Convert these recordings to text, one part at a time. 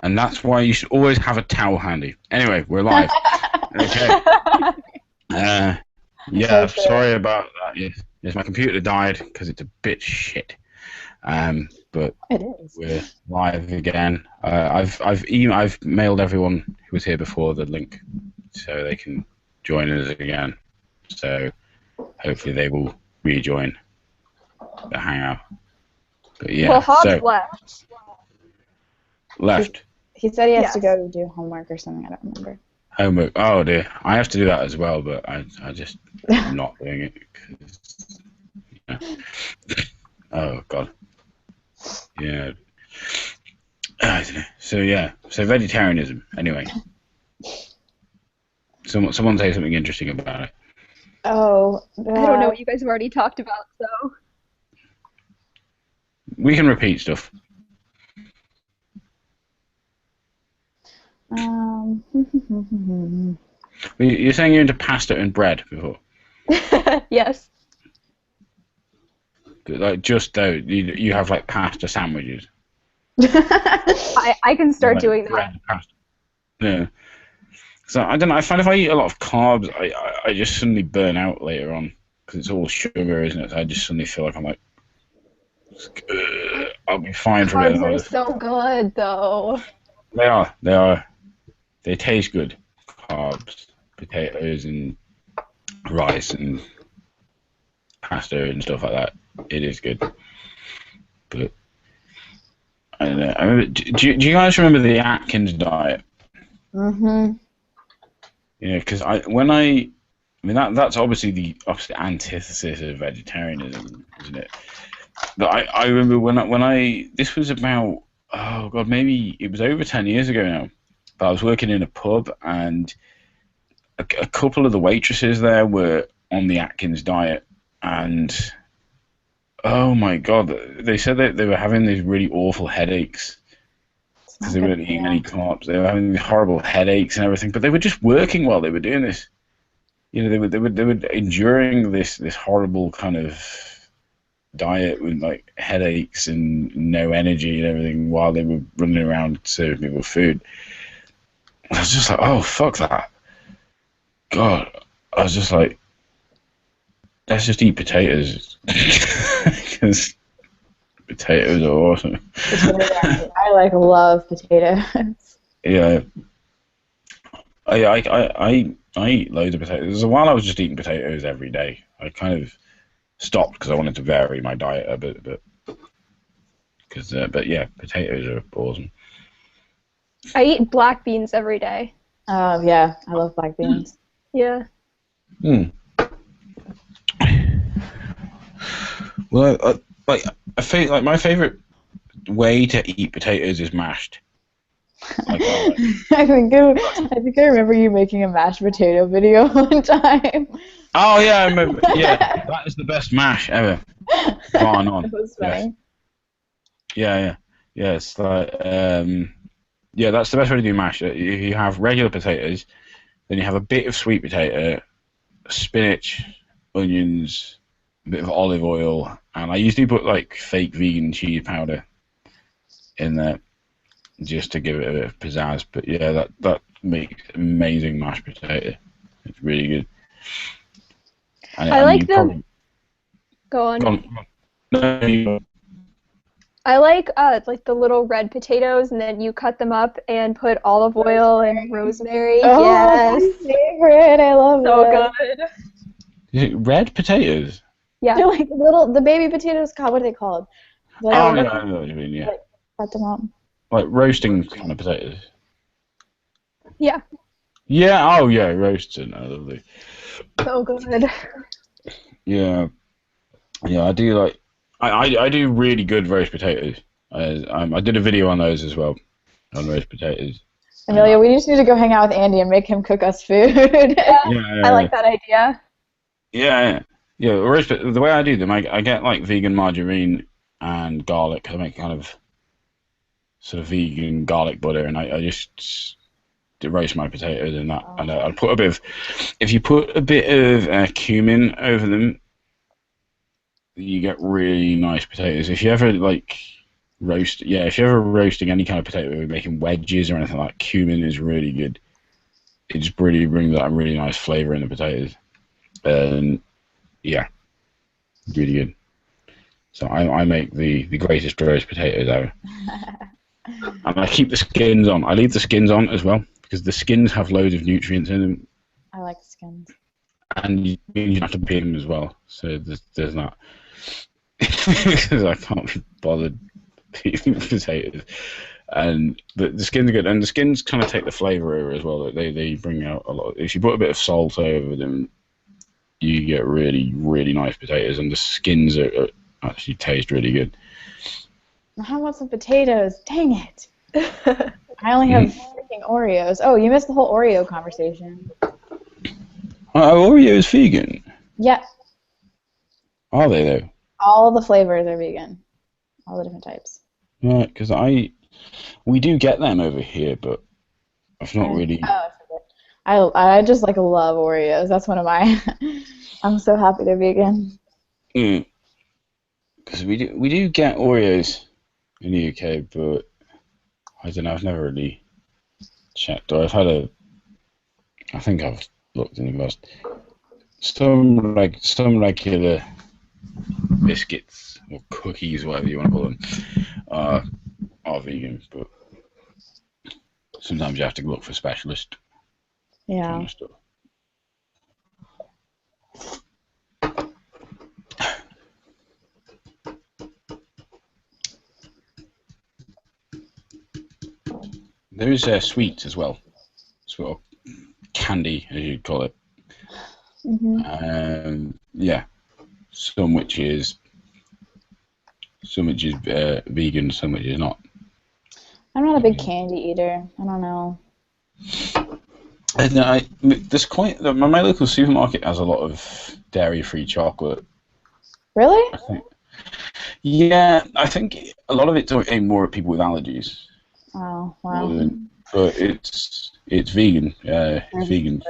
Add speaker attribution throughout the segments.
Speaker 1: And that's why you should always have a towel handy. Anyway, we're live. Okay. Uh, yeah,
Speaker 2: So true.
Speaker 1: sorry about that. Yes, my computer died because it's a bit shit. But
Speaker 2: It is.
Speaker 1: we're live again. I've mailed everyone who was here before the link, so they can join us again. So hopefully they will rejoin the hangout. But yeah,
Speaker 3: Well, Hobbs
Speaker 1: so left
Speaker 2: He said he has to
Speaker 3: Yes.
Speaker 2: go do homework or something. I don't remember.
Speaker 1: homework. Oh dear, I have to do that as well, but I just am not doing it. 'Cause, yeah. Oh god. Yeah. I don't know. So vegetarianism. Anyway, someone say something interesting about it.
Speaker 2: Oh,
Speaker 3: I don't know what you guys have already talked about, so.
Speaker 1: We can repeat stuff. You're saying you're into pasta and bread before,
Speaker 3: Yes.
Speaker 1: but like just though you have like pasta sandwiches.
Speaker 3: I can start
Speaker 1: Like
Speaker 3: doing that.
Speaker 1: bread, pasta. Yeah. So I don't know. I find if I eat a lot of carbs, I just suddenly burn out later on because it's all sugar, isn't it? So I just suddenly feel like I'm like, I'll be fine for a bit.
Speaker 3: Carbs are so good, though.
Speaker 1: They are. They are. They taste good. Carbs, potatoes, and rice, and pasta, and stuff like that. It is good. But I don't know. I remember. Do you guys remember the Atkins diet?
Speaker 2: Mm-hmm.
Speaker 1: Yeah, because I mean that's obviously the opposite antithesis of vegetarianism, isn't it? But I remember when I this was about, oh god, maybe it was over 10 years ago now. But I was working in a pub, and a couple of the waitresses there were on the Atkins diet, and oh my god, they said that they were having these really awful headaches because they weren't eating any carbs. They were having these horrible headaches and everything, but they were just working while they were doing this. You know, they were enduring this horrible kind of diet with like headaches and no energy and everything while they were running around serving people food. I was just like, oh fuck that. God, I was just like, let's just eat potatoes because potatoes are awesome.
Speaker 2: I love potatoes.
Speaker 1: Yeah, I eat loads of potatoes. There's a while I was just eating potatoes every day. I kind of stopped because I wanted to vary my diet a bit, but yeah, potatoes are awesome.
Speaker 3: I eat black beans every day.
Speaker 2: Oh yeah, I love black beans.
Speaker 3: Yeah.
Speaker 1: Hmm. Well, I feel like my favorite way to eat potatoes is mashed. Like,
Speaker 2: I think I remember you making a mashed potato video one time.
Speaker 1: oh yeah, I remember. Yeah, that is the best mash ever. Bar none.
Speaker 2: That was funny.
Speaker 1: Yeah. It's like yeah, that's the best way to do mash. You have regular potatoes, then you have a bit of sweet potato, spinach, onions, a bit of olive oil, and I usually put like fake vegan cheese powder in there just to give it a bit of pizzazz. But yeah, that makes amazing mashed potato. It's really good. And,
Speaker 3: I like them.
Speaker 1: probably,
Speaker 3: Go on.
Speaker 1: go on. No, you-
Speaker 3: I like the little red potatoes, and then you cut them up and put olive oil and rosemary.
Speaker 2: Oh,
Speaker 3: Yes.
Speaker 2: my favorite. I love
Speaker 3: So
Speaker 2: it.
Speaker 3: good.
Speaker 1: Is it red potatoes?
Speaker 3: Yeah.
Speaker 2: They're like the baby potatoes. God, what are they called? Like,
Speaker 1: Oh yeah, I know what you mean. Yeah,
Speaker 2: cut them up.
Speaker 1: like roasting kind of potatoes.
Speaker 3: Yeah.
Speaker 1: Yeah. Oh yeah, roasted. Oh, lovely.
Speaker 3: So good.
Speaker 1: Yeah. I do like. I do really good roast potatoes. I did a video on those as well, on roast potatoes.
Speaker 2: Amelia, we just need to go hang out with Andy and make him cook us food.
Speaker 1: Yeah.
Speaker 3: I like that idea.
Speaker 1: Yeah. Roast. The way I do them, I get like vegan margarine and garlic. I make kind of sort of vegan garlic butter, and I just roast my potatoes in that. And I put a bit of. If you put a bit of cumin over them, you get really nice potatoes. If you ever like roast. Yeah, if you're ever roasting any kind of potato, we're making wedges or anything like, cumin is really good. It just really brings that really nice flavor in the potatoes. And yeah, really good. So I make the greatest roast potatoes ever. And I keep the skins on. I leave the skins on as well because the skins have loads of nutrients in them,
Speaker 2: I like the skins.
Speaker 1: and you have to peel them as well. So there's that. Because I can't be bothered peeling potatoes, and the skins are good, and the skins kind of take the flavour over as well. They bring out a lot. If you put a bit of salt over them, you get really nice potatoes, and the skins are actually taste really good.
Speaker 2: How about some potatoes? Dang it! I only have freaking Oreos. Oh, you missed the whole Oreo conversation.
Speaker 1: Oreo is vegan.
Speaker 2: Yeah,
Speaker 1: Are they though?
Speaker 2: all the flavors are vegan. All the different types.
Speaker 1: Yeah, because we do get them over here, but I've not really.
Speaker 2: Oh, I just like love Oreos. That's one of my. I'm so happy they're vegan.
Speaker 1: Because we do get Oreos in the UK, but I don't know. I've never really checked. Or I think I've looked in the past. Some regular biscuits or cookies, whatever you want to call them, are vegan, but sometimes you have to look for specialist
Speaker 2: Yeah.
Speaker 1: kind of stuff. There is sweets as well, sort of candy as you'd call it. Yeah, some which is vegan, some which is not.
Speaker 2: I'm not a big candy eater. I don't know.
Speaker 1: There's my local supermarket has a lot of dairy-free chocolate.
Speaker 2: Really?
Speaker 1: I think. Yeah, I think a lot of it's aimed more at people with allergies.
Speaker 2: Oh, wow.
Speaker 1: But it's vegan. It's vegan.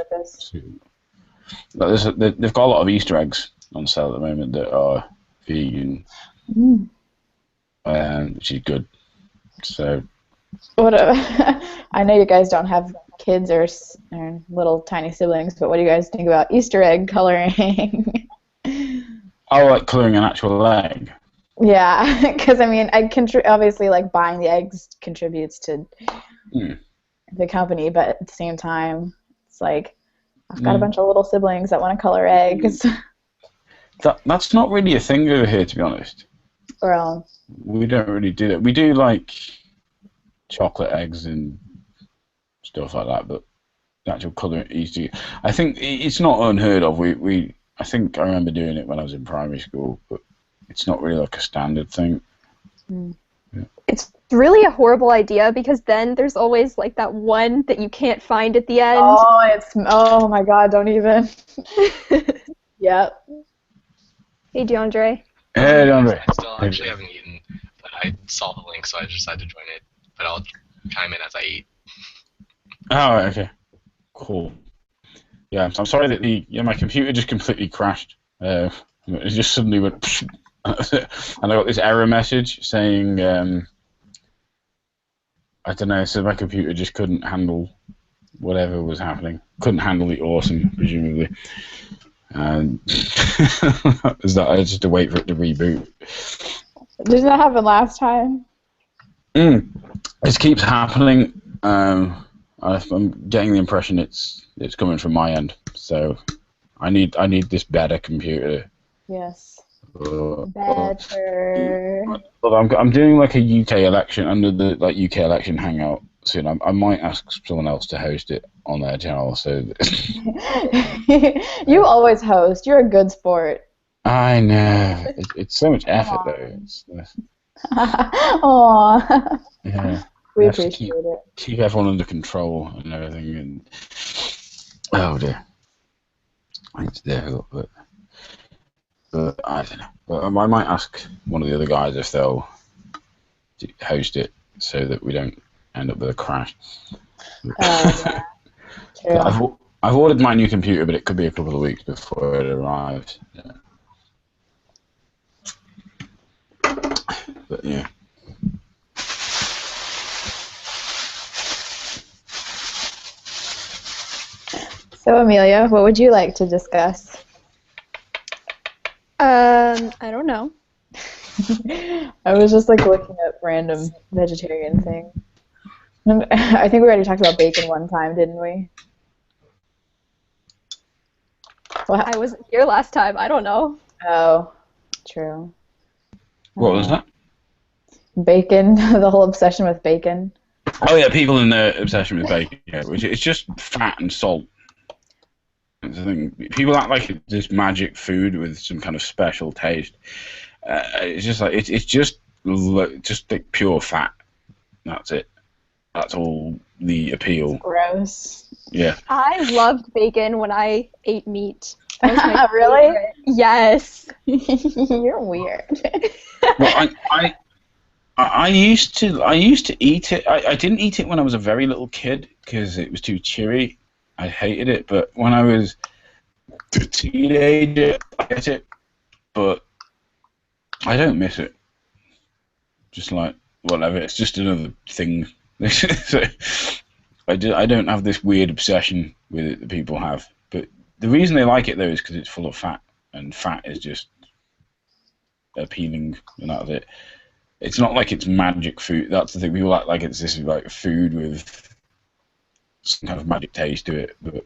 Speaker 1: They've got a lot of Easter eggs on sale at the moment that are vegan, which is good. So.
Speaker 2: I know you guys don't have kids or little tiny siblings, but what do you guys think about Easter egg coloring?
Speaker 1: I like colouring an actual egg.
Speaker 2: Yeah, because I mean, obviously like buying the eggs contributes to the company, but at the same time, it's like I've got a bunch of little siblings that want to color eggs.
Speaker 1: That's not really a thing over here, to be honest.
Speaker 2: Well,
Speaker 1: we don't really do that. We do like chocolate eggs and stuff like that, but the actual colouring Easter, I think it's not unheard of. I think I remember doing it when I was in primary school, but it's not really like a standard thing. Yeah.
Speaker 3: It's really a horrible idea because then there's always like that one that you can't find at the end.
Speaker 2: Oh my God! Don't even. Yep.
Speaker 3: Hey, DeAndre.
Speaker 1: Hey, DeAndre.
Speaker 4: I still actually haven't eaten, but I saw the link, so I decided to join it. But I'll chime in as I eat.
Speaker 1: Oh, okay. Cool. Yeah, I'm sorry that my computer just completely crashed. It just suddenly went, and I got this error message saying, I don't know, so my computer just couldn't handle whatever was happening. Couldn't handle the awesome, presumably. And I just had to wait for it to reboot.
Speaker 2: Didn't that happen last time?
Speaker 1: This keeps happening. I'm getting the impression it's coming from my end. So I need this better computer.
Speaker 2: Yes. Better.
Speaker 1: But I'm doing like a UK election under the UK election hangout soon. I might ask someone else to host it on their channel. So
Speaker 2: you always host. You're a good sport.
Speaker 1: I know. It's so much effort though.
Speaker 2: Aww.
Speaker 1: Yeah.
Speaker 2: We appreciate it.
Speaker 1: Keep everyone under control and everything. And oh dear, it's difficult, but I don't know. But I might ask one of the other guys if they'll host it so that we don't end up with a crash.
Speaker 2: Yeah. True.
Speaker 1: I've ordered my new computer, but it could be a couple of weeks before it arrives. Yeah. But yeah.
Speaker 2: So, Amelia, what would you like to discuss?
Speaker 3: I don't know.
Speaker 2: I was just like looking up random vegetarian things. I think we already talked about bacon one time, didn't we?
Speaker 3: I wasn't here last time. I don't know.
Speaker 2: Oh, true.
Speaker 1: What was that?
Speaker 2: Bacon, the whole obsession with bacon.
Speaker 1: Oh yeah, people in their obsession with bacon, yeah, which it's just fat and salt. That's the thing. People act like it's this magic food with some kind of special taste. It's just like it's just like pure fat. That's it. That's all the appeal.
Speaker 2: Gross.
Speaker 1: Yeah.
Speaker 3: I loved bacon when I ate meat. That was my
Speaker 2: Really?
Speaker 3: favorite. Yes.
Speaker 2: You're weird.
Speaker 1: Well, I used to eat it. I didn't eat it when I was a very little kid because it was too chewy. I hated it. But when I was a teenager, I ate it. But I don't miss it. Just like whatever. It's just another thing. So, I don't have this weird obsession with it that people have. But the reason they like it though is because it's full of fat, and fat is just appealing, and that's it. It's not like it's magic food. That's the thing. People act like it's this like food with some kind of magic taste to it, but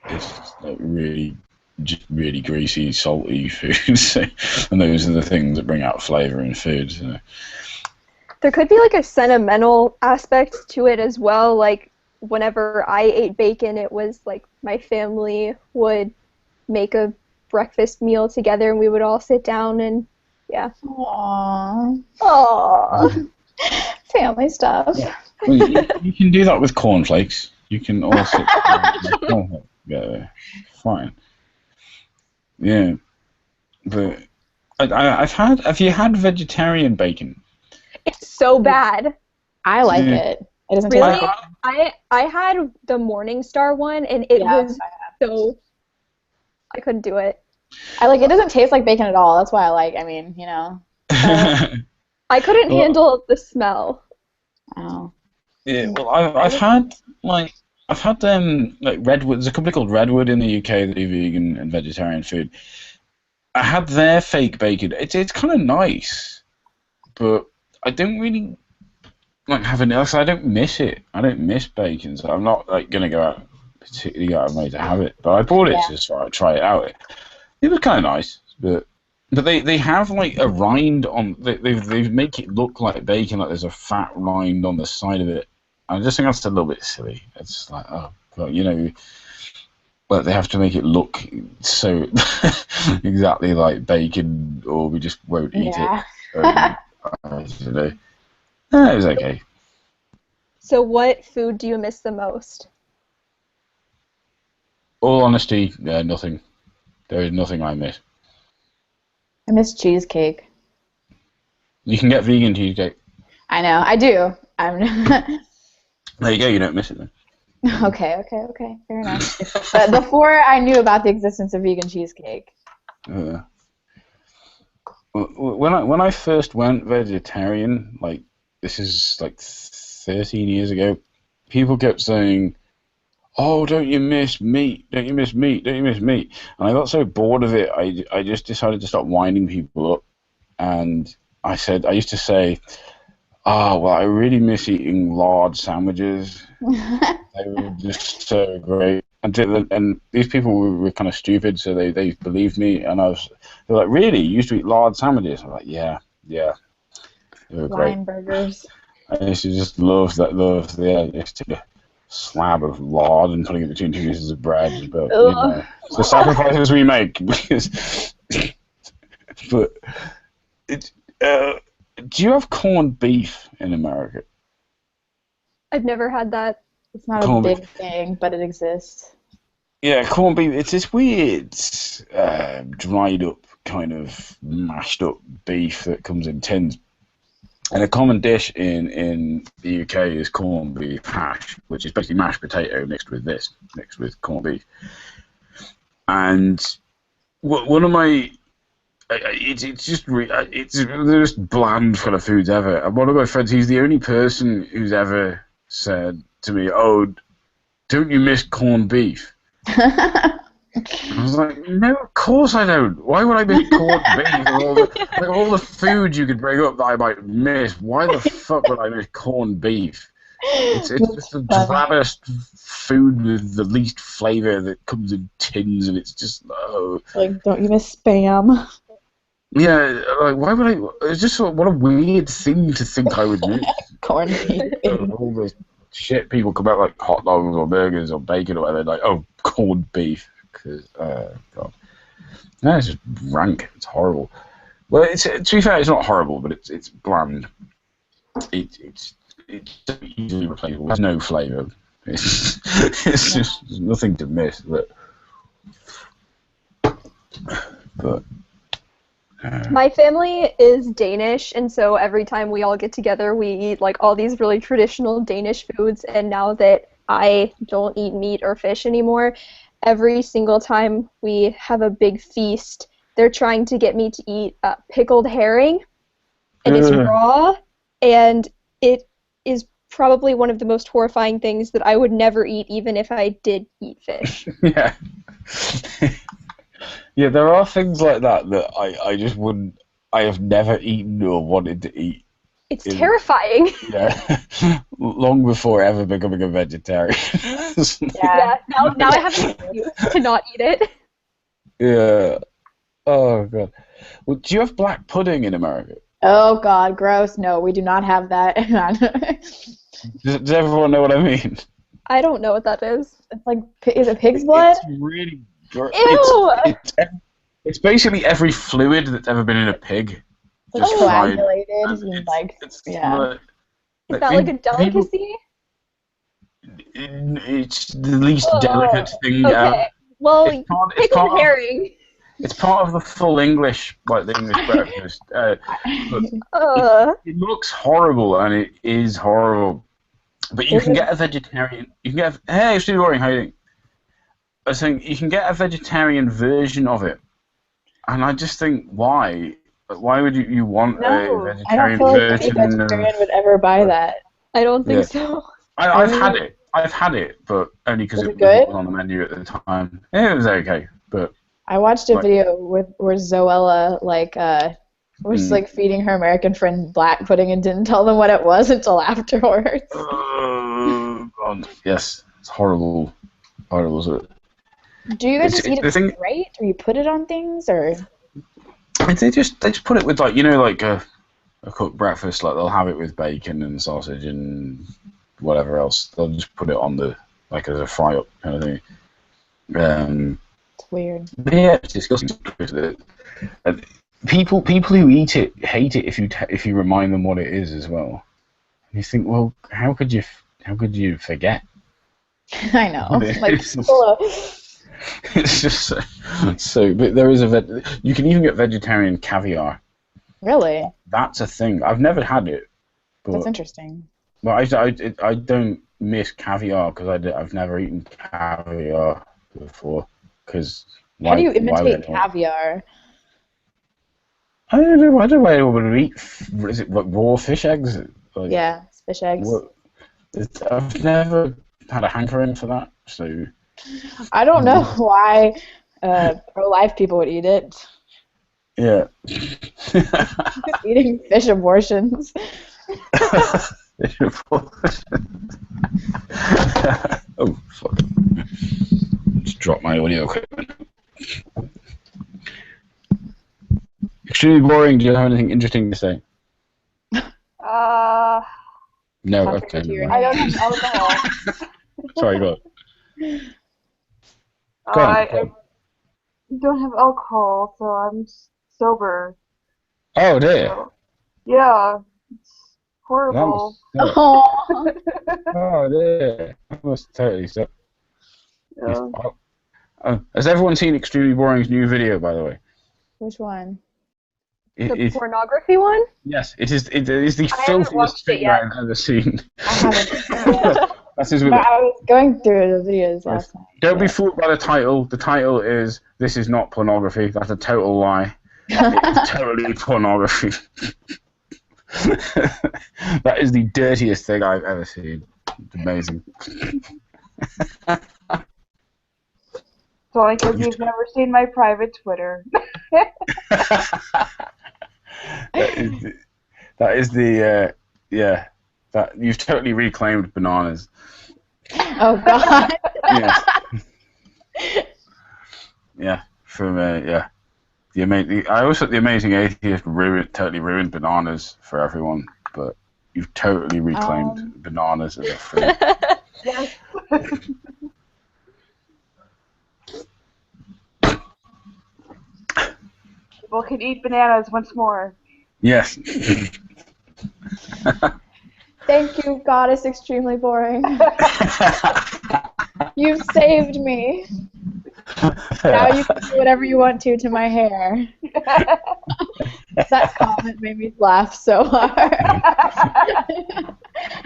Speaker 1: it's like just really greasy, salty food. So, and those are the things that bring out flavor in food. So.
Speaker 3: There could be like a sentimental aspect to it as well. Like whenever I ate bacon, it was like my family would make a breakfast meal together, and we would all sit down and yeah.
Speaker 2: Aww.
Speaker 3: Aww.
Speaker 2: Family stuff.
Speaker 1: Yeah. Well, you can do that with cornflakes. You can also cornflakes together. Fine. Yeah, but have you had vegetarian bacon?
Speaker 3: It's so bad.
Speaker 2: I like it. It doesn't
Speaker 3: Really?
Speaker 2: taste like
Speaker 3: I had the Morningstar one, and it was so. I couldn't do it.
Speaker 2: it doesn't taste like bacon at all. That's why I mean, you know.
Speaker 3: I couldn't handle the smell.
Speaker 2: Oh.
Speaker 1: Yeah, well, I've had like Redwood. There's a company called Redwood in the UK that do vegan and vegetarian food. I had their fake bacon. It's kind of nice, but I don't really like having it. So I don't miss it. I don't miss bacon, so I'm not like gonna particularly go out of my way to have it. But I bought it to try it out. It was kind of nice, but they have like a rind on. They make it look like bacon, like there's a fat rind on the side of it. I just think that's a little bit silly. It's like, oh, well, you know, but they have to make it look so exactly like bacon, or we just won't eat it. I don't know. It was okay.
Speaker 3: So what food do you miss the most?
Speaker 1: All honesty, nothing. There is nothing I miss.
Speaker 2: I miss cheesecake.
Speaker 1: You can get vegan cheesecake.
Speaker 2: I know. I do.
Speaker 1: There you go. You don't miss it then.
Speaker 2: Okay. Fair enough. But before I knew about the existence of vegan cheesecake.
Speaker 1: When I first went vegetarian, like this is like 13 years ago, people kept saying, "Oh, don't you miss meat? Don't you miss meat? Don't you miss meat?" And I got so bored of it, I just decided to stop winding people up. And I used to say, "Oh, well, I really miss eating lard sandwiches. They were just so great." And these people were kind of stupid, so they believed me. And they're like, "Really? You used to eat lard sandwiches?" I'm like, "Yeah. They were great."
Speaker 2: Lion burgers.
Speaker 1: I used to just love the just take a slab of lard and putting it between two pieces of bread. But you know, it's the sacrifices we make. But do you have corned beef in America?
Speaker 3: I've never had that.
Speaker 2: It's not a big thing, but it exists.
Speaker 1: Yeah, corned beef. It's this weird, dried up, kind of mashed up beef that comes in tins. And a common dish in the UK is corned beef hash, which is basically mashed potato mixed with corned beef. And one of my, it's just the most bland kind of foods ever. And one of my friends, he's the only person who's ever said to me, "Oh, don't you miss corned beef?" I was like, no, of course I don't. Why would I miss corned beef and all the food you could bring up that I might miss? Why the fuck would I miss corned beef? It's just the drabbest food with the least flavour that comes in tins, and it's just
Speaker 2: Like, don't you miss Spam?
Speaker 1: Yeah, like why would I? It's just what a weird thing to think I would miss.
Speaker 2: Corned beef.
Speaker 1: All the shit people come out like hot dogs or burgers or bacon or whatever, like corned beef. Cause God, no, it's just rank. It's horrible. Well, to be fair, it's not horrible, but it's bland. It's easily replaceable. There's no flavour. It's just there's nothing to miss. But
Speaker 3: my family is Danish, and so every time we all get together, we eat like all these really traditional Danish foods. And now that I don't eat meat or fish anymore, every single time we have a big feast, they're trying to get me to eat pickled herring, and it's raw, and it is probably one of the most horrifying things that I would never eat, even if I did eat fish.
Speaker 1: Yeah. Yeah, there are things like that I just wouldn't. I have never eaten or wanted to eat.
Speaker 3: It's terrifying.
Speaker 1: Yeah, long before ever becoming a vegetarian.
Speaker 3: Yeah. Now I have an excuse to not eat it.
Speaker 1: Yeah. Oh God. Well, do you have black pudding in America?
Speaker 2: Oh God, gross. No, we do not have that.
Speaker 1: Does everyone know what I mean?
Speaker 3: I don't know what that is.
Speaker 2: It's like, is it pig's blood?
Speaker 1: It's really gross.
Speaker 3: Ew!
Speaker 1: It's basically every fluid that's ever been in a pig.
Speaker 2: It's
Speaker 1: Just fried.
Speaker 2: coagulated and like, yeah.
Speaker 3: Is that like a delicacy?
Speaker 1: It's the least delicate thing
Speaker 3: Okay.
Speaker 1: ever.
Speaker 3: Well,
Speaker 1: Pickled
Speaker 3: herring.
Speaker 1: It's part of the full English, like the English breakfast. But it looks horrible, and it is horrible. But you can get a vegetarian. You can get. Hey, it's too boring. How you doing? I was saying you can get a vegetarian version of it, and I just think why? Why would you want a vegetarian version?
Speaker 2: I don't feel like any vegetarian would ever buy that.
Speaker 3: I don't think so.
Speaker 1: I've had it. I've had it, but only because it
Speaker 2: good?
Speaker 1: was on the menu at the time. Yeah, it was okay, but.
Speaker 2: I watched a video where Zoella was like feeding her American friend black pudding and didn't tell them what it was until afterwards.
Speaker 1: God, yes, it's horrible. Horrible, isn't it?
Speaker 2: Do you guys just eat it straight, or you put it on things, or?
Speaker 1: They just put it with like a cooked breakfast. Like they'll have it with bacon and sausage and whatever else. They'll just put it on as a fry up kind of thing.
Speaker 2: It's weird.
Speaker 1: Yeah, it's disgusting. People who eat it hate it if you remind them what it is as well. And you think, well, how could you forget?
Speaker 2: I know.
Speaker 1: It's just so. But there is you can even get vegetarian caviar.
Speaker 2: Really?
Speaker 1: That's a thing. I've never had it. But,
Speaker 2: that's interesting.
Speaker 1: Well, I don't miss caviar because I've never eaten caviar before. Because
Speaker 2: how do you imitate caviar?
Speaker 1: I don't know why anyone would eat. Is it like raw fish eggs? Like,
Speaker 2: yeah, fish eggs.
Speaker 1: I've never had a hankering for that, so.
Speaker 2: I don't know why pro-life people would eat it.
Speaker 1: Yeah.
Speaker 2: Eating fish abortions.
Speaker 1: Fish abortions. Oh fuck. Just dropped my audio equipment. Extremely boring. Do you have anything interesting to say? No, okay.
Speaker 5: I don't have alcohol.
Speaker 1: Sorry, go on.
Speaker 5: I don't have alcohol, so I'm sober.
Speaker 1: Oh dear.
Speaker 5: So, yeah, it's horrible.
Speaker 1: Oh dear. That was totally suck.
Speaker 5: Yeah.
Speaker 1: Has everyone seen Extremely Boring's new video, by the way?
Speaker 2: Which one?
Speaker 3: The pornography one?
Speaker 1: Yes, it is the filthiest thing I've ever seen.
Speaker 2: I haven't.
Speaker 1: I
Speaker 2: was going through the videos last night.
Speaker 1: Don't be fooled by the title. The title is "This is not pornography." That's a total lie. It's totally pornography. That is the dirtiest thing I've ever seen. It's amazing.
Speaker 5: It's only because you've never seen my private Twitter.
Speaker 1: that is the yeah. That you've totally reclaimed bananas.
Speaker 2: Oh God.
Speaker 1: Yeah. Yeah. From yeah. I always thought the Amazing Atheist totally ruined bananas for everyone, but you've totally reclaimed bananas as a fruit.
Speaker 5: Yes. People can eat bananas once more.
Speaker 1: Yes.
Speaker 2: Thank you, Goddess Extremely Boring. You've saved me. Now you can do whatever you want to my hair. That comment made me laugh so hard. I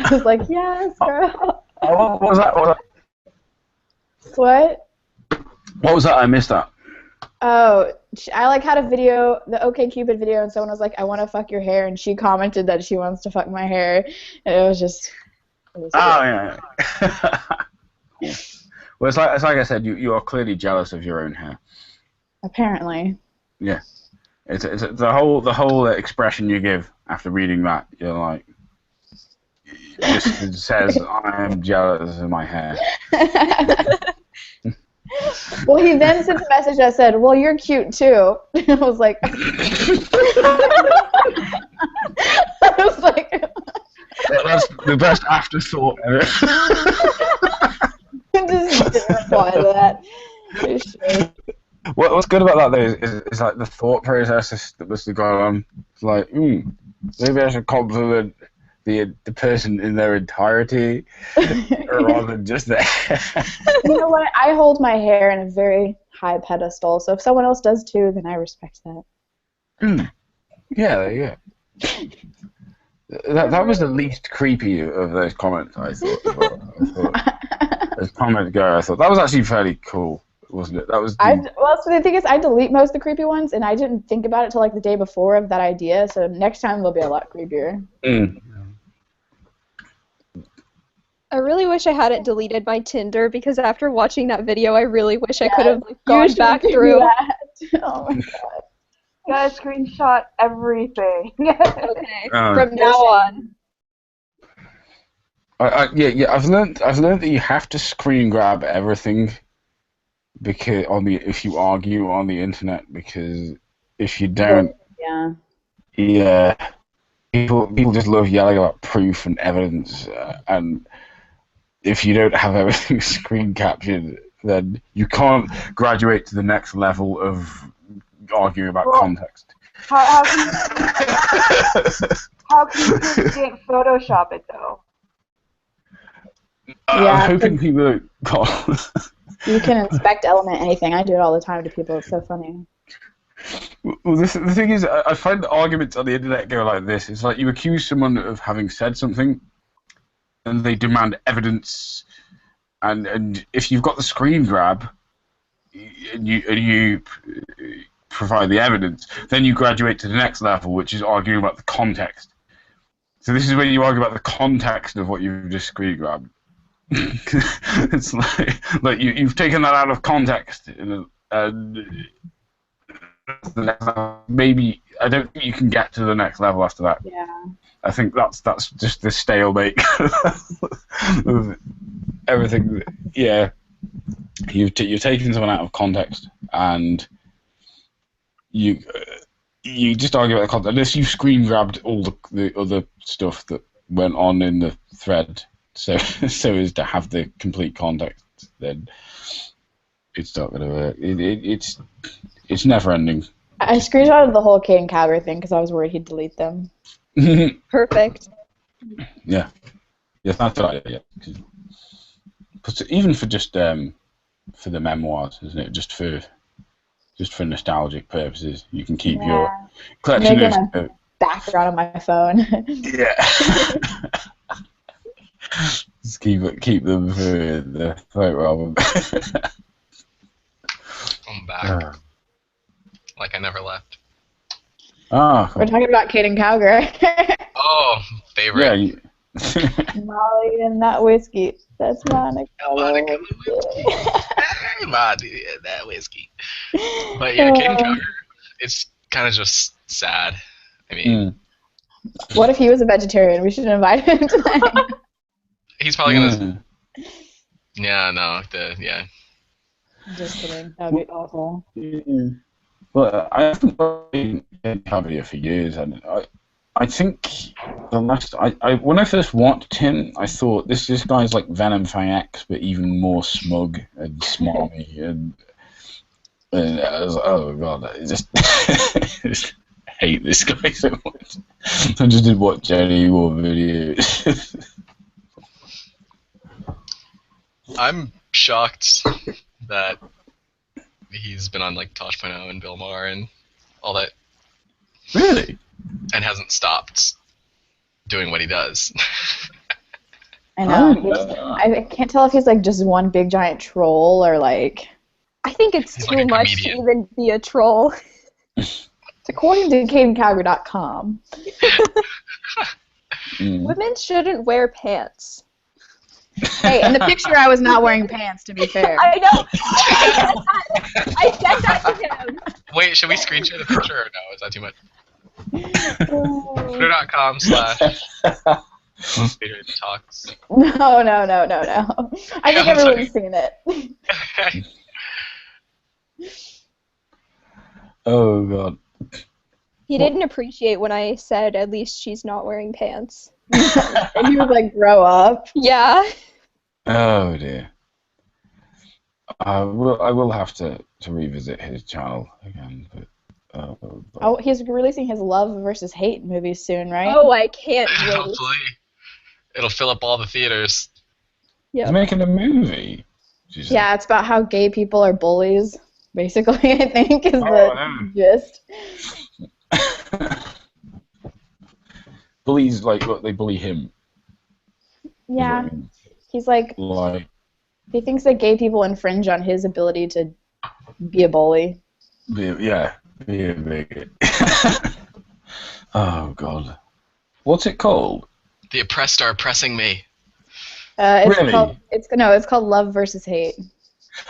Speaker 2: was like, yes, girl.
Speaker 1: What was that?
Speaker 2: What?
Speaker 1: What was that? I missed that.
Speaker 2: Oh, I like had a video, the OkCupid video, and someone was like, I want to fuck your hair, and she commented that she wants to fuck my hair, and it was just...
Speaker 1: yeah. Cool. Well, it's like I said, you are clearly jealous of your own hair.
Speaker 2: Apparently.
Speaker 1: Yeah. It's the whole expression you give after reading that. You're like, it says, I am jealous of my hair.
Speaker 2: Well, he then sent a message that said, well, you're cute too. I was like...
Speaker 1: That's the best afterthought ever.
Speaker 2: Just didn't reply to that.
Speaker 1: What's good about that though is like the thought process that must have gone on. It's like, maybe I should compliment the person in their entirety rather than just their hair.
Speaker 2: You know what? I hold my hair in a very high pedestal, so if someone else does too, then I respect that.
Speaker 1: Yeah, there you go. That was the least creepy of those comments, I thought. As well. As comments go, I thought that was actually fairly cool, wasn't it? That was.
Speaker 2: Well, so the thing is, I delete most of the creepy ones, and I didn't think about it till like the day before of that idea. So next time they'll be a lot creepier.
Speaker 3: I really wish I hadn't deleted my Tinder because after watching that video, I really wish I could have gone back through.
Speaker 2: Oh my god.
Speaker 5: Gotta screenshot everything.
Speaker 3: Okay. From now on.
Speaker 1: Yeah. I've learned that you have to screen grab everything because if you argue on the internet, because if you don't, people just love yelling about proof and evidence, and if you don't have everything screen captured, then you can't graduate to the next level of arguing about context.
Speaker 5: How can you can't Photoshop it though?
Speaker 1: I'm hoping people don't.
Speaker 2: You can inspect element anything. I do it all the time to people. It's so funny.
Speaker 1: Well, the thing is, I find the arguments on the internet go like this. It's like you accuse someone of having said something, and they demand evidence, and if you've got the screen grab, and you provide the evidence, then you graduate to the next level, which is arguing about the context. So this is where you argue about the context of what you've just screen grabbed. It's like you've taken that out of context, and maybe I don't think you can get to the next level after that.
Speaker 2: Yeah.
Speaker 1: I think that's just the stalemate of everything. Yeah, you've taken someone out of context, and you just argue about the context. Unless you screen grabbed all the other stuff that went on in the thread, so as to have the complete context, then it's not going to work. It's never ending.
Speaker 2: I screenshotted the whole Kane Calgary thing because I was worried he'd delete them.
Speaker 3: Perfect.
Speaker 1: Yeah, that's a good idea. But even for just for the memoirs, isn't it? Just for nostalgic purposes, you can keep your collection of
Speaker 2: background on my phone.
Speaker 1: Yeah. Just keep them for the photo album.
Speaker 4: I'm back. Like I never left.
Speaker 1: Ah.
Speaker 2: We're talking about Kate and Cowger.
Speaker 4: Oh, favorite.
Speaker 1: Yeah.
Speaker 2: Molly and that whiskey. That's Monica.
Speaker 4: Monica and the whiskey. Hey, Monica and that whiskey. But yeah, Caden Carter, it's kind of just sad. I mean,
Speaker 2: What if he was a vegetarian? We should invite him tonight.
Speaker 4: he's probably gonna. Yeah, no, yeah.
Speaker 2: Just kidding. That would be awful.
Speaker 1: Well, I haven't been Cavalier for years, and I think the last when I first watched him, I thought this guy's like Venom Fang X, but even more smug and smarmy, and I was like, oh god, I just hate this guy so much. I just did watch any more videos.
Speaker 4: I'm shocked that he's been on like Tosh.0 and Bill Maher and all that.
Speaker 1: Really?
Speaker 4: And hasn't stopped doing what he does.
Speaker 2: I know. I can't tell if he's like just one big giant troll or like.
Speaker 3: I think it's
Speaker 4: He's
Speaker 3: too
Speaker 4: like a
Speaker 3: much
Speaker 4: comedian.
Speaker 3: to even be a troll.
Speaker 2: According to CadenCalgary.com.
Speaker 3: Women shouldn't wear pants.
Speaker 2: Hey, in the picture I was not wearing pants, to be fair.
Speaker 3: I know. I said that to him.
Speaker 4: Wait, should we screenshot the picture or no? Is that too much? Twitter.com/SpeedRateTalks.
Speaker 2: No. I think everyone's seen it.
Speaker 1: Oh god.
Speaker 3: He didn't appreciate when I said at least she's not wearing pants.
Speaker 2: And he was like, grow up.
Speaker 3: Yeah.
Speaker 1: Oh dear. I will have to revisit his channel again, but.
Speaker 2: Oh, he's releasing his Love versus Hate movie soon, right?
Speaker 3: Oh, I can't wait.
Speaker 4: Hopefully, it'll fill up all the theaters.
Speaker 1: He's making a movie.
Speaker 2: Yeah, it's about how gay people are bullies, basically, I think, is the gist.
Speaker 1: Bullies, like, what, they bully him?
Speaker 2: Yeah.
Speaker 1: I mean.
Speaker 2: He's like, he thinks that gay people infringe on his ability to be a bully.
Speaker 1: Yeah, be a bigot. Oh, God. What's it called?
Speaker 4: The oppressed are oppressing me.
Speaker 1: Really?
Speaker 2: It's called Love versus Hate.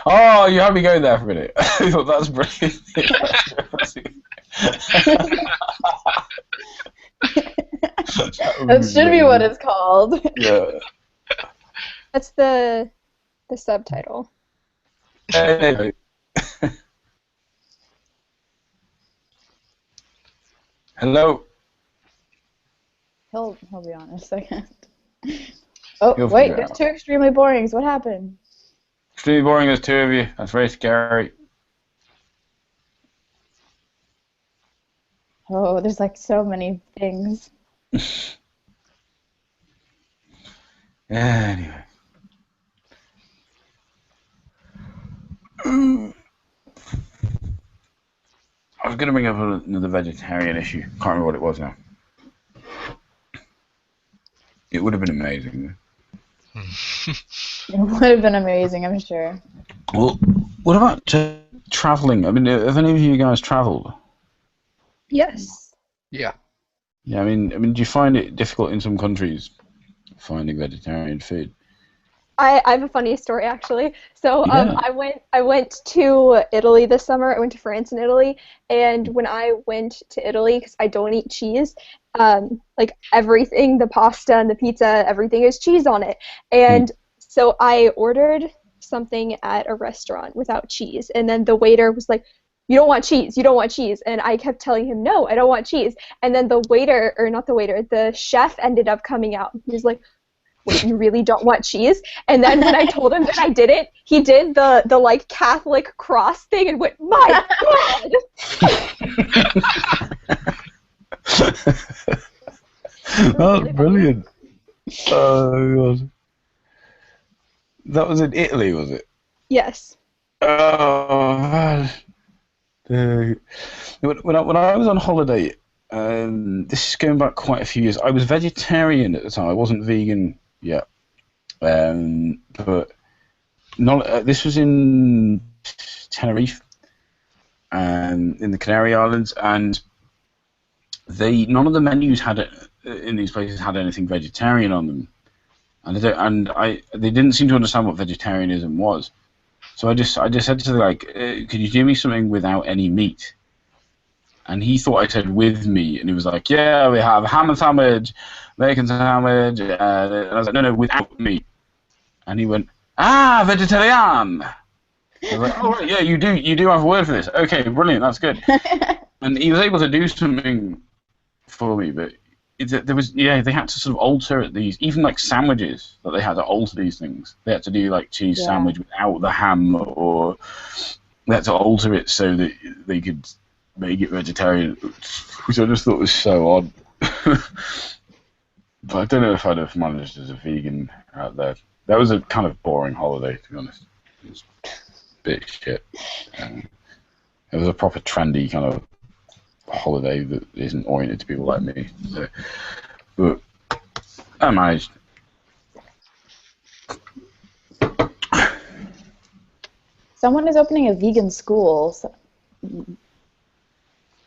Speaker 1: Oh, you had me going there for a minute. I thought that's brilliant.
Speaker 2: That should be what it's called.
Speaker 1: Yeah.
Speaker 3: That's the subtitle.
Speaker 1: Anyway. Hello.
Speaker 2: He'll be on in a second. Oh,
Speaker 1: He'll
Speaker 2: wait,
Speaker 1: figure it
Speaker 2: there's
Speaker 1: out.
Speaker 2: two extremely borings. What happened?
Speaker 1: Extremely boring, there's two of you. That's very scary.
Speaker 2: Oh, there's like so many things.
Speaker 1: Anyway. I was going to bring up another vegetarian issue. Can't remember what it was now. It would have been amazing.
Speaker 2: It would have been amazing, I'm sure.
Speaker 1: Well, what about traveling? I mean, have any of you guys traveled?
Speaker 3: Yes.
Speaker 4: Yeah.
Speaker 1: Yeah, I mean, do you find it difficult in some countries finding vegetarian food?
Speaker 3: I have a funny story actually. So
Speaker 1: Yeah.
Speaker 3: I went to Italy this summer. I went to France and Italy, and when I went to Italy, because I don't eat cheese, like everything, the pasta and the pizza, everything is cheese on it. And so I ordered something at a restaurant without cheese, and then the waiter was like, "You don't want cheese, you don't want cheese." And I kept telling him, "No, I don't want cheese." And then the chef ended up coming out. He was like, "Wait, you really don't want cheese?" And then when I told him that I didn't, he did the like Catholic cross thing and went, "My God!"
Speaker 1: That's brilliant. Oh, God. That was in Italy, was it?
Speaker 3: Yes.
Speaker 1: Oh, man. When I was on holiday, this is going back quite a few years, I was vegetarian at the time. I wasn't vegan yet. But not. This was in Tenerife, in the Canary Islands, and none of the menus had in these places had anything vegetarian on them, and they didn't seem to understand what vegetarianism was. So I just said to them, like, could you do me something without any meat? And he thought I said with meat, and he was like, yeah, we have ham sandwich, bacon sandwich, and I was like, no, without meat. And he went, vegetarian. I was like, oh, right, yeah, you do have a word for this. Okay, brilliant, that's good. And he was able to do something for me, but they had to sort of alter these, even like sandwiches, that they had to alter these things. They had to do like cheese sandwich without the ham, or they had to alter it so that they could make it vegetarian, which I just thought was so odd. But I don't know if I'd have managed as a vegan out there. That was a kind of boring holiday, to be honest. It was a bit shit. It was a proper trendy kind of holiday that isn't oriented to people like me. So, but I managed.
Speaker 2: Someone is opening a vegan school.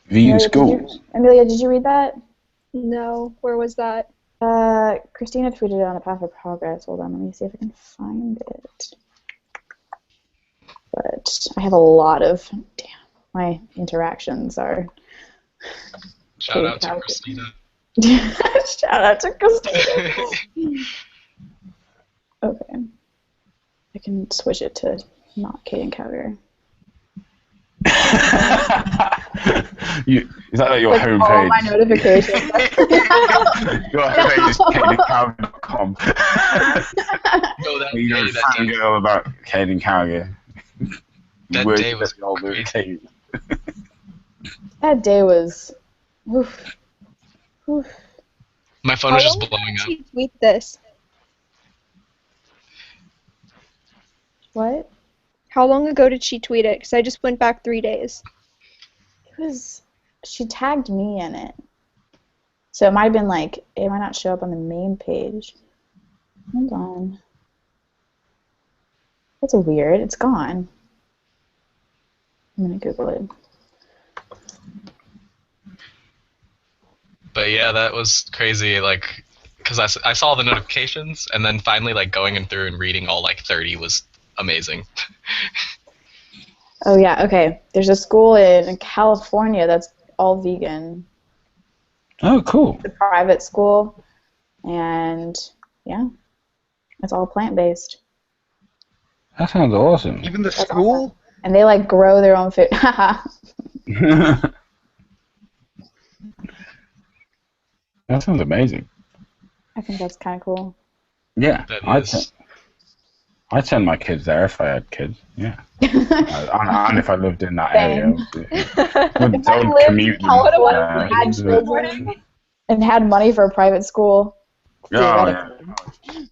Speaker 1: Vegan schools?
Speaker 2: Amelia, did you read that?
Speaker 3: No. Where was that?
Speaker 2: Christina tweeted it on a Path of Progress. Hold on, let me see if I can find it. But I have a lot of... Damn, my interactions are...
Speaker 4: Shout out to Christina.
Speaker 2: Shout out to Christina. Okay. I can switch it to not Caden Cowder.
Speaker 1: Is that like your
Speaker 2: like
Speaker 1: homepage?
Speaker 2: all my notifications.
Speaker 1: Your homepage is cadencowder.com. You go fangirl about Caden Cowder.
Speaker 4: That day was crazy.
Speaker 2: That day was... Oof. Oof.
Speaker 4: My phone was just blowing up.
Speaker 3: How did she tweet this?
Speaker 2: What?
Speaker 3: How long ago did she tweet it? Because I just went back 3 days.
Speaker 2: It was... She tagged me in it. So it might have been like... It might not show up on the main page. Hold on. That's weird. It's gone. I'm going to Google it.
Speaker 4: But yeah, that was crazy, like, because I saw the notifications, and then finally, like, going in through and reading all, like, 30 was amazing.
Speaker 2: Oh, yeah, okay. There's a school in California that's all vegan.
Speaker 1: Oh, cool.
Speaker 2: It's a private school, and, yeah, it's all plant-based.
Speaker 1: That sounds awesome.
Speaker 6: Even the school?
Speaker 2: Awesome. And they, like, grow their own food.
Speaker 1: That sounds amazing.
Speaker 2: I think that's kind of cool.
Speaker 1: Yeah, I'd send my kids there if I had kids. Yeah, and if I lived in that area, I would commute them.
Speaker 2: And had money for a private school.
Speaker 1: Oh, yeah.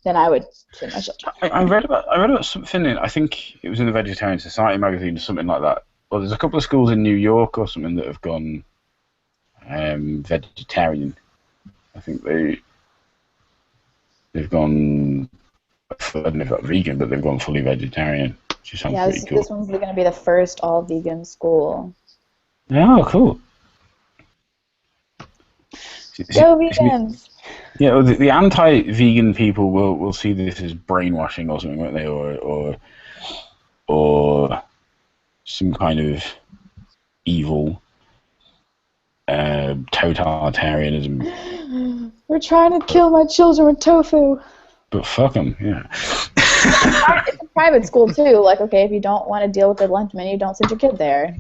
Speaker 2: Then I would send my children.
Speaker 1: I read about something I think it was in the Vegetarian Society magazine or something like that. Well, there's a couple of schools in New York or something that have gone vegetarian. I think they've gone, I don't know if that's vegan, but they've gone fully vegetarian, which sounds pretty cool.
Speaker 2: This one's going to be the first all-vegan school.
Speaker 1: Oh, cool.
Speaker 2: Go vegans!
Speaker 1: Yeah, well, the anti-vegan people will see this as brainwashing or something, won't they? Or some kind of evil totalitarianism.
Speaker 2: We're trying to kill my children with tofu.
Speaker 1: But fuck them, yeah.
Speaker 2: It's a private school too. Like, okay, if you don't want to deal with the lunch menu, don't send your kid there.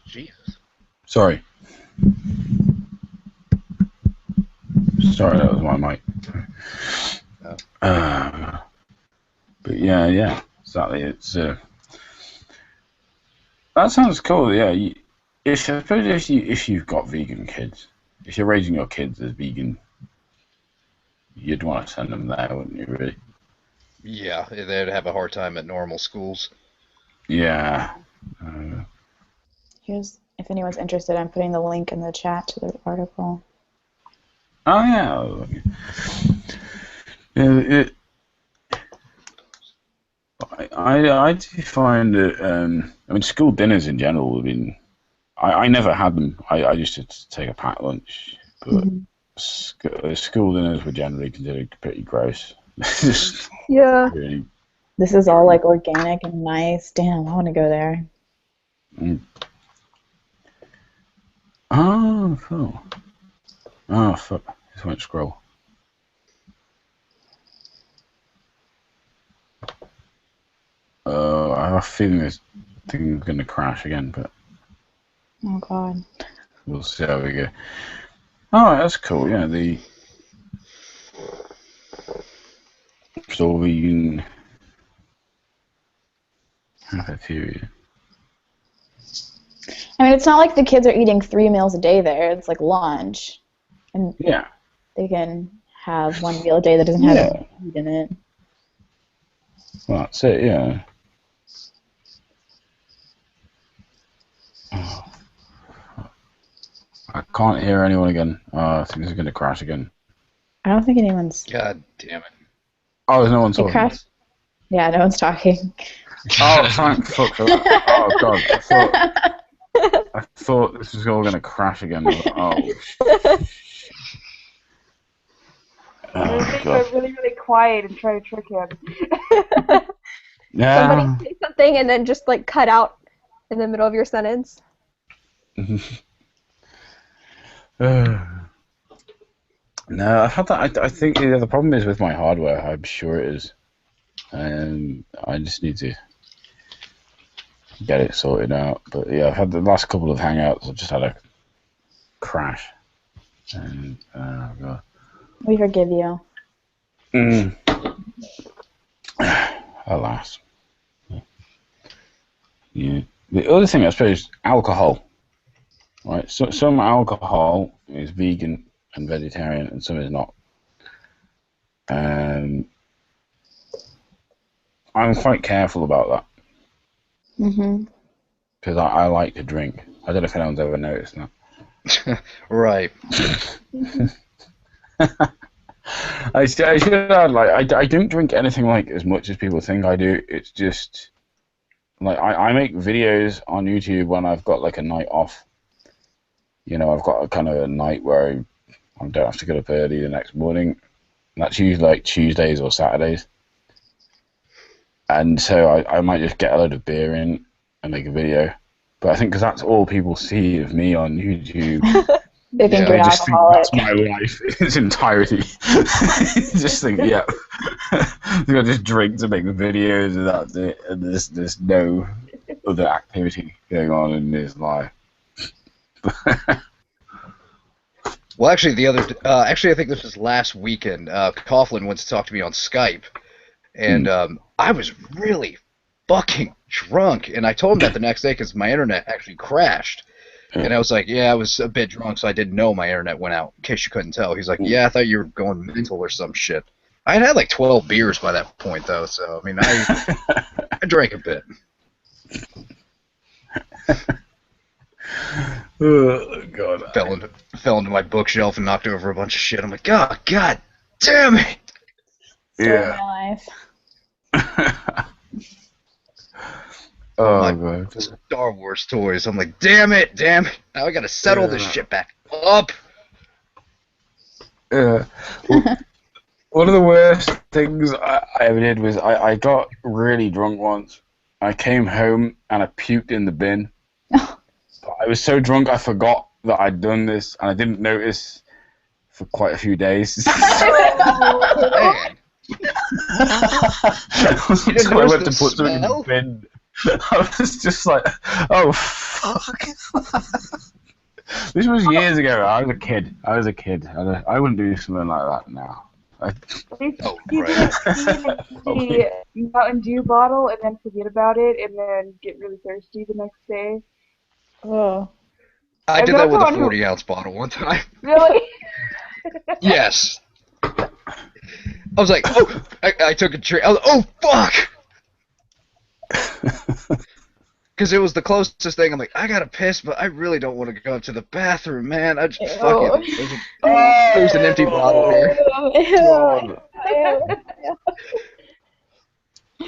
Speaker 6: Jesus.
Speaker 1: Sorry, that was my mic. But yeah, exactly. It's that sounds cool. Yeah, I suppose if you've got vegan kids, if you're raising your kids as vegan, you'd want to send them there, wouldn't you? Really?
Speaker 6: Yeah, they'd have a hard time at normal schools.
Speaker 1: Yeah.
Speaker 2: Here's, if anyone's interested, I'm putting the link in the chat to the article.
Speaker 1: Oh yeah. I do find that I mean, school dinners in general. I mean, I never had them. I used to take a packed lunch, but school dinners were generally considered pretty gross. Just
Speaker 3: Yeah.
Speaker 1: really.
Speaker 2: This is all like organic and nice. Damn, I want to go there.
Speaker 1: Oh, cool. Oh, fuck. Just won't scroll. I have a feeling this thing's going to crash again, but
Speaker 2: Oh god.
Speaker 1: we'll see how we go. Oh, that's cool. Yeah, the Slovene cafeteria.
Speaker 2: I mean, it's not like the kids are eating 3 meals a day there. It's like lunch, and
Speaker 1: Yeah.
Speaker 2: they can have 1 meal a day that doesn't have any meat in it.
Speaker 1: Well, that's it. Yeah. Oh. I can't hear anyone again. I think this is going to crash again.
Speaker 2: I don't think anyone's.
Speaker 6: God damn it.
Speaker 1: Oh, there's no one
Speaker 2: It
Speaker 1: talking.
Speaker 2: crashed. Yeah, no one's talking.
Speaker 1: Oh, thank fuck for that. Oh, God. I thought this was all going to crash again. Oh,
Speaker 5: I was
Speaker 1: God.
Speaker 5: really, really quiet and try to trick him.
Speaker 1: Yeah.
Speaker 3: Somebody say something and then just like cut out in the middle of your sentence.
Speaker 1: No, I've had that. I think the problem is with my hardware. I'm sure it is. I just need to get it sorted out. But yeah, I've had the last couple of Hangouts. I've just had a crash. And, oh, God.
Speaker 2: We forgive you.
Speaker 1: Alas. Yeah. The other thing, I suppose, is alcohol. Right. So some alcohol is vegan and vegetarian, and some is not. I'm quite careful about that because I like to drink. I don't know if anyone's ever noticed that.
Speaker 6: Right.
Speaker 1: I should add, like, I don't drink anything like as much as people think I do. It's just like I make videos on YouTube when I've got like a night off. You know, I've got a kind of a night where I don't have to get up early the next morning. And that's usually like Tuesdays or Saturdays. And so I might just get a load of beer in and make a video. But I think because that's all people see of me on YouTube.
Speaker 2: They think
Speaker 1: I
Speaker 2: you're
Speaker 1: just think
Speaker 2: alcoholic.
Speaker 1: that's my life in its entirety. Just think, yeah. I just drink to make the videos and that's it. And there's no other activity going on in this life.
Speaker 6: Well, actually, I think this was last weekend. Coughlin went to talk to me on Skype, and I was really fucking drunk. And I told him that the next day because my internet actually crashed. And I was like, yeah, I was a bit drunk, so I didn't know my internet went out, in case you couldn't tell. He's like, yeah, I thought you were going mental or some shit. I had had like 12 beers by that point, though, so, I mean, I drank a bit.
Speaker 1: Oh, God.
Speaker 6: Fell into my bookshelf and knocked over a bunch of shit. I'm like, oh, God damn it!
Speaker 2: Story of my life.
Speaker 1: Oh, God.
Speaker 6: Star Wars toys. I'm like, damn it. Now I gotta settle this shit back up.
Speaker 1: Yeah. One of the worst things I ever did was I got really drunk once. I came home and I puked in the bin. I was so drunk I forgot that I'd done this and I didn't notice for quite a few days.
Speaker 6: Man.
Speaker 1: So I went to put something in the bin. I was just like, oh, fuck. This was years ago. I was a kid. I wouldn't do something like that now.
Speaker 5: You the Mountain Dew bottle and then forget about it and then get really thirsty the next day.
Speaker 2: Oh.
Speaker 6: I did that with a 40-ounce bottle one time.
Speaker 5: Really?
Speaker 6: Yes. I was like, oh, I took a drink. I was like, oh, fuck! Because it was the closest thing. I'm like, I gotta piss, but I really don't want to go to the bathroom, man. I just fuck it. There's an empty bottle here.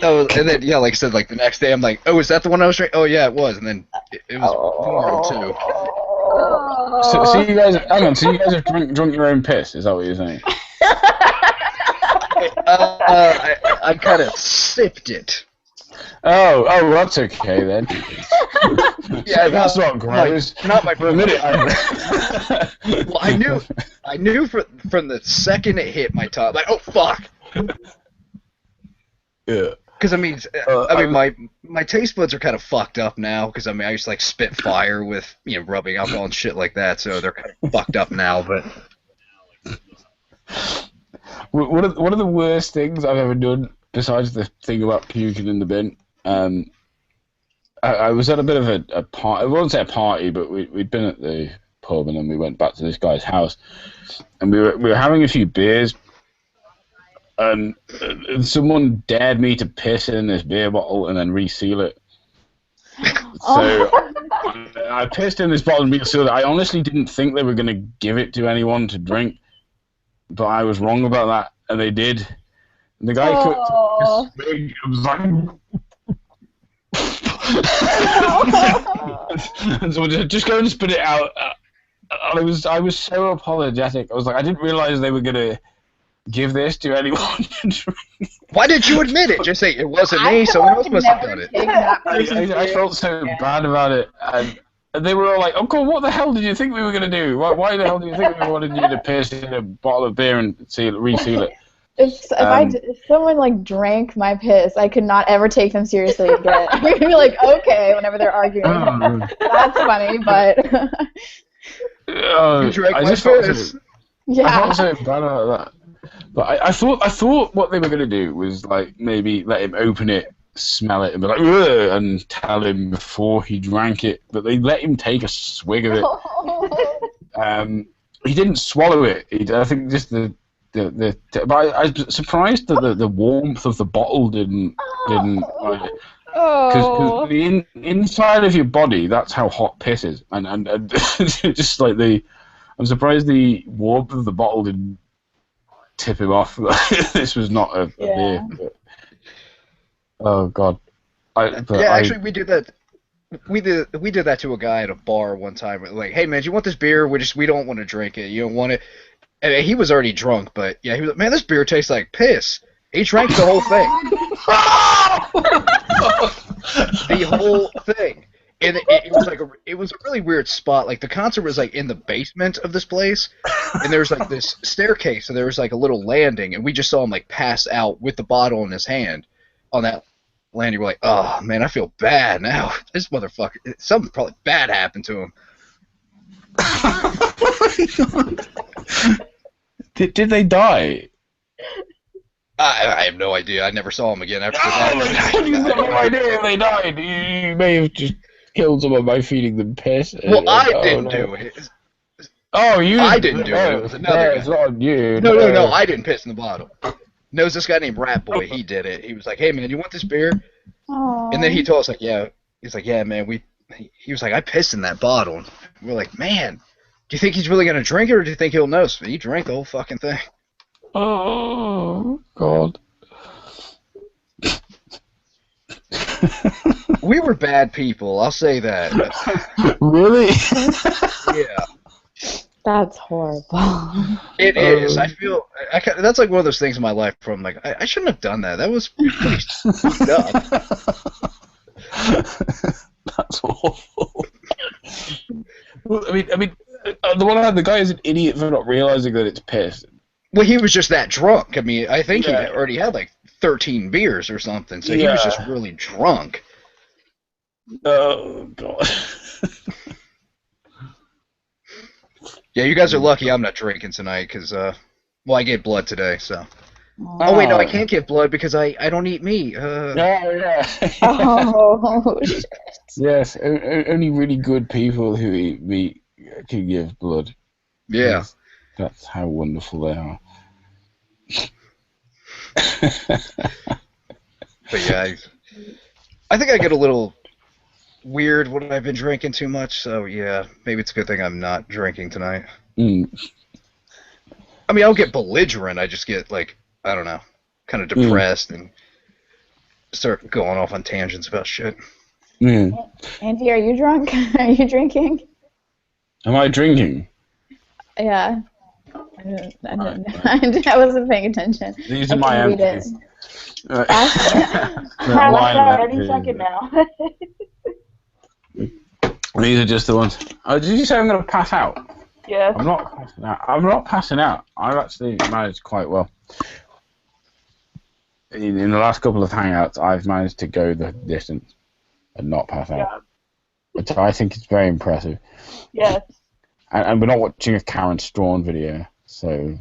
Speaker 6: Oh, and then, yeah, like I said, like the next day, I'm like, oh, is that the one I was drinking? Oh, yeah, it was. And then it was tomorrow, too.
Speaker 1: So you guys, hang on. So you guys have drunk your own piss? Is that what you're saying?
Speaker 6: I kind of sipped it.
Speaker 1: Oh, that's okay then.
Speaker 6: Yeah,
Speaker 1: that's not gross.
Speaker 6: Not my
Speaker 1: For a minute.
Speaker 6: Well, I knew from the second it hit my tongue, like, oh fuck.
Speaker 1: Yeah.
Speaker 6: Because I mean, my taste buds are kind of fucked up now. Because I mean, I used to like spit fire with rubbing alcohol and shit like that, so they're kind of fucked up now. But
Speaker 1: one of the worst things I've ever done, besides the thing about puking in the bin, I was at a bit of a party. I won't say a party, but we'd been at the pub and then we went back to this guy's house, and we were having a few beers. And someone dared me to piss in this beer bottle and then reseal it. So I pissed in this bottle and resealed it. I honestly didn't think they were going to give it to anyone to drink, but I was wrong about that, and they did. And the guy took this swig. It was like, and so just go and spit it out. And I was so apologetic. I was like, I didn't realize they were going to give this to anyone to drink.
Speaker 6: Why did you admit it? Just say it wasn't me. Someone else must have done it.
Speaker 1: I felt so bad about it, and they were all like, "Oh God, what the hell did you think we were gonna do? Why the hell do you think we wanted you to piss in a bottle of beer and reseal it?"
Speaker 2: If someone like drank my piss, I could not ever take them seriously again. I'd be like, okay, whenever they're arguing, that's funny, but
Speaker 6: you drank my piss.
Speaker 2: I
Speaker 1: felt so bad about that. But I thought what they were going to do was like maybe let him open it, smell it, and be like, ugh, and tell him before he drank it. But they let him take a swig of it. He didn't swallow it. I think just but I was surprised that the warmth of the bottle didn't because the inside of your body, that's how hot piss is, and just like I'm surprised the warmth of the bottle didn't tip him off. This was not a beer. But, oh God!
Speaker 6: Actually, we did that. We did that to a guy at a bar one time. Like, hey man, do you want this beer? We don't want to drink it. You don't want it. And he was already drunk, but yeah, he was like, man, this beer tastes like piss. He drank the whole thing. The whole thing. And it was a really weird spot. Like the concert was like in the basement of this place, and there was like this staircase, so there was like a little landing, and we just saw him like pass out with the bottle in his hand on that landing. We're like, oh man, I feel bad now. This motherfucker, something probably bad happened to him.
Speaker 1: Did they die?
Speaker 6: I have no idea. I never saw him again after
Speaker 1: that. You have no idea if they died. You may have just killed someone by feeding them piss.
Speaker 6: Well, I didn't do it.
Speaker 1: Oh, you?
Speaker 6: I didn't do it. It was another guy.
Speaker 1: It's not you.
Speaker 6: No. I didn't piss in the bottle. No, it's this guy named Rat Boy. He did it. He was like, "Hey man, you want this beer?"
Speaker 2: Aww.
Speaker 6: And then he told us like, "Yeah." He's like, "Yeah, man." He was like, "I pissed in that bottle." And we're like, "Man, do you think he's really gonna drink it, or do you think he'll know?" So he drank the whole fucking thing.
Speaker 1: Oh God.
Speaker 6: We were bad people, I'll say that.
Speaker 1: Really?
Speaker 6: Yeah.
Speaker 2: That's horrible.
Speaker 6: It is. I feel that's like one of those things in my life where I'm like, I shouldn't have done that. That was pretty fucked up.
Speaker 1: That's awful. Well, I mean, on the one hand, the guy is an idiot for not realizing that it's piss.
Speaker 6: Well, he was just that drunk. I mean, I think he already had like 13 beers or something, so he was just really drunk.
Speaker 1: Oh, God.
Speaker 6: Yeah, you guys are lucky I'm not drinking tonight, because, I get blood today, so. Oh, wait, no, I can't get blood because I don't eat meat.
Speaker 2: Oh, shit.
Speaker 1: Yes, only really good people who eat meat can give blood.
Speaker 6: Yeah.
Speaker 1: That's how wonderful they are.
Speaker 6: But yeah, I think I get a little weird when I've been drinking too much, so yeah, maybe it's a good thing I'm not drinking tonight. I mean, I don't get belligerent, I just get, like, I don't know, kind of depressed and start going off on tangents about shit.
Speaker 2: Andy, are you drunk? Are you drinking?
Speaker 1: Am I drinking?
Speaker 2: Yeah. I wasn't paying attention.
Speaker 1: These
Speaker 2: I
Speaker 1: are my
Speaker 2: can read it.
Speaker 1: empties.
Speaker 5: I like that any second now.
Speaker 1: These are just the ones. Oh, did you say I'm going to pass out?
Speaker 5: Yes.
Speaker 1: I'm not passing out. I'm not passing out. I've actually managed quite well. In the last couple of hangouts, I've managed to go the distance and not pass out.
Speaker 5: Yeah.
Speaker 1: Which I think is very impressive.
Speaker 5: Yes.
Speaker 1: And we're not watching a Karen Strawn video, so...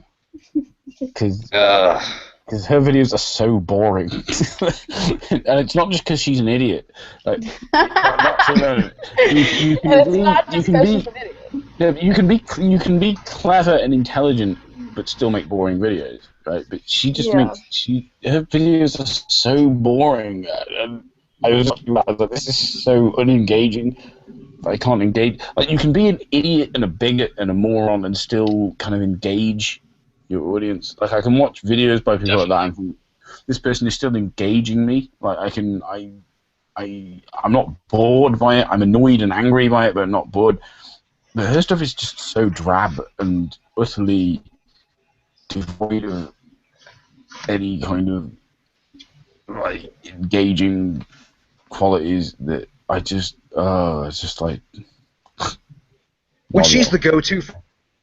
Speaker 1: Because her videos are so boring. And it's not just because she's an idiot. Like, you can be clever and intelligent, but still make boring videos, right? But she just makes her videos are so boring. And I was like, this is so unengaging. I can't engage. Like, you can be an idiot and a bigot and a moron and still kind of engage your audience. Like, I can watch videos by people like that and think, this person is still engaging me. Like, I'm not bored by it. I'm annoyed and angry by it, but I'm not bored. But her stuff is just so drab and utterly devoid of any kind of like engaging qualities that I just it's just like.
Speaker 6: When she's the go-to for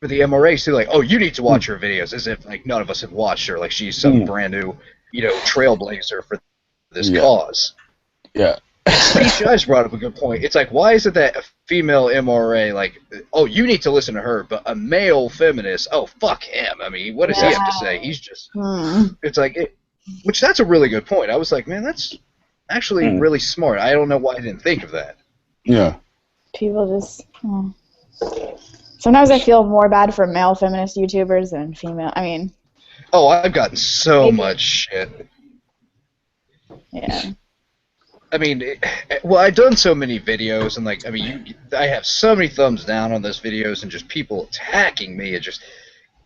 Speaker 6: the MRAs, too, like, oh, you need to watch her videos, as if like none of us have watched her, like she's some brand new, trailblazer for this cause.
Speaker 1: Yeah.
Speaker 6: Steve Shives brought up a good point. It's like, why is it that a female MRA, like, oh, you need to listen to her, but a male feminist, oh, fuck him. I mean, what does he have to say? He's just, it's like, which that's a really good point. I was like, man, that's actually really smart. I don't know why I didn't think of that.
Speaker 1: Yeah.
Speaker 2: People just, sometimes I feel more bad for male feminist YouTubers than female. I mean.
Speaker 6: Oh, I've gotten so much shit.
Speaker 2: Yeah.
Speaker 6: I mean, I've done so many videos, and like, I mean, I have so many thumbs down on those videos, and just people attacking me. It just,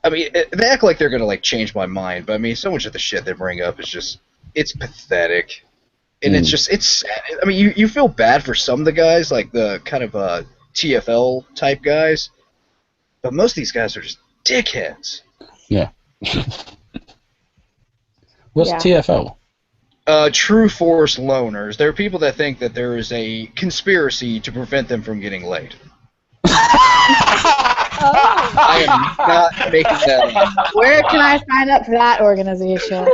Speaker 6: I mean, they act like they're gonna like change my mind, but I mean, so much of the shit they bring up is just, it's pathetic, and it's just, it's sad. I mean, you feel bad for some of the guys, like the kind of TFL type guys, but most of these guys are just dickheads.
Speaker 1: Yeah. What's TFL?
Speaker 6: True force loners. There are people that think that there is a conspiracy to prevent them from getting laid. I am not making that up.
Speaker 2: Where can I sign up for that organization?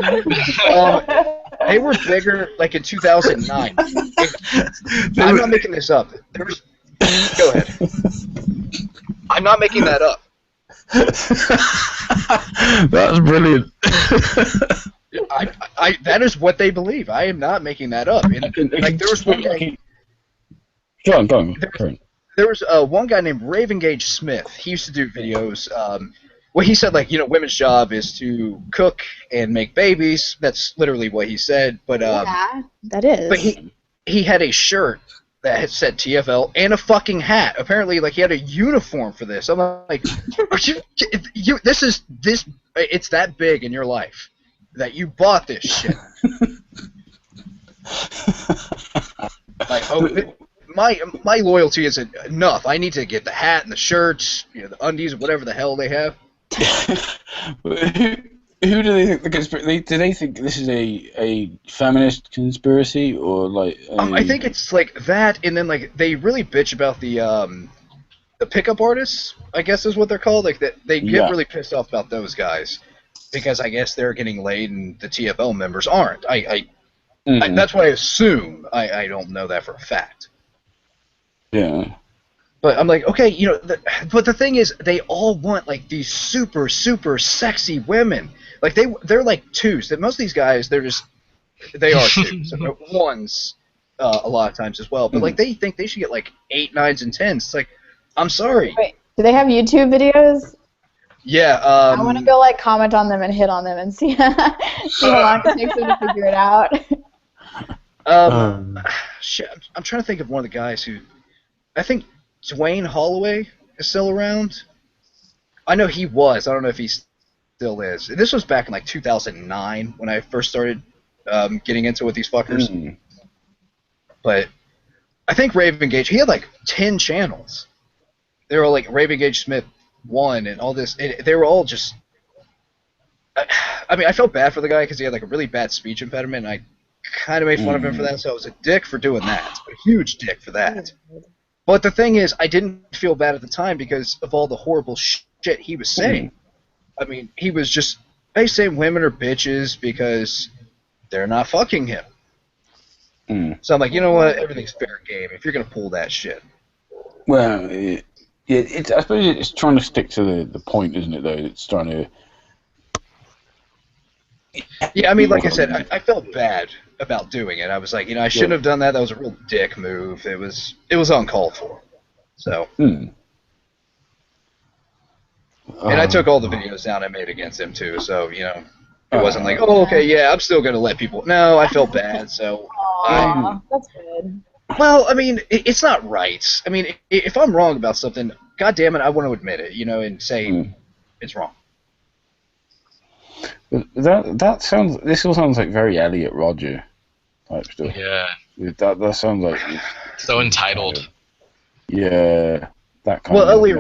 Speaker 6: They were bigger, like in 2009. I'm not making this up. Go ahead. I'm not making that up.
Speaker 1: That's brilliant.
Speaker 6: That is what they believe. I am not making that up. And, like, there was one guy.
Speaker 1: Go on.
Speaker 6: There was one guy named Raven Gage Smith. He used to do videos. Well, he said, like, women's job is to cook and make babies. That's literally what he said. But
Speaker 2: yeah, that is.
Speaker 6: But he had a shirt that had said TFL and a fucking hat. Apparently, like, he had a uniform for this. I'm like, it's that big in your life that you bought this shit. Like, my loyalty isn't enough. I need to get the hat and the shirts, the undies, whatever the hell they have.
Speaker 1: Who do they think the conspiracy? Do they think this is a feminist conspiracy, or like?
Speaker 6: I think it's like that, and then like they really bitch about the pickup artists. I guess is what they're called. Like that, they get really pissed off about those guys because I guess they're getting laid and the TFL members aren't. That's what I assume. I don't know that for a fact.
Speaker 1: Yeah.
Speaker 6: But I'm like, okay, but the thing is, they all want like these super, super sexy women. Like they're like twos. That most of these guys, they are twos, ones a lot of times as well. But like they think they should get like 8, 9s, and 10s. It's like, I'm sorry.
Speaker 2: Wait, do they have YouTube videos?
Speaker 6: Yeah.
Speaker 2: I want to go like comment on them and hit on them and see how long it takes them to figure it out.
Speaker 6: Shit, I'm trying to think of one of the guys who, I think Dwayne Holloway is still around. I know he was. I don't know if he still is. This was back in like 2009 when I first started getting into with these fuckers. But I think Raven Gage, he had like 10 channels. they were all like Raven Gage Smith 1 and all this. And they were all just. I mean, I felt bad for the guy because he had like a really bad speech impediment. And I kind of made fun of him for that, so I was a dick for doing that. A huge dick for that. But the thing is, I didn't feel bad at the time because of all the horrible shit he was saying. I mean, he was just basically saying women are bitches because they're not fucking him. So I'm like, you know what? Everything's fair game if you're going to pull that shit.
Speaker 1: Well, I suppose it's trying to stick to the point, isn't it, though? It's trying to...
Speaker 6: Yeah, I mean, like I said, I felt bad about doing it. I was like, I shouldn't have done that. That was a real dick move. It was uncalled for. So... And I took all the videos down I made against him, too. So, it wasn't like, oh, okay, yeah, I'm still going to let people... No, I felt bad, so...
Speaker 2: Aww, that's good.
Speaker 6: Well, I mean, it's not right. I mean, if I'm wrong about something, God damn it, I want to admit it, and say it's wrong.
Speaker 1: This all sounds like very Elliot Rodger type stuff.
Speaker 4: Yeah.
Speaker 1: That sounds like
Speaker 4: so entitled.
Speaker 1: Yeah, that kind
Speaker 6: of. Well, Elliot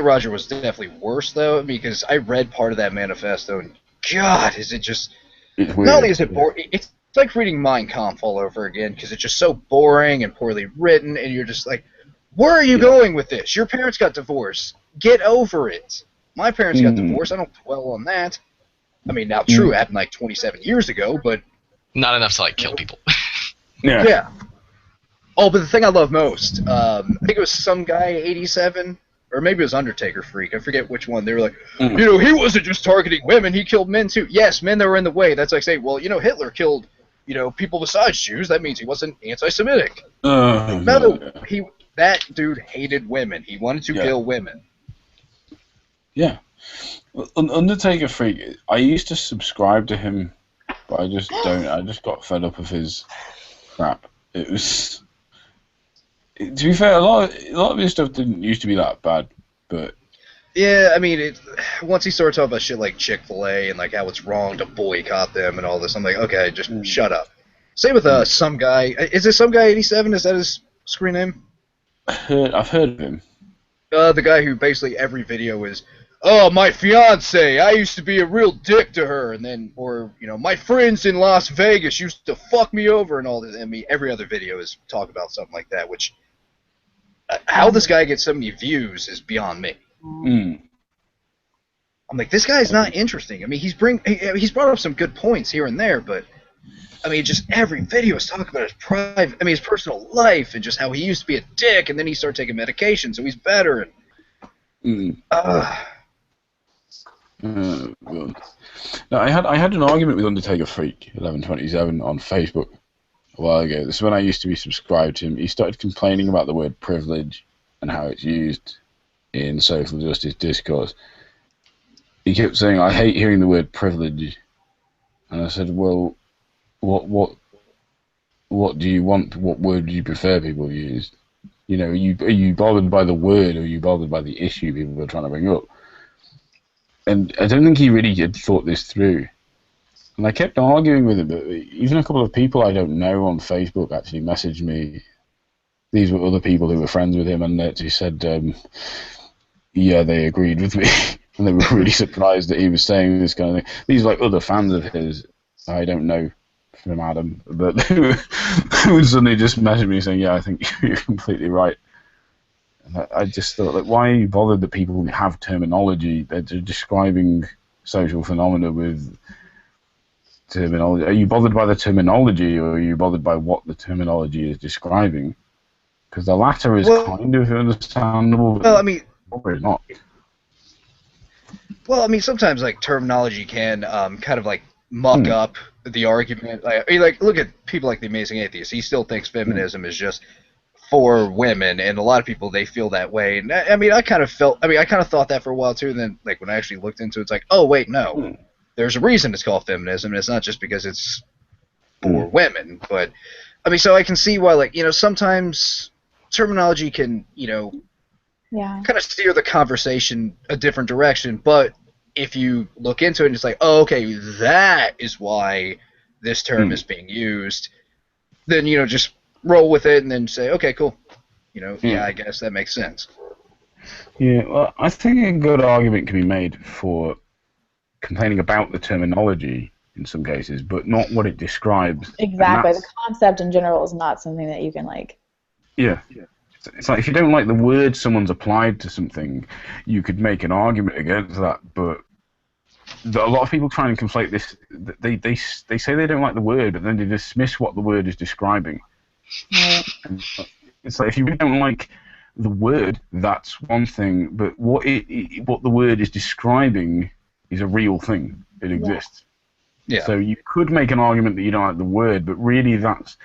Speaker 6: Rodger was definitely worse though, because I read part of that manifesto, and God, is it just?
Speaker 1: It's weird.
Speaker 6: Not only is it boring, it's like reading Mein Kampf all over again because it's just so boring and poorly written, and you're just like, where are you going with this? Your parents got divorced. Get over it. My parents got divorced. I don't dwell on that. I mean, now, true, it happened like 27 years ago, but...
Speaker 4: Not enough to, like, kill people.
Speaker 6: Yeah. Oh, but the thing I love most, I think it was some guy, 87, or maybe it was Undertaker Freak. I forget which one. They were like, he wasn't just targeting women. He killed men, too. Yes, men that were in the way. That's like saying, well, Hitler killed, people besides Jews. That means he wasn't anti-Semitic. No, that dude hated women. He wanted to kill women.
Speaker 1: Yeah. Undertaker Freak, I used to subscribe to him, but I just don't. I just got fed up of his crap. It was... To be fair, a lot of his stuff didn't used to be that bad, but...
Speaker 6: Yeah, I mean, once he started talking about shit like Chick-fil-A and like how it's wrong to boycott them and all this, I'm like, okay, just shut up. Same with some guy. Is it some guy 87? Is that his screen name?
Speaker 1: I've heard of him.
Speaker 6: The guy who basically every video is, oh, my fiance, I used to be a real dick to her, and then, or, my friends in Las Vegas used to fuck me over and all this. I mean, every other video is talk about something like that, which, how this guy gets so many views is beyond me. I'm like, this guy's not interesting. I mean, he's brought up some good points here and there, but, I mean, just every video is talking about his personal life, and just how he used to be a dick, and then he started taking medication, so he's better, and,
Speaker 1: No, I had an argument with Undertaker Freak 1127 on Facebook a while ago. This is when I used to be subscribed to him. He started complaining about the word privilege and how it's used in social justice discourse. He kept saying, "I hate hearing the word privilege," and I said, "Well, what do you want? What word do you prefer people use? Are you bothered by the word, or are you bothered by the issue people are trying to bring up?" And I don't think he really had thought this through. And I kept arguing with him, but even a couple of people I don't know on Facebook actually messaged me. These were other people who were friends with him, and they actually said, yeah, they agreed with me. And they were really surprised that he was saying this kind of thing. These are like other fans of his I don't know from Adam, but who would suddenly just message me saying, yeah, I think you're completely right. I just thought, why are you bothered that people have terminology? They're describing social phenomena with terminology. Are you bothered by the terminology, or are you bothered by what the terminology is describing? Because the latter is kind of understandable.
Speaker 6: Well, I mean,
Speaker 1: probably not.
Speaker 6: Well, I mean, sometimes terminology can kind of muck up the argument. Look at people like the Amazing Atheist. He still thinks feminism is just for women, and a lot of people, they feel that way. And I kind of thought that for a while too, and then when I actually looked into it, it's like, oh wait, no, there's a reason it's called feminism, and it's not just because it's for women. But so I can see why sometimes terminology can kind of steer the conversation a different direction. But if you look into it and it's like, oh, okay, that is why this term is being used, then just roll with it and then say, okay, cool. You know, yeah, I guess that makes sense.
Speaker 1: Yeah, well, I think a good argument can be made for complaining about the terminology in some cases, but not what it describes.
Speaker 2: Exactly. The concept in general is not something that you can like.
Speaker 1: Yeah. It's like if you don't like the word someone's applied to something, you could make an argument against that. But a lot of people try and conflate this. They say they don't like the word, but then they dismiss what the word is describing.
Speaker 2: Right.
Speaker 1: And it's like if you really don't like the word, that's one thing. But what the word is describing is a real thing. It exists.
Speaker 6: Yeah.
Speaker 1: So you could make an argument that you don't like the word, but really that's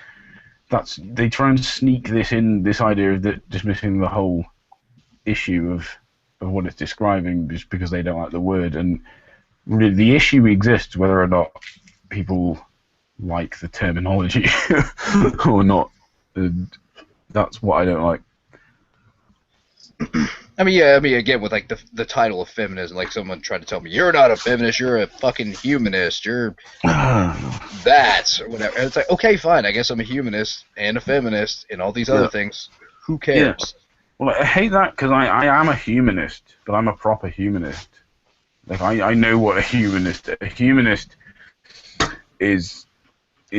Speaker 1: they try and sneak this idea of dismissing the whole issue of what it's describing just because they don't like the word. And really the issue exists whether or not people like the terminology or not. And that's what I don't like.
Speaker 6: I mean, again, with like the title of feminism, like someone tried to tell me, you're not a feminist, you're a fucking humanist, you're that, or whatever. And it's like, okay, fine, I guess I'm a humanist and a feminist and all these other things. Who cares?
Speaker 1: Yeah. Well, I hate that because I am a humanist, but I'm a proper humanist. Like, I know what a humanist is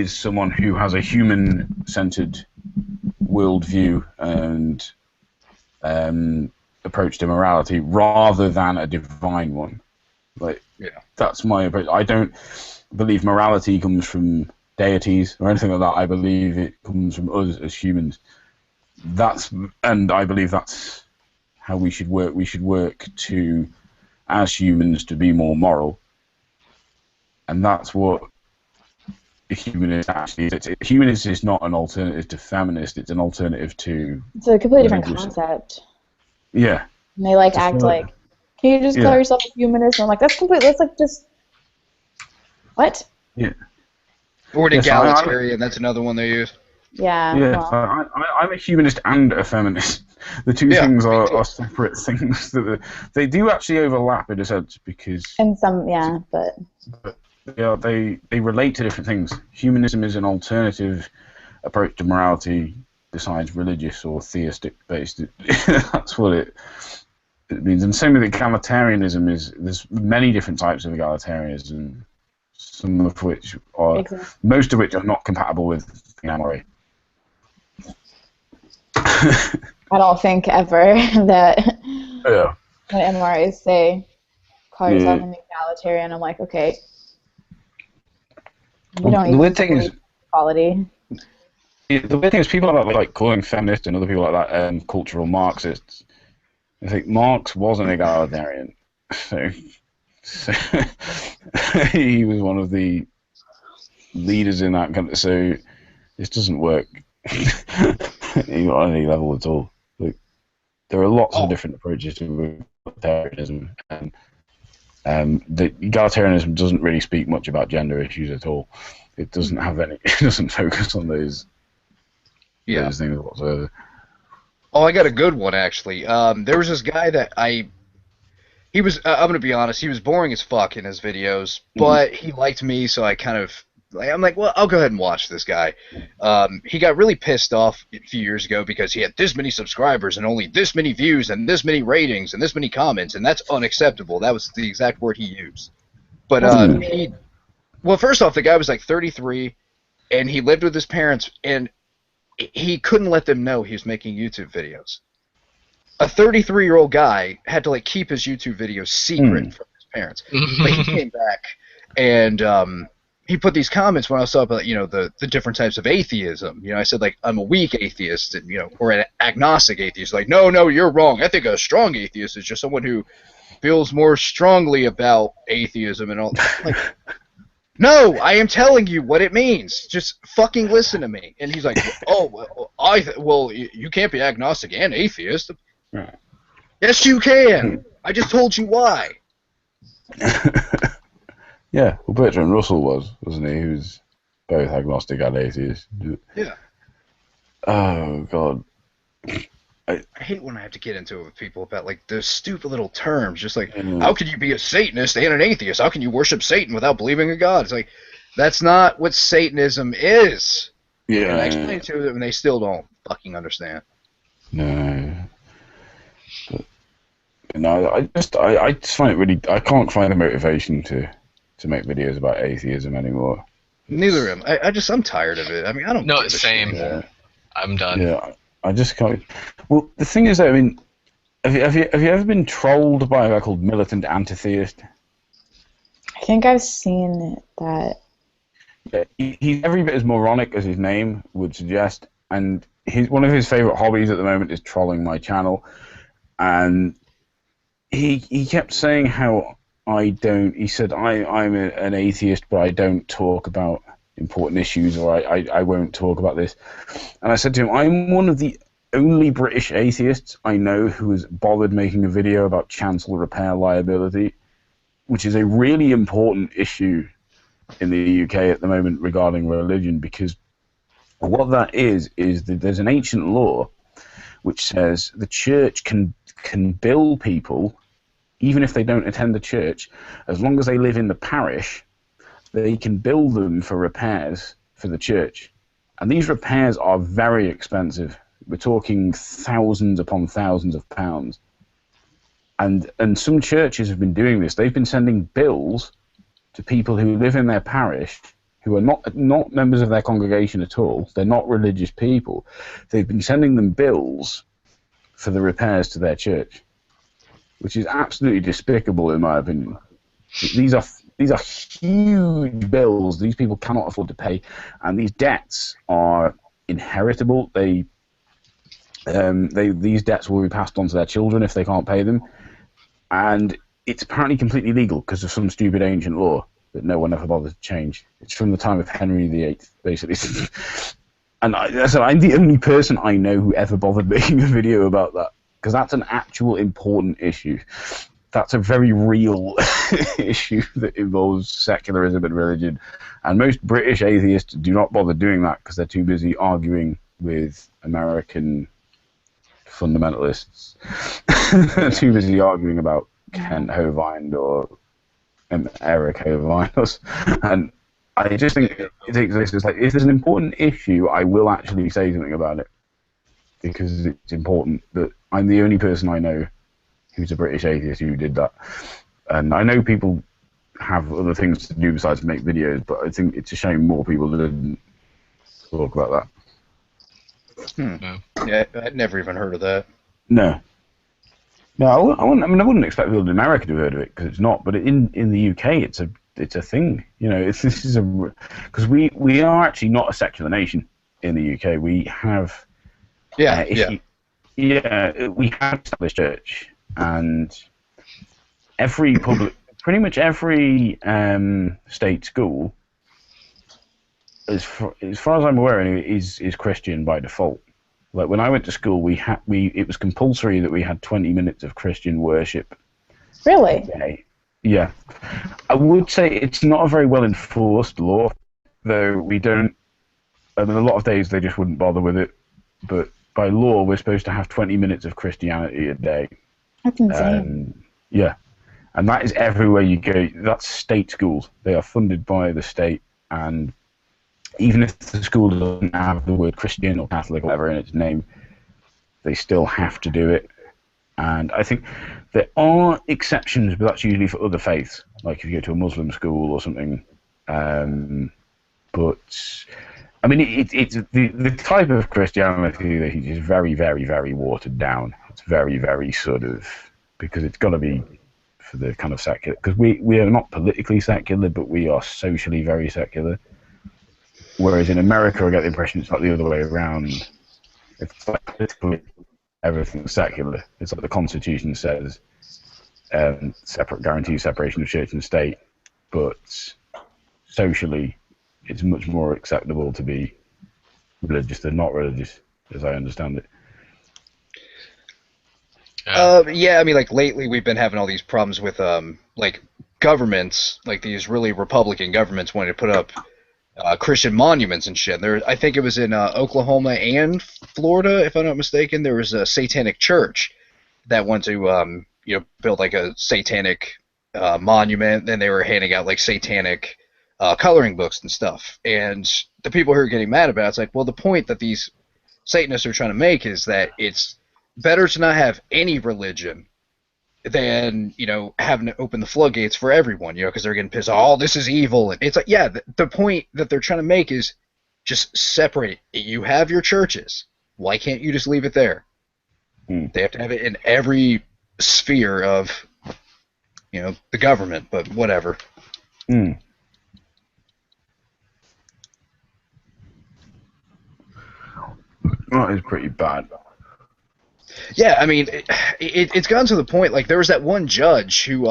Speaker 1: someone who has a human-centered worldview and approach to morality rather than a divine one. Like, that's my approach. I don't believe morality comes from deities or anything like that. I believe it comes from us as humans. And I believe that's how we should work. We should work to, as humans, to be more moral. And that's what a humanist actually is. A humanist is not an alternative to feminist. It's an alternative to...
Speaker 2: It's a completely different concept.
Speaker 1: Yeah.
Speaker 2: And they like act like, can you just call yourself a humanist? And I'm like, that's like just... What?
Speaker 1: Yeah.
Speaker 6: Or an egalitarian, that's another one they use.
Speaker 2: Yeah.
Speaker 1: Yeah,
Speaker 2: well.
Speaker 1: so I'm a humanist and a feminist. The two things are separate things. They do actually overlap in a sense because...
Speaker 2: And some, but
Speaker 1: yeah, they relate to different things. Humanism is an alternative approach to morality besides religious or theistic based. That's what it means. And same with egalitarianism there's many different types of egalitarianism, some of which are most of which are not compatible with MRA.
Speaker 2: I don't think ever that when MRAs say call yourself an egalitarian, I'm like, okay. We don't
Speaker 1: the weird thing is
Speaker 2: equality.
Speaker 1: The weird thing is people are like calling feminists and other people like that cultural Marxists. I think Marx was an egalitarian, so he was one of the leaders in that country. So this doesn't work on any level at all. Like, there are lots of different approaches to egalitarianism, and the egalitarianism doesn't really speak much about gender issues at all. It doesn't have any. It doesn't focus on those things whatsoever.
Speaker 6: Oh, I got a good one actually. There was this guy that he was. I'm gonna be honest. He was boring as fuck in his videos, but he liked me, so I kind of. I'm like, well, I'll go ahead and watch this guy. He got really pissed off a few years ago because he had this many subscribers and only this many views and this many ratings and this many comments, and that's unacceptable. That was the exact word he used. But well, first off, the guy was like 33, and he lived with his parents, and he couldn't let them know he was making YouTube videos. A 33-year-old guy had to like keep his YouTube videos secret from his parents. But he came back, and he put these comments when I was talking about, the different types of atheism. I said, like, I'm a weak atheist, and, or an agnostic atheist. Like, no, you're wrong. I think a strong atheist is just someone who feels more strongly about atheism and all. Like, no, I am telling you what it means. Just fucking listen to me. And he's like, well, you can't be agnostic and atheist.
Speaker 1: Right.
Speaker 6: Yes, you can. I just told you why.
Speaker 1: Yeah, well, Bertrand Russell wasn't he? He was both agnostic and atheist.
Speaker 6: Yeah.
Speaker 1: Oh, God.
Speaker 6: I hate when I have to get into it with people about, like, those stupid little terms. Just like, how can you be a Satanist and an atheist? How can you worship Satan without believing in God? It's like, that's not what Satanism is.
Speaker 1: Yeah.
Speaker 6: And I explain it to them, and they still don't fucking understand.
Speaker 1: No. But, no, I just find it really. I can't find the motivation to make videos about atheism anymore.
Speaker 6: Neither am I. I'm tired of it. I mean, I don't.
Speaker 4: No,
Speaker 6: give a
Speaker 4: same.
Speaker 6: shit.
Speaker 1: Yeah,
Speaker 4: I'm done.
Speaker 1: yeah. I just can't. Well, the thing is, I mean, have you ever been trolled by a guy called Militant Antitheist?
Speaker 2: I think I've seen that.
Speaker 1: Yeah, he's every bit as moronic as his name would suggest, and one of his favorite hobbies at the moment is trolling my channel. And he kept saying how I don't. He said I'm an atheist, but I don't talk about important issues, or I won't talk about this. And I said to him, I'm one of the only British atheists I know who has bothered making a video about chancel repair liability, which is a really important issue in the UK at the moment regarding religion, because what that is that there's an ancient law which says the church can bill people, even if they don't attend the church, as long as they live in the parish, they can bill them for repairs for the church. And these repairs are very expensive. We're talking thousands upon thousands of pounds. And some churches have been doing this. They've been sending bills to people who live in their parish, who are not members of their congregation at all. They're not religious people. They've been sending them bills for the repairs to their church, which is absolutely despicable in my opinion. These are huge bills. These people cannot afford to pay, and these debts are inheritable. These debts will be passed on to their children if they can't pay them, and it's apparently completely legal because of some stupid ancient law that no one ever bothered to change. It's from the time of Henry VIII, basically. And so I'm the only person I know who ever bothered making a video about that, because that's an actual important issue. That's a very real issue that involves secularism and religion. And most British atheists do not bother doing that because they're too busy arguing with American fundamentalists. They're too busy arguing about Kent Hovind or Eric Hovind. And I just think it exists. Like, if there's an important issue, I will actually say something about it because it's important. But I'm the only person I know who's a British atheist who did that. And I know people have other things to do besides make videos, but I think it's a shame more people didn't talk about that.
Speaker 6: Yeah, I'd never even heard of that.
Speaker 1: No. No, I wouldn't expect people in America to have heard of it because it's not. But in the UK, it's a thing. You know, because we are actually not a secular nation in the UK. We have we have established church, and pretty much every state school, as far as I'm aware, anyway, is Christian by default. Like when I went to school, it was compulsory that we had 20 minutes of Christian worship.
Speaker 2: Really?
Speaker 1: Okay. Yeah. I would say it's not a very well enforced law, though we don't. I mean, a lot of days they just wouldn't bother with it, but by law we're supposed to have 20 minutes of Christianity a day.
Speaker 2: That's insane.
Speaker 1: Yeah. And that is everywhere you go. That's state schools. They are funded by the state, and even if the school doesn't have the word Christian or Catholic or whatever in its name, they still have to do it. And I think there are exceptions, but that's usually for other faiths, like if you go to a Muslim school or something. But I mean, it's the type of Christianity that is very, very, very watered down. It's very, very sort of, because it's got to be for the kind of secular, because we are not politically secular, but we are socially very secular. Whereas in America, I get the impression it's like the other way around. It's like politically everything's secular. It's like the Constitution says, guarantees separation of church and state, but socially, it's much more acceptable to be religious than not religious, as I understand it.
Speaker 6: Yeah, I mean, like lately we've been having all these problems with like governments, like these really Republican governments wanting to put up Christian monuments and shit. I think it was in Oklahoma and Florida, if I'm not mistaken. There was a satanic church that wanted to, build like a satanic monument. Then they were handing out like satanic coloring books and stuff. And the people who are getting mad about it's like, well, the point that these Satanists are trying to make is that it's better to not have any religion than, having to open the floodgates for everyone, because they're getting pissed. Oh, this is evil. And it's like, yeah, the point that they're trying to make is just separate. You have your churches. Why can't you just leave it there? They have to have it in every sphere of, the government, but whatever.
Speaker 1: That is pretty bad.
Speaker 6: Yeah, I mean, it's gotten to the point, like, there was that one judge who,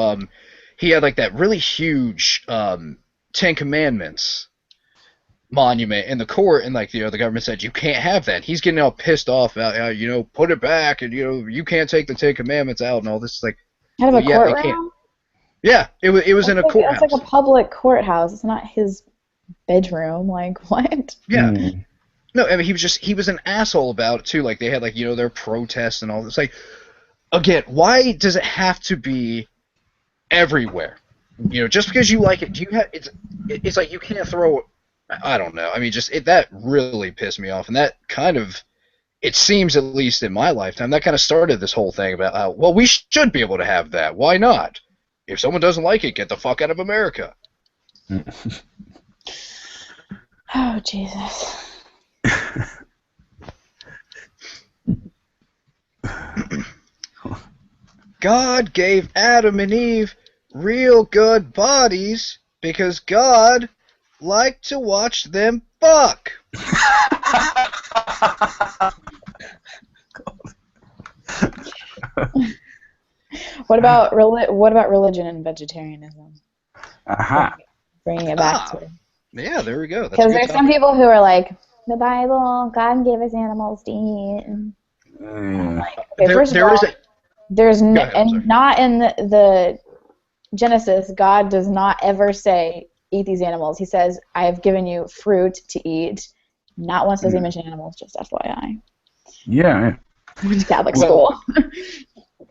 Speaker 6: he had, like, that really huge Ten Commandments monument in the court, and, like, the government said, you can't have that. He's getting all pissed off about, put it back, and, you can't take the Ten Commandments out, and all this, like,
Speaker 2: Out of a
Speaker 6: yeah, they
Speaker 2: courtroom?
Speaker 6: can't. Yeah, it was in a courthouse.
Speaker 2: It's like a public courthouse. It's not his bedroom. Like, what?
Speaker 6: Yeah. No, I mean, he was an asshole about it, too. Like, they had, like, their protests and all this. Like, again, why does it have to be everywhere? Just because you like it, it's like you can't throw, I don't know. I mean, that really pissed me off. And that kind of, it seems, at least in my lifetime, that kind of started this whole thing about how, well, we should be able to have that. Why not? If someone doesn't like it, get the fuck out of America.
Speaker 2: Oh, Jesus.
Speaker 6: God gave Adam and Eve real good bodies because God liked to watch them fuck.
Speaker 2: What about religion and vegetarianism?
Speaker 1: Aha.
Speaker 2: Bringing it back to.
Speaker 6: Yeah, there we go.
Speaker 2: Because there's some people who are like, the Bible, God gave us animals to eat. Like, okay, first of all, not in the Genesis, God does not ever say, eat these animals. He says, I have given you fruit to eat. Not once does he mention animals, just FYI.
Speaker 1: Yeah.
Speaker 2: Catholic school.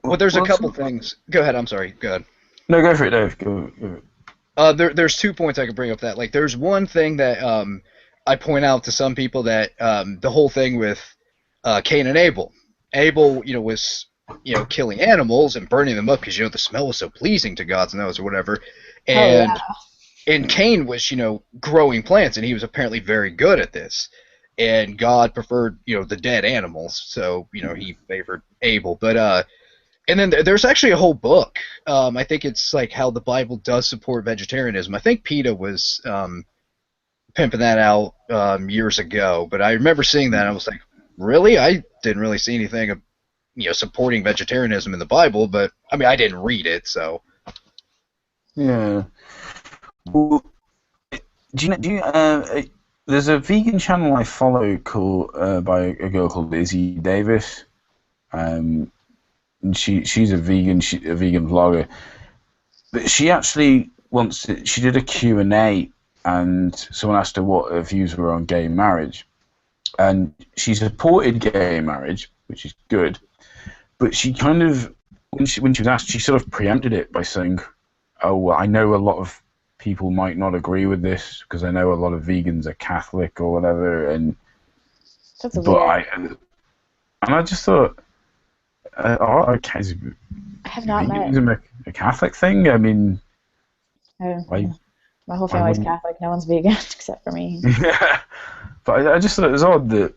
Speaker 6: Well, there's a couple things. Go ahead, I'm sorry. Go ahead.
Speaker 1: No, go for it, Dave. Go.
Speaker 6: There's 2 points I could bring up that. Like, there's one thing that I point out to some people that the whole thing with Cain and Abel. Abel, was, killing animals and burning them up because, the smell was so pleasing to God's nose or whatever. And Cain was, growing plants, and he was apparently very good at this. And God preferred, the dead animals, so, he favored Abel. But, and then there's actually a whole book. I think it's like how the Bible does support vegetarianism. I think PETA was pimping that out years ago, but I remember seeing that and I was like, really? I didn't really see anything of, supporting vegetarianism in the Bible, but I mean, I didn't read it, so.
Speaker 1: Yeah. Well, there's a vegan channel I follow called by a girl called Izzy Davis. And she's a vegan vlogger, but she actually she did a Q&A, and someone asked her what her views were on gay marriage, and she supported gay marriage, which is good, but she kind of, when she was asked, she sort of preempted it by saying, oh, well, I know a lot of people might not agree with this because I know a lot of vegans are Catholic or whatever, and I just thought, okay,
Speaker 2: I have not met.
Speaker 1: A Catholic thing? I mean,
Speaker 2: my whole family's Catholic. No one's vegan except for me.
Speaker 1: Yeah, but I just thought it was odd that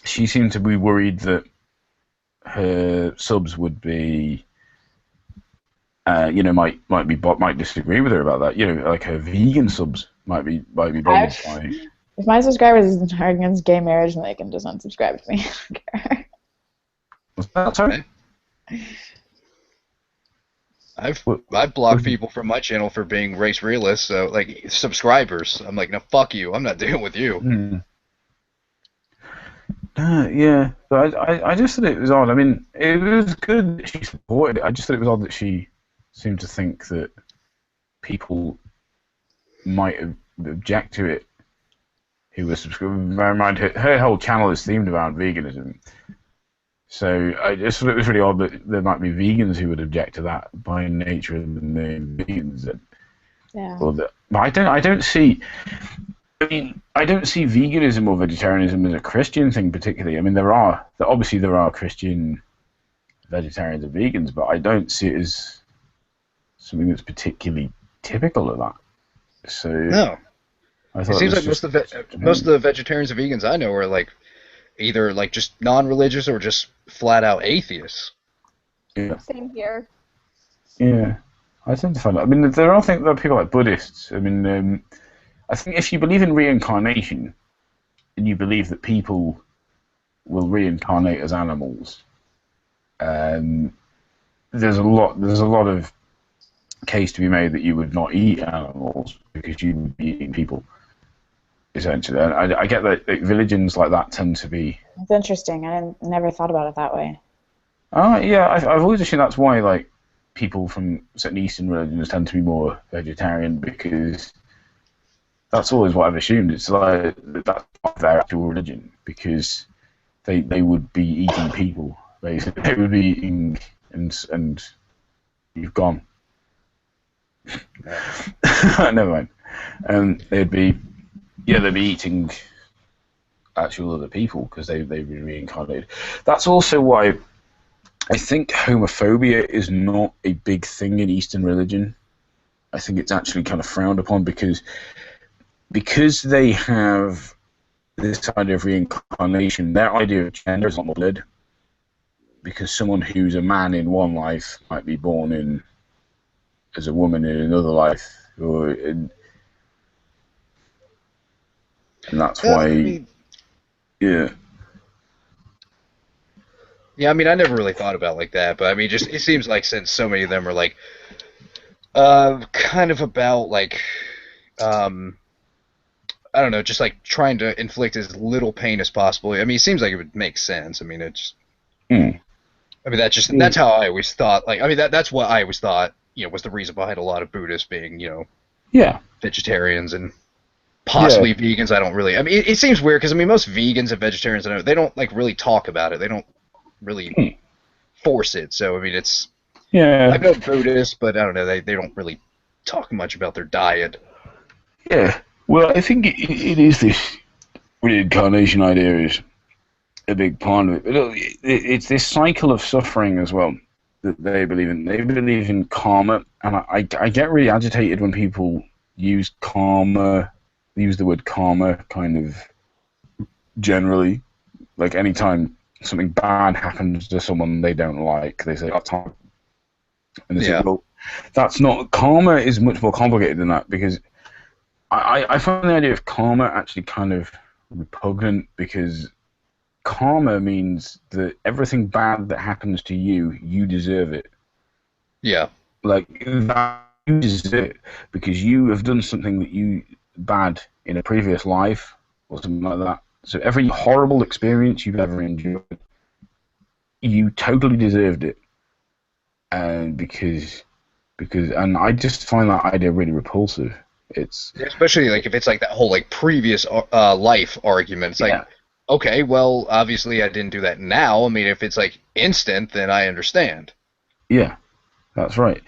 Speaker 1: she seemed to be worried that her subs would be, might disagree with her about that. Like her vegan subs might be bothered by.
Speaker 2: If my subscribers are against gay marriage, then they can just unsubscribe to me. I don't care.
Speaker 1: Was that sorry?
Speaker 6: I've blocked people from my channel for being race realists, so like subscribers. I'm like, no, fuck you. I'm not dealing with you.
Speaker 1: Yeah, but I just thought it was odd. I mean, it was good that she supported it. I just thought it was odd that she seemed to think that people might object to it who were subscribing. Bear in mind, her whole channel is themed around veganism. So I just thought it was really odd that there might be vegans who would object to that by nature of them being vegans.
Speaker 2: Yeah.
Speaker 1: But I don't see. I mean, I don't see veganism or vegetarianism as a Christian thing particularly. I mean, obviously there are Christian vegetarians and vegans, but I don't see it as something that's particularly typical of that. So
Speaker 6: No,
Speaker 1: I
Speaker 6: it
Speaker 1: thought it
Speaker 6: seems
Speaker 1: was
Speaker 6: like
Speaker 1: just
Speaker 6: most of the vegetarians and vegans I know are like either like just non-religious or just flat out atheists.
Speaker 1: yeah,
Speaker 3: Same here.
Speaker 1: yeah. I tend to find that. I mean, there are people like Buddhists. I mean, I think if you believe in reincarnation and you believe that people will reincarnate as animals, there's a lot of case to be made that you would not eat animals because you would be eating people, essentially. And I get that religions like that tend to be.
Speaker 2: It's interesting. I never thought about it that way.
Speaker 1: Yeah, I've always assumed that's why like people from certain Eastern religions tend to be more vegetarian, because that's always what I've assumed. It's like that's not their actual religion, because they would be eating people. Basically, they would be eating and you've gone. Never mind. They'd be eating actual other people because they've been reincarnated. That's also why I think homophobia is not a big thing in Eastern religion. I think it's actually kind of frowned upon because they have this idea of reincarnation. Their idea of gender is not more blood, because someone who's a man in one life might be born in as a woman in another life, and that's why. Yeah.
Speaker 6: Yeah, I mean, I never really thought about it like that, but I mean, just it seems like since so many of them are like, kind of about like, I don't know, just like trying to inflict as little pain as possible. I mean, it seems like it would make sense. I mean, it's. I mean, that's how I always thought. Like, I mean, that's what I always thought. Was the reason behind a lot of Buddhists being, vegetarians and possibly vegans. I don't really. I mean, it seems weird because I mean, most vegans and vegetarians, they don't like really talk about it. They don't really force it. So I mean, it's.
Speaker 1: Yeah.
Speaker 6: I know Buddhists, but I don't know. They don't really talk much about their diet.
Speaker 1: Yeah. Well, I think it is this reincarnation idea is a big part of it. But it's this cycle of suffering as well that they believe in. They believe in karma, and I get really agitated when people use the word karma kind of generally. Like anytime something bad happens to someone they don't like, they say, "Oh, time." And they say, well, that's not... Karma is much more complicated than that, because I find the idea of karma actually kind of repugnant, because karma means that everything bad that happens to you, you deserve it.
Speaker 6: Yeah.
Speaker 1: Like, that you deserve it because you have done something bad in a previous life or something like that. So every horrible experience you've ever endured, you totally deserved it. And because I just find that idea really repulsive. It's
Speaker 6: especially like if it's like that whole like previous life argument. It's like, okay, well, obviously I didn't do that now. I mean, if it's like instant, then I understand.
Speaker 1: Yeah, that's right.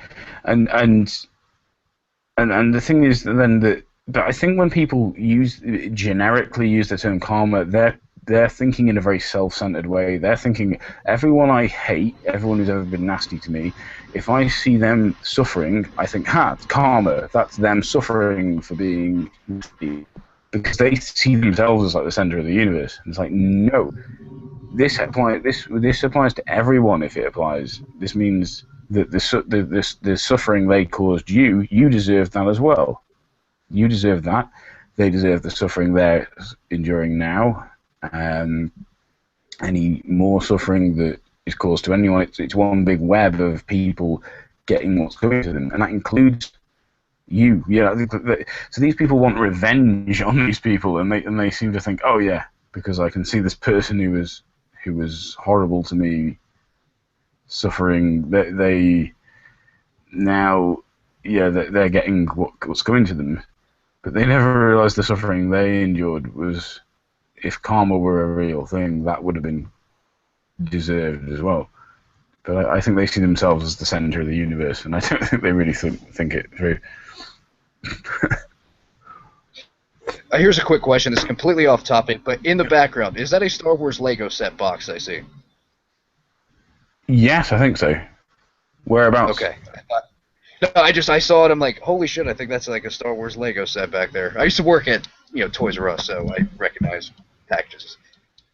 Speaker 1: And the thing is then that I think when people generically use the term karma, they're thinking in a very self-centered way. They're thinking, everyone I hate, everyone who's ever been nasty to me, if I see them suffering, I think, it's karma. That's them suffering for being nasty. Because they see themselves as like the center of the universe. And it's like, no, this applies to everyone. If it applies, this means that the suffering they caused you deserve that as well. You deserve that. They deserve the suffering they're enduring now. Any more suffering that is caused to anyone, it's one big web of people getting what's coming to them, and that includes you. So these people want revenge on these people, and they seem to think, oh yeah, because I can see this person who was horrible to me suffering, they're getting what's coming to them, but they never realized the suffering they endured was. If karma were a real thing, that would have been deserved as well. But I think they see themselves as the center of the universe, and I don't think they really think it through.
Speaker 6: Here's a quick question. It's completely off topic, but in the background, is that a Star Wars Lego set box I see?
Speaker 1: Yes, I think so. Whereabouts?
Speaker 6: Okay. No, I saw it. I'm like, holy shit! I think that's like a Star Wars Lego set back there. I used to work at Toys R Us, so I recognize packages.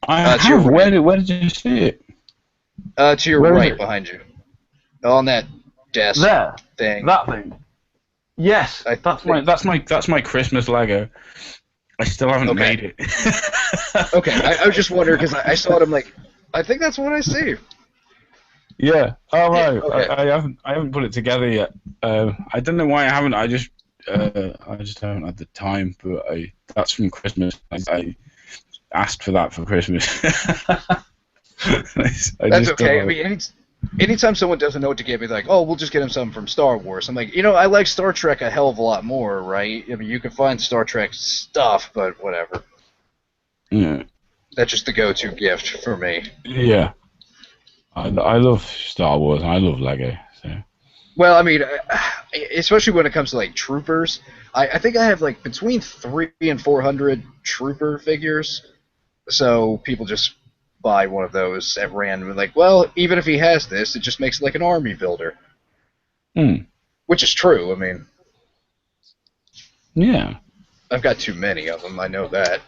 Speaker 1: I have. Where did you see it?
Speaker 6: To your right, behind you, on that desk thing.
Speaker 1: That thing. Yes, that's my Christmas Lego. I still haven't made it.
Speaker 6: Okay, I was just wondering because I saw it. I'm like, I think that's what I see.
Speaker 1: Yeah. Oh no,
Speaker 6: Okay.
Speaker 1: I haven't put it together yet. I don't know why I haven't. I just haven't had the time. But that's from Christmas. I asked for that for Christmas.
Speaker 6: That's okay. I mean, anytime someone doesn't know what to get me, they're like, oh, we'll just get him something from Star Wars. I'm like, I like Star Trek a hell of a lot more, right? I mean, you can find Star Trek stuff, but whatever.
Speaker 1: Yeah.
Speaker 6: That's just the go-to gift for me.
Speaker 1: Yeah. I love Star Wars and I love Lego. So.
Speaker 6: Well, I mean, especially when it comes to like troopers, I think I have like between 300 and 400 trooper figures. So people just buy one of those at random, like, well, even if he has this, it just makes it like an army builder. Which is true. I mean,
Speaker 1: yeah,
Speaker 6: I've got too many of them. I know that.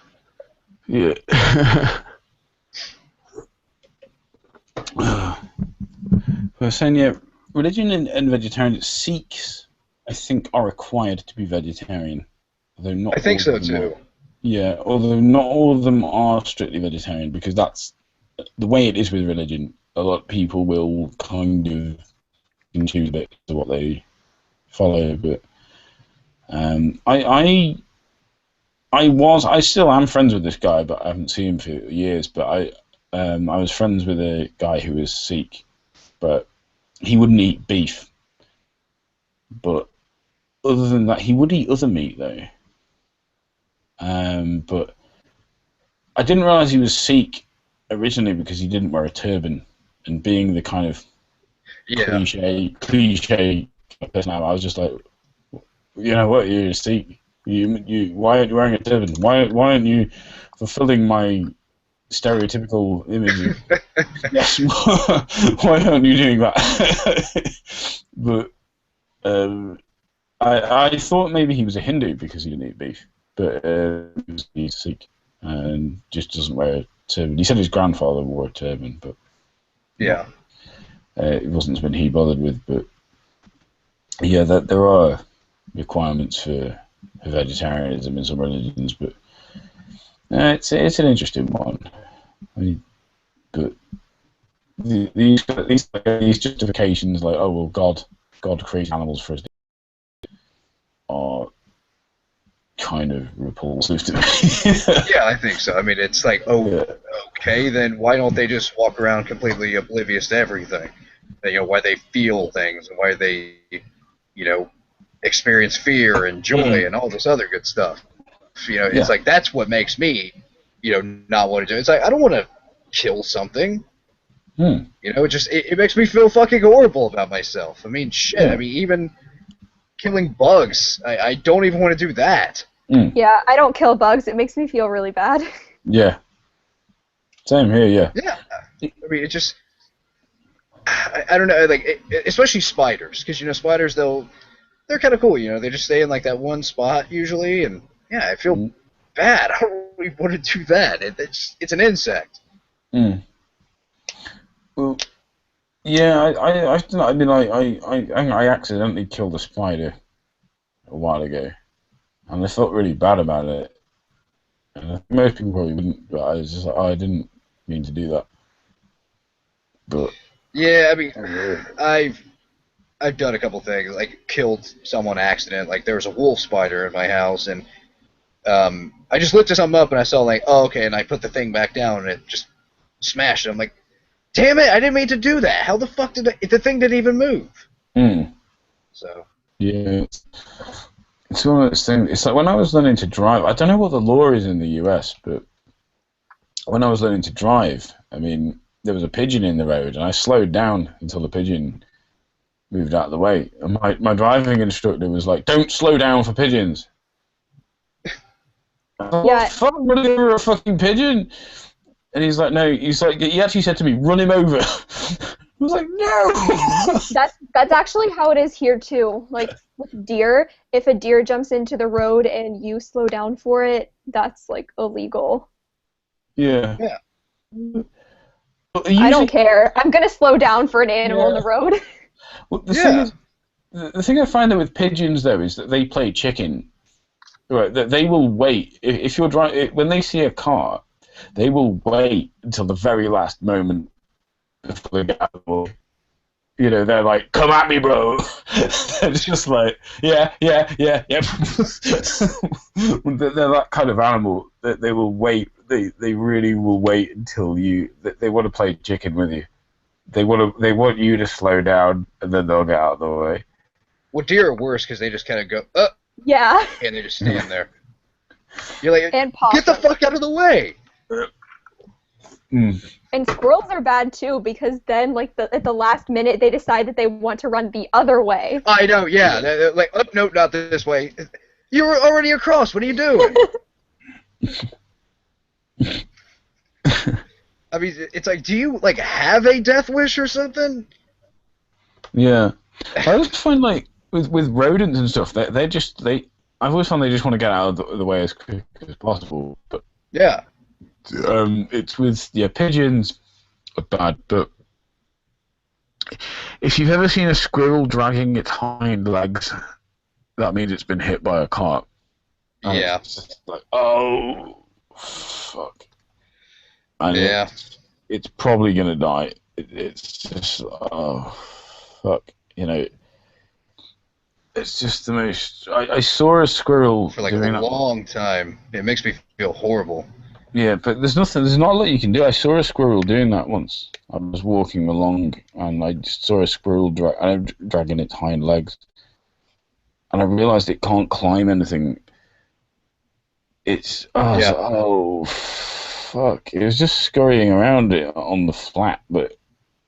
Speaker 1: Yeah. Well, saying, yeah, religion and vegetarian, Sikhs, I think, are required to be vegetarian. Although not
Speaker 6: I think
Speaker 1: all
Speaker 6: so
Speaker 1: of them
Speaker 6: too.
Speaker 1: Yeah, although not all of them are strictly vegetarian, because that's the way it is with religion. A lot of people will kind of choose a bit to what they follow, but I still am friends with this guy, but I haven't seen him for years. But I was friends with a guy who was Sikh, but he wouldn't eat beef. But other than that, he would eat other meat though. But I didn't realize he was Sikh originally because he didn't wear a turban, and being the kind of cliche person, I was just like, you know what, you're a Sikh. Why aren't you wearing a turban? Why aren't you fulfilling my stereotypical image? Yes, why aren't you doing that? But I thought maybe he was a Hindu because he didn't eat beef, but he's Sikh and just doesn't wear a turban. He said his grandfather wore a turban, but
Speaker 6: yeah,
Speaker 1: it wasn't something he bothered with. But yeah, that there are requirements for vegetarianism in some religions, but it's an interesting one. I mean, but these justifications like, oh well, God created animals for us are kind of repulsive to me.
Speaker 6: Yeah, I think so. I mean, it's like, okay, then why don't they just walk around completely oblivious to everything? Why they feel things and why they, experience fear and joy and all this other good stuff. It's like that's what makes me, not want to do it. It's like I don't want to kill something. It makes me feel fucking horrible about myself. I mean, shit. I mean, even killing bugs, I don't even want to do that.
Speaker 3: Yeah, I don't kill bugs. It makes me feel really bad.
Speaker 1: Yeah. Same here. Yeah.
Speaker 6: Yeah. I mean, it just. I don't know, like especially spiders, because spiders they're kind of cool. They just stay in like that one spot usually, and yeah, I feel bad. I don't really want to do that. It's an insect.
Speaker 1: Well, yeah, I accidentally killed a spider a while ago, and I felt really bad about it. And most people probably wouldn't, but I was just like, I didn't mean to do that. But
Speaker 6: yeah, I mean, I've done a couple things, like killed someone accident. Like there was a wolf spider in my house, and I just lifted something up and I saw like, oh, okay, and I put the thing back down and it just smashed it. I'm like, damn it, I didn't mean to do that. How the fuck did the thing didn't even move? So
Speaker 1: yeah, it's one of those things. It's like when I was learning to drive. I don't know what the law is in the US, but when I was learning to drive, I mean, there was a pigeon in the road, and I slowed down until the pigeon moved out of the way. And my driving instructor was like, "Don't slow down for pigeons." Oh,
Speaker 3: Yeah.
Speaker 1: fuck, running over a fucking pigeon. And he's like, no. He's like, he actually said to me, run him over. I was like, no.
Speaker 3: That's actually how it is here too. Like with deer, if a deer jumps into the road and you slow down for it, that's like illegal.
Speaker 1: Yeah.
Speaker 6: Yeah.
Speaker 3: I don't care. I'm gonna slow down for an animal in the road.
Speaker 1: Well, the thing I find though with pigeons though is that they play chicken. Right, that they will wait if you're driving when they see a car, they will wait until the very last moment before they get out of the way. You know, they're like, "Come at me, bro." It's just like, yeah. They're that kind of animal that they will wait. They really will wait until they want to play chicken with you. They want you to slow down, and then they'll get out of the way.
Speaker 6: Well, deer are worse because they just kind of go,
Speaker 3: Yeah.
Speaker 6: and they just stand there. You're like,
Speaker 3: And
Speaker 6: get the fuck out of the way.
Speaker 3: And squirrels are bad too because then, like, at the last minute, they decide that they want to run the other way.
Speaker 6: I know, yeah. They're like, oh, no, not this way. You were already across. What are you doing? I mean, it's like, do you like have a death wish or something?
Speaker 1: Yeah, I always find like with rodents and stuff, I've always found they just want to get out of the way as quick as possible. But
Speaker 6: Yeah.
Speaker 1: it's with pigeons are bad. But if you've ever seen a squirrel dragging its hind legs, that means it's been hit by a cart. And
Speaker 6: Yeah.
Speaker 1: it's just like, oh fuck. And
Speaker 6: Yeah.
Speaker 1: it's probably gonna die. It's just fuck. You know, it's just the most. I saw a squirrel
Speaker 6: For like
Speaker 1: doing
Speaker 6: a
Speaker 1: that.
Speaker 6: long time. It makes me feel horrible.
Speaker 1: Yeah, but there's not a lot you can do. I saw a squirrel doing that once. I was walking along and I just saw a squirrel dragging its hind legs, and I realized it can't climb anything. It's I was
Speaker 6: Yeah.
Speaker 1: like, oh fuck! It was just scurrying around it on the flat, but I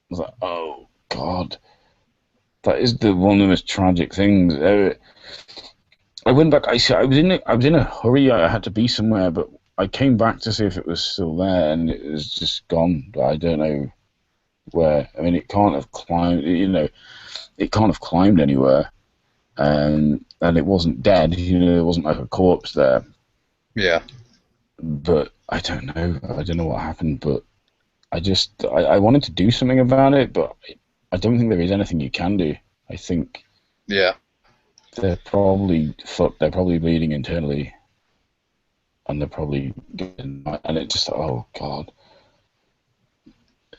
Speaker 1: was like, oh god. That is one of the most tragic things. I went back. I was in a hurry. I had to be somewhere, but I came back to see if it was still there, and it was just gone. I don't know where. I mean, it can't have climbed. You know, it can't have climbed anywhere, and it wasn't dead. You know, there wasn't like a corpse there.
Speaker 6: Yeah.
Speaker 1: But I don't know. I don't know what happened. But I wanted to do something about it, but I don't think there is anything you can do. I think
Speaker 6: Yeah.
Speaker 1: they're probably fucked. They're probably bleeding internally, and they're probably getting. And it just, oh god,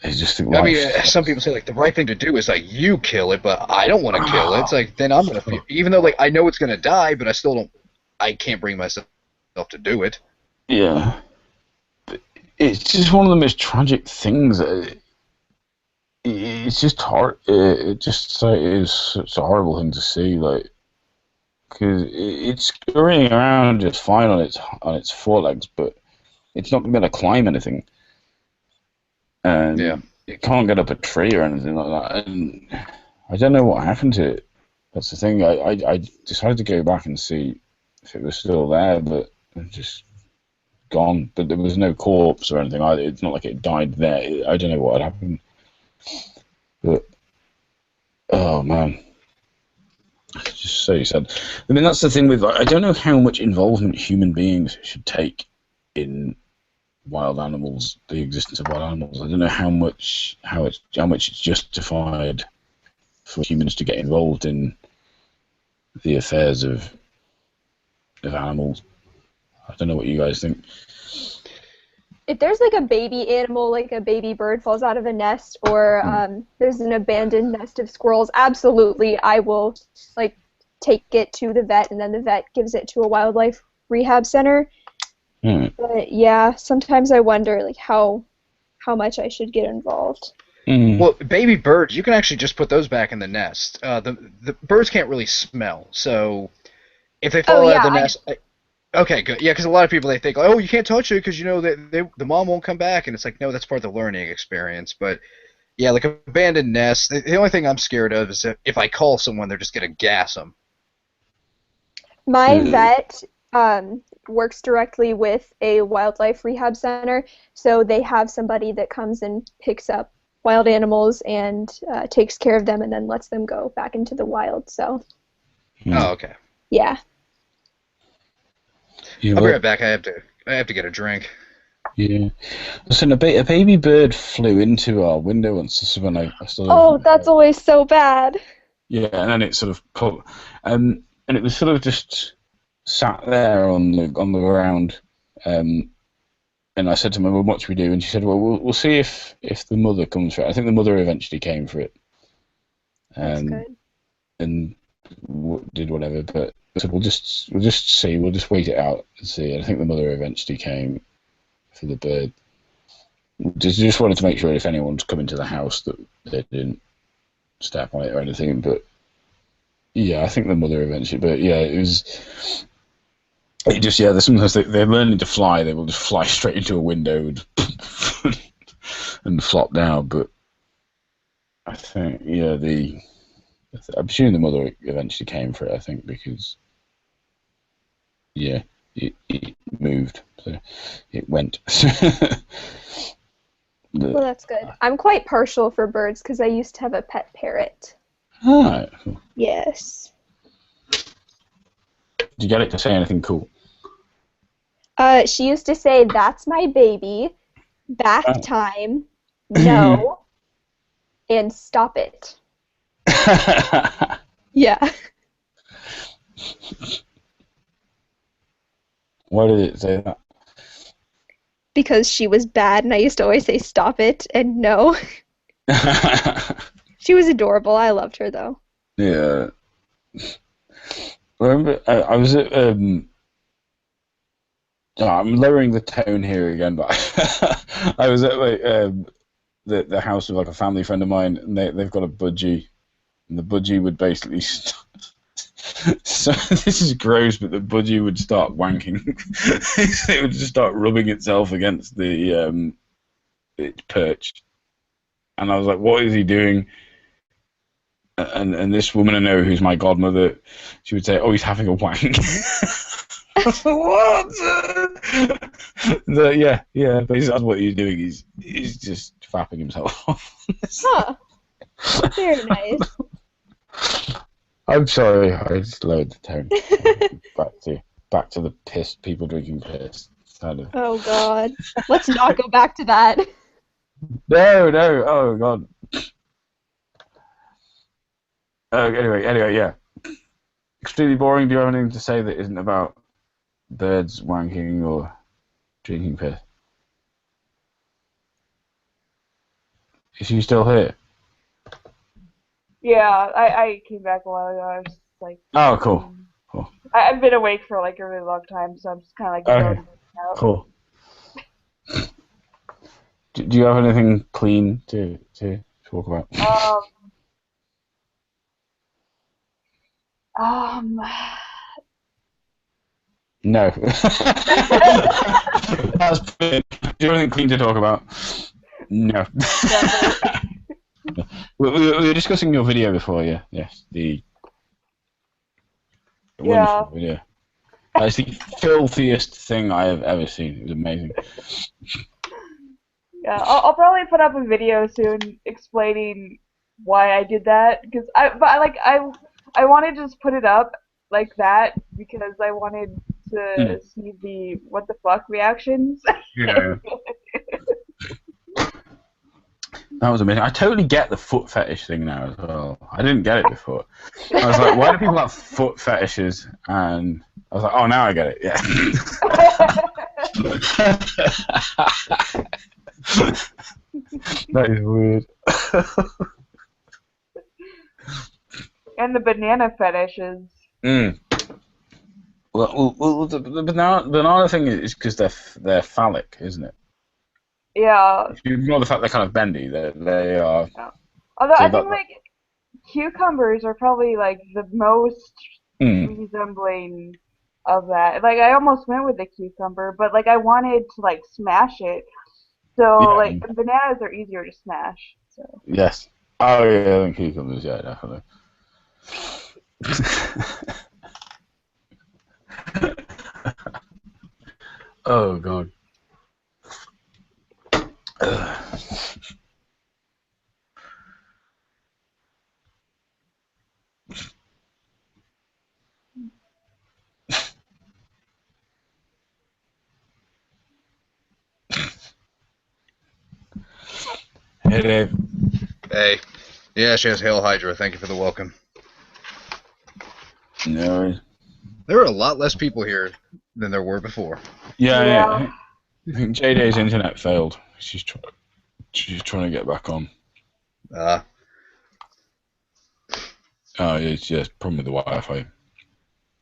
Speaker 1: it's just.
Speaker 6: I mean, some people say like the right thing to do is like you kill it, but I don't want to kill it. It's like then I'm gonna feel, even though like I know it's gonna die, but I still don't. I can't bring myself to do it.
Speaker 1: Yeah, it's just one of the most tragic things. It's just hard. It just is such a horrible thing to see, like, because it's scurrying around just fine on its forelegs, but it's not going to climb anything, and it can't get up a tree or anything like that. And I don't know what happened to it. That's the thing. I decided to go back and see if it was still there, but it just gone. But there was no corpse or anything either. It's not like it died there. I don't know what had happened. But oh man, it's just so sad. I mean, that's the thing with I don't know how much involvement human beings should take in wild animals, the existence of wild animals. I don't know how much it's justified for humans to get involved in the affairs of animals. I don't know what you guys think.
Speaker 3: If there's like a baby animal, like a baby bird falls out of a nest, or there's an abandoned nest of squirrels, absolutely, I will like take it to the vet, and then the vet gives it to a wildlife rehab center. But yeah, sometimes I wonder like how much I should get involved.
Speaker 6: Well, baby birds, you can actually just put those back in the nest. The birds can't really smell, so if they fall out of the nest. Okay, good. Yeah, because a lot of people, they think, oh, you can't touch it because, you know, the mom won't come back. And it's like, no, that's part of the learning experience. But, yeah, like abandoned nests, the only thing I'm scared of is if I call someone, they're just going to gas them.
Speaker 3: My vet, works directly with a wildlife rehab center, so they have somebody that comes and picks up wild animals and takes care of them and then lets them go back into the wild. So.
Speaker 6: Oh, okay.
Speaker 3: Yeah.
Speaker 6: I'll be right back. I have to get a drink.
Speaker 1: Yeah. Listen, a baby bird flew into our window once. This is when I sort of.
Speaker 3: Oh, that's always so bad.
Speaker 1: Yeah, and then it sort of pulled, and it was sort of just sat there on the ground, and I said to my mum, "What should we do?" And she said, "Well, we'll see if the mother comes for it." I think the mother eventually came for it,
Speaker 3: That's good.
Speaker 1: and did whatever. But I said, we'll just see. We'll just wait it out and see. And I think the mother eventually came for the bird. Just wanted to make sure if anyone's come into the house that they didn't step on it or anything. But yeah, I think the mother eventually. But yeah, it was. It just sometimes they're learning to fly. They will just fly straight into a window and flop down. But I think I'm assuming the mother eventually came for it. I think because it moved, so it went.
Speaker 3: Well, that's good. I'm quite partial for birds because I used to have a pet parrot.
Speaker 1: Ah, cool.
Speaker 3: Yes.
Speaker 1: Did you get it to say anything cool?
Speaker 3: She used to say, "That's my baby," "Bath time," "No," and "Stop it." Yeah.
Speaker 1: Why did it say that?
Speaker 3: Because she was bad, and I used to always say "Stop it" and "No." She was adorable. I loved her, though.
Speaker 1: Yeah. Remember, I was at. I'm lowering the tone here again, but I was at the house of like a family friend of mine, and they've got a budgie, and the budgie would basically. So this is gross, but the budgie would start wanking. It would just start rubbing itself against the its perch, and I was like, "What is he doing?" And this woman I know, who's my godmother, she would say, "Oh, he's having a wank." What? Yeah, basically that's what he's doing. He's just fapping himself off.
Speaker 3: Huh. Very nice.
Speaker 1: I'm sorry, I just lowered the tone. back to the piss, people drinking piss. Kind of.
Speaker 3: Oh God. Let's not go back to that.
Speaker 1: No, oh God. Anyway, yeah. Extremely boring. Do you have anything to say that isn't about birds wanking or drinking piss? Is she still here?
Speaker 5: Yeah, I came back a while ago. I was just like.
Speaker 1: Oh, cool.
Speaker 5: I've been awake for like a really long time, so I'm just kind of like zoning out.
Speaker 1: Cool. Do you have anything clean to talk about? No. That's brilliant. Do you have anything clean to talk about? No. We were discussing your video before, yeah. Yes, the wonderful video. It's the filthiest thing I have ever seen. It was amazing.
Speaker 5: Yeah, I'll probably put up a video soon explaining why I did that, because I wanted to just put it up like that because I wanted to see the what the fuck reactions.
Speaker 1: Yeah. That was amazing. I totally get the foot fetish thing now as well. I didn't get it before. I was like, why do people have foot fetishes? And I was like, oh, now I get it. Yeah. That is weird.
Speaker 5: And the banana fetishes.
Speaker 1: Well, the banana thing is because they're phallic, isn't it?
Speaker 5: Yeah.
Speaker 1: If you ignore the fact they're kind of bendy, they are.
Speaker 5: Yeah. Although I think like cucumbers are probably like the most resembling of that. Like I almost went with the cucumber, but like I wanted to like smash it. So like bananas are easier to smash. So.
Speaker 1: Yes. Oh yeah, and cucumbers, yeah, definitely. Oh god. Hey Dave.
Speaker 6: Hey. Yeah, she has Hail Hydra. Thank you for the welcome.
Speaker 1: No.
Speaker 6: There are a lot less people here than there were before.
Speaker 1: Yeah. I think JD's internet failed. She's trying to get back on. Oh, it's just problem with the Wi-Fi.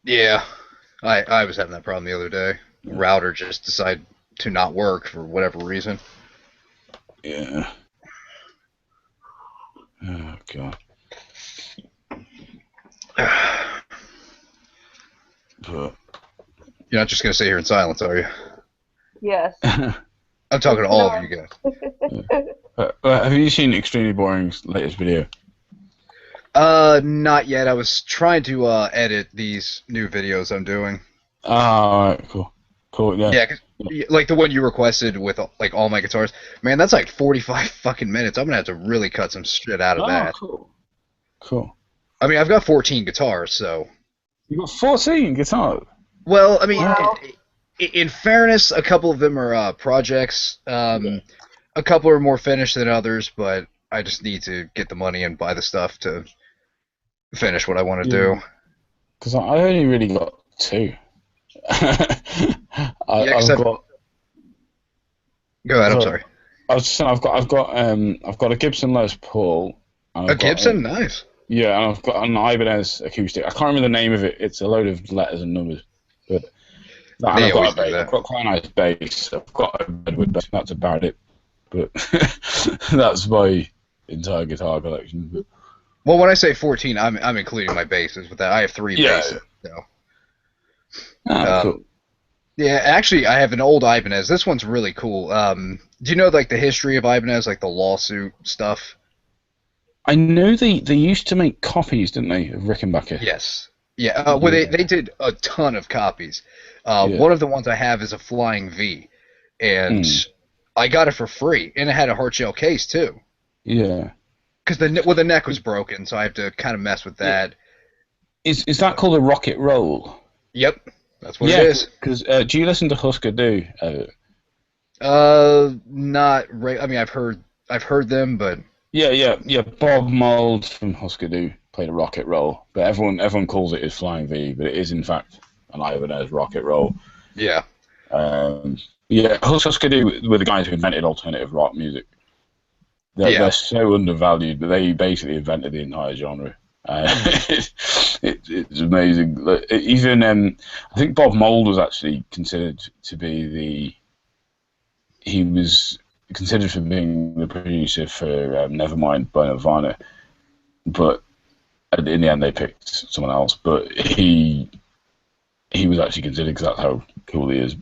Speaker 6: Yeah. I was having that problem the other day. The router just decided to not work for whatever reason.
Speaker 1: Yeah. Oh god. But
Speaker 6: you're not just gonna sit here in silence, are you?
Speaker 5: Yes.
Speaker 6: I'm talking to all of you guys.
Speaker 1: have you seen Extremely Boring's latest video?
Speaker 6: Not yet. I was trying to edit these new videos I'm doing.
Speaker 1: Oh, alright, cool, yeah.
Speaker 6: Yeah, 'cause, like the one you requested with like all my guitars. Man, that's like 45 fucking minutes. I'm gonna have to really cut some shit out of that.
Speaker 1: Cool.
Speaker 6: I mean, I've got 14 guitars, so.
Speaker 1: You got 14 guitars?
Speaker 6: Well, I mean,
Speaker 5: wow.
Speaker 6: in fairness, a couple of them are projects. A couple are more finished than others, but I just need to get the money and buy the stuff to finish what I want to do.
Speaker 1: Because I only really got 2. I've got.
Speaker 6: Go ahead. I'm sorry.
Speaker 1: I was just saying I've got a Gibson Les Paul.
Speaker 6: A Gibson, nice.
Speaker 1: Yeah, and I've got an Ibanez acoustic. I can't remember the name of it. It's a load of letters and numbers, but I've got a bass. I've got quite a nice bass. I've got a Redwood bass. That's about it. But that's my entire guitar collection. But,
Speaker 6: well, when I say 14, I'm including my basses with that. I have 3 basses. So.
Speaker 1: Cool.
Speaker 6: Yeah, actually, I have an old Ibanez. This one's really cool. Do you know like the history of Ibanez, like the lawsuit stuff?
Speaker 1: I know they used to make copies, didn't they, of Rickenbacker?
Speaker 6: Yes. Yeah. Well, they did a ton of copies. One of the ones I have is a Flying V, and I got it for free, and it had a hard shell case too.
Speaker 1: Yeah.
Speaker 6: Because the neck was broken, so I have to kind of mess with that.
Speaker 1: Is that called a rocket roll?
Speaker 6: Yep, that's what it is.
Speaker 1: Because do you listen to Husker Du?
Speaker 6: Not. I mean, I've heard them, but.
Speaker 1: Yeah. Bob Mould from Husker Du played a rocket roll, but everyone calls it his Flying V, but it is in fact an Ibanez rocket roll.
Speaker 6: Yeah.
Speaker 1: Husker Du were the guys who invented alternative rock music. They're so undervalued, but they basically invented the entire genre. It's amazing. Even I think Bob Mould was actually considered to be he was considered for being the producer for Nevermind by Nirvana, but in the end they picked someone else. But he was actually considered because that's how cool he is.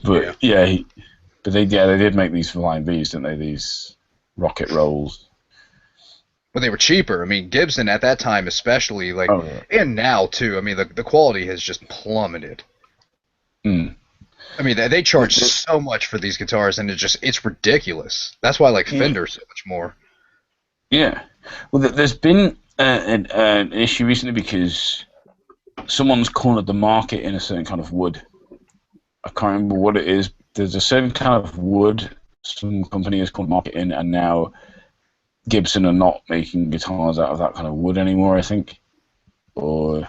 Speaker 1: But they did make these Flying V's, didn't they? These rocket rolls.
Speaker 6: Well, they were cheaper. I mean, Gibson at that time, especially, and now too. I mean, the quality has just plummeted. I mean, they charge so much for these guitars, and it's ridiculous. That's why I like Fender so much more. Yeah.
Speaker 1: Well, there's been an issue recently because someone's cornered the market in a certain kind of wood. I can't remember what it is. There's a certain kind of wood some company has cornered the market in, and now Gibson are not making guitars out of that kind of wood anymore, I think. Or...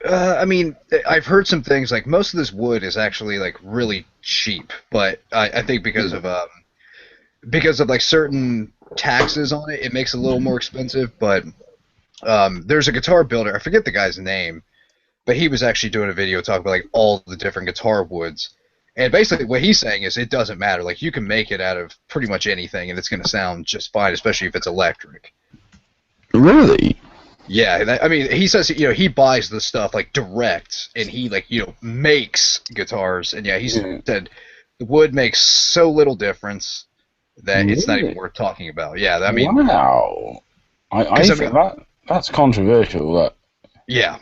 Speaker 6: I mean, I've heard some things, like most of this wood is actually like really cheap, but I think because of like certain taxes on it, it makes it a little more expensive. But there's a guitar builder, I forget the guy's name, but he was actually doing a video talking about like all the different guitar woods, and basically what he's saying is it doesn't matter. Like you can make it out of pretty much anything, and it's going to sound just fine, especially if it's electric.
Speaker 1: Really?
Speaker 6: Yeah, I mean, he says, he buys the stuff, like, direct, and he, like, makes guitars, and he said the wood makes so little difference that it's not even worth talking about. Yeah, I mean...
Speaker 1: Wow. I think that's controversial, that.
Speaker 6: Yeah.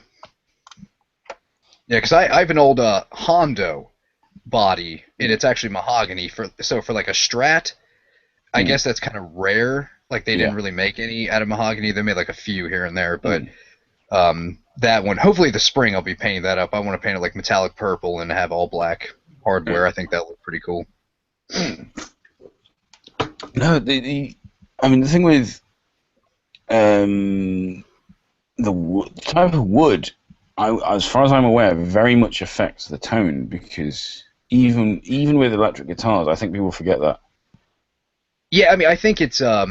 Speaker 6: Yeah, because I have an old Hondo, body, and it's actually mahogany. So for like a Strat, I guess that's kind of rare. Like they didn't really make any out of mahogany. They made like a few here and there, but that one, hopefully this spring I'll be painting that up. I want to paint it like metallic purple and have all black hardware. I think that look pretty cool.
Speaker 1: No, I mean the thing with the type of wood, as far as I'm aware, very much affects the tone, because even with electric guitars, I think people forget that.
Speaker 6: Yeah, I mean, I think it's I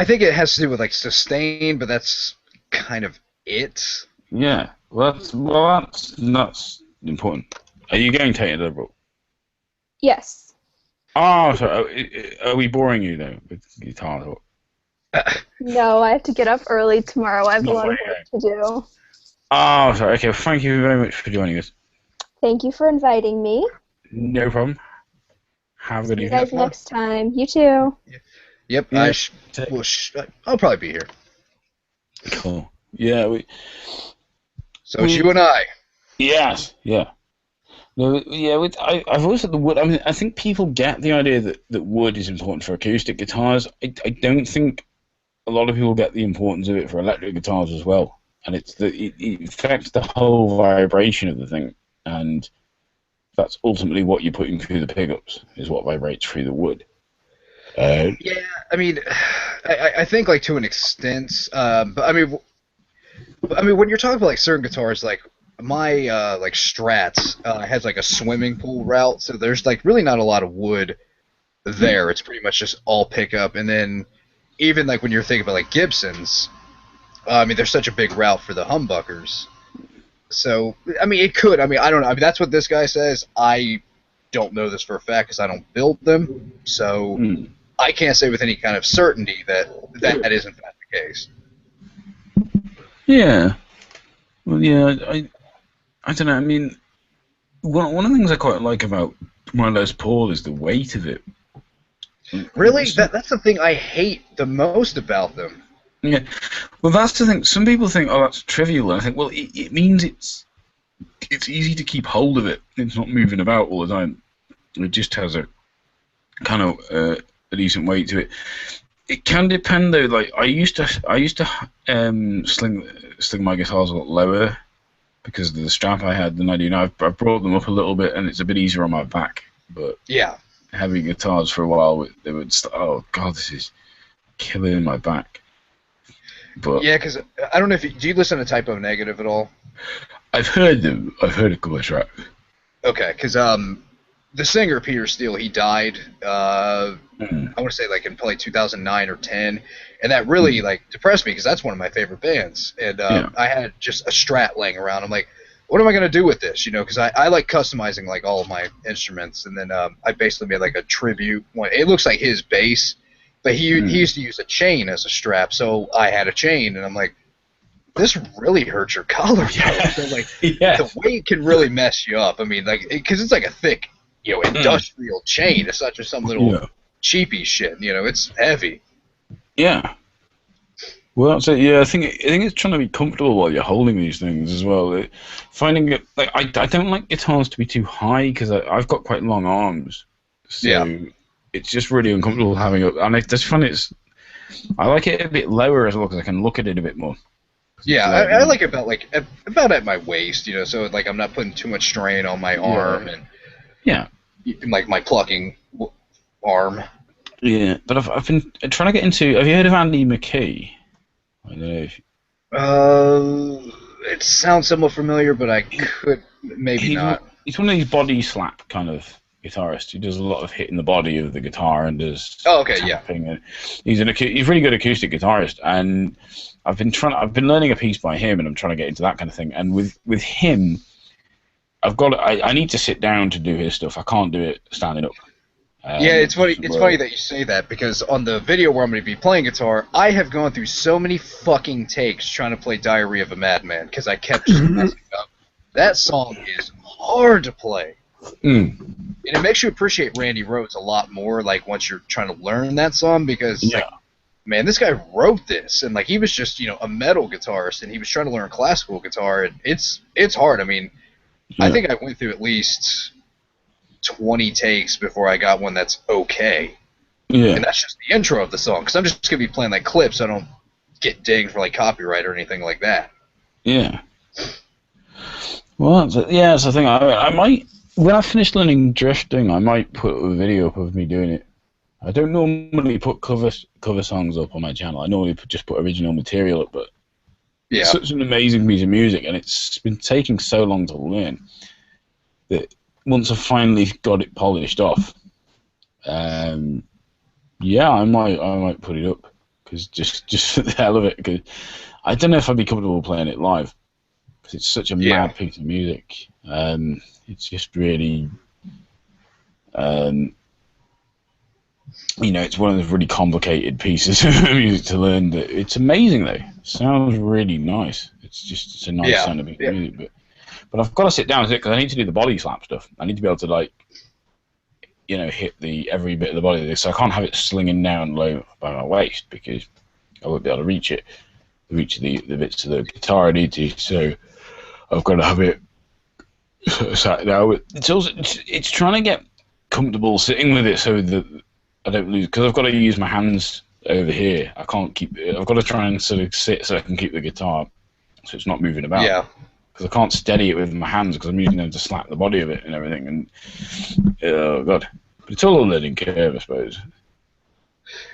Speaker 6: think it has to do with like sustain, but that's kind of it.
Speaker 1: Yeah, that's not important. Are you going to Liberal?
Speaker 3: Yes.
Speaker 1: Oh, sorry. Are we boring you though with guitar talk?
Speaker 3: No, I have to get up early tomorrow. I have a lot of work to do.
Speaker 1: Oh, sorry. Okay, well, thank you very much for joining us.
Speaker 3: Thank you for inviting me.
Speaker 1: No problem. Have a good
Speaker 3: See you
Speaker 1: evening.
Speaker 3: guys next time. You too.
Speaker 6: Yep,
Speaker 1: Yeah.
Speaker 6: I'll probably be here.
Speaker 1: Cool. Yeah,
Speaker 6: So it's you and I.
Speaker 1: Yes, yeah. No, yeah, I've always said the wood. I mean, I think people get the idea that wood is important for acoustic guitars. I don't think a lot of people get the importance of it for electric guitars as well. And it affects the whole vibration of the thing, and that's ultimately what you're putting through the pickups is what vibrates through the wood.
Speaker 6: Yeah, I mean, I think like to an extent, but I mean, when you're talking about like certain guitars, like my like Strats has like a swimming pool route, so there's like really not a lot of wood there. It's pretty much just all pickup, and then even like when you're thinking about like Gibsons, I mean, there's such a big route for the humbuckers. So I mean, it could. I mean, I don't know. I mean, that's what this guy says. I don't know this for a fact because I don't build them, so I can't say with any kind of certainty that is in fact the case.
Speaker 1: Yeah. Well, yeah, I don't know. I mean, one of the things I quite like about my Les Paul is the weight of it.
Speaker 6: Really? That's the thing I hate the most about them.
Speaker 1: Yeah. Well, that's the thing. Some people think, oh, that's trivial. And I think, well, it means it's easy to keep hold of it. It's not moving about all the time. It just has a kind of a decent weight to it. It can depend though. Like I used to sling my guitars a lot lower because of the strap I had than I do now. I've brought them up a little bit, and it's a bit easier on my back. But
Speaker 6: yeah,
Speaker 1: heavy guitars for a while, they would oh god, this is killing my back. But
Speaker 6: yeah, because I don't know if do you listen to Typo Negative at all?
Speaker 1: I've heard them. I've heard a couple of tracks.
Speaker 6: Okay, because the singer Peter Steele, he died. I want to say like in probably 2009 or 10, and that really like depressed me because that's one of my favorite bands. And I had just a Strat laying around. I'm like, what am I gonna do with this? You know, because I like customizing like all of my instruments, and then I basically made like a tribute one. It looks like his bass, but he used to use a chain as a strap, so I had a chain, and I'm like, this really hurts your collarbone. So like the weight can really mess you up. I mean, like because it's like a thick, you know, industrial chain. It's not just some little cheapy shit. You know, it's heavy.
Speaker 1: Yeah. Well, that's it. Yeah, I think it's trying to be comfortable while you're holding these things as well. Finding it like I don't like guitars to be too high because I've got quite long arms, so it's just really uncomfortable having it. And I just find I like it a bit lower as well because I can look at it a bit more.
Speaker 6: Yeah, I like it about at my waist, you know, so like I'm not putting too much strain on my arm and like my plucking arm.
Speaker 1: Yeah, but I've been trying to get into. Have you heard of Andy McKee? I don't know if.
Speaker 6: It sounds somewhat familiar, but I could maybe not.
Speaker 1: He's one of these body slap kind of guitarists. He does a lot of hitting the body of the guitar and does tapping. And he's a really good acoustic guitarist, and I've been learning a piece by him, and I'm trying to get into that kind of thing. And with him, I need to sit down to do his stuff. I can't do it standing up.
Speaker 6: Yeah, it's funny. It's funny that you say that because on the video where I'm going to be playing guitar, I have gone through so many fucking takes trying to play "Diary of a Madman" because I kept just messing up. That song is hard to play, and it makes you appreciate Randy Rhoads a lot more. Like once you're trying to learn that song, because like, man, this guy wrote this, and like he was just a metal guitarist, and he was trying to learn classical guitar, and it's hard. I mean, I think I went through at least 20 takes before I got one that's okay.
Speaker 1: Yeah.
Speaker 6: And that's just the intro of the song, because I'm just going to be playing like clips so I don't get dinged for like copyright or anything like that.
Speaker 1: Yeah. Well, so the thing. I might, when I finish learning drifting, I might put a video up of me doing it. I don't normally put cover songs up on my channel. I normally just put original material up, but it's such an amazing piece of music, and it's been taking so long to learn that once I finally got it polished off, I might put it up, because just for the hell of it. Because I don't know if I'd be comfortable playing it live, because it's such a mad piece of music. It's just really, it's one of those really complicated pieces of music to learn. That it's amazing though. It sounds really nice. It's a nice sounding piece of music, but I've got to sit down with it because I need to do the body slap stuff. I need to be able to hit every bit of the body. So I can't have it slinging down low by my waist, because I won't be able to reach the bits of the guitar I need to. So I've got to have it sat down. It's trying to get comfortable sitting with it so that I don't lose, because I've got to use my hands over here. I've got to try and sort of sit so I can keep the guitar so it's not moving about.
Speaker 6: Yeah.
Speaker 1: Because I can't steady it with my hands, because I'm using them to slap the body of it and everything. And oh god, but it's all a learning curve, I suppose.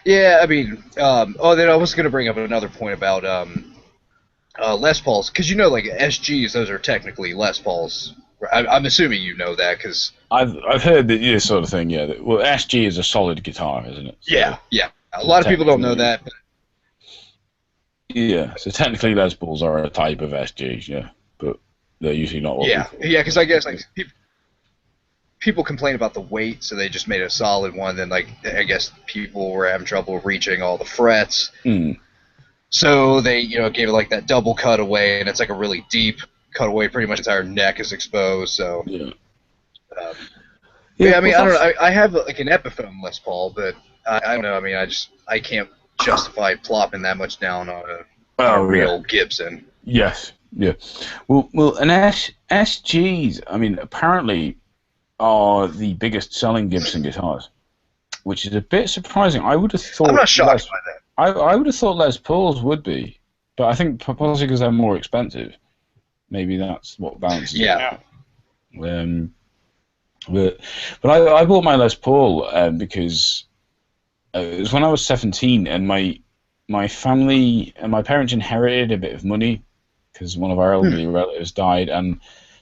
Speaker 6: Yeah, I mean, then I was going to bring up another point about Les Pauls, because like SGs, those are technically Les Pauls. I'm assuming you know that, because
Speaker 1: I've heard that this sort of thing. Yeah, well, SG is a solid guitar, isn't it? So
Speaker 6: yeah. A lot of people don't know that. But...
Speaker 1: Yeah, so technically Les Pauls are a type of SG, yeah, but they're usually not.
Speaker 6: Because I guess like people complain about the weight, so they just made a solid one. Then I guess people were having trouble reaching all the frets, so they gave it like that double cutaway, and it's like a really deep cutaway. Pretty much the entire neck is exposed. So I mean, I don't know. I have like an Epiphone Les Paul, but I don't know. I mean, I can't justify plopping that much down on a real Gibson.
Speaker 1: Yes. Yeah. Well, and SGs, I mean, apparently are the biggest selling Gibson guitars, which is a bit surprising. I would have thought.
Speaker 6: I'm not shocked by that.
Speaker 1: I would have thought Les Pauls would be, but I think possibly because they're more expensive. Maybe that's what balances it out. But I bought my Les Paul because it was when I was 17, and my family and my parents inherited a bit of money because one of our elderly relatives died, and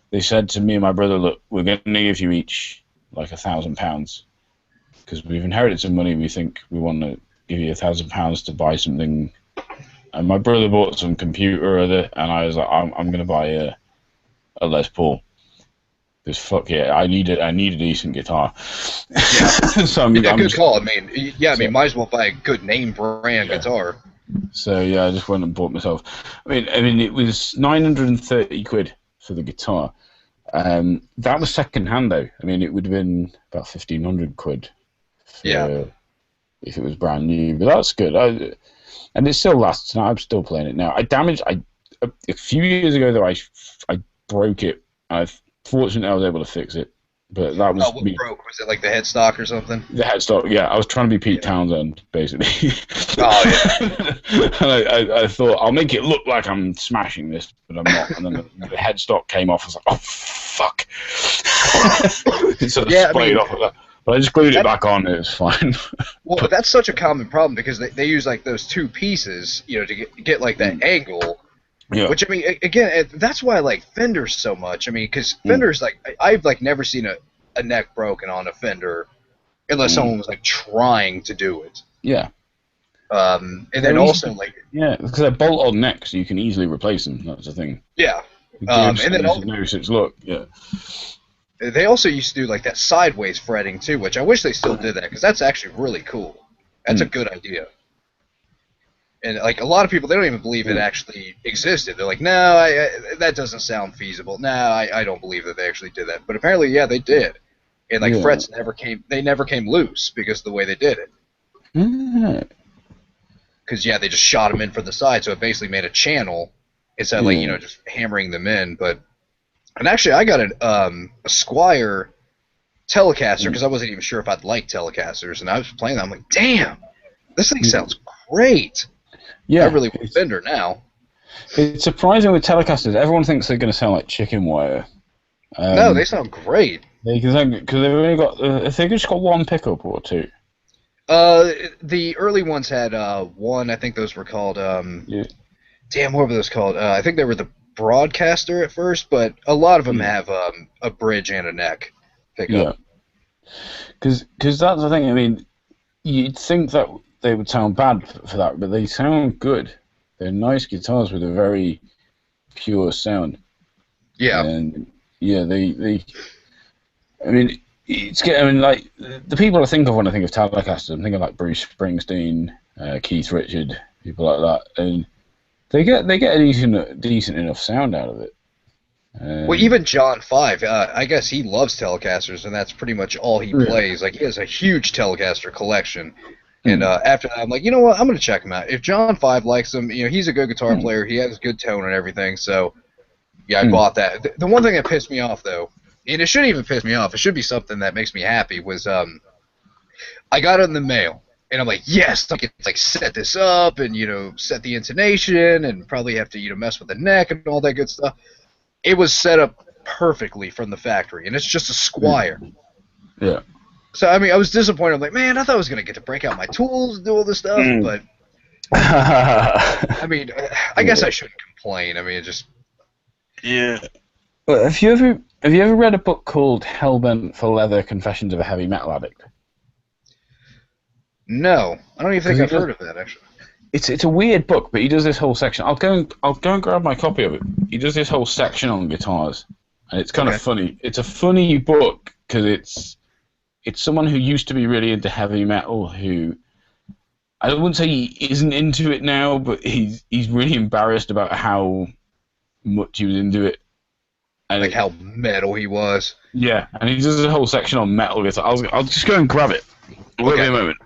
Speaker 1: they said to me and my brother, "Look, we're going to give you each like £1,000 because we've inherited some money. We think we want to give you £1,000 to buy something." And my brother bought some computer or other, and I was like, "I'm going to buy a Les Paul because fuck yeah, I need a decent guitar."
Speaker 6: Yeah,
Speaker 1: so I'm
Speaker 6: good call. I mean, might as well buy a good name brand guitar.
Speaker 1: So yeah, I just went and bought myself. I mean, it was 930 quid for the guitar. That was second hand though. I mean, it would have been about 1,500 quid. If it was brand new, but that's good. And it still lasts. Now I'm still playing it now. A few years ago though. I broke it. Fortunately, I was able to fix it. But that was
Speaker 6: what broke? Was it like the headstock or something?
Speaker 1: The headstock, yeah. I was trying to be Pete Townsend, basically.
Speaker 6: Oh yeah.
Speaker 1: And I thought I'll make it look like I'm smashing this, but I'm not. And then the headstock came off. I was like, oh fuck! It sort of sprayed off of that. But I just glued it back on. It was fine.
Speaker 6: Well, but that's such a common problem because they use like those two pieces, to get like that angle. Yeah. Which I mean, again, that's why I like Fenders so much. I mean, because Fenders, like, I've like never seen a neck broken on a Fender, unless someone was like trying to do it.
Speaker 1: Yeah.
Speaker 6: And then also like
Speaker 1: because they're bolt-on necks, you can easily replace them. That's the thing.
Speaker 6: Yeah.
Speaker 1: And then look. Yeah.
Speaker 6: They also used to do like that sideways fretting too, which I wish they still did that because that's actually really cool. That's a good idea. And like a lot of people, they don't even believe it actually existed. They're like, no, that doesn't sound feasible. No, I don't believe that they actually did that. But apparently, yeah, they did. And like frets never came loose because of the way they did it. Because they just shot them in from the side, so it basically made a channel instead of like just hammering them in. But And actually, I got a Squire Telecaster because I wasn't even sure if I'd like Telecasters, and I was playing that. I'm like, damn, this thing sounds great.
Speaker 1: Yeah,
Speaker 6: I really want a Fender now.
Speaker 1: It's surprising with Telecasters. Everyone thinks they're going to sound like chicken wire.
Speaker 6: No, they sound great.
Speaker 1: Because they've only got, I think they've just got one pickup or two.
Speaker 6: The early ones had one. I think those were called. Damn, what were those called? I think they were the Broadcaster at first, but a lot of them have a bridge and a neck pickup.
Speaker 1: Yeah. Because that's the thing. I mean, you'd think that they would sound bad for that, but they sound good. They're nice guitars with a very pure sound.
Speaker 6: Yeah.
Speaker 1: And yeah, I mean, like the people I think of when I think of Telecasters, I'm thinking like Bruce Springsteen, Keith Richard, people like that, and they get a decent enough sound out of it.
Speaker 6: Well, even John 5, I guess he loves Telecasters, and that's pretty much all he plays. Like, he has a huge Telecaster collection. And after that, I'm like, you know what? I'm going to check him out. If John 5 likes him, he's a good guitar player. He has good tone and everything. So, yeah, I bought that. The one thing that pissed me off, though, and it shouldn't even piss me off. It should be something that makes me happy, was I got it in the mail. And I'm like, yes, I can set this up and, set the intonation and probably have to, mess with the neck and all that good stuff. It was set up perfectly from the factory, and it's just a Squire.
Speaker 1: Yeah.
Speaker 6: So, I mean, I was disappointed. I'm like, man, I thought I was going to get to break out my tools and do all this stuff, but, I mean, I guess I shouldn't complain. I mean, it just...
Speaker 1: Yeah. Well, have you ever read a book called Hellbent for Leather: Confessions of a Heavy Metal Addict?
Speaker 6: No. I don't even think I've heard of that, actually.
Speaker 1: It's a weird book, but he does this whole section. I'll go and grab my copy of it. He does this whole section on guitars, and it's kind of funny. It's a funny book because it's someone who used to be really into heavy metal who I wouldn't say he isn't into it now, but he's really embarrassed about how much he was into it. And
Speaker 6: like how metal he was.
Speaker 1: Yeah, and he does a whole section on metal guitar. I'll just go and grab it. Wait a moment.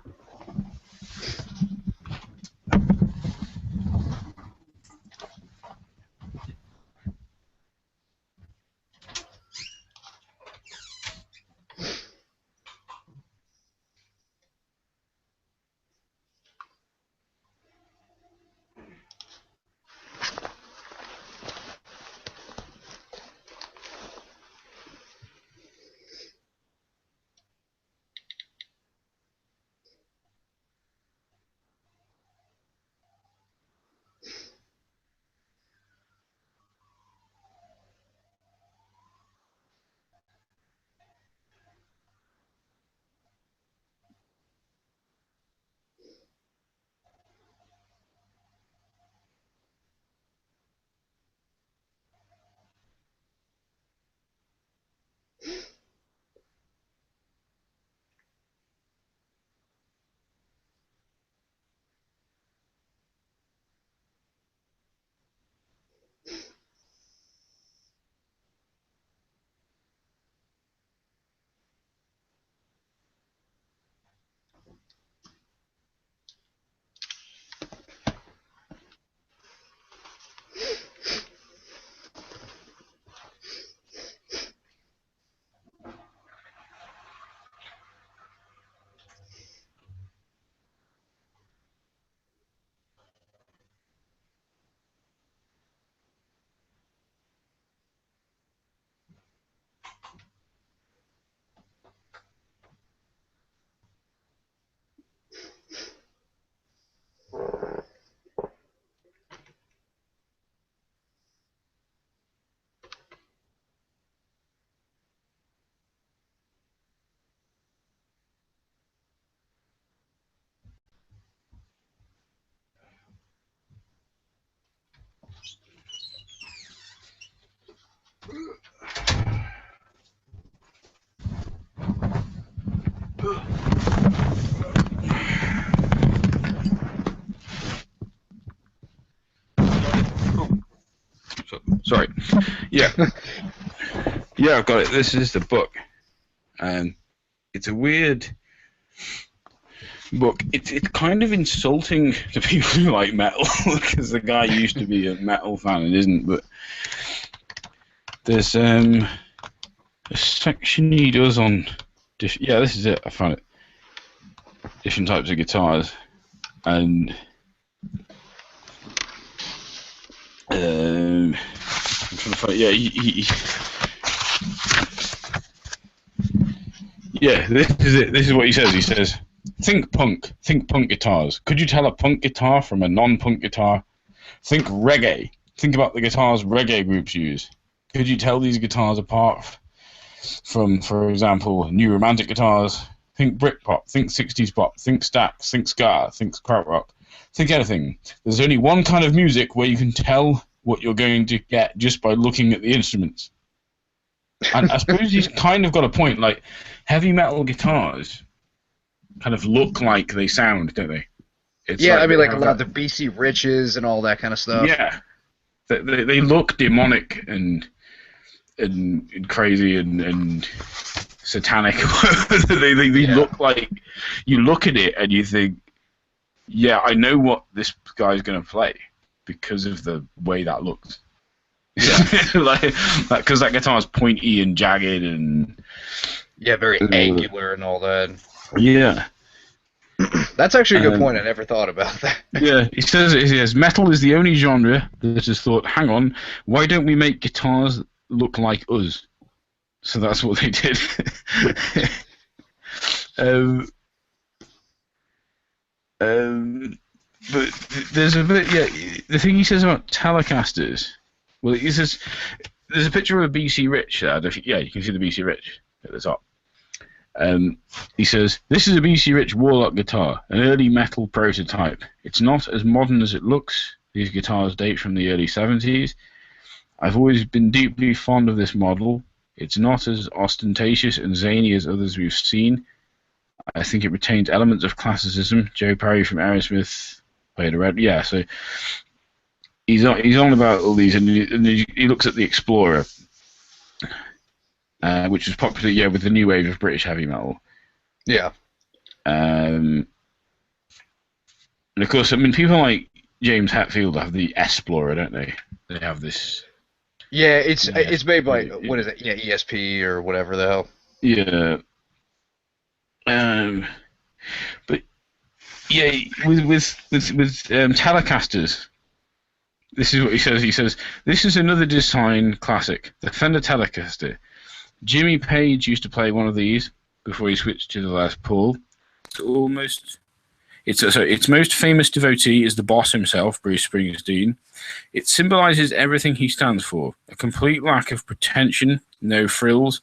Speaker 1: Sorry. Yeah. Yeah, I've got it. This is the book. It's a weird book. It's kind of insulting to people who like metal because the guy used to be a metal fan and isn't. But There's a section he does on. Yeah, this is it. I found it. Different types of guitars, and I'm trying to find. Yeah, yeah. This is it. This is what he says. He says, think punk guitars. Could you tell a punk guitar from a non-punk guitar? Think reggae. Think about the guitars reggae groups use. Could you tell these guitars apart from, for example, new romantic guitars? Think Britpop, think 60s pop, think Stax, think ska, think krautrock, think anything. There's only one kind of music where you can tell what you're going to get just by looking at the instruments. And I suppose he's kind of got a point. Like, heavy metal guitars kind of look like they sound, don't they? It's
Speaker 6: yeah, like I mean, like a lot of the BC Riches and all that kind of stuff.
Speaker 1: Yeah. They look demonic and crazy and satanic. they look like, you look at it and you think, yeah, I know what this guy's going to play because of the way that looks. Yeah, because that guitar's pointy and jagged and
Speaker 6: very angular and all that.
Speaker 1: Yeah.
Speaker 6: That's actually a good point. I never thought about that.
Speaker 1: Yeah, he says metal is the only genre that has thought, hang on, why don't we make guitars look like us? So that's what they did. But there's a bit, yeah. The thing he says about Telecasters, well, he says there's a picture of a BC Rich there. Yeah, you can see the BC Rich at the top. He says, this is a BC Rich Warlock guitar, an early metal prototype. It's not as modern as it looks. These guitars date from the early 70s. I've always been deeply fond of this model. It's not as ostentatious and zany as others we've seen. I think it retains elements of classicism. Joe Perry from Aerosmith played a red. Yeah, so he's on about all these, and he looks at the Explorer, which was popular, yeah, with the new wave of British heavy metal.
Speaker 6: Yeah.
Speaker 1: And of course, I mean, people like James Hetfield have the Explorer, don't they? They have this.
Speaker 6: Yeah, it's made by, what is it? Yeah, ESP or whatever the hell.
Speaker 1: Yeah. But yeah, with Telecasters, this is what he says. He says, this is another design classic, the Fender Telecaster. Jimmy Page used to play one of these before he switched to the Les Paul. Its most famous devotee is the boss himself, Bruce Springsteen. It symbolizes everything he stands for: a complete lack of pretension, no frills,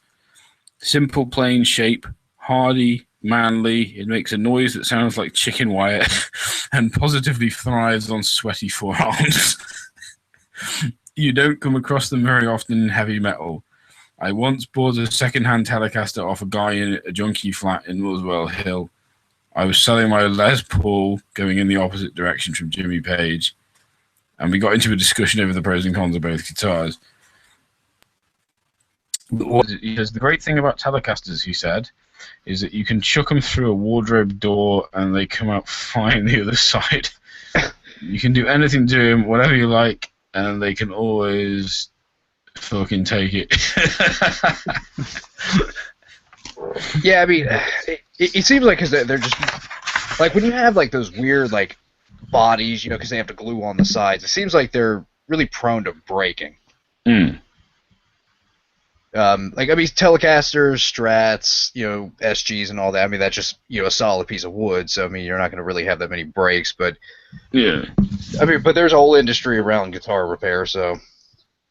Speaker 1: simple plain shape, hardy, manly. It makes a noise that sounds like chicken wire and positively thrives on sweaty forearms. You don't come across them very often in heavy metal. I once bought a second-hand Telecaster off a guy in a junkie flat in Muswell Hill. I was selling my Les Paul going in the opposite direction from Jimmy Page, and we got into a discussion over the pros and cons of both guitars. Because the great thing about Telecasters, he said, is that you can chuck them through a wardrobe door and they come out fine the other side. You can do anything to them, whatever you like, and they can always fucking take it.
Speaker 6: Yeah, I mean, it seems like because they're just like when you have like those weird like bodies, you know, because they have to glue on the sides. It seems like they're really prone to breaking.
Speaker 1: Mm.
Speaker 6: Like I mean, Telecasters, Strats, you know, SGs and all that. I mean, that's just, you know, a solid piece of wood. So I mean, you're not going to really have that many breaks. But
Speaker 1: yeah,
Speaker 6: I mean, but there's a whole industry around guitar repair, so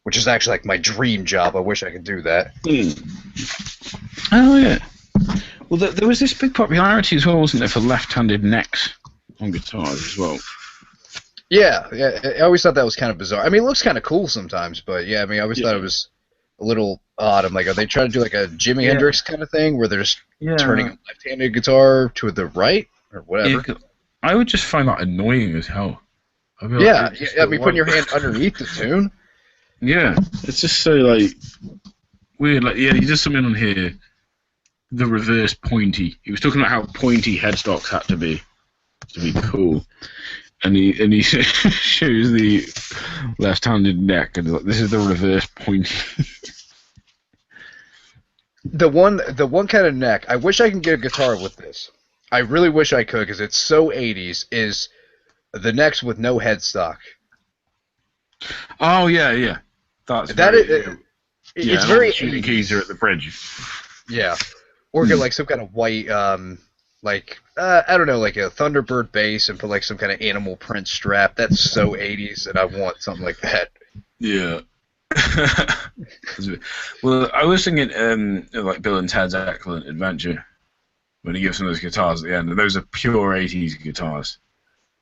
Speaker 6: which is actually like my dream job. I wish I could do that.
Speaker 1: Mm. Oh yeah. Well, there was this big popularity as well, wasn't there, for left-handed necks on guitars as well?
Speaker 6: Yeah, I always thought that was kind of bizarre. I mean, it looks kind of cool sometimes, but yeah, I mean, I always thought it was a little odd. I'm like, are they trying to do like a Jimi Hendrix kind of thing where they're just turning a left-handed guitar to the right or whatever?
Speaker 1: Yeah, I would just find that annoying as hell.
Speaker 6: I mean, putting your hand underneath the tune.
Speaker 1: Yeah, it's just so like weird. Like, yeah, he does something on here. The reverse pointy. He was talking about how pointy headstocks had to be cool, and he shows the left-handed neck, and like, this is the reverse pointy.
Speaker 6: The one kind of neck. I wish I could get a guitar with this. I really wish I could because it's so 80s. Is the necks with no headstock?
Speaker 1: Oh yeah. That's
Speaker 6: That
Speaker 1: very,
Speaker 6: is,
Speaker 1: yeah.
Speaker 6: it's
Speaker 1: And all
Speaker 6: very
Speaker 1: the tuning
Speaker 6: 80s.
Speaker 1: keys are at the bridge.
Speaker 6: Yeah, or get like some kind of white, like I don't know, like a Thunderbird bass and put like some kind of animal print strap. That's so 80s, and I want something like that.
Speaker 1: Yeah. Well, I was thinking like Bill and Ted's Excellent Adventure when he gives them those guitars at the end. And those are pure 80s guitars.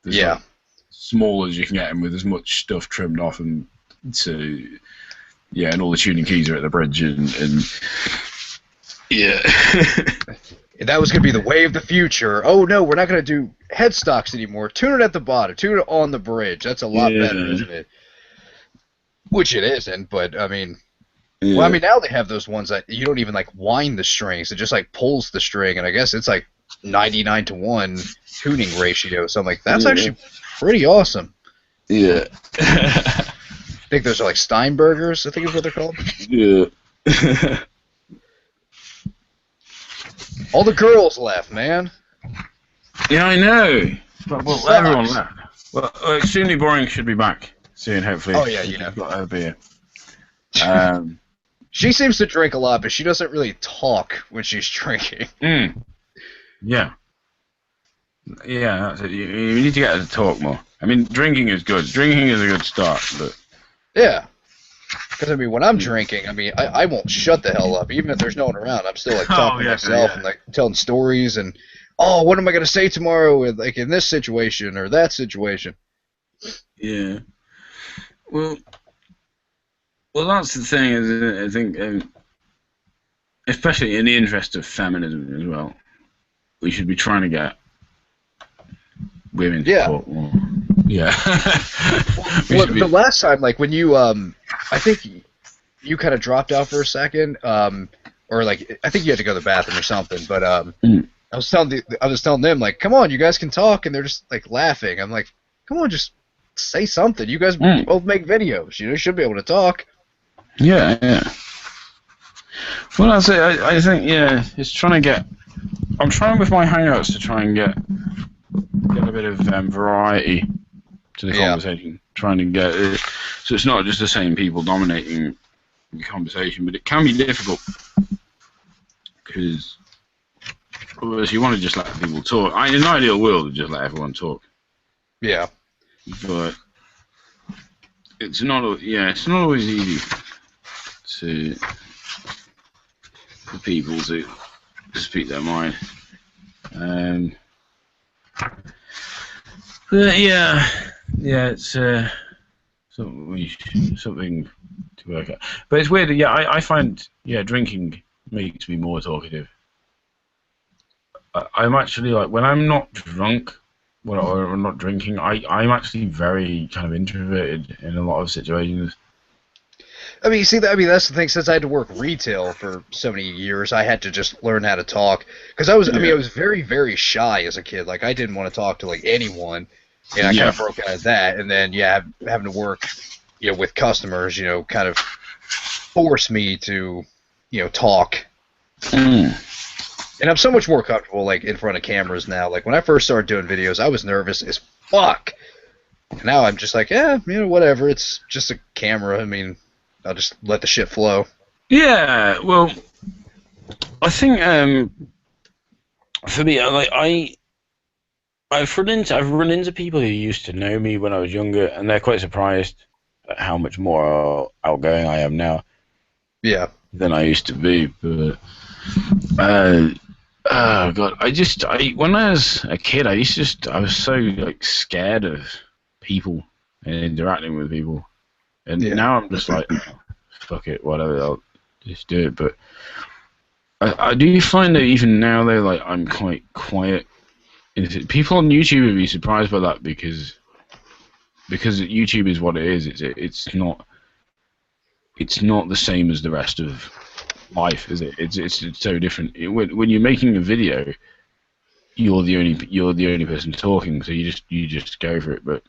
Speaker 1: There's
Speaker 6: Yeah.
Speaker 1: like, small as you can get them with as much stuff trimmed off and so yeah, and all the tuning keys are at the bridge and yeah.
Speaker 6: That was going to be the way of the future. Oh no, we're not going to do headstocks anymore. Tune it at the bottom. Tune it on the bridge. That's a lot better, isn't it? Which it isn't, but I mean,
Speaker 1: Yeah.
Speaker 6: well, I mean now they have those ones that you don't even like wind the strings. It just like pulls the string, and I guess it's like 99-to-1 tuning ratio. So I'm like, that's actually pretty awesome.
Speaker 1: Yeah.
Speaker 6: I think those are like Steinbergers, I think is what they're called.
Speaker 1: Yeah.
Speaker 6: All the girls left, man.
Speaker 1: Yeah, I know. Well,
Speaker 6: Sucks.
Speaker 1: everyone left. Well, Extremely Boring should be back soon, hopefully.
Speaker 6: Oh, yeah, you know.
Speaker 1: Got her beer.
Speaker 6: She seems to drink a lot, but she doesn't really talk when she's drinking.
Speaker 1: Yeah. Yeah, that's it. You need to get her to talk more. I mean, drinking is good. Drinking is a good start, but...
Speaker 6: Yeah. Because, I mean, when I'm drinking, I mean, I won't shut the hell up. Even if there's no one around, I'm still, like, talking to myself and, like, telling stories and, oh, what am I going to say tomorrow with, like, in this situation or that situation?
Speaker 1: Yeah. Well, that's the thing, isn't it? I think, especially in the interest of feminism as well, we should be trying to get women to talk more. Yeah.
Speaker 6: Well, the last time, like, when you, I think you kind of dropped out for a second, or, like, I think you had to go to the bathroom or something, but, I was telling them, like, come on, you guys can talk, and they're just, like, laughing. I'm like, come on, just say something. You guys both make videos. You should be able to talk.
Speaker 1: Yeah. Well, that's it. I think, yeah, it's trying to get... I'm trying with my Hangouts to try and get a bit of variety to the conversation. Trying to get it, so it's not just the same people dominating the conversation, but it can be difficult because otherwise you want to just let people talk. In an ideal world, just let everyone talk.
Speaker 6: Yeah.
Speaker 1: But it's not always easy for people to speak their mind. But yeah, it's something to work out. But it's weird. Yeah, I find drinking makes me more talkative. I'm actually like when I'm not drunk, or I'm not drinking, I'm actually very kind of introverted in a lot of situations.
Speaker 6: I mean, that's the thing. Since I had to work retail for so many years, I had to just learn how to talk. Because I was very, very shy as a kid. Like, I didn't want to talk to, like, anyone. And I kind of broke out of that. And then, having to work, with customers, kind of forced me to, talk. And I'm so much more comfortable, like, in front of cameras now. Like, when I first started doing videos, I was nervous as fuck. Now I'm just like, whatever. It's just a camera. I mean... I'll just let the shit flow.
Speaker 1: Yeah, well, I think for me, like I've run into people who used to know me when I was younger, and they're quite surprised at how much more outgoing I am now.
Speaker 6: Yeah.
Speaker 1: Than I used to be. But oh god, when I was a kid, I was so like scared of people and interacting with people. And now I'm just like, fuck it, whatever, I'll just do it. But I do find that even now, though, like, I'm quite quiet. People on YouTube would be surprised by that because YouTube is what it is. It's not the same as the rest of life, is it? It's so different. When you're making a video, you're the only person talking, so you just go for it. But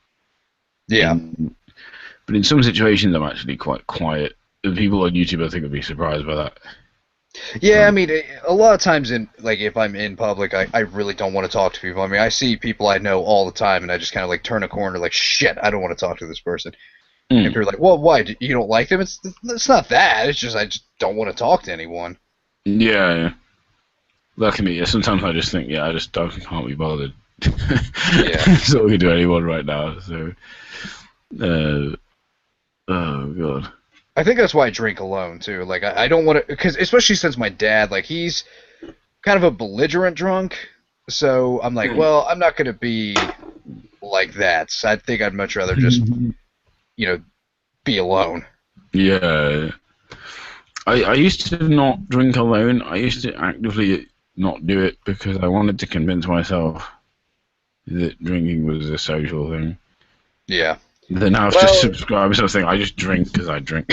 Speaker 1: But in some situations, I'm actually quite quiet. The people on YouTube, I think, would be surprised by that.
Speaker 6: Yeah, I mean, a lot of times if I'm in public, I really don't want to talk to people. I mean, I see people I know all the time, and I just kind of like turn a corner, like shit, I don't want to talk to this person. And people are like, well, why? You don't like them? It's not that. It's just I just don't want to talk to anyone.
Speaker 1: Yeah. Lucky me. Yeah, sometimes I just think, I just can't be bothered.
Speaker 6: Yeah.
Speaker 1: Talking to anyone right now. So, oh god.
Speaker 6: I think that's why I drink alone too. Like I don't want to, because especially since my dad, like he's kind of a belligerent drunk. So I'm like, well, I'm not gonna be like that. So I think I'd much rather just, be alone.
Speaker 1: Yeah. I used to not drink alone. I used to actively not do it because I wanted to convince myself that drinking was a social thing.
Speaker 6: Yeah.
Speaker 1: Then now I've just subscribed to something. I just drink because I drink.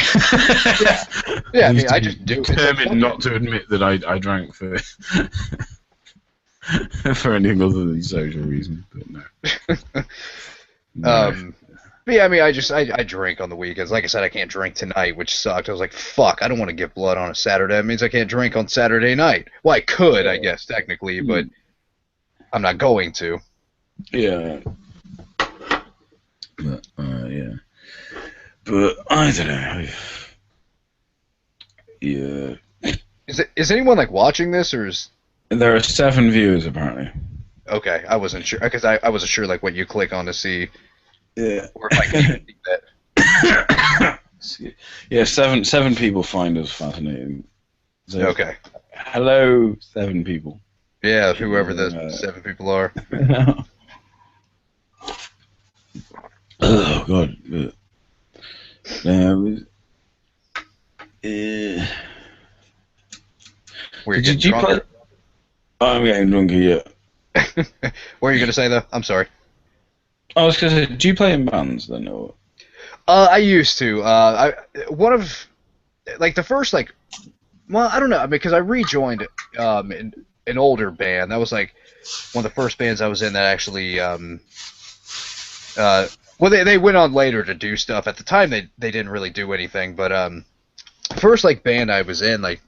Speaker 6: Yeah, I mean, I just do.
Speaker 1: Determined not to admit that I drank for for anything other than social reasons, but no.
Speaker 6: But yeah, I mean, I drink on the weekends. Like I said, I can't drink tonight, which sucked. I was like, fuck, I don't want to get blood on a Saturday. That means I can't drink on Saturday night. Well, I could, I guess, technically, but I'm not going to.
Speaker 1: Yeah. But, yeah. But, I don't know. Yeah.
Speaker 6: Is anyone, like, watching this, or is...
Speaker 1: There are 7 viewers, apparently.
Speaker 6: Okay, I wasn't sure, because I wasn't sure, like, what you click on to see...
Speaker 1: Yeah.
Speaker 6: Or if I can see that.
Speaker 1: Yeah, seven people find us fascinating. So,
Speaker 6: okay.
Speaker 1: Hello, 7 people.
Speaker 6: Yeah, whoever the 7 people are.
Speaker 1: Oh god. Did you play? I'm getting drunker yet.
Speaker 6: What were you gonna say though? I'm sorry.
Speaker 1: I was gonna say, do you play in bands then, or?
Speaker 6: I used to. One of, like, the first, like, well, I don't know, because I rejoined an older band. That was like one of the first bands I was in that actually. Well, they went on later to do stuff. At the time, they didn't really do anything. But first, like, band I was in, like,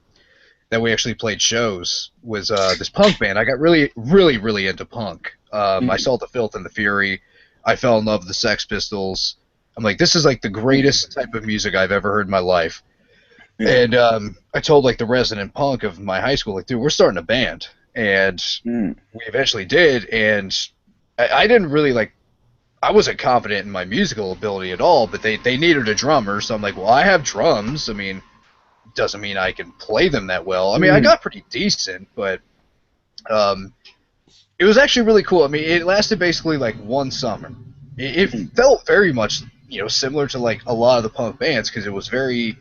Speaker 6: that we actually played shows was this punk band. I got really, really, really into punk. I saw the Filth and the Fury. I fell in love with the Sex Pistols. I'm like, this is like the greatest type of music I've ever heard in my life. Yeah. And I told, like, the resident punk of my high school, like, dude, we're starting a band. And we eventually did. And I didn't really, like, I wasn't confident in my musical ability at all, but they needed a drummer. So I'm like, well, I have drums. I mean, doesn't mean I can play them that well. I mean, I got pretty decent, but it was actually really cool. I mean, it lasted basically like one summer. It felt very much, similar to, like, a lot of the punk bands, because it was very,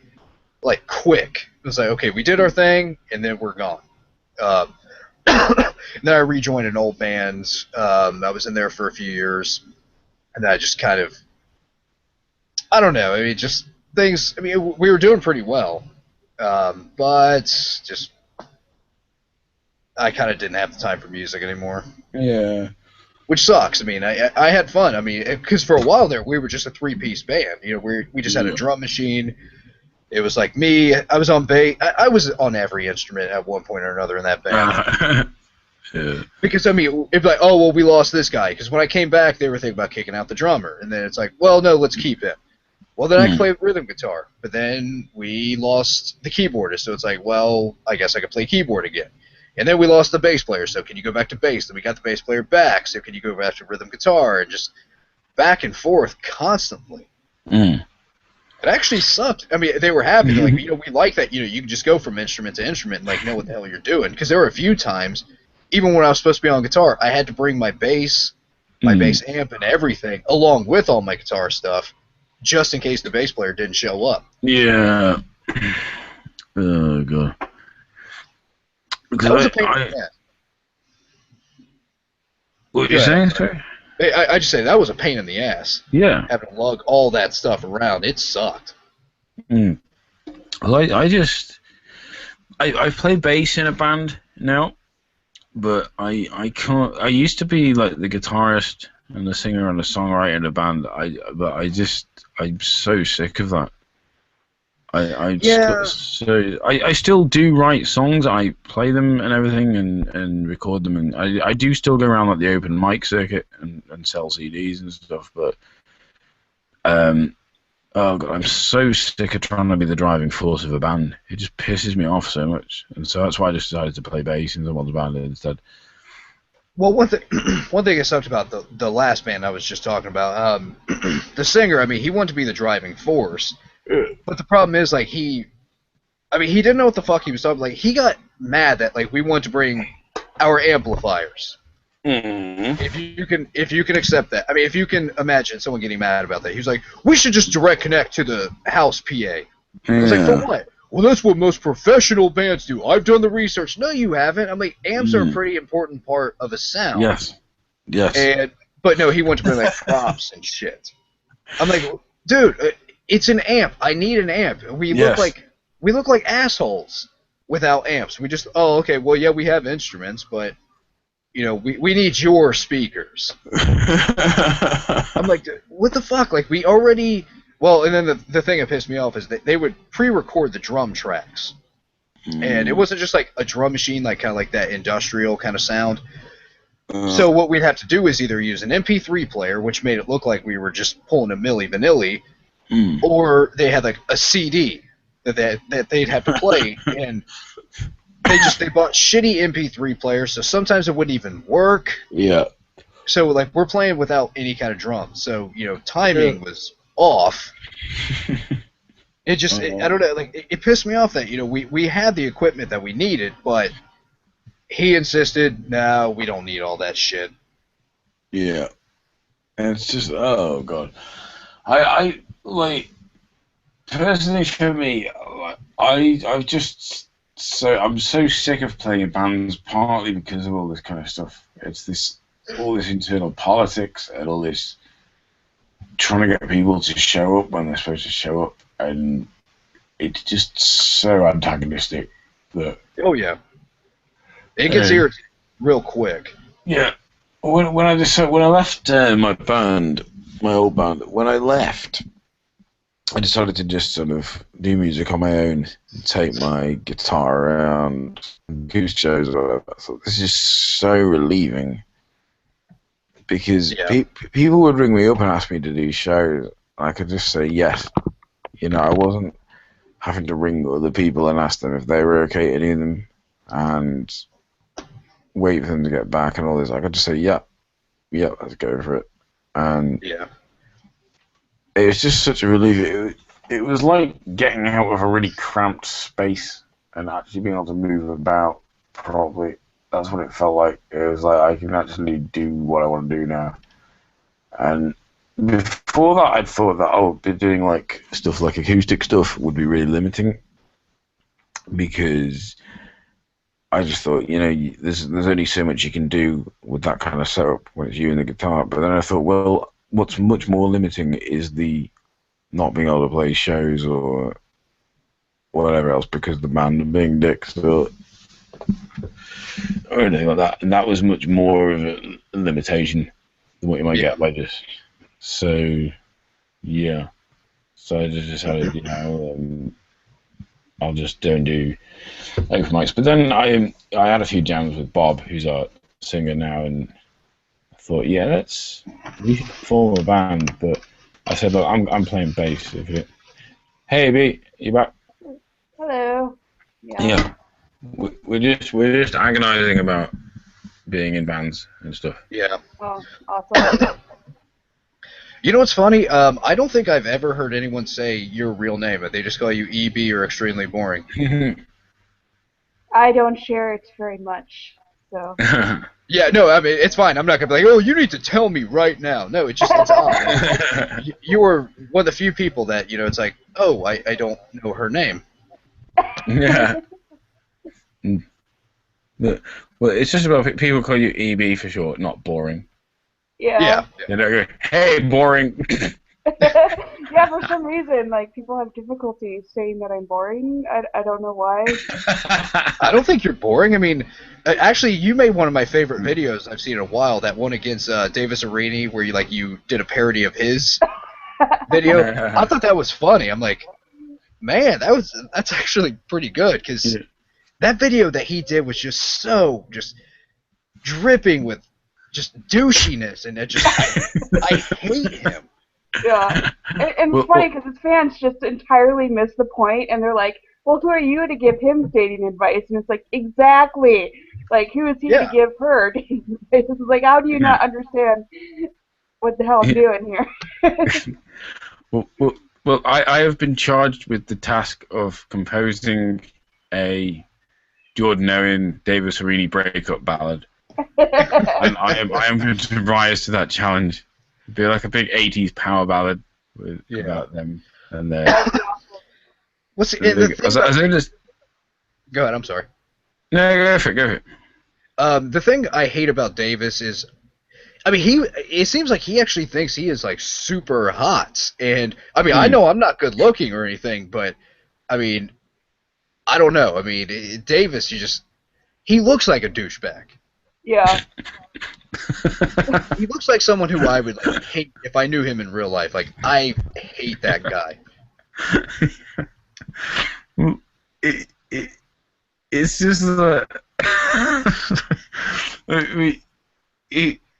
Speaker 6: like, quick. It was like, okay, we did our thing, and then we're gone. Then I rejoined an old band. I was in there for a few years, and then I just kind of, I don't know. I mean, just things. I mean, we were doing pretty well, but just I kind of didn't have the time for music anymore.
Speaker 1: Yeah.
Speaker 6: Which sucks. I mean, I had fun. I mean, because for a while there, we were just a 3-piece band. We just had a drum machine. It was like me. I was on bass. I was on every instrument at one point or another in that band.
Speaker 1: Yeah.
Speaker 6: Because, I mean, it'd be like, oh, well, we lost this guy. Because when I came back, they were thinking about kicking out the drummer. And then it's like, well, no, let's keep him. Well, then I could play rhythm guitar. But then we lost the keyboardist. So it's like, well, I guess I could play keyboard again. And then we lost the bass player, so can you go back to bass? Then we got the bass player back, so can you go back to rhythm guitar? And just back and forth constantly. It actually sucked. I mean, they were happy. Like, we like that, you can just go from instrument to instrument and, like, know what the hell you're doing. Because there were a few times, even when I was supposed to be on guitar, I had to bring my bass amp and everything, along with all my guitar stuff, just in case the bass player didn't show up.
Speaker 1: Yeah. Oh, God.
Speaker 6: That was a pain in the ass.
Speaker 1: What are you saying, sir?
Speaker 6: I just say that was a pain in the ass.
Speaker 1: Yeah.
Speaker 6: Having to lug all that stuff around, it sucked.
Speaker 1: Well, I play bass in a band now, but I can't. I used to be like the guitarist and the singer and the songwriter in a band. I'm so sick of that. I still do write songs. I play them and everything, and record them, and I do still go around like the open mic circuit and sell CDs and stuff. But oh God, I'm so sick of trying to be the driving force of a band. It just pisses me off so much, and so that's why I just decided to play bass in someone's band instead.
Speaker 6: Well, one thing I sucked about the last band I was just talking about, the singer. I mean, he wanted to be the driving force, but the problem is like he didn't know what the fuck he was talking. Like he got mad that like we wanted to bring our amplifiers.
Speaker 1: Mm-hmm.
Speaker 6: If you can accept that, I mean, if you can imagine someone getting mad about that, he was like, we should just direct connect to the house PA. I was like, for what? Well, that's what most professional bands do. I've done the research. No, you haven't. I'm like, amps are a pretty important part of a sound.
Speaker 1: Yes.
Speaker 6: But no, he wanted to bring like props and shit. I'm like, dude, it's an amp. I need an amp. We look like assholes without amps. We just, oh, okay, well, yeah, we have instruments, but you know, we need your speakers. I'm like, what the fuck? Like, we already. Well, and then the thing that pissed me off is that they would pre-record the drum tracks. And it wasn't just like a drum machine, like kind of like that industrial kind of sound. So what we'd have to do is either use an MP3 player, which made it look like we were just pulling a Milli Vanilli, or they had like a CD that they'd have to play, and they bought shitty MP3 players, so sometimes it wouldn't even work.
Speaker 1: Yeah.
Speaker 6: So like we're playing without any kind of drums, so you know timing was off. It just I don't know, like it pissed me off that you know we had the equipment that we needed, but he insisted, no, we don't need all that shit.
Speaker 1: Yeah, and it's just oh God, I like personally for me, I'm so sick of playing in bands partly because of all this kind of stuff. It's all this internal politics and all this trying to get people to show up when they're supposed to show up, and it's just so antagonistic that.
Speaker 6: Oh yeah, it gets irritating real quick.
Speaker 1: Yeah, when I left my band, my old band, when I left, I decided to just sort of do music on my own, take my guitar around, goose shows or whatever. I thought this is so relieving. Because people would ring me up and ask me to do shows. I could just say yes. You know, I wasn't having to ring other people and ask them if they were okay to do them and wait for them to get back and all this. I could just say, yeah, let's go for it. And it was just such a relief. It was like getting out of a really cramped space and actually being able to move about properly. That's what it felt like. It was like I can actually do what I want to do now. And before that, I'd thought that doing like stuff like acoustic stuff would be really limiting, because I just thought, you know, there's only so much you can do with that kind of setup when it's you and the guitar. But then I thought, well, what's much more limiting is the not being able to play shows or whatever else because the band are being dicks. So, or anything like that, and that was much more of a limitation than what you might get by this. So, yeah. So I just decided, you know, I'll just don't do open mics. But then I had a few jams with Bob, who's our singer now, and I thought, yeah, we should form a band. But I said, look, I'm playing bass. Hey, B, you back?
Speaker 5: Hello.
Speaker 1: Yeah. We're just agonizing about being in bands and stuff.
Speaker 6: Yeah.
Speaker 5: Oh, awesome.
Speaker 6: You know what's funny? I don't think I've ever heard anyone say your real name, but they just call you EB or extremely boring.
Speaker 5: I don't share it very much, so.
Speaker 6: Yeah, no, I mean, it's fine. I'm not going to be like, oh, you need to tell me right now. No, it's odd. You were one of the few people that, you know, it's like, oh, I don't know her name.
Speaker 1: Yeah. Well, it's just about people call you EB for short, not boring.
Speaker 5: Yeah.
Speaker 1: They don't go, hey, boring.
Speaker 5: Yeah, for some reason, like, people have difficulty saying that I'm boring. I don't know why.
Speaker 6: I don't think you're boring. I mean, actually, you made one of my favorite videos I've seen in a while. That one against Davis Arini, where you did a parody of his video. I thought that was funny. I'm like, man, that's actually pretty good because that video that he did was just so dripping with just douchiness, and I hate him.
Speaker 5: Yeah, and it's funny because his fans just entirely miss the point, and they're like, "Well, who are you to give him dating advice?" And it's like, exactly, like who is he to give her dating advice? It's like, how do you not understand what the hell I'm doing here?
Speaker 1: Well, I have been charged with the task of composing a Jordan Owen Davis Harini breakup ballad, and I am going to rise to that challenge. It'd be like a big '80s power ballad about them and their.
Speaker 6: What's the Go ahead. I'm sorry.
Speaker 1: No, go for it.
Speaker 6: The thing I hate about Davis is, I mean, it seems like he actually thinks he is like super hot, and I mean, I know I'm not good looking or anything, but I mean, I don't know. I mean, Davis, he looks like a douchebag.
Speaker 5: Yeah.
Speaker 6: He looks like someone who I would like hate if I knew him in real life. Like, I hate that guy.
Speaker 1: It's just that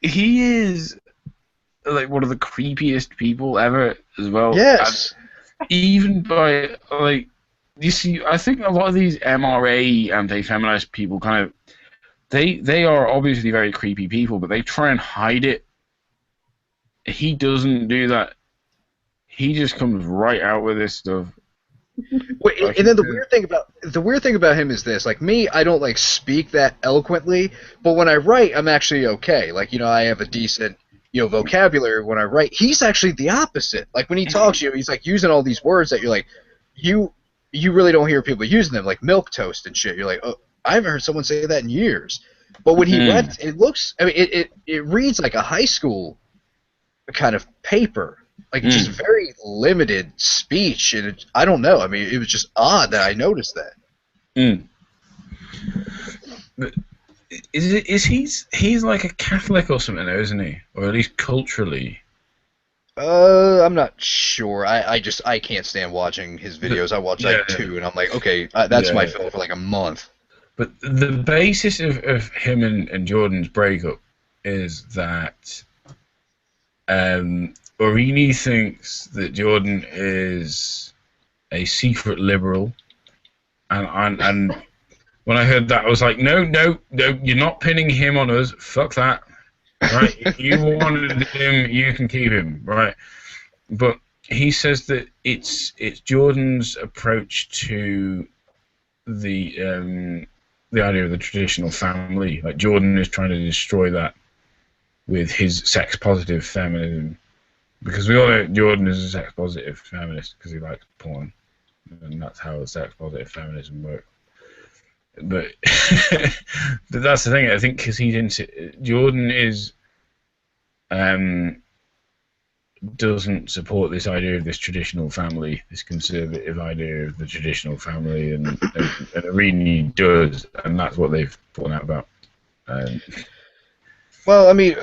Speaker 1: he is like one of the creepiest people ever as well.
Speaker 6: Yes.
Speaker 1: And even by like, you see, I think a lot of these MRA anti-feminist people kind of they are obviously very creepy people, but they try and hide it. He doesn't do that. He just comes right out with this stuff.
Speaker 6: Wait, and then the weird thing about him is this: like me, I don't like speak that eloquently, but when I write, I'm actually okay. Like, you know, I have a decent, you know, vocabulary when I write. He's actually the opposite. Like when he talks to you, he's like using all these words that you're like, you really don't hear people using them, like milk toast and shit. You're like, oh, I haven't heard someone say that in years. But when he writes, it looks, I mean, it reads like a high school kind of paper. Like, just very limited speech, and I don't know. I mean, it was just odd that I noticed that.
Speaker 1: But he's like a Catholic or something, though, isn't he? Or at least culturally.
Speaker 6: I'm not sure. I can't stand watching his videos. I watch like 2, and I'm like, okay, that's my film for like a month.
Speaker 1: But the basis of him and Jordan's breakup is that Orini thinks that Jordan is a secret liberal, and when I heard that, I was like, no, you're not pinning him on us. Fuck that. Right? If you wanted him, you can keep him. Right? But he says that it's Jordan's approach to the idea of the traditional family. Like, Jordan is trying to destroy that with his sex-positive feminism. Because we all know Jordan is a sex-positive feminist because he likes porn. And that's how sex-positive feminism works. But but that's the thing. I think because Jordan is doesn't support this idea of this traditional family, this conservative idea of the traditional family, and Arini does, and that's what they've fallen out about.
Speaker 6: Well, I mean,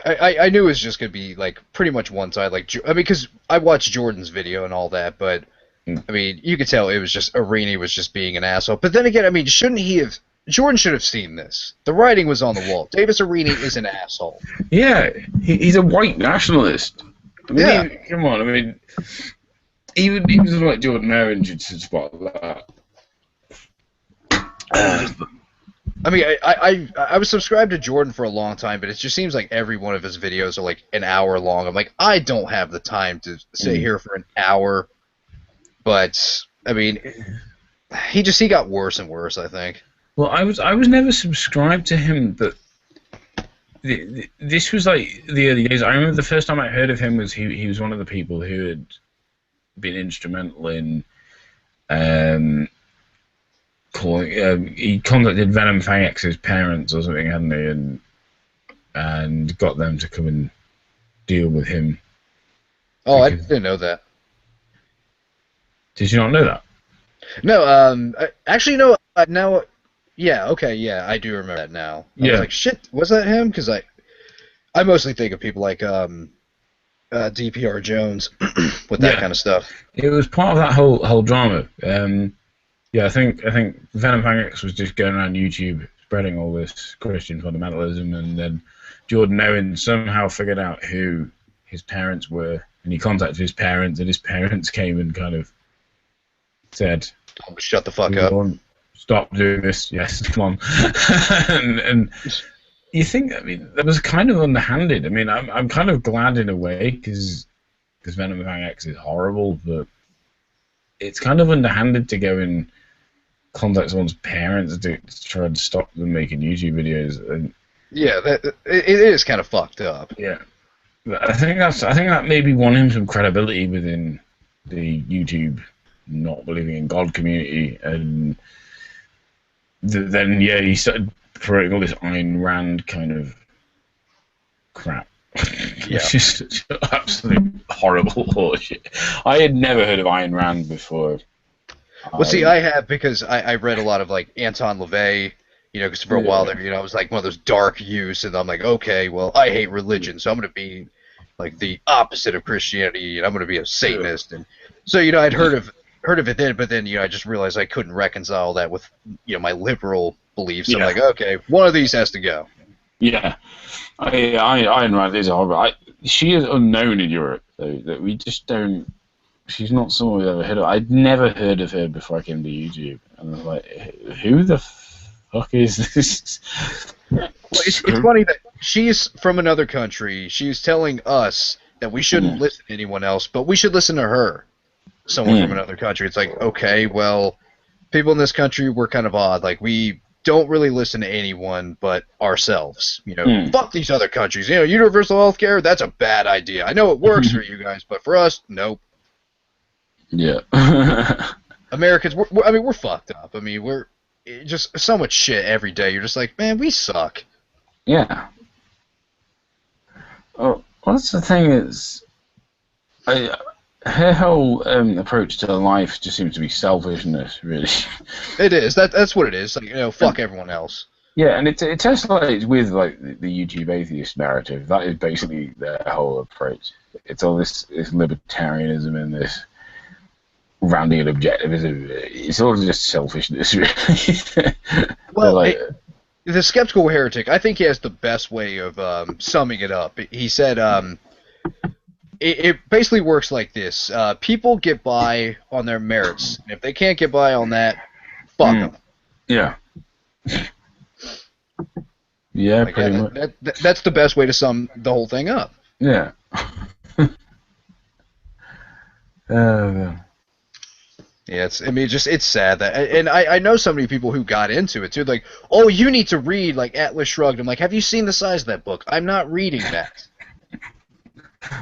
Speaker 6: I knew it was just gonna be like pretty much one side. Like, I mean, because I watched Jordan's video and all that, but I mean, you could tell it was just Arini was just being an asshole. But then again, I mean, shouldn't he have? Jordan should have seen this. The writing was on the wall. Davis Arini is an asshole.
Speaker 1: Yeah, he's a white nationalist. I mean, come on. I mean, even like Jordan Owen should spot that.
Speaker 6: I mean, I was subscribed to Jordan for a long time, but it just seems like every one of his videos are like an hour long. I'm like, I don't have the time to sit here for an hour. But I mean, he got worse and worse, I think.
Speaker 1: Well, I was never subscribed to him, but this was like the early days. I remember the first time I heard of him was he was one of the people who had been instrumental in he contacted Venom Fangx's parents or something, hadn't he, and got them to come and deal with him.
Speaker 6: Oh, I didn't know that.
Speaker 1: Did you not know that?
Speaker 6: No, actually, no. Now, yeah, okay, yeah, I do remember that now. I was like, shit, was that him? Because I mostly think of people like DPR Jones with that kind of stuff.
Speaker 1: It was part of that whole drama. Yeah, I think Venom Hangout was just going around YouTube spreading all this Christian fundamentalism, and then Jordan Owen somehow figured out who his parents were, and he contacted his parents, and his parents came and kind of said,
Speaker 6: "Shut the fuck up!
Speaker 1: Stop doing this. Yes, come on." and you think, I mean, that was kind of underhanded. I mean, I'm kind of glad in a way because Venom Hangout is horrible, but it's kind of underhanded to go and contact someone's parents to try to stop them making YouTube videos. And
Speaker 6: yeah, it is kind of fucked up.
Speaker 1: Yeah, but I think that maybe won him some credibility within the YouTube not believing in God community, and then he started promoting all this Ayn Rand kind of crap.
Speaker 6: Yeah.
Speaker 1: It's just absolute horrible bullshit. I had never heard of Ayn Rand before.
Speaker 6: Well, see, I have because I read a lot of like Anton LaVey, because for a while there, I was like one of those dark youths, and I'm like, okay, well, I hate religion, so I'm going to be like the opposite of Christianity, and I'm going to be a Satanist, and so I'd heard of it then, but then I just realized I couldn't reconcile that with my liberal beliefs. So I'm like, okay, one of these has to go.
Speaker 1: Yeah, Ayn Rand is horrible. She is unknown in Europe, though. That we just don't. She's not someone we've ever heard of. I'd never heard of her before I came to YouTube, and I was like, who the fuck is this?
Speaker 6: Well, it's funny that she's from another country. She's telling us that we shouldn't listen to anyone else, but we should listen to her, someone from another country. It's like, okay, well, people in this country, we're kind of odd. Like, we don't really listen to anyone but ourselves. Fuck these other countries. Universal health care, that's a bad idea. I know it works for you guys, but for us, nope.
Speaker 1: Yeah.
Speaker 6: Americans, we're fucked up. I mean, we're just so much shit every day. You're just like, man, we suck.
Speaker 1: Yeah. Oh, what's the thing is, her whole approach to life just seems to be selfishness, really.
Speaker 6: It is. That's what it is. Like, fuck everyone else.
Speaker 1: Yeah, and it escalates with like the YouTube atheist narrative. That is basically their whole approach. It's all this libertarianism and this rounding and objectivism. It's all just selfishness, really.
Speaker 6: Well, the skeptical heretic, I think he has the best way of summing it up. He said, it basically works like this. People get by on their merits, and if they can't get by on that, fuck them.
Speaker 1: Yeah. Yeah, like pretty much.
Speaker 6: That's the best way to sum the whole thing up.
Speaker 1: Yeah.
Speaker 6: Yeah, it's sad that, and I know so many people who got into it too. Like, oh, you need to read like Atlas Shrugged. I'm like, have you seen the size of that book? I'm not reading that.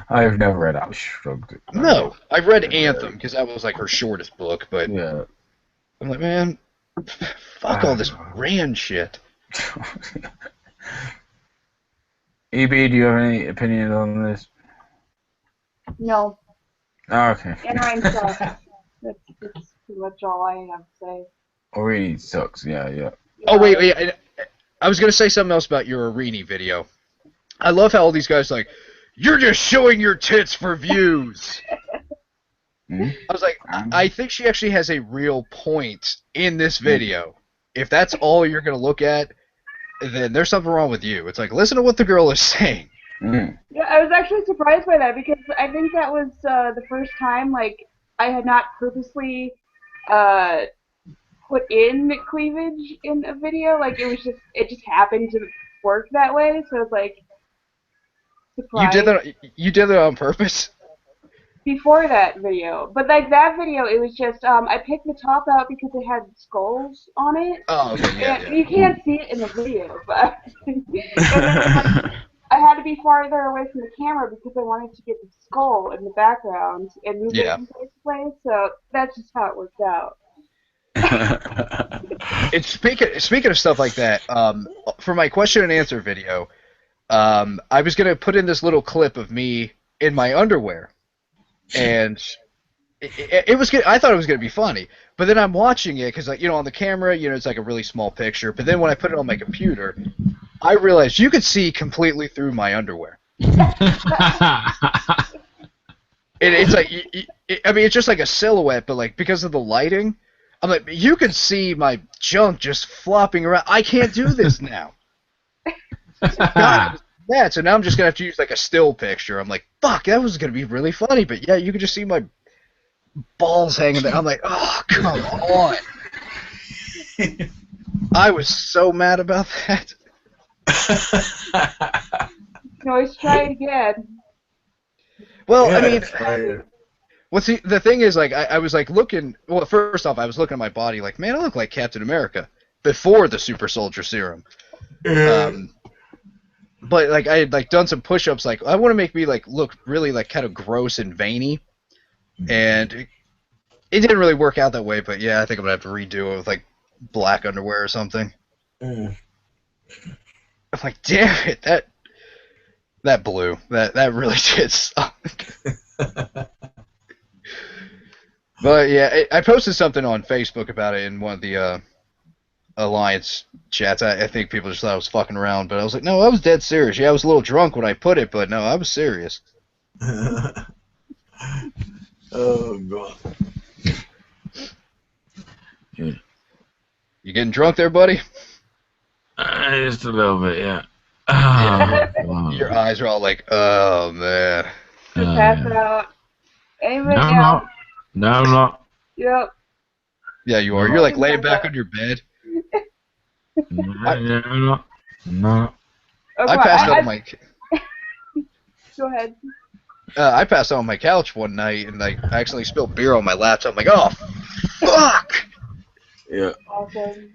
Speaker 1: I've never read Atlas Shrugged.
Speaker 6: No, I've read Anthem because that was like her shortest book. But
Speaker 1: yeah,
Speaker 6: I'm like, man, fuck all this Rand shit.
Speaker 1: EB, do you have any opinion on this?
Speaker 5: No.
Speaker 1: Oh, okay.
Speaker 5: And I'm sorry. That's pretty much all I have to say.
Speaker 1: Arini sucks, yeah.
Speaker 6: Oh, wait. I was going to say something else about your Arini video. I love how all these guys are like, you're just showing your tits for views. I was like, I think she actually has a real point in this video. If that's all you're going to look at, then there's something wrong with you. It's like, listen to what the girl is saying.
Speaker 5: Yeah, I was actually surprised by that because I think that was the first time, like, I had not purposely put in cleavage in a video. Like, it just happened to work that way. So it's like, surprised.
Speaker 6: You did that on purpose?
Speaker 5: Before that video. But like that video, it was just, I picked the top out because it had skulls on it.
Speaker 6: Oh, okay, yeah.
Speaker 5: You can't see it in the video, but and then, I had to be farther away from the camera because I wanted to get the skull in the background and move it from place to place. So that's just how it worked out.
Speaker 6: It's speaking of stuff like that, for my question and answer video, I was gonna put in this little clip of me in my underwear, and it was good. I thought it was gonna be funny, but then I'm watching it because, like, on the camera, it's like a really small picture. But then when I put it on my computer, I realized you could see completely through my underwear. it's like, I mean, it's just like a silhouette, but like because of the lighting, I'm like, you can see my junk just flopping around. I can't do this now. God, it was bad. So now I'm just gonna have to use like a still picture. I'm like, fuck, that was gonna be really funny, but yeah, you could just see my balls hanging there. I'm like, oh, come on. I was so mad about that.
Speaker 5: You can always try it again.
Speaker 6: Well,
Speaker 1: Yeah,
Speaker 6: I mean,
Speaker 1: try
Speaker 6: what's the thing is, like, I was like looking. Well, first off, I was looking at my body, like, man, I look like Captain America before the Super Soldier Serum. But like, I had like done some push-ups. Like, I want to make me like look really like kind of gross and veiny, and it didn't really work out that way. But yeah, I think I'm gonna have to redo it with like black underwear or something. I'm like, damn it, that blew. That really did suck. But yeah, I posted something on Facebook about it in one of the Alliance chats. I think people just thought I was fucking around, but I was like, no, I was dead serious. Yeah, I was a little drunk when I put it, but no, I was serious.
Speaker 1: Oh god.
Speaker 6: You getting drunk there, buddy?
Speaker 1: Just a little bit, yeah.
Speaker 6: Yeah. Your eyes are all like, oh man.
Speaker 5: Pass out. Anybody
Speaker 1: No, I'm
Speaker 5: else?
Speaker 1: not. No, I'm not.
Speaker 5: Yep.
Speaker 6: Yeah, you are. You're like laying back on your bed.
Speaker 1: No, I'm not. No.
Speaker 5: Oh,
Speaker 6: I
Speaker 5: come on,
Speaker 6: passed out on my.
Speaker 5: Go ahead.
Speaker 6: I passed out on my couch one night and like I accidentally spilled beer on my laptop. I'm like, oh, fuck.
Speaker 1: Yeah.
Speaker 5: Awesome.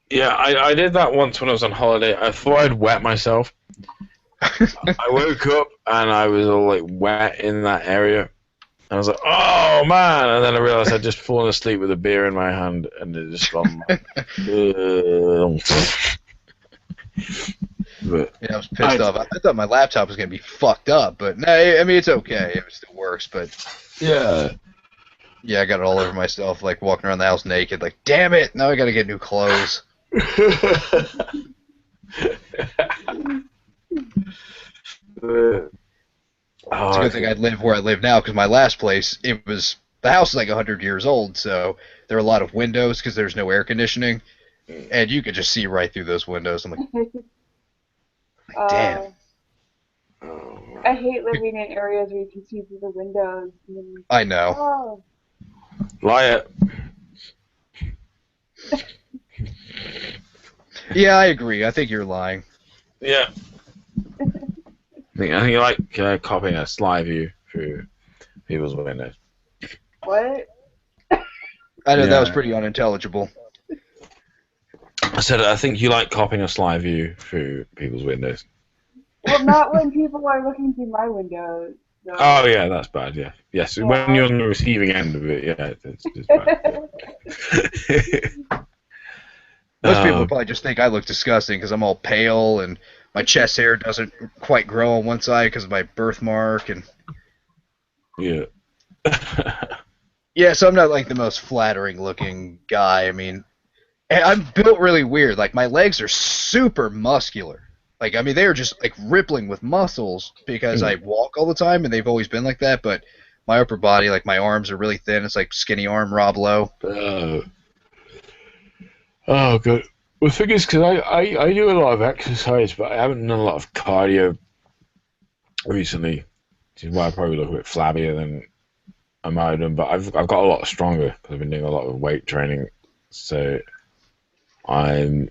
Speaker 1: Yeah, I did that once when I was on holiday. I thought I'd wet myself. I woke up and I was all like wet in that area. I was like, oh man! And then I realized I'd just fallen asleep with a beer in my hand and it just gone. But
Speaker 6: Yeah, I was pissed off. I thought my laptop was gonna be fucked up, but no, I mean it's okay. It still works, but
Speaker 1: yeah.
Speaker 6: yeah, I got it all over myself, like walking around the house naked. Like, damn it! Now I gotta get new clothes. It's a good thing I live where I live now, because my last place, the house is like 100 years old, so there are a lot of windows because there's no air conditioning, and you could just see right through those windows. I'm like, damn.
Speaker 5: I hate living in areas where you can see through the windows.
Speaker 6: I know.
Speaker 5: Oh.
Speaker 1: Lie it.
Speaker 6: Yeah, I agree. I think you're lying.
Speaker 1: Yeah. I think you like copying a slide view through people's windows.
Speaker 5: What?
Speaker 6: I know
Speaker 1: Yeah.
Speaker 6: that was pretty unintelligible.
Speaker 1: I said I think you like copying a slide view through people's windows.
Speaker 5: Well, not when people are looking through my windows. So.
Speaker 1: Oh yeah, that's bad. Yeah, yes.
Speaker 5: Yeah.
Speaker 1: When you're on the receiving end of it, yeah, it's bad.
Speaker 6: Most people probably just think I look disgusting because I'm all pale and my chest hair doesn't quite grow on one side because of my birthmark, and
Speaker 1: Yeah.
Speaker 6: yeah, so I'm not like the most flattering looking guy. I mean, I'm built really weird. Like my legs are super muscular. Like, I mean, they are just like rippling with muscles because I walk all the time and they've always been like that. But my upper body, like my arms are really thin. It's like skinny arm Rob Lowe.
Speaker 1: Oh, good. Well, the thing is, because I do a lot of exercise, but I haven't done a lot of cardio recently, which is why I probably look a bit flabbier than I might have done. But I've got a lot stronger because I've been doing a lot of weight training. So I'm,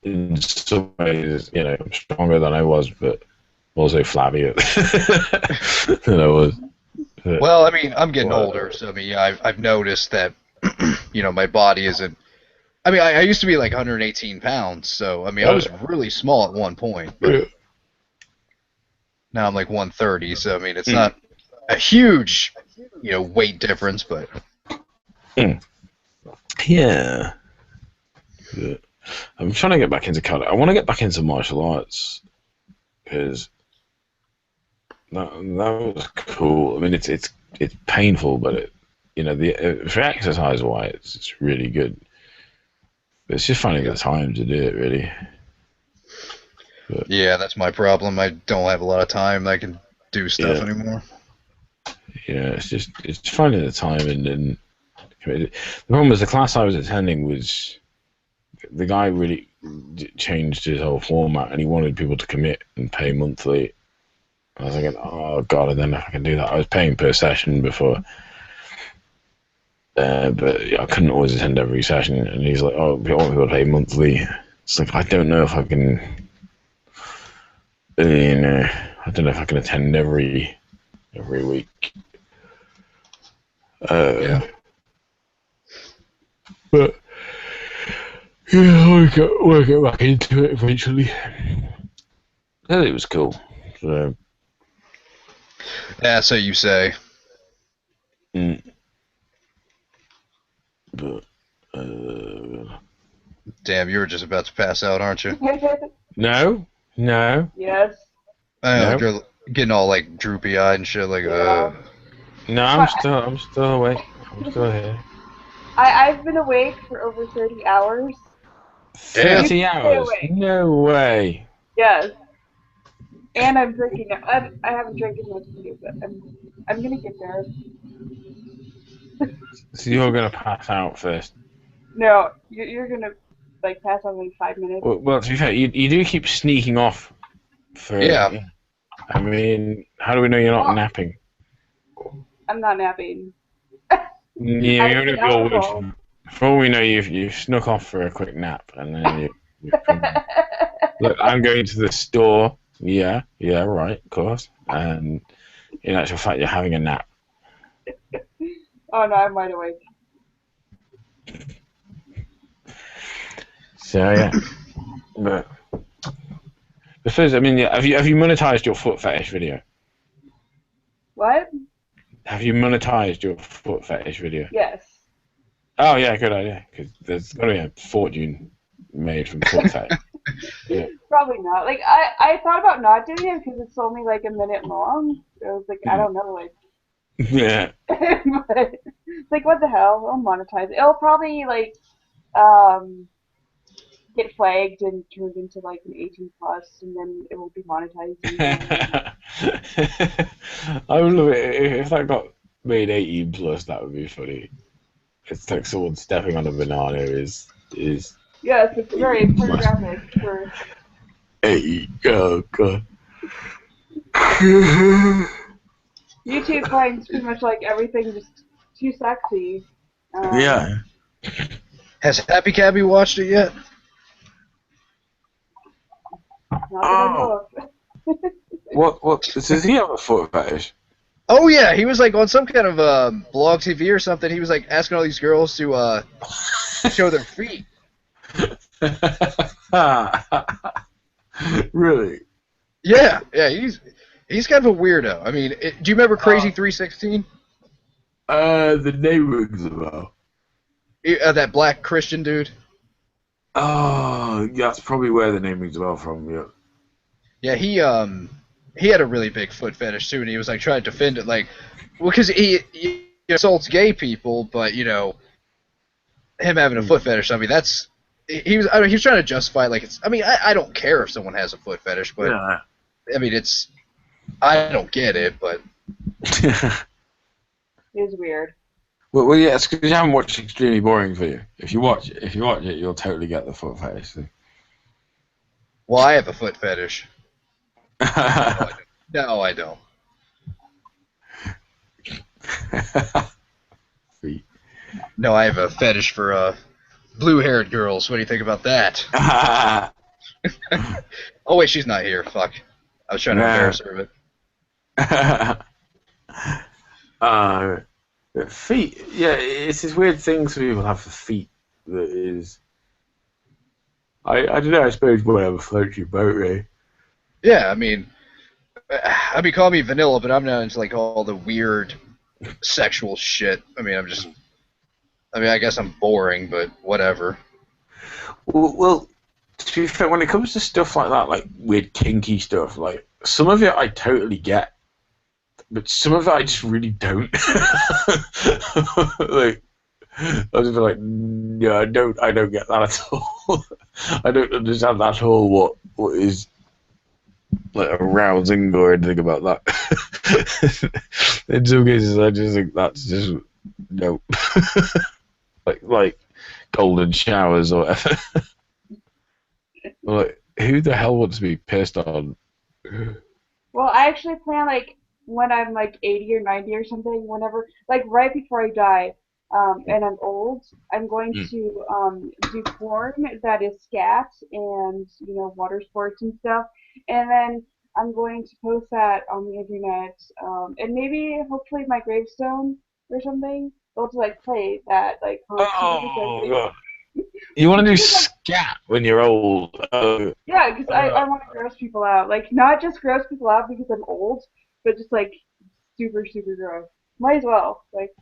Speaker 1: in some ways, I'm stronger than I was, but also flabbier than I was. But,
Speaker 6: Well, I mean, I'm getting older, so I mean, yeah, I've noticed that, my body isn't. I mean, I used to be like 118 pounds, so I mean, I was really small at one point, but now I'm like 130, so I mean, it's not a huge, weight difference, but.
Speaker 1: Yeah. I'm trying to get back into karate. I want to get back into martial arts because that was cool. I mean, it's painful, but for exercise wise, it's really good. But it's just finding the time to do it, really. But,
Speaker 6: yeah, that's my problem. I don't have a lot of time I can do stuff anymore.
Speaker 1: it's finding the time and the problem was the class I was attending was the guy really changed his whole format and he wanted people to commit and pay monthly. I was thinking, oh god, I don't know if I can do that. I was paying per session before, but I couldn't always attend every session. And he's like, oh, I want people to pay monthly. It's like I don't know if I can, I don't know if I can attend every week.
Speaker 6: Yeah.
Speaker 1: But yeah, we'll get back into it eventually. Yeah, it was cool. So,
Speaker 6: yeah, so you say.
Speaker 1: But
Speaker 6: damn, you were just about to pass out, aren't you?
Speaker 1: no.
Speaker 5: Yes.
Speaker 6: I know,
Speaker 1: Nope.
Speaker 6: you're getting all like droopy eyed and shit. Like,
Speaker 5: Yeah.
Speaker 1: No, I'm still awake. I'm still here.
Speaker 5: I've been awake for over 30 hours.
Speaker 1: 30 hours?
Speaker 5: awake.
Speaker 1: No way.
Speaker 5: Yes. And I'm drinking. I haven't drank as much as you, but I'm gonna get there.
Speaker 1: So you're gonna pass out first.
Speaker 5: No, you're gonna like pass out in 5 minutes.
Speaker 1: Well, to be fair, you do keep sneaking off.
Speaker 6: Yeah.
Speaker 1: I mean, how do we know you're not napping?
Speaker 5: I'm not napping.
Speaker 1: Yeah,
Speaker 5: I
Speaker 1: you're
Speaker 5: drink
Speaker 1: gonna be
Speaker 5: alcohol.
Speaker 1: awake. For all we know, you've snuck off for a quick nap, and then you look. I'm going to the store. Yeah, right, of course. And in actual fact, you're having a nap.
Speaker 5: Oh no, I'm wide awake.
Speaker 1: So yeah, but first, I mean, have you monetized your foot fetish video?
Speaker 5: What?
Speaker 1: Have you monetized your foot fetish video?
Speaker 5: Yes.
Speaker 1: Oh yeah, good idea. Because there's gonna be a fortune made from foot fetish. Yeah.
Speaker 5: Probably not. Like I thought about not doing it because it's only like a minute long. I was like, I don't know, like.
Speaker 1: Yeah.
Speaker 5: But it's like, what the hell? I'll monetize it. It'll probably like get flagged and turned into like an 18 plus, and then it will be monetized.
Speaker 1: I would love it if that got made 18 plus. That would be funny. It's like someone stepping on a banana is.
Speaker 5: Yes, it's very pornographic for.
Speaker 1: 18. Oh god.
Speaker 5: YouTube finds pretty much like everything just too sexy.
Speaker 1: Yeah.
Speaker 6: has Happy Cabby watched it yet?
Speaker 5: Not that I know of.
Speaker 1: What? Does he have a foot fetish?
Speaker 6: Oh yeah, he was like on some kind of blog TV or something. He was like asking all these girls to show their feet.
Speaker 1: Really?
Speaker 6: Yeah, he's kind of a weirdo. I mean, do you remember Crazy 316?
Speaker 1: The name rings a bell.
Speaker 6: That black Christian dude.
Speaker 1: Oh, yeah, that's probably where the name rings a bell from. Yeah.
Speaker 6: Yeah, he had a really big foot fetish too, and he was like trying to defend it, like, well, because he assaults gay people, but you know, him having a foot fetish. I mean, he was trying to justify it, like it's. I mean, I don't care if someone has a foot fetish, but
Speaker 1: Yeah.
Speaker 6: I mean, I don't get it, but
Speaker 5: It is weird.
Speaker 1: well, yeah, it's because you haven't watched Extremely Boring for you. If you watch it, you'll totally get the foot fetish thing.
Speaker 6: well, I have a foot fetish. No, I don't.
Speaker 1: Feet.
Speaker 6: No, I have a fetish for blue-haired girls. What do you think about that? Oh wait, she's not here. Fuck. I was trying to embarrass her, but
Speaker 1: feet. Yeah, it's this weird thing some people have for feet that is. I don't know. I suppose whatever floats your boat, really.
Speaker 6: yeah, I mean, call me vanilla, but I'm not into like all the weird sexual shit. I mean, I guess I'm boring, but whatever.
Speaker 1: Well, to be fair, when it comes to stuff like that, like weird kinky stuff, like some of it I totally get, but some of it I just really don't. Like, I just feel like, no, I don't get that at all. I don't understand at all what is like arousing or anything about that. In some cases, I just think that's just no, like golden showers or whatever. Like, who the hell wants to be pissed on?
Speaker 5: Well, I actually plan like when I'm like 80 or 90 or something, whenever like right before I die, and I'm old, I'm going
Speaker 1: Mm.
Speaker 5: to do porn that is scat and water sports and stuff, and then I'm going to post that on the internet, and maybe hopefully my gravestone or something. They'll just like play that like constantly because
Speaker 1: Oh
Speaker 5: they
Speaker 1: god, you want to do
Speaker 5: because like
Speaker 1: scat when you're old?
Speaker 5: yeah, because I
Speaker 1: Uh,
Speaker 5: want to gross people out. Like, not just gross people out because I'm old, but just like super, super gross. Might as well. Like,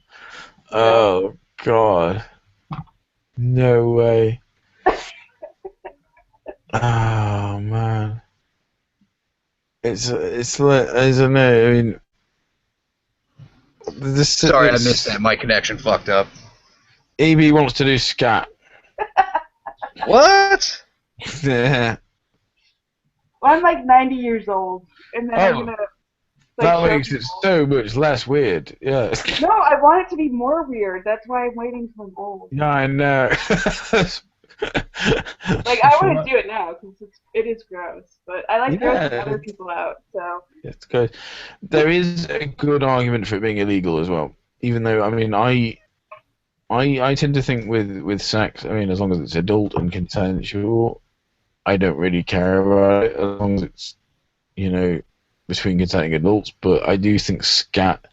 Speaker 5: you know.
Speaker 1: oh god, no way. Oh man, it's like I don't know. I mean,
Speaker 6: Sorry, I missed
Speaker 1: this
Speaker 6: that. My connection fucked up.
Speaker 1: AB wants to do scat.
Speaker 6: What?
Speaker 1: Yeah.
Speaker 5: Well, I'm like 90 years old, and then I'm
Speaker 1: Oh,
Speaker 5: gonna like
Speaker 1: that
Speaker 5: show
Speaker 1: makes it
Speaker 5: people.
Speaker 1: so much less weird. Yeah.
Speaker 5: No, I want it to be more weird. That's why I'm waiting till I'm old.
Speaker 1: Yeah, I know.
Speaker 5: Like, I wouldn't do it now because it is gross, but I like grossing
Speaker 1: Yeah,
Speaker 5: other people out. So
Speaker 1: it's good. There is a good argument for it being illegal as well. Even though, I mean, I tend to think with sex, I mean, as long as it's adult and consensual, I don't really care about it as long as it's, between consenting adults. But I do think scat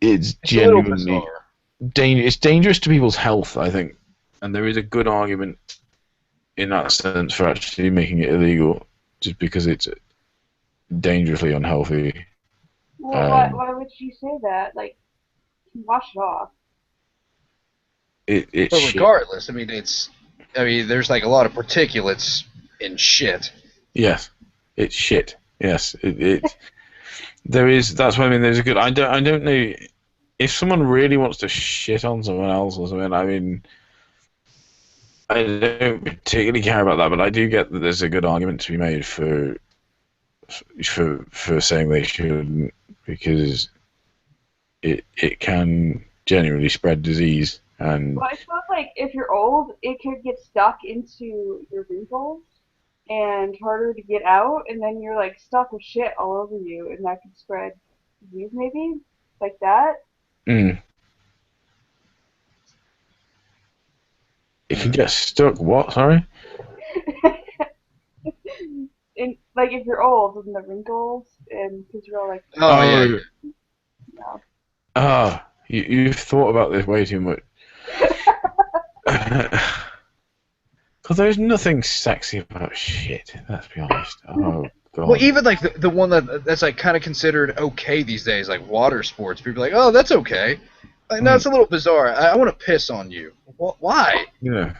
Speaker 1: is
Speaker 6: It's a little
Speaker 1: genuinely
Speaker 6: bizarre.
Speaker 1: it's dangerous to people's health, I think. And there is a good argument in that sense for actually making it illegal, just because it's dangerously unhealthy.
Speaker 5: well,
Speaker 1: Um,
Speaker 5: why would you say that? Like, wash it off.
Speaker 1: it's
Speaker 6: But
Speaker 1: shit.
Speaker 6: regardless, there's like a lot of particulates in shit.
Speaker 1: Yes, it's shit. Yes, there is. That's what I mean. There's a good. I don't know if someone really wants to shit on someone else or something. I mean, I don't particularly care about that, but I do get that there's a good argument to be made for saying they shouldn't, because it can genuinely spread disease. And
Speaker 5: Well, I suppose like if you're old, it could get stuck into your wrinkles and harder to get out, and then you're like stuck with shit all over you, and that could spread disease maybe like that.
Speaker 1: mm, it can get stuck. What? Sorry.
Speaker 5: And like if you're old, and the wrinkles, and because you're all like,
Speaker 6: Oh yeah.
Speaker 1: Oh,
Speaker 5: no.
Speaker 1: you've thought about this way too much. Because there's nothing sexy about shit. Let's be honest. Oh god.
Speaker 6: Well, even like the one that's like kind of considered okay these days, like water sports. People are like, oh, that's okay. Like, no, it's a little bizarre. I want to piss on you. Why?
Speaker 1: Yeah.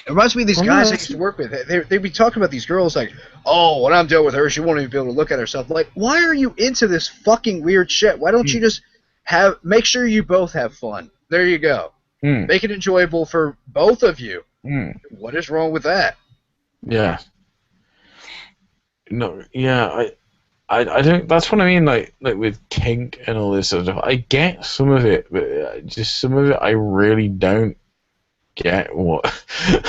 Speaker 6: It reminds me of these guys I used to work with. They'd be talking about these girls like, oh, when I'm done with her, she won't even be able to look at herself. Like, why are you into this fucking weird shit? Why don't you just make sure you both have fun? There you go. Make it enjoyable for both of you. What is wrong with that?
Speaker 1: Yeah. No. Yeah. I don't. That's what I mean. Like with kink and all this sort of stuff. I get some of it, but just some of it I really don't get. What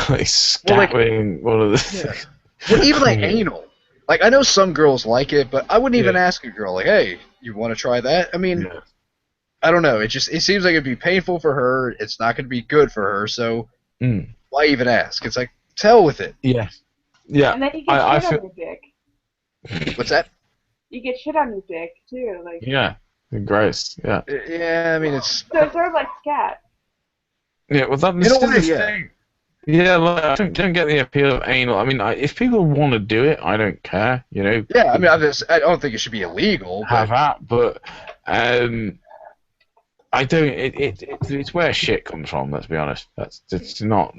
Speaker 1: like scattering one of the.
Speaker 6: Yeah. Well, even like anal. Like I know some girls like it, but I wouldn't even ask a girl like, "Hey, you want to try that?" I mean, I don't know. It seems like it'd be painful for her. It's not going to be good for her. So why even ask? It's like tell with it.
Speaker 1: Yeah. Yeah.
Speaker 5: And then you get shit on your dick.
Speaker 6: What's that?
Speaker 5: You get shit on your dick too, like.
Speaker 1: Yeah. Gross. Yeah.
Speaker 6: Yeah. I mean, it's.
Speaker 5: So it's sort of like scat.
Speaker 1: Yeah. Well, that's the thing. Yeah, like, I don't get the appeal of anal. I mean, if people want to do it, I don't care. Yeah,
Speaker 6: I mean, I don't think it should be illegal.
Speaker 1: Have that, but I don't. It's where shit comes from. Let's be honest. That's not.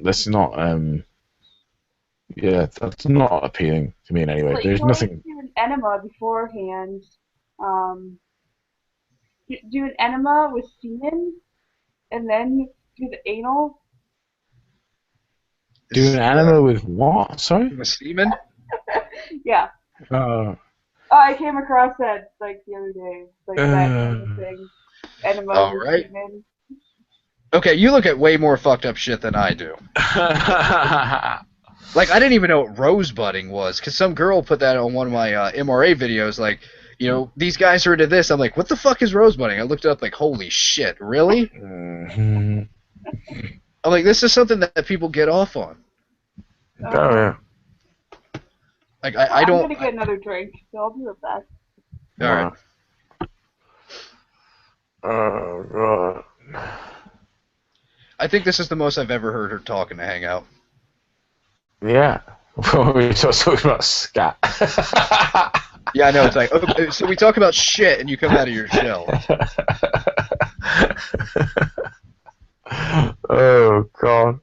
Speaker 1: Yeah, that's not appealing to me in any way.
Speaker 5: Well,
Speaker 1: There's
Speaker 5: you
Speaker 1: nothing.
Speaker 5: do an enema beforehand. Do an enema with semen, and then do the anal.
Speaker 1: Do an enema with what? Sorry?
Speaker 6: With semen?
Speaker 5: Yeah.
Speaker 1: Oh.
Speaker 5: Oh, I came across that like the other day, like that kind of thing. Enema
Speaker 6: All
Speaker 5: of the
Speaker 6: right.
Speaker 5: semen.
Speaker 6: Okay, you look at way more fucked up shit than I do. Like, I didn't even know what rosebudding was, because some girl put that on one of my MRA videos, like, you know, these guys are into this. I'm like, what the fuck is rosebudding? I looked it up, like, holy shit, really? I'm like, this is something that people get off on.
Speaker 1: Oh, yeah.
Speaker 6: Like,
Speaker 5: I'm
Speaker 6: I don't...
Speaker 5: gonna get another drink, so I'll be right back.
Speaker 6: Alright.
Speaker 1: Oh, God.
Speaker 6: I think this is the most I've ever heard her talking to Hangout.
Speaker 1: Yeah. We were talking about scat.
Speaker 6: Yeah, I know, it's like, okay, so we talk about shit and you come out of your shell.
Speaker 1: Oh, God.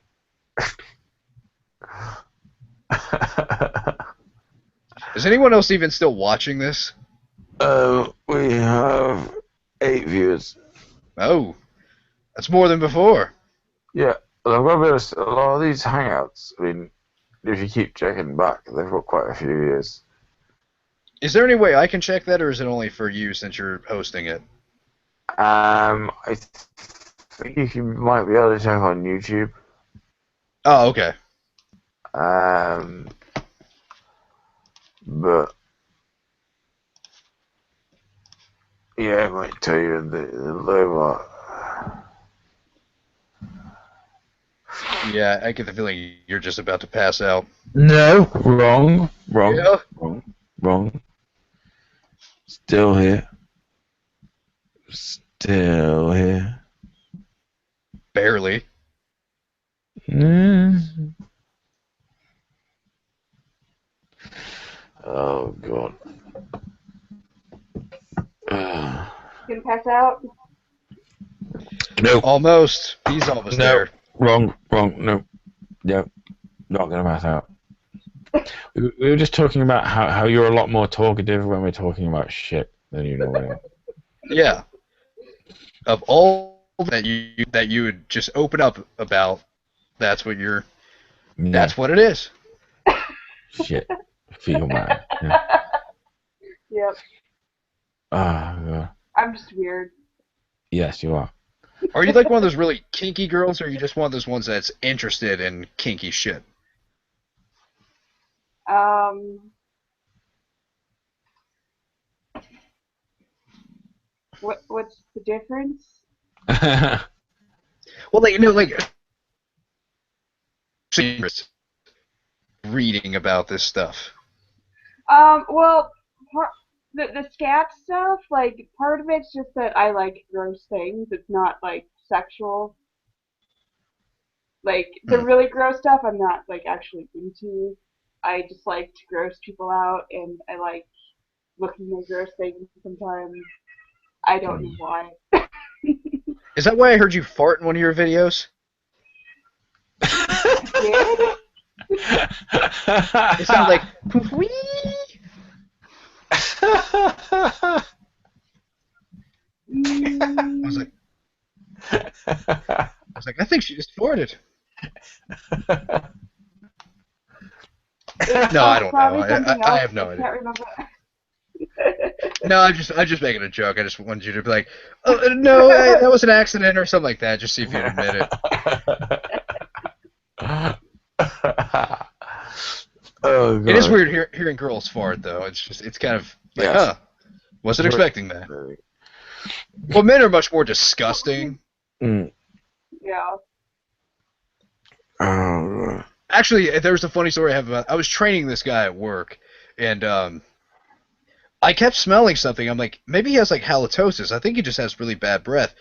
Speaker 6: Is anyone else even still watching this?
Speaker 1: We have 8 viewers.
Speaker 6: Oh, that's more than before.
Speaker 1: Yeah, but I've got to be honest, a lot of these hangouts, I mean, if you keep checking back, they've got quite a few years.
Speaker 6: Is there any way I can check that, or is it only for you since you're hosting it?
Speaker 1: I think you might be able to check on YouTube.
Speaker 6: Oh, okay.
Speaker 1: But yeah, I might tell you the low.
Speaker 6: Yeah, I get the feeling you're just about to pass out.
Speaker 1: No, wrong.
Speaker 6: Yeah.
Speaker 1: Wrong. Still here.
Speaker 6: Barely.
Speaker 1: Oh, God.
Speaker 5: You gonna pass out?
Speaker 1: No.
Speaker 6: Almost. He's almost there.
Speaker 1: Wrong. No, not gonna pass out. We were just talking about how you're a lot more talkative when we're talking about shit than you normally are.
Speaker 6: Yeah. Of all that you would just open up about, that's what you're.
Speaker 1: Yeah.
Speaker 6: That's what it is.
Speaker 1: Shit. Feel man. Yeah.
Speaker 5: Yep.
Speaker 1: God.
Speaker 5: I'm just weird.
Speaker 1: Yes, you are.
Speaker 6: Are you like one of those really kinky girls, or are you just one of those ones that's interested in kinky shit?
Speaker 5: What's the difference?
Speaker 6: Well, like, you know, like reading about this stuff.
Speaker 5: Well, the scat stuff, like, part of it's just that I like gross things. It's not, like, sexual. Like, the really gross stuff I'm not, like, actually into. I just like to gross people out, and I like looking at gross things sometimes. I don't know why.
Speaker 6: Is that why I heard you fart in one of your videos?
Speaker 5: Did?
Speaker 6: It sounded like poof wee. I was like, I think she just farted. No, I don't know. I have no idea.
Speaker 5: I can't remember.
Speaker 6: No, I'm just making a joke. I just wanted you to be like, oh, no, that was an accident or something like that. Just see if you'd admit it.
Speaker 1: Oh, God.
Speaker 6: It is weird hearing girls fart, though. It's kind of like, huh, wasn't expecting that. Well, men are much more disgusting.
Speaker 5: Yeah.
Speaker 6: Actually, there's a funny story I have about. I was training this guy at work, and I kept smelling something. I'm like, maybe he has like halitosis. I think he just has really bad breath.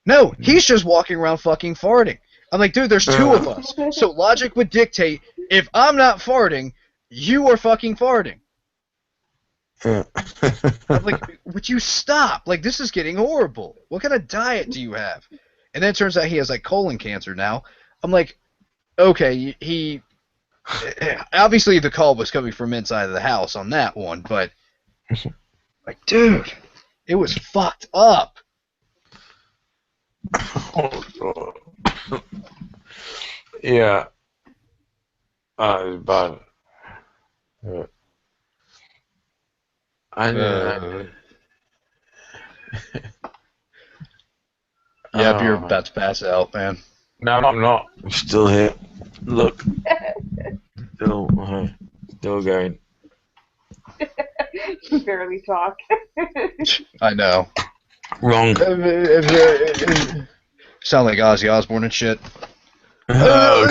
Speaker 6: No, he's just walking around fucking farting. I'm like, dude, there's 2 of us. So logic would dictate, if I'm not farting, you are fucking farting. I'm like, would you stop? Like, this is getting horrible. What kind of diet do you have? And then it turns out he has like colon cancer now. I'm like, okay, he obviously the call was coming from inside of the house on that one, but like, dude, it was fucked up.
Speaker 1: Oh, God. Yeah. It's bad. Yeah.
Speaker 7: I know.
Speaker 6: Yep, you're about to pass out, man.
Speaker 7: No, I'm not. I'm still here. Look. Still going.
Speaker 5: You barely talk.
Speaker 6: I know.
Speaker 7: Wrong.
Speaker 6: Sound like Ozzy Osbourne and shit.
Speaker 7: Oh,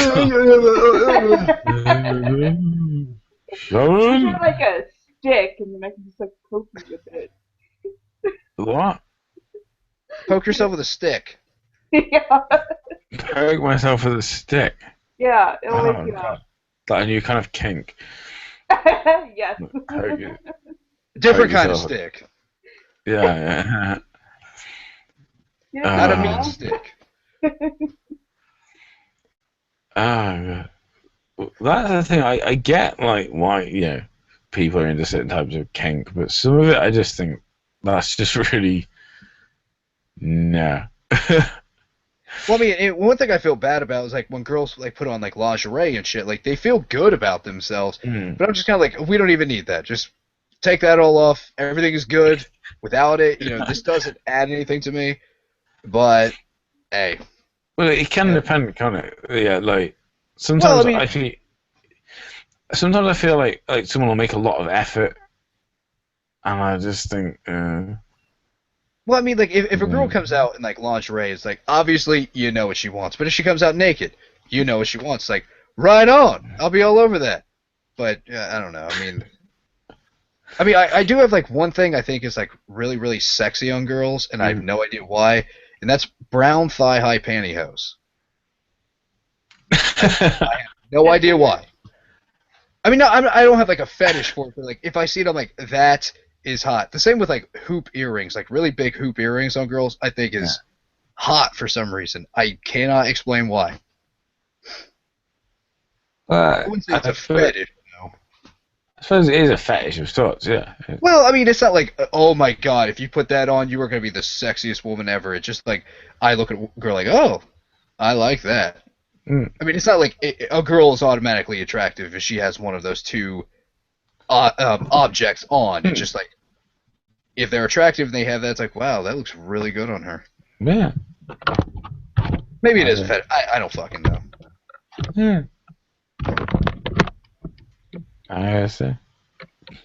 Speaker 5: You have like a stick, and then I can just like poke you with it.
Speaker 7: What?
Speaker 6: Poke yourself with a stick.
Speaker 5: Yeah.
Speaker 7: Poke myself with a stick.
Speaker 5: Yeah, it'll
Speaker 7: Oh,
Speaker 5: wake you
Speaker 7: God.
Speaker 5: up.
Speaker 7: Like a new kind of kink.
Speaker 5: Yes.
Speaker 7: Poke it.
Speaker 6: Different kind of
Speaker 7: yourself.
Speaker 6: stick.
Speaker 7: Yeah.
Speaker 5: You
Speaker 6: Not a
Speaker 5: know?
Speaker 6: meat stick.
Speaker 7: God. Well, that's the thing. I get like why people are into certain types of kink, but some of it I just think that's just really no.
Speaker 6: Well, I mean, one thing I feel bad about is like when girls like put on like lingerie and shit, like they feel good about themselves. But I'm just kind of like, we don't even need that. Just take that all off. Everything is good without it. This doesn't add anything to me. But hey.
Speaker 7: Well, it can depend, can't it? Yeah, like sometimes sometimes I feel like someone will make a lot of effort, and I just think.
Speaker 6: Well, I mean, like, if a girl comes out in, like, lingerie, it's like, obviously, you know what she wants. But if she comes out naked, you know what she wants. It's like, right on! I'll be all over that. But, I don't know. I mean, I do have, like, one thing I think is, like, really, really sexy on girls, and I have no idea why, and that's brown thigh-high pantyhose. I have no idea why. I mean, no, I don't have, like, a fetish for it, but, like, if I see it, I'm like, that is hot. The same with like hoop earrings, like really big hoop earrings on girls, I think is hot for some reason. I cannot explain why. I wouldn't say it's a fetish,
Speaker 7: I suppose it is a fetish of sorts, yeah.
Speaker 6: Well, I mean, it's not like, oh my god, if you put that on, you are going to be the sexiest woman ever. It's just like, I look at a girl like, oh, I like that. I mean, it's not like a girl is automatically attractive if she has one of those two objects on. It's just like, if they're attractive and they have that, it's like, wow, that looks really good on her.
Speaker 7: Yeah.
Speaker 6: Maybe it is a fetish. I don't fucking know.
Speaker 7: Yeah. I see.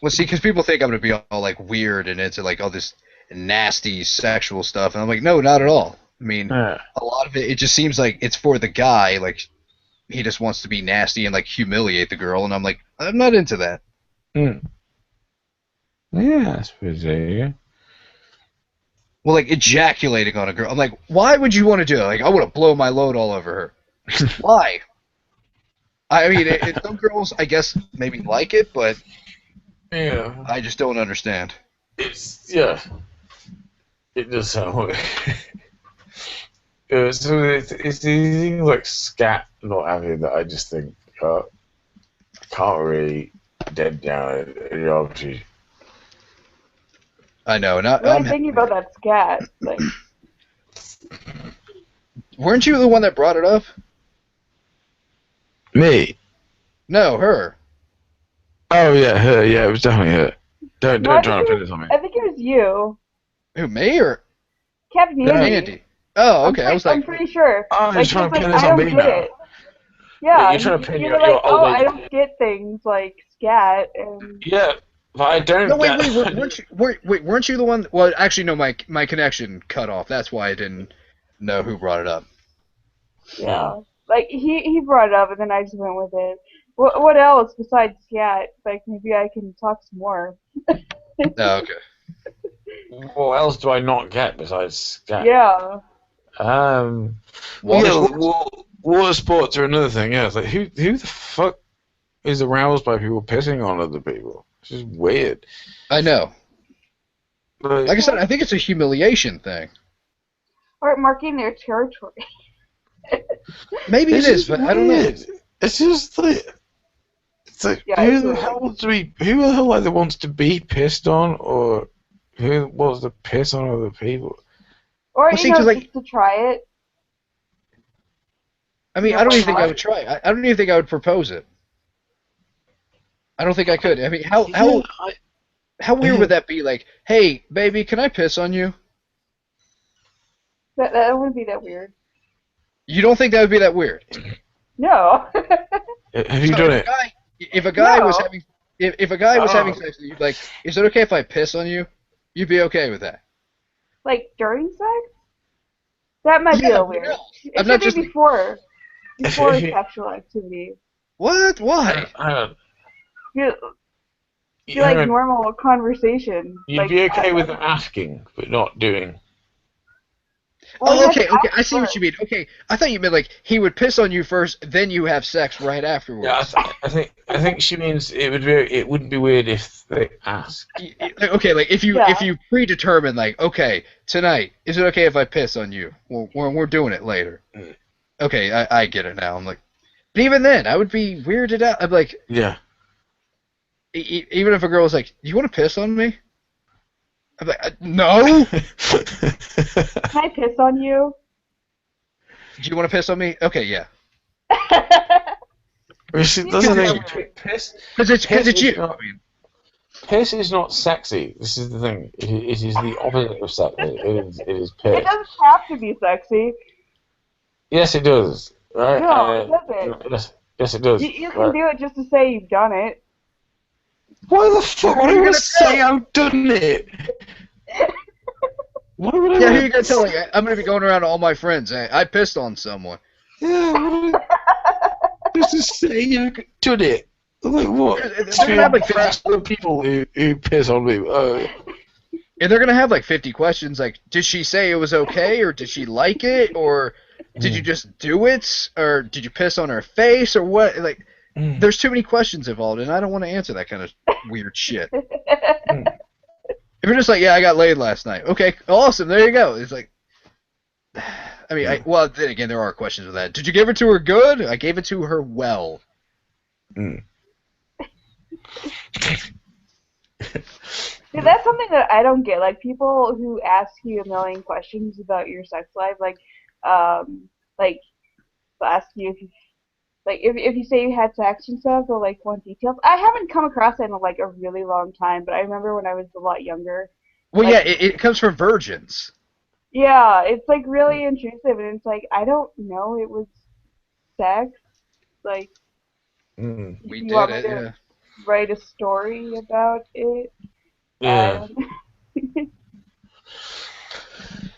Speaker 6: Well, see, because people think I'm going to be all, like, weird and into, like, all this nasty sexual stuff. And I'm like, no, not at all. I mean, a lot of it just seems like it's for the guy. Like, he just wants to be nasty and, like, humiliate the girl. And I'm like, I'm not into that.
Speaker 7: Yeah, I suppose there you go.
Speaker 6: Well, like, ejaculating on a girl. I'm like, why would you want to do it? Like, I want to blow my load all over her. Why? I mean, some girls, I guess, maybe like it, but I just don't understand.
Speaker 7: It does sound weird. So it's these things like scat not having that I just think I can't really dead down. Obviously.
Speaker 6: I know.
Speaker 5: I'm thinking about that scat. Like,
Speaker 6: weren't you the one that brought it up?
Speaker 7: Me?
Speaker 6: No, her.
Speaker 7: Oh yeah, her. Yeah, it was definitely her. Don't try to pin this on me.
Speaker 5: I think it was you.
Speaker 6: Who, me or
Speaker 5: Captain Andy?
Speaker 6: Oh, okay.
Speaker 5: I'm pretty sure.
Speaker 7: Oh, you're trying to pin this
Speaker 5: I
Speaker 7: on
Speaker 5: don't
Speaker 7: me
Speaker 5: get
Speaker 7: now.
Speaker 5: it. Yeah,
Speaker 7: You're trying to pin
Speaker 5: you
Speaker 7: your
Speaker 5: were like,
Speaker 7: old
Speaker 5: I
Speaker 7: lady.
Speaker 5: don't get things like scat and.
Speaker 7: Yeah, but I don't.
Speaker 6: No, weren't you the one? Well, actually, no. My connection cut off. That's why I didn't know who brought it up.
Speaker 5: Yeah, like he brought it up, and then I just went with it. What else besides scat? Like maybe I can talk some more.
Speaker 6: Oh, okay.
Speaker 7: What else do I not get besides scat?
Speaker 5: Yeah.
Speaker 7: Water sports are another thing. Yeah, it's like who the fuck is aroused by people pissing on other people? It's just weird.
Speaker 6: I know.
Speaker 7: Like
Speaker 6: I said, I think it's a humiliation thing.
Speaker 5: Or marking their territory.
Speaker 6: Maybe it is, but I don't know.
Speaker 7: It's just like who the hell wants to be pissed on, or who wants to piss on other people?
Speaker 5: Or just to try it.
Speaker 6: I mean, I don't even think I would try. I don't even think I would propose it. I don't think I could. I mean, how How weird would that be? Like, hey, baby, can I piss on you?
Speaker 5: That wouldn't be that weird.
Speaker 6: You don't think that would be that weird?
Speaker 5: No.
Speaker 7: Have you done it?
Speaker 6: If a guy was
Speaker 5: No.
Speaker 6: having, if a guy was having
Speaker 7: Oh.
Speaker 6: sex with you, like, is it okay if I piss on you? You'd be okay with that?
Speaker 5: Like during sex? That might be a
Speaker 6: Yeah,
Speaker 5: little weird.
Speaker 6: no.
Speaker 5: It
Speaker 6: I'm
Speaker 5: should
Speaker 6: not
Speaker 5: be
Speaker 6: just like,
Speaker 5: before
Speaker 7: If you-
Speaker 5: sexual activity.
Speaker 6: what? Why?
Speaker 7: Hang on.
Speaker 5: Be
Speaker 7: Hang
Speaker 5: like
Speaker 7: on.
Speaker 5: normal conversation.
Speaker 7: You'd
Speaker 5: like,
Speaker 7: be okay with asking, but not doing.
Speaker 5: Well,
Speaker 6: Oh,
Speaker 5: you
Speaker 6: okay,
Speaker 5: have to
Speaker 6: okay.
Speaker 5: ask
Speaker 6: I see what
Speaker 5: first.
Speaker 6: you mean. Okay, I thought you meant like he would piss on you first, then you have sex right afterwards.
Speaker 7: Yeah, I think she means it wouldn't be weird if they ask.
Speaker 6: Okay, like if you
Speaker 5: Yeah.
Speaker 6: predetermine like, okay, tonight, is it okay if I piss on you? Well, we're doing it later. Okay, I get it now. I'm like, but even then, I would be weirded out. I'm like,
Speaker 7: Yeah.
Speaker 6: even if a girl was like, "Do you want to piss on me?" I'm like, "No."
Speaker 5: Can I piss on you?
Speaker 6: Do you want to piss on me? Okay, yeah.
Speaker 7: That's the thing. Piss
Speaker 6: Because it's you.
Speaker 7: not- Piss is not sexy. This is the thing. It is the opposite of sexy. It is piss.
Speaker 5: It doesn't have to be sexy.
Speaker 7: Yes, it does. Right?
Speaker 5: No, it doesn't.
Speaker 7: Yes, it does.
Speaker 5: You can
Speaker 7: Right.
Speaker 5: do it just to say you've done it.
Speaker 7: Why the fuck
Speaker 6: What
Speaker 7: would
Speaker 6: are
Speaker 7: I
Speaker 6: you
Speaker 7: want
Speaker 6: gonna
Speaker 7: to say I've done it? Why would I
Speaker 6: Yeah, who
Speaker 7: want
Speaker 6: you gonna tell? Like, I'm gonna be going around to all my friends. Hey, I pissed on someone.
Speaker 7: Yeah, what just to say you've done it. Like what?
Speaker 6: They're gonna have like 50,
Speaker 7: People who piss on me.
Speaker 6: and they're gonna have like 50 questions. Like, did she say it was okay, or did she like it, or did you just do it, or did you piss on her face, or what? Like, there's too many questions involved, and I don't want to answer that kind of weird shit. If you're just like, yeah, I got laid last night. Okay, awesome. There you go. It's like, I mean, well, then again, there are questions with that. Did you give it to her good? I gave it to her well.
Speaker 5: Dude, that's something that I don't get. Like people who ask you a million questions about your sex life, like they'll ask you if you if you say you had sex and stuff, they'll like want details. I haven't come across that in like a really long time, but I remember when I was a lot younger.
Speaker 6: Well,
Speaker 5: Like-
Speaker 6: yeah, it comes from virgins.
Speaker 5: Yeah, it's like really intrusive, and it's like I don't know, it was sex. Like
Speaker 6: We
Speaker 5: you
Speaker 6: did
Speaker 5: want me
Speaker 6: it,
Speaker 5: to
Speaker 6: yeah.
Speaker 5: write a story about it?
Speaker 7: Yeah.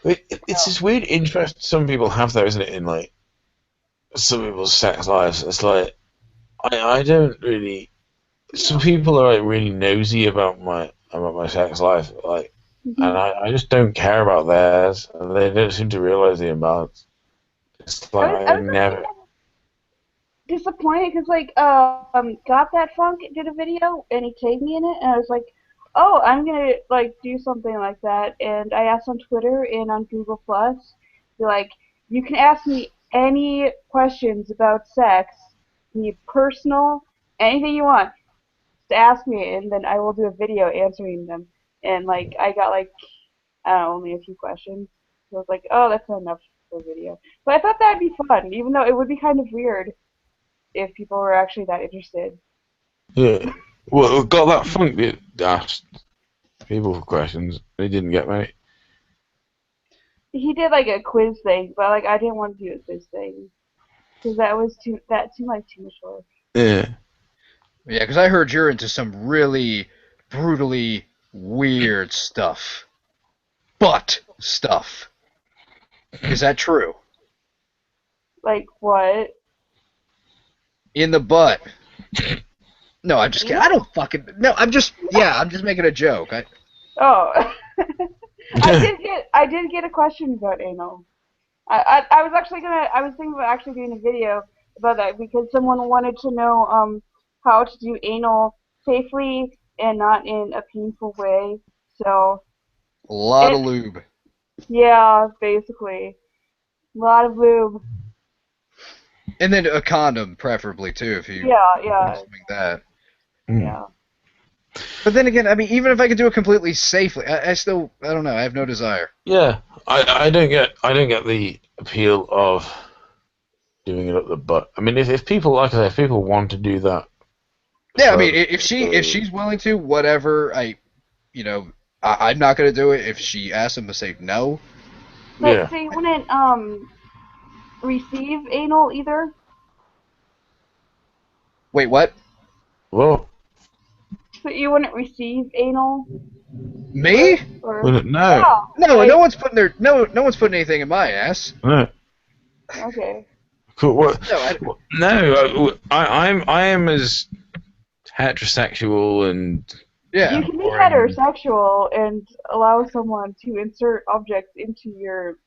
Speaker 5: I
Speaker 7: It's this weird interest some people have, though, isn't it? In like some people's sex lives. It's like I don't really. Some people are like really nosy about my sex life, like, and I just don't care about theirs, and they don't seem to realize the imbalance. It's like
Speaker 5: I
Speaker 7: I
Speaker 5: was
Speaker 7: never.
Speaker 5: disappointed because Got That Funk did a video and he tagged me in it, and I was like, oh, I'm gonna like do something like that. And I asked on Twitter and on Google Plus, be like, you can ask me any questions about sex, be personal, anything you want, just ask me, and then I will do a video answering them. And like I got like I don't know, only a few questions. So I was like, oh, that's not enough for a video. But I thought that'd be fun, even though it would be kind of weird if people were actually that interested.
Speaker 7: Yeah. Well, got that funk. It asked people for questions. They didn't get many.
Speaker 5: He did like a quiz thing, but like I didn't want to do a quiz thing because that seemed like too much work.
Speaker 7: Yeah.
Speaker 6: Yeah, because I heard you're into some really brutally weird stuff. Butt stuff. Is that true?
Speaker 5: Like what?
Speaker 6: In the butt. No, I'm just kidding. I don't fucking... No, I'm just making a joke.
Speaker 5: Oh, I did get a question about anal. I was thinking about actually doing a video about that because someone wanted to know how to do anal safely and not in a painful way. So
Speaker 6: A lot of lube.
Speaker 5: yeah, basically, a lot of lube.
Speaker 6: And then a condom, preferably, too, if you...
Speaker 5: Yeah.
Speaker 6: Something like that.
Speaker 5: Yeah.
Speaker 6: But then again, I mean, even if I could do it completely safely, I still... I don't know. I have no desire.
Speaker 7: Yeah. I don't get the appeal of doing it up the butt. I mean, if people, like I say, if people want to do that.
Speaker 6: Yeah, I mean, if she's willing to, whatever, you know, I'm not gonna do it. If she asks him to say no.
Speaker 5: But
Speaker 7: Yeah.
Speaker 5: so you wouldn't receive anal either?
Speaker 6: Wait, what?
Speaker 7: Well,
Speaker 5: So you wouldn't receive anal?
Speaker 6: Me?
Speaker 5: Or
Speaker 7: no,
Speaker 5: yeah,
Speaker 6: No,
Speaker 5: like,
Speaker 6: no one's putting anything in my ass.
Speaker 7: no.
Speaker 5: okay.
Speaker 7: Cool. What?
Speaker 6: No,
Speaker 7: No, I am as heterosexual and
Speaker 6: yeah.
Speaker 5: You can be
Speaker 7: Or-
Speaker 5: heterosexual and allow someone to insert objects into your.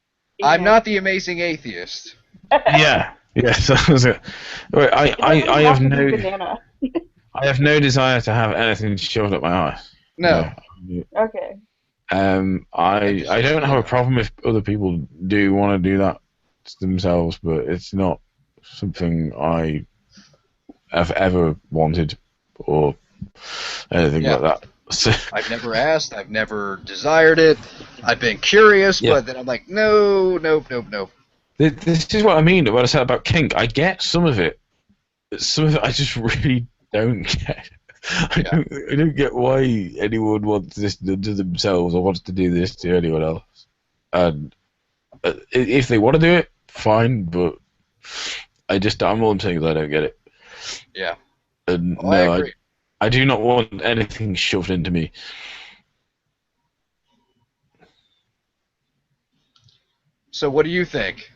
Speaker 6: I'm
Speaker 5: anus.
Speaker 6: not the amazing atheist.
Speaker 7: yeah. Yes, I was gonna- wait,
Speaker 5: It doesn't
Speaker 7: I
Speaker 5: have
Speaker 7: have
Speaker 5: to be
Speaker 7: no
Speaker 5: banana.
Speaker 7: I have no desire to have anything shoved up my ass.
Speaker 6: No.
Speaker 5: Okay.
Speaker 7: I don't have a problem if other people do want to do that themselves, but it's not something I have ever wanted or anything
Speaker 6: Yeah.
Speaker 7: like that. So,
Speaker 6: I've never asked. I've never desired it. I've been curious,
Speaker 7: Yeah.
Speaker 6: but then I'm like, no, nope.
Speaker 7: this is what I mean. What I said about kink. I get some of it. Some of it I just really don't get. I don't get why anyone wants this done to themselves or wants to do this to anyone else. And if they want to do it, fine. But I'm all I'm saying is I don't get it.
Speaker 6: Yeah.
Speaker 7: And
Speaker 6: Oh, I
Speaker 7: no,
Speaker 6: agree.
Speaker 7: I do not want anything shoved into me.
Speaker 6: So what do you think,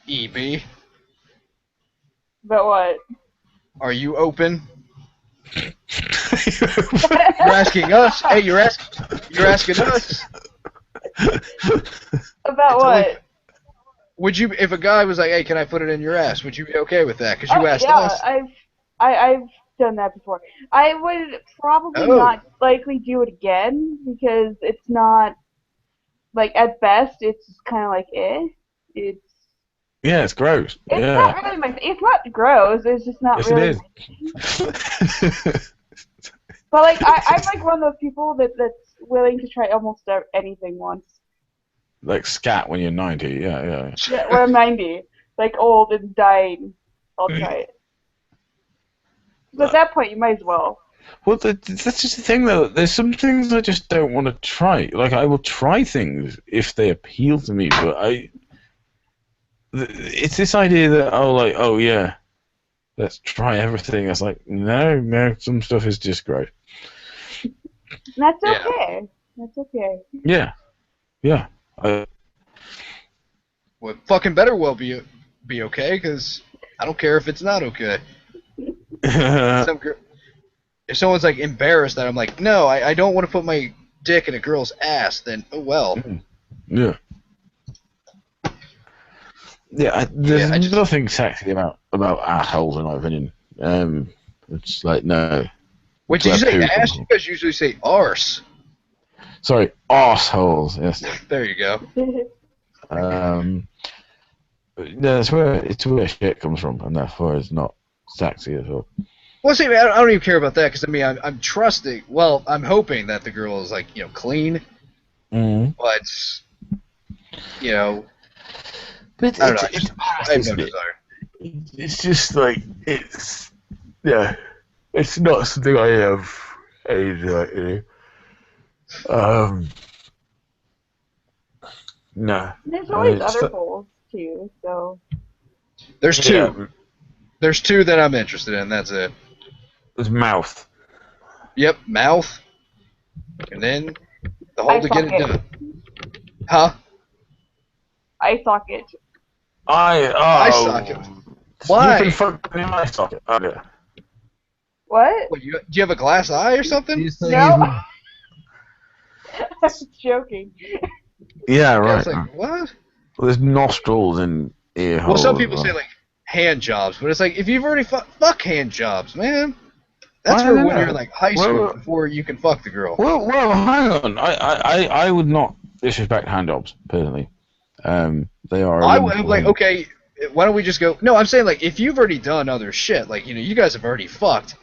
Speaker 6: EB?
Speaker 5: But what?
Speaker 6: Are you open? You're asking us. Hey, you're asking us.
Speaker 5: About what?
Speaker 6: Would you, if a guy was like, "Hey, can I put it in your ass?" Would you be okay with that? Because you asked
Speaker 5: yeah,
Speaker 6: us.
Speaker 5: I've done that before. I would probably
Speaker 6: Oh.
Speaker 5: not likely do it again because it's not like at best it's kind of like It's
Speaker 7: Yeah, it's gross.
Speaker 5: it's
Speaker 7: Yeah.
Speaker 5: not really my. It's not gross. It's just not
Speaker 7: Yes,
Speaker 5: really.
Speaker 7: it is.
Speaker 5: But like I'm like one of those people that's willing to try almost anything once.
Speaker 7: Like scat when you're 90. Yeah.
Speaker 5: Yeah, when I'm 90, like old and dying, I'll try it. But at that point, you might as well.
Speaker 7: Well, that's just the thing, though. There's some things I just don't want to try. Like, I will try things if they appeal to me, but it's this idea that, oh yeah, let's try everything. It's like, no, some stuff is just gross.
Speaker 5: That's
Speaker 6: Yeah.
Speaker 5: okay. That's okay.
Speaker 7: Yeah.
Speaker 6: Well, fucking better well be okay, because I don't care if it's not okay. If someone's like embarrassed that I'm like, no, I don't want to put my dick in a girl's ass, then oh well.
Speaker 7: Yeah. Yeah, there's
Speaker 6: I just-
Speaker 7: nothing sexy about assholes, in my opinion. It's like, no.
Speaker 6: Wait, did you say
Speaker 7: Poo.
Speaker 6: ass? You guys usually say arse.
Speaker 7: Sorry, arseholes, yes.
Speaker 6: There you go.
Speaker 7: No, it's where shit comes from, and therefore it's not sexy at all.
Speaker 6: Well, see, I don't even care about that, because I mean, I'm trusting. Well, I'm hoping that the girl is like, clean, but
Speaker 7: But
Speaker 6: I don't know. I have no desire.
Speaker 7: It's just like it's not something I have any desire to. No.
Speaker 5: There's always
Speaker 7: It's
Speaker 5: other
Speaker 7: not-
Speaker 5: holes too, so.
Speaker 6: There's two.
Speaker 7: Yeah,
Speaker 6: There's two that I'm interested in. That's it.
Speaker 7: it's mouth.
Speaker 6: Yep, mouth, and then the hole
Speaker 5: Eye
Speaker 6: to get it
Speaker 5: socket.
Speaker 6: done. Huh?
Speaker 5: Eye socket.
Speaker 6: Eye socket. Why?
Speaker 7: You've been fucking in my socket. Oh, yeah.
Speaker 5: What?
Speaker 6: What, do you have a glass eye or something?
Speaker 5: No. I was joking.
Speaker 7: Yeah,
Speaker 6: Yeah,
Speaker 7: right.
Speaker 6: it's like, what?
Speaker 7: Well, there's nostrils and ear holes.
Speaker 6: Well, some people say like hand jobs, but it's like if you've already fuck hand jobs, man. That's
Speaker 7: Well,
Speaker 6: for
Speaker 7: I
Speaker 6: when
Speaker 7: know.
Speaker 6: you're like high school
Speaker 7: Well,
Speaker 6: before you can fuck the girl.
Speaker 7: Well, hang on. I would not disrespect hand jobs personally. They are.
Speaker 6: I would like, okay, why don't we just go? No, I'm saying like if you've already done other shit, like you guys have already fucked.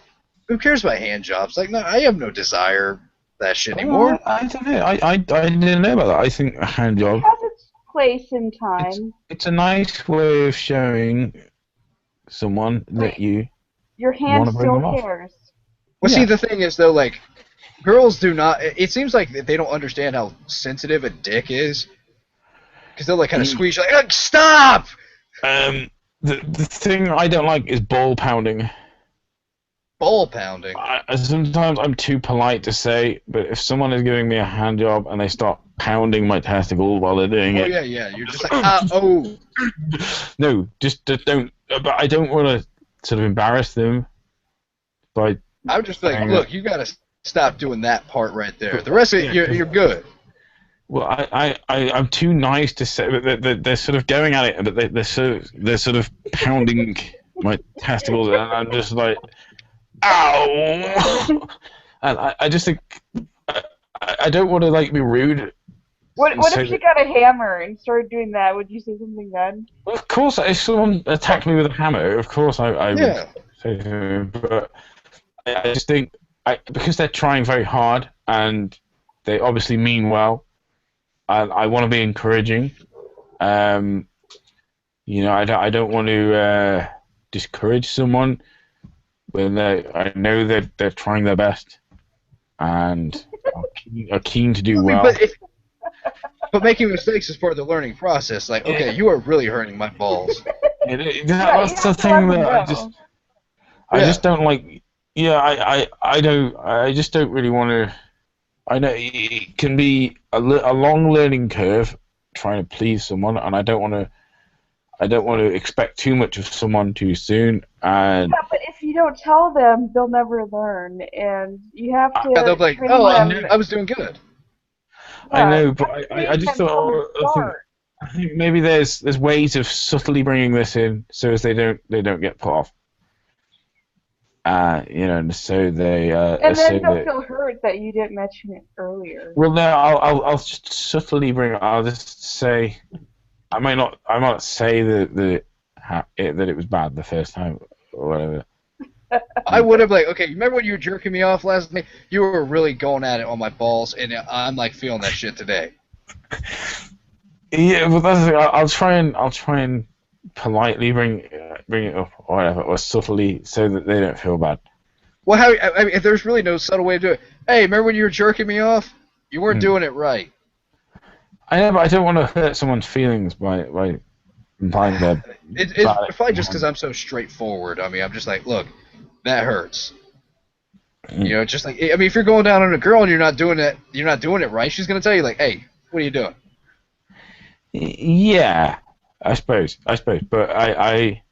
Speaker 6: Who cares about hand jobs? Like, no, I have no desire for that shit anymore.
Speaker 7: I don't know. I didn't know about that. I think a hand
Speaker 5: It
Speaker 7: job.
Speaker 5: has its place in time.
Speaker 7: It's a nice way of showing someone that you.
Speaker 5: Your hand
Speaker 7: wanna bring them
Speaker 5: still
Speaker 7: off.
Speaker 5: cares.
Speaker 6: Well,
Speaker 7: Yeah.
Speaker 6: see, the thing is though, like girls do not. It seems like they don't understand how sensitive a dick is, because they'll like kind of squeeze, like stop.
Speaker 7: The thing I don't like is ball pounding.
Speaker 6: Ball pounding.
Speaker 7: Sometimes I'm too polite to say, but if someone is giving me a hand job and they start pounding my testicle while they're doing it,
Speaker 6: yeah, you're just like oh.
Speaker 7: No, just don't. But I don't want to sort of embarrass them by.
Speaker 6: I'm just like, look, you gotta stop doing that part right there. The rest of it, you're good.
Speaker 7: Well, I'm too nice to say, but they're sort of going at it, but they're sort of pounding my testicles, and I'm just like, ow! And I just think I don't want to like be rude.
Speaker 5: What if she got a hammer and started doing that? Would you say something then?
Speaker 7: Well, of course, if someone attacked me with a hammer, of course I would say something. But I just think because they're trying very hard and they obviously mean well. I want to be encouraging. You know, I don't want to discourage someone when I know that they're trying their best and are keen to do well.
Speaker 6: But making mistakes is part of the learning process. Like, okay, you are really hurting my balls.
Speaker 7: That's the thing that I just don't like. Yeah, I just don't really want to. I know it can be a long learning curve trying to please someone, and I don't want to expect too much of someone too soon. And
Speaker 5: yeah, but if you don't tell them, they'll never learn, and you have to.
Speaker 6: Yeah, they'll be like, "Oh, I was doing good."
Speaker 7: Yeah, I know, but I just thought I think maybe there's ways of subtly bringing this in so as they don't get put off. You know, so they.
Speaker 5: And then they'll feel hurt that you didn't mention it earlier.
Speaker 7: Well, no, I'll just subtly bring it. I'll just say, I might not say that it was bad the first time or whatever.
Speaker 6: I would have like, okay, remember when you were jerking me off last night? You were really going at it on my balls, and I'm like feeling that shit today.
Speaker 7: Yeah, but that's I'll try and politely bring it up or whatever, or subtly so that they don't feel bad.
Speaker 6: Well, I mean, there's really no subtle way to do it. Hey, remember when you were jerking me off? You weren't doing it right.
Speaker 7: I know, but I don't want to hurt someone's feelings by implying that.
Speaker 6: It's probably just because I'm so straightforward. I mean, I'm just like, look, that hurts. You know, just like, I mean, if you're going down on a girl and you're not doing it right, she's gonna tell you like, hey, what are you doing?
Speaker 7: Yeah, I suppose, but I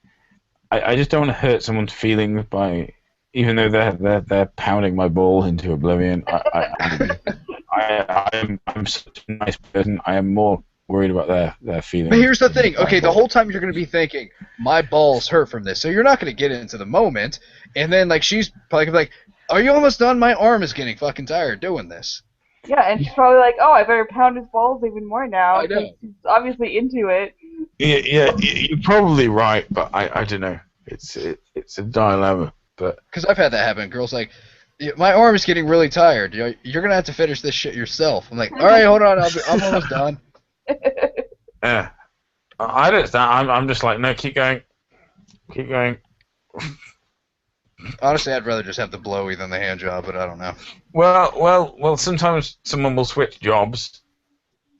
Speaker 7: just don't want to hurt someone's feelings by, even though they're pounding my ball into oblivion. I'm such a nice person. I am more worried about their feelings.
Speaker 6: But here's the thing. Okay, the whole time you're going to be thinking, my balls hurt from this. So you're not going to get into the moment. And then, like, she's probably going to be like, are you almost done? My arm is getting fucking tired doing this.
Speaker 5: Yeah, and she's probably like, oh, I better pound his balls even more now.
Speaker 6: I know.
Speaker 5: She's obviously into it.
Speaker 7: Yeah, you're probably right, but I don't know. It's a dilemma. But
Speaker 6: because I've had that happen. Girls like, my arm is getting really tired. You're going to have to finish this shit yourself. I'm like, all right, hold on. I'm almost done.
Speaker 7: Yeah, I don't stand. I'm just like, no, keep going.
Speaker 6: Honestly, I'd rather just have the blowy than the hand job, but I don't know.
Speaker 7: Well. Sometimes someone will switch jobs.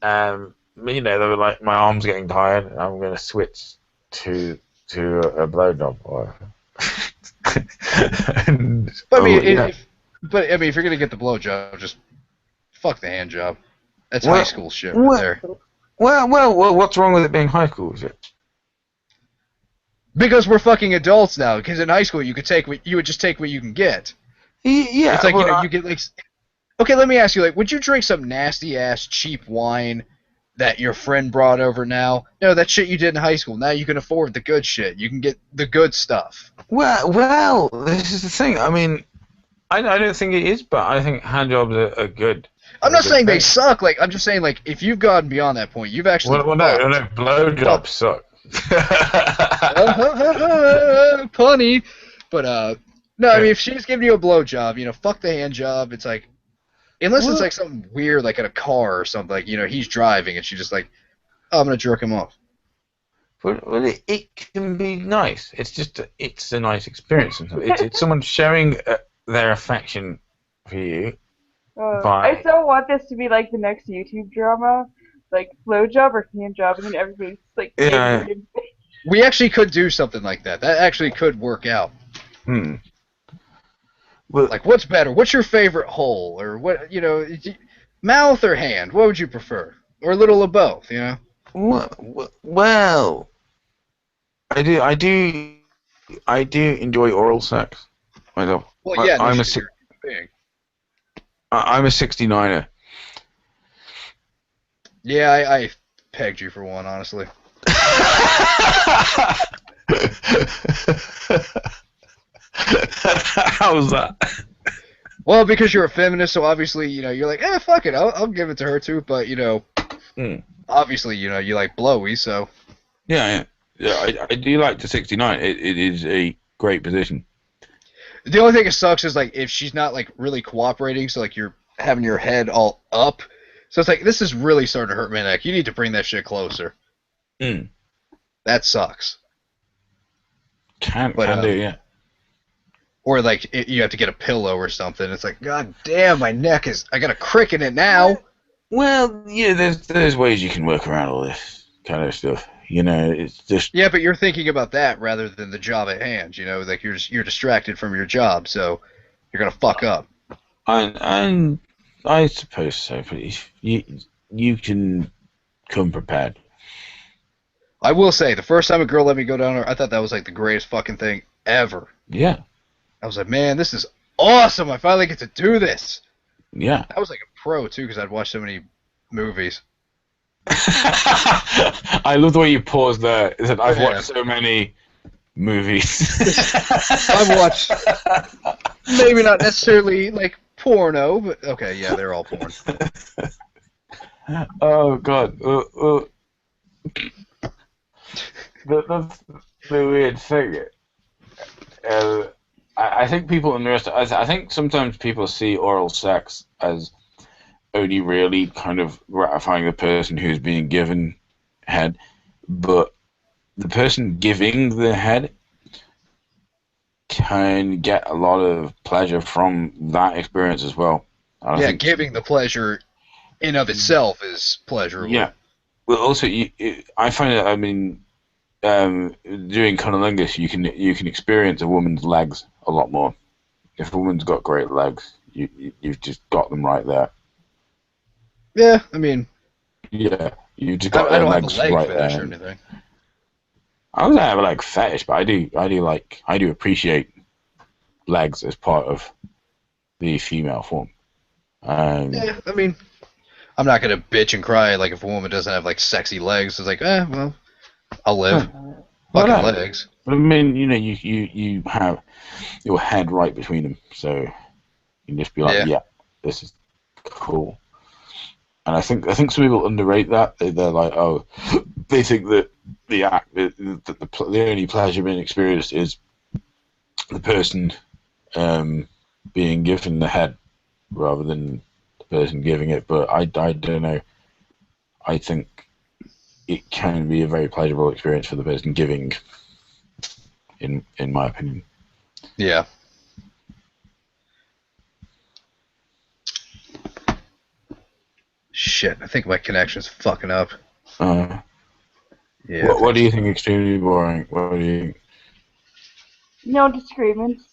Speaker 7: You know, they'll be like, my arm's getting tired. I'm going to switch to a blow job. Or...
Speaker 6: But I mean, if you're going to get the blow job, just fuck the hand job. That's high school shit right there.
Speaker 7: Well, what's wrong with it being high school shit?
Speaker 6: Because we're fucking adults now. Because in high school, you would just take what you can get.
Speaker 7: Yeah,
Speaker 6: it's like you get like. Okay, let me ask you. Like, would you drink some nasty ass cheap wine that your friend brought over now? No, that shit you did in high school. Now you can afford the good shit. You can get the good stuff.
Speaker 7: Well, this is the thing. I mean, I don't think it is, but I think hand jobs are good.
Speaker 6: I'm not saying they suck. Like, I'm just saying, like, if you've gone beyond that point, you've actually.
Speaker 7: Well, no, blow jobs suck.
Speaker 6: Punny, but no, I mean, if she's giving you a blow job, fuck the hand job. It's like, unless it's like something weird, like in a car or something, like he's driving and she's just like, oh, I'm gonna jerk him off.
Speaker 7: Well, it can be nice. It's a nice experience. It's someone showing their affection for you,
Speaker 5: I so want this to be like the next YouTube drama, like blowjob or hand job, and then everybody's like
Speaker 7: Yeah.
Speaker 6: We actually could do something like that. That actually could work out.
Speaker 7: Hmm. Well,
Speaker 6: Like, what's better? What's your favorite hole? Or what, mouth or hand? What would you prefer? Or a little of both, you know?
Speaker 7: well, I do enjoy oral sex myself.
Speaker 6: Well, yeah, no
Speaker 7: I'm a
Speaker 6: shit, you're a human being.
Speaker 7: I'm a 69er.
Speaker 6: Yeah, I pegged you for one, honestly.
Speaker 7: How's that?
Speaker 6: Well, because you're a feminist, so obviously, you're like, fuck it, I'll give it to her too. But obviously, you like blowy, so.
Speaker 7: Yeah. I do like the 69. It is a great position.
Speaker 6: The only thing that sucks is like if she's not like really cooperating, so like you're having your head all up. So it's like, this is really starting to hurt my neck. You need to bring that shit closer. That sucks.
Speaker 7: Can do, yeah.
Speaker 6: Or like you have to get a pillow or something. It's like, god damn, my neck I got a crick in it now.
Speaker 7: Well, yeah, there's ways you can work around all this kind of stuff. It's just.
Speaker 6: Yeah, but you're thinking about that rather than the job at hand. Like you're distracted from your job, so you're gonna fuck up.
Speaker 7: And I suppose so, but you can come prepared.
Speaker 6: I will say, the first time a girl let me go down her, I thought that was like the greatest fucking thing ever.
Speaker 7: Yeah.
Speaker 6: I was like, man, this is awesome. I finally get to do this.
Speaker 7: Yeah.
Speaker 6: I was like a pro too, because I'd watched so many movies.
Speaker 7: I love the way you paused there. I've watched so many movies.
Speaker 6: I've watched, maybe not necessarily like porno, but okay, yeah, they're all porn.
Speaker 7: Oh god. That's the weird thing. I think people underestimate. I think sometimes people see oral sex as only really kind of gratifying the person who's being given head, but the person giving the head can get a lot of pleasure from that experience as well.
Speaker 6: Yeah, giving the pleasure in of itself is pleasurable.
Speaker 7: Yeah. Well, also, I find that, I mean, doing cunnilingus, you can experience a woman's legs a lot more. If a woman's got great legs, you've just got them right there.
Speaker 6: Yeah, I mean.
Speaker 7: Yeah, you just got
Speaker 6: I don't
Speaker 7: legs
Speaker 6: have a leg
Speaker 7: right
Speaker 6: fetish
Speaker 7: there.
Speaker 6: or anything.
Speaker 7: I don't have a leg fetish, but I do appreciate legs as part of the female form.
Speaker 6: Yeah, I mean, I'm not gonna bitch and cry like if a woman doesn't have like sexy legs. It's like, well, I'll live. Fucking legs.
Speaker 7: But I mean, you have your head right between them, so you can just be like, yeah, this is cool. And I think some people underrate that. They're like, oh, they think that the only pleasure being experienced is the person being given the head rather than the person giving it. But I don't know. I think it can be a very pleasurable experience for the person giving, in my opinion.
Speaker 6: Yeah. Shit, I think my connection's fucking up.
Speaker 7: Yeah. What do you think extremely boring? What do you?
Speaker 5: No disagreements.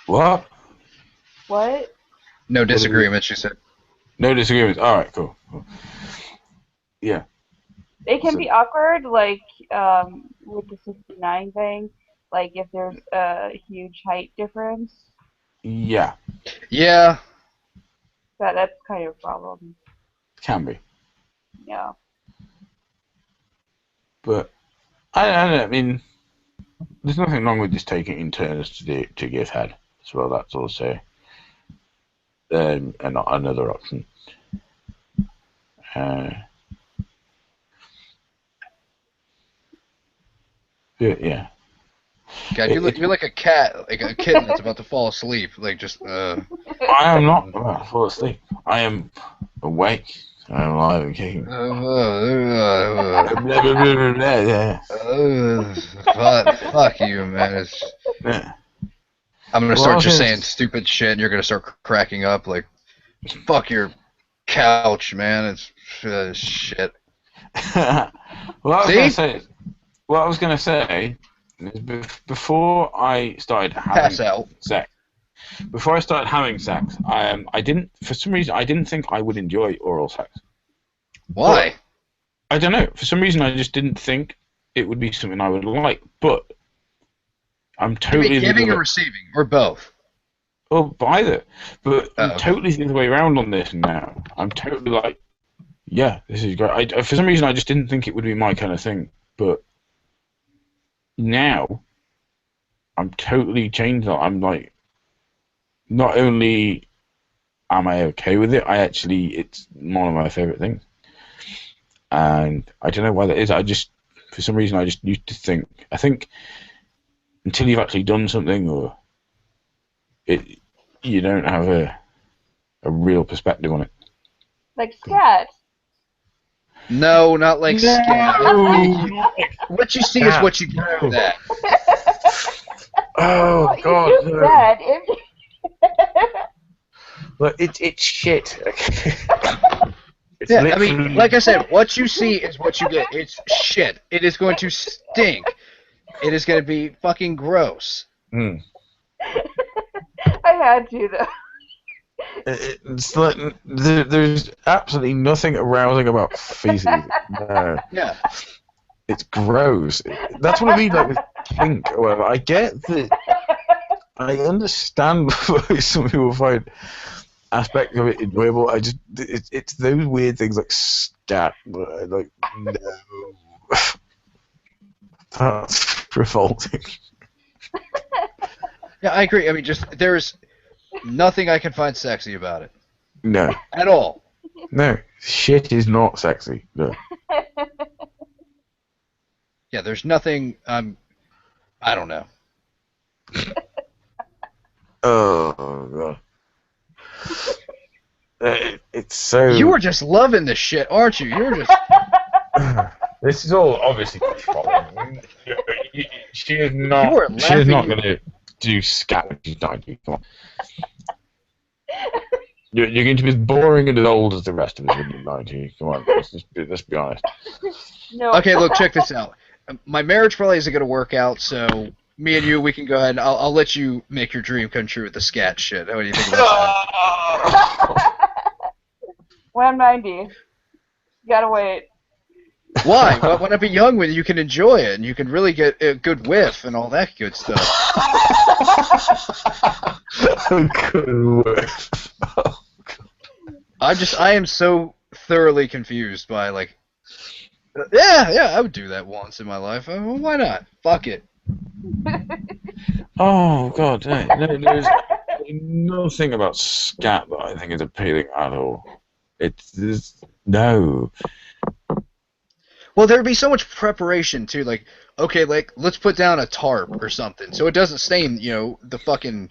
Speaker 7: What?
Speaker 5: What?
Speaker 6: No disagreements, she said.
Speaker 7: No disagreements. All right, cool. Yeah.
Speaker 5: It can be awkward, like with the 69 thing, like if there's a huge height difference.
Speaker 7: Yeah.
Speaker 6: Yeah.
Speaker 5: That's kind of a problem.
Speaker 7: Can be.
Speaker 5: Yeah.
Speaker 7: But I don't know. I mean, there's nothing wrong with just taking it in turns to give head as well. That's also another option. Yeah.
Speaker 6: God, you're like a cat, like a kitten that's about to fall asleep. Like just.
Speaker 7: I am not about to fall asleep. I am awake. I am alive and kicking.
Speaker 6: Fuck you, man. I'm gonna start just saying stupid shit, and you're gonna start cracking up. Like, Fuck your couch, man. It's shit. See?
Speaker 7: What I was gonna say is before I started having
Speaker 6: Pass out.
Speaker 7: sex. Before I started having sex, I didn't, for some reason, I didn't think I would enjoy oral sex.
Speaker 6: Why?
Speaker 7: But, I don't know. For some reason, I just didn't think it would be something I would like. But I'm totally
Speaker 6: giving or receiving, or both.
Speaker 7: Well, either. But I'm
Speaker 6: okay.
Speaker 7: totally the other way around on this now. I'm totally like, yeah, this is great. For some reason, I just didn't think it would be my kind of thing. But now, I'm totally changed. I'm like, not only am I okay with it, it's one of my favorite things. And I don't know why that is. For some reason, I just used to think. I think until you've actually done something, or you don't have a real perspective on it.
Speaker 5: Like scat.
Speaker 6: No, not like scat.
Speaker 7: No.
Speaker 6: What you see is what you get from that.
Speaker 7: Oh
Speaker 5: Well,
Speaker 7: God!
Speaker 5: you just said if
Speaker 7: But it's shit. It's
Speaker 6: Yeah, I
Speaker 7: literally-
Speaker 6: mean, like I said, what you see is what you get. It's shit. It is going to stink. It is going to be fucking gross.
Speaker 7: Mm.
Speaker 5: I had to though.
Speaker 7: It's like there's absolutely nothing arousing about feces. No.
Speaker 6: Yeah.
Speaker 7: It's gross. That's what I mean, like with kink or whatever. I get that. I understand why some people find aspects of it enjoyable. It's those weird things like scat. Like no, that's revolting.
Speaker 6: Yeah, I agree. I mean, just there's nothing I can find sexy about it
Speaker 7: No,
Speaker 6: at all.
Speaker 7: no, shit is not sexy. No.
Speaker 6: Yeah, there's nothing. I don't know.
Speaker 7: Oh god. It's so.
Speaker 6: You were just loving this shit, aren't you? You were just.
Speaker 7: This is all obviously controlling. She is not.
Speaker 6: You were
Speaker 7: She is not
Speaker 6: laughing.
Speaker 7: going to do scat when she's 90. Come on. You're going to be as boring and as old as the rest of us when you're 90. Come on, let's be honest.
Speaker 5: No.
Speaker 6: Okay, look, check this out. My marriage probably isn't going to work out, so me and you, we can go ahead and I'll let you make your dream come true with the scat shit. What do you think about that?
Speaker 5: When I'm 90. You gotta wait.
Speaker 6: Why? Why not be young when you can enjoy it and you can really get a good whiff and all that good stuff? I am so thoroughly confused by, like, yeah, I would do that once in my life. Well, why not? Fuck it.
Speaker 7: Oh god, no, there's nothing about scat that I think is appealing at all. It's just no.
Speaker 6: Well, there'd be so much preparation too. Like, okay, like let's put down a tarp or something so it doesn't stain, the fucking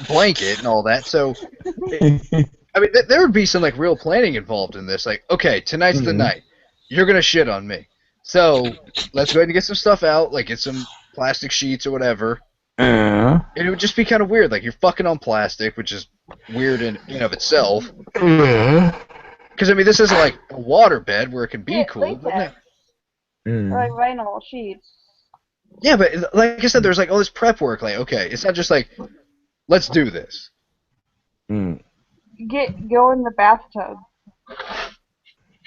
Speaker 6: blanket and all that. So, I mean, there would be some like real planning involved in this. Like, okay, tonight's the night. You're gonna shit on me. So let's go ahead and get some stuff out, like get some plastic sheets or whatever. And it would just be kind of weird. Like you're fucking on plastic, which is weird in and of itself. Because I mean, this isn't like a water bed where it can be
Speaker 5: Yeah,
Speaker 6: cool.
Speaker 5: latex. Or like vinyl sheets.
Speaker 6: Yeah, but like I said, there's like all this prep work. Like, okay, it's not just like, let's do this.
Speaker 5: Go in the bathtub.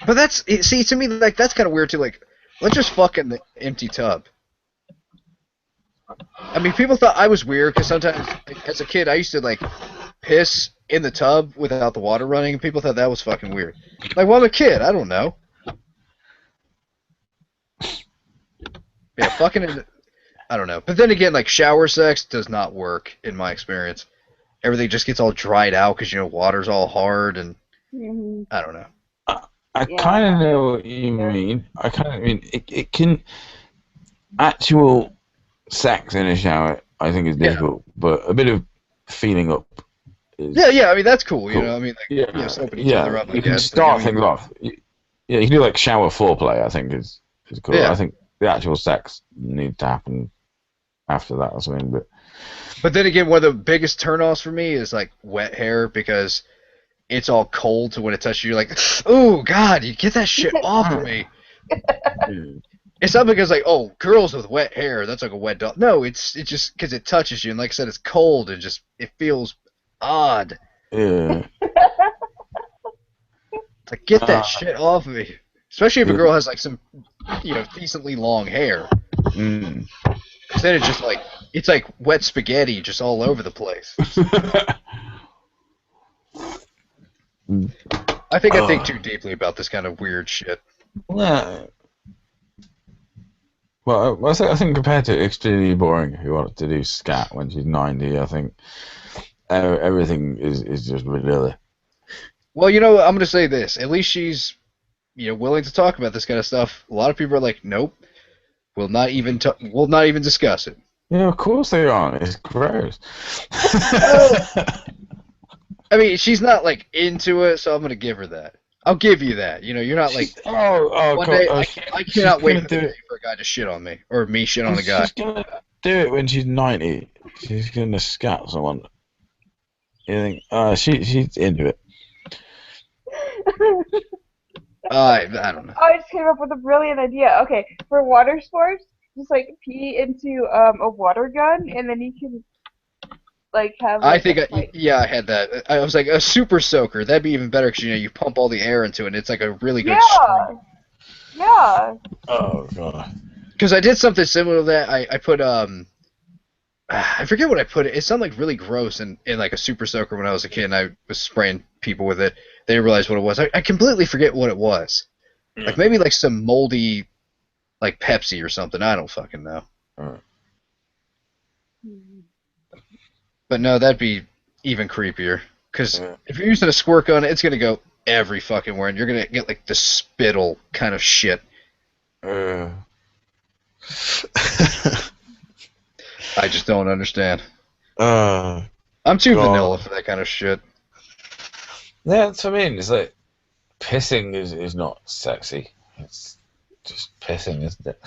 Speaker 6: But see, to me, like that's kind of weird too. Like, let's just fuck in the empty tub. I mean, people thought I was weird because sometimes, like, as a kid, I used to like piss in the tub without the water running, and people thought that was fucking weird. Like, well, I'm a kid. I don't know. Yeah, fucking in the, I don't know. But then again, like, shower sex does not work in my experience. Everything just gets all dried out because, water's all hard, and I don't know.
Speaker 7: I kind of know what you mean. I kind of mean it can actual sex in a shower. I think is difficult, but a bit of feeling up is.
Speaker 6: Yeah. I mean that's cool.
Speaker 7: Cool.
Speaker 6: I mean, like, soaping each other up.
Speaker 7: You can start things off. Yeah, you can do like shower foreplay. I think is cool.
Speaker 6: Yeah.
Speaker 7: I think the actual sex needs to happen after that or something.
Speaker 6: But then again, one of the biggest turnoffs for me is like wet hair because it's all cold to when it touches you. You're like, oh God, you get that shit off of me. It's not because like, oh, girls with wet hair, that's like a wet dog. No, it's just because it touches you, and like I said, it's cold and just it feels odd.
Speaker 7: Yeah.
Speaker 6: It's like, get that shit off of me. Especially if a girl has like some, decently long hair.
Speaker 7: Mm.
Speaker 6: Because then it's just like, it's like wet spaghetti just all over the place. I think too deeply about this kind of weird shit.
Speaker 7: Yeah. Well, I think compared to Extremely Boring, who wanted to do scat when she's 90, I think everything is just vanilla.
Speaker 6: Well, I'm going to say this. At least she's, willing to talk about this kind of stuff. A lot of people are like, nope, we'll not even discuss it.
Speaker 7: Yeah, of course they aren't. It's gross.
Speaker 6: I mean, she's not like into it, so I'm going to give her that. I'll give you that. You're not like, one day, I cannot wait for the day for a guy to shit on me, or me shit on a guy.
Speaker 7: She's going to do it when she's 90. She's going to scat someone. You think, she's into it.
Speaker 6: I don't know.
Speaker 5: I just came up with a brilliant idea. Okay, for water sports, just like pee into a water gun, and then you can like have. Like,
Speaker 6: I had that. I was like a super soaker. That'd be even better because you pump all the air into it. And it's like a really good.
Speaker 5: Yeah. Yeah.
Speaker 7: Oh god.
Speaker 6: Because I did something similar to that. I put I forget what I put. It sounded like really gross in like a super soaker when I was a kid, and I was spraying people with it. They didn't realize what it was. I completely forget what it was. Like maybe like some moldy, like Pepsi or something. I don't fucking know. But no, that'd be even creepier. Because if you're using a squirt gun, it's gonna go every fucking where, and you're gonna get like the spittle kind of shit. I just don't understand. I'm too vanilla for that kind of shit.
Speaker 7: Yeah, that's what I mean. It's like pissing is not sexy. It's just pissing, isn't it?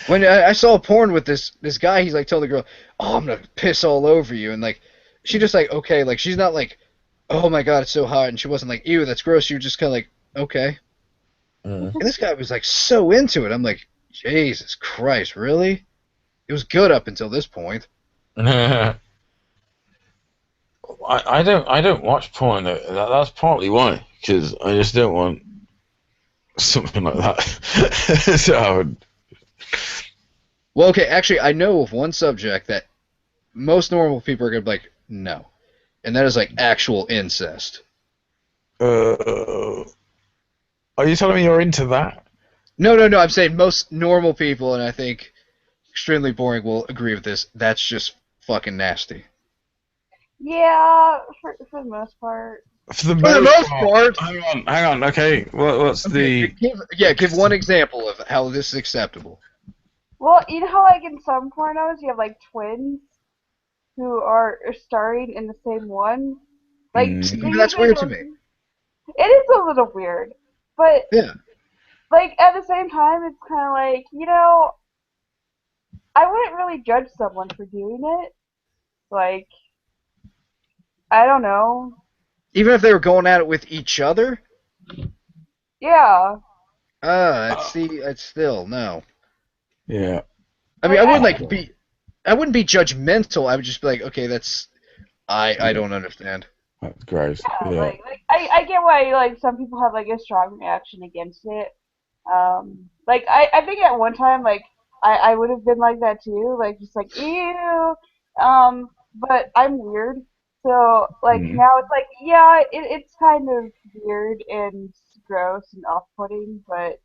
Speaker 6: When I saw a porn with this guy, he's like telling the girl, "Oh, I'm gonna piss all over you," and like she just like okay, like she's not like, "Oh my god, it's so hot," and she wasn't like, "Ew, that's gross." She was just kind of like, "Okay." And this guy was like so into it. I'm like, Jesus Christ, really? It was good up until this point.
Speaker 7: I don't watch porn. That's partly why, because I just don't want something like that. So
Speaker 6: well, okay, actually, I know of one subject that most normal people are gonna be like, no, and that is like actual incest.
Speaker 7: Are you telling me you're into that?
Speaker 6: No. I'm saying most normal people, and I think Extremely Boring will agree with this. That's just fucking nasty.
Speaker 5: Yeah, for the most part.
Speaker 7: For the most part. Hang on. Okay, what's the?
Speaker 6: Give one example of how this is acceptable.
Speaker 5: Well, you know how like in some pornos you have like twins who are starring in the same one. Like
Speaker 6: that's weird to me.
Speaker 5: It is a little weird, but
Speaker 6: yeah.
Speaker 5: Like at the same time, it's kind of like I wouldn't really judge someone for doing it. Like, I don't know.
Speaker 6: Even if they were going at it with each other?
Speaker 5: Yeah.
Speaker 6: It's still, no.
Speaker 7: Yeah.
Speaker 6: I mean, I wouldn't be judgmental. I would just be like, okay, I don't understand.
Speaker 7: That's gross.
Speaker 5: Yeah.
Speaker 7: Yeah.
Speaker 5: Like I get why like some people have like a strong reaction against it. Like I think at one time like I would have been like that too, like just like ew. But I'm weird, so like now it's like it's kind of weird and gross and off-putting, but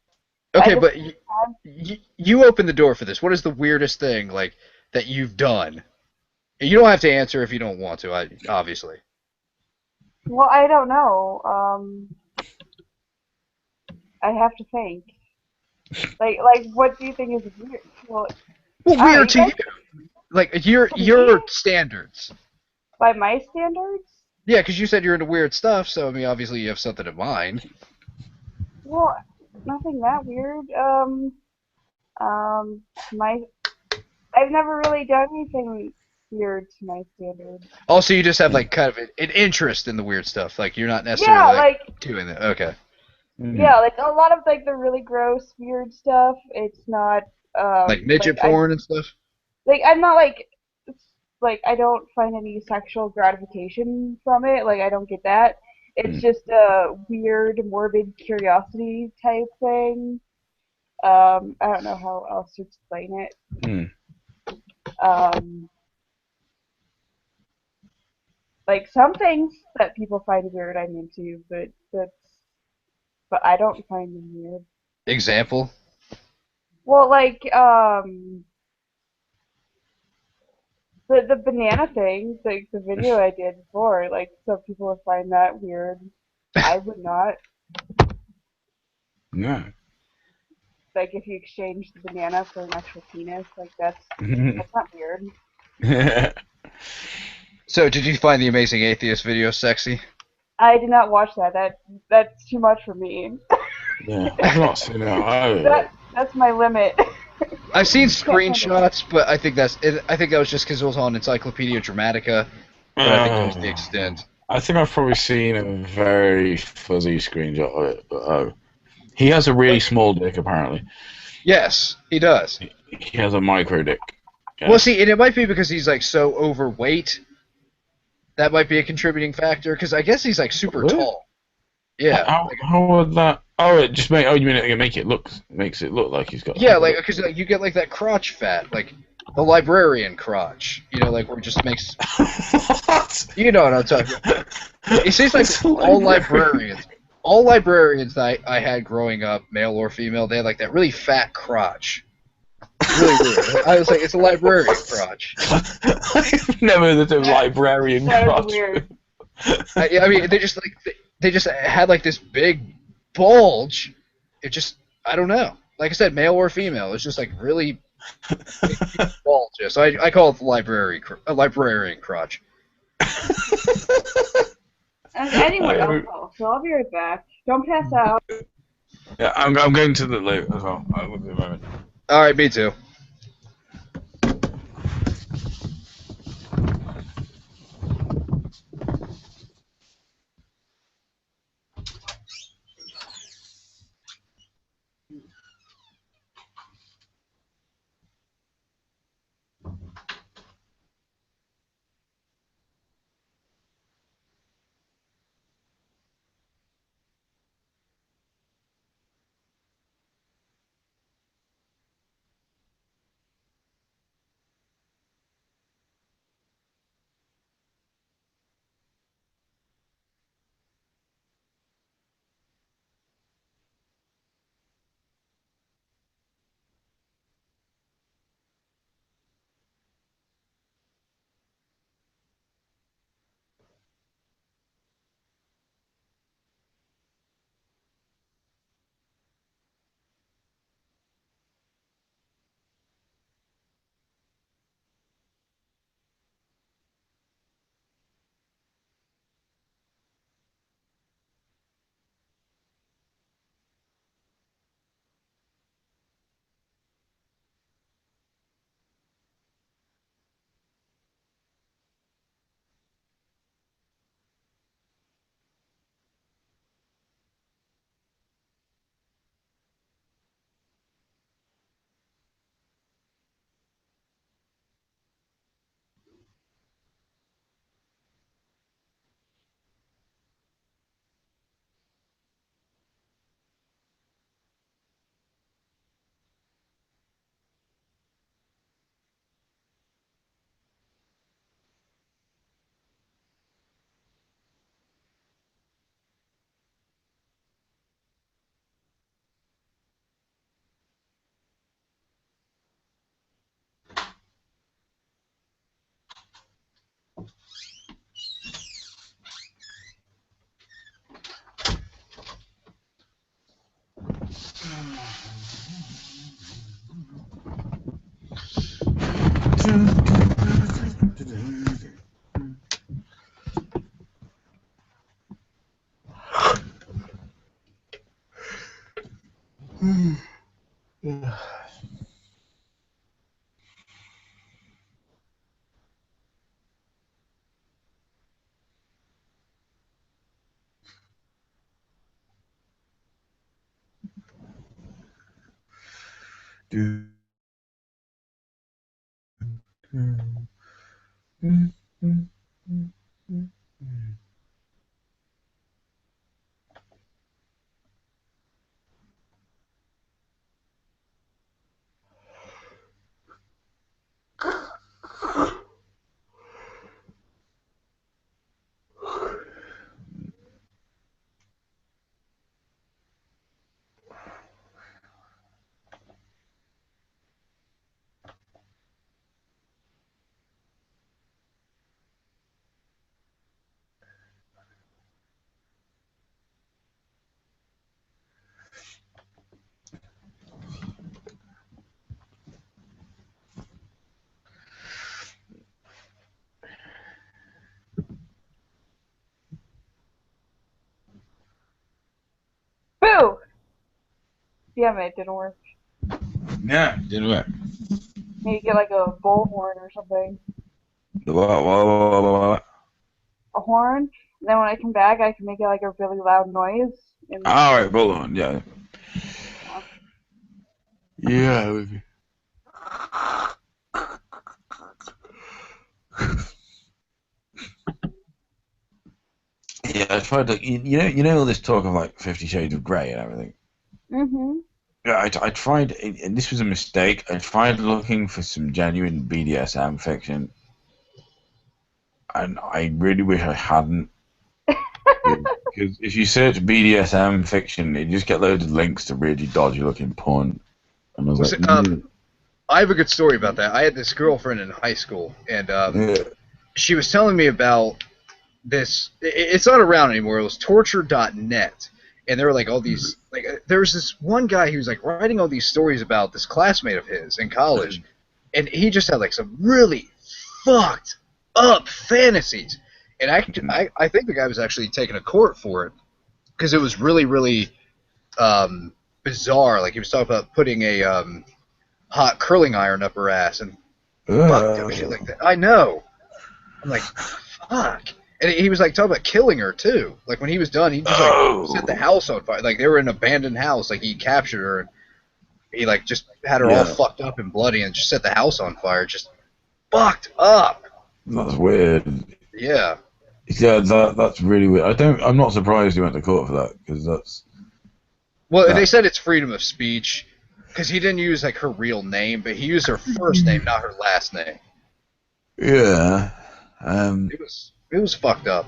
Speaker 6: okay, but you opened the door for this. What is the weirdest thing like that you've done? You don't have to answer if you don't want to. Obviously.
Speaker 5: Well, I don't know. I have to think. Like, what do you think is weird? Well,
Speaker 6: weird to you. Like your standards.
Speaker 5: By my standards?
Speaker 6: Yeah, because you said you're into weird stuff, so I mean, obviously you have something in mind.
Speaker 5: Well, nothing that weird. I've never really done anything weird to my standards.
Speaker 6: Also, you just have like kind of an interest in the weird stuff. Like you're not necessarily
Speaker 5: Yeah,
Speaker 6: like
Speaker 5: like
Speaker 6: doing it. Okay.
Speaker 5: yeah, like a lot of like the really gross, weird stuff. It's not
Speaker 6: Like midget porn and stuff.
Speaker 5: I'm not like I don't find any sexual gratification from it. Like I don't get that. It's just a weird, morbid curiosity type thing. I don't know how else to explain it. Like some things that people find weird, I'm into, but I don't find them weird.
Speaker 6: Example.
Speaker 5: Well, like the banana thing, like the video I did before, like some people would find that weird. I would not.
Speaker 7: No.
Speaker 5: Like if you exchange the banana for an actual penis, like that's not weird.
Speaker 6: So, did you find the Amazing Atheist video sexy?
Speaker 5: I did not watch that. That's too much for me.
Speaker 7: Yeah, I've not seen it either.
Speaker 5: That's my limit.
Speaker 6: I've seen screenshots, but I think I think that was just because it was on Encyclopedia Dramatica. But I think that was the extent.
Speaker 7: I think I've probably seen a very fuzzy screenshot of it. But, he has a really small dick, apparently.
Speaker 6: Yes, he does.
Speaker 7: He has a micro dick.
Speaker 6: Yeah. Well, see, and it might be because he's like so overweight. That might be a contributing factor, because I guess he's like super tall. Yeah.
Speaker 7: How would that? Oh, it just make. Oh, you mean it makes it look like he's got.
Speaker 6: Yeah, like because like, you get like that crotch fat, like the librarian crotch. You know, like where it just makes.
Speaker 7: What?
Speaker 6: You know what I'm talking about. It seems like all librarians that I had growing up, male or female, they had like that really fat crotch. Really weird. I was like, it's a librarian crotch.
Speaker 7: I've never heard of the librarian crotch.
Speaker 5: Weird.
Speaker 6: I mean, they just had like this big bulge. It just, I don't know. Like I said, male or female, it's just like really big bulge. So I call it the librarian crotch.
Speaker 5: Anyway, so I'll be right back. Don't pass out.
Speaker 7: Yeah, I'm going to the loo as well. I will be a moment.
Speaker 6: All right, me too.
Speaker 7: Do. Mm, mm, mm, mm, mm.
Speaker 5: Boo! Damn it, didn't work.
Speaker 7: Yeah, didn't work.
Speaker 5: Maybe get like a bullhorn or something.
Speaker 7: What?
Speaker 5: A horn. And then when I come back, I can make it like a really loud noise. And
Speaker 7: All right, hold on. Yeah. Yeah. Yeah, I tried to. You know all this talk of like 50 Shades of Grey and everything.
Speaker 5: Mhm.
Speaker 7: Yeah, I tried, and this was a mistake. I tried looking for some genuine BDSM fiction, and I really wish I hadn't. Because if you search BDSM fiction, you just get loads of links to really dodgy looking porn. And I was like,
Speaker 6: I have a good story about that. I had this girlfriend in high school, and
Speaker 7: yeah.
Speaker 6: she was telling me about this. It's not around anymore. It was torture.net. And there were like all these, like, there was this one guy who was like writing all these stories about this classmate of his in college. And he just had like some really fucked up fantasies. And I think the guy was actually taken to court for it because it was really, really bizarre. Like he was talking about putting a hot curling iron up her ass and fuck shit like that. I know. I'm like, fuck. And he was like talking about killing her too. Like when he was done, he just like set the house on fire. Like they were in an abandoned house. Like he captured her and he like just had her all fucked up and bloody and just set the house on fire. Just fucked up.
Speaker 7: That's weird.
Speaker 6: Yeah.
Speaker 7: Yeah, that's really weird. I'm not surprised he went to court for that because that's.
Speaker 6: Well, they said it's freedom of speech because he didn't use like her real name, but he used her first name, not her last name.
Speaker 7: Yeah.
Speaker 6: It was fucked up.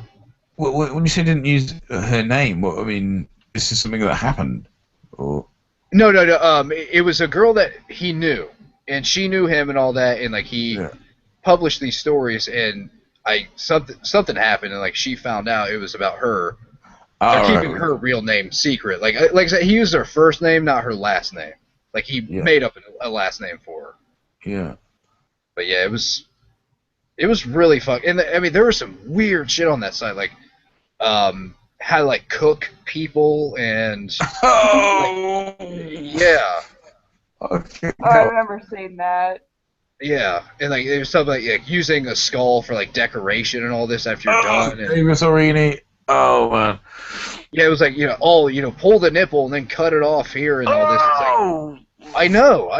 Speaker 7: When you say didn't use her name, I mean, this is something that happened, or?
Speaker 6: No. It was a girl that he knew, and she knew him and all that, and like he published these stories, and something happened, and like she found out it was about her. They're keeping her real name secret. Like I said, he used her first name, not her last name. Like he made up a last name for her.
Speaker 7: Yeah.
Speaker 6: But yeah, it was really fucked. And I mean, there was some weird shit on that site, like how to like cook people and
Speaker 7: oh
Speaker 6: yeah.
Speaker 7: Okay.
Speaker 5: Oh, I remember seeing that.
Speaker 6: Yeah, and like there was something like using a skull for like decoration and all this after you're done. And,
Speaker 7: Davis Arini. Oh man.
Speaker 6: Yeah, it was like pull the nipple and then cut it off here and all this. It's like, I know.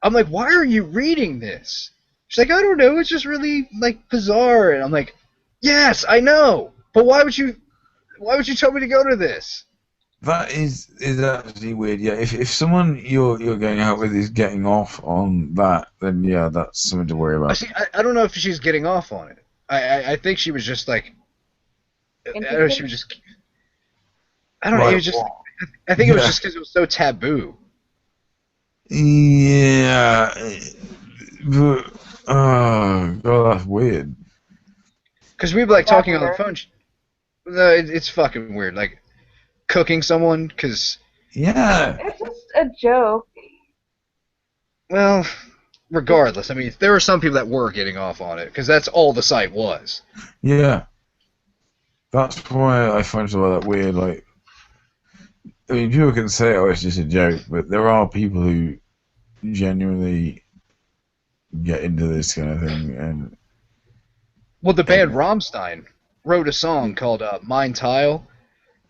Speaker 6: I'm like, why are you reading this? She's like, I don't know. It's just really like bizarre. And I'm like, yes, I know. But why would you tell me to go to this?
Speaker 7: That is actually weird. Yeah, if someone you're going out with is getting off on that, then yeah, that's something to worry about.
Speaker 6: I don't know if she's getting off on it. I think she was just like, I don't know. She was just. I don't know. It was just. I think it was just because it was so taboo.
Speaker 7: Yeah. But, oh god, that's weird.
Speaker 6: Because we'd be like talking on the phone. No, it's fucking weird. Like cooking someone, because.
Speaker 7: Yeah.
Speaker 5: It's just a joke.
Speaker 6: Well, regardless, I mean, there were some people that were getting off on it because that's all the site was.
Speaker 7: Yeah. That's why I find some of that weird. Like, I mean, people can say, "Oh, it's just a joke," but there are people who genuinely get into this kind of thing. And
Speaker 6: well, the band Rammstein wrote a song called "Mein Teil,"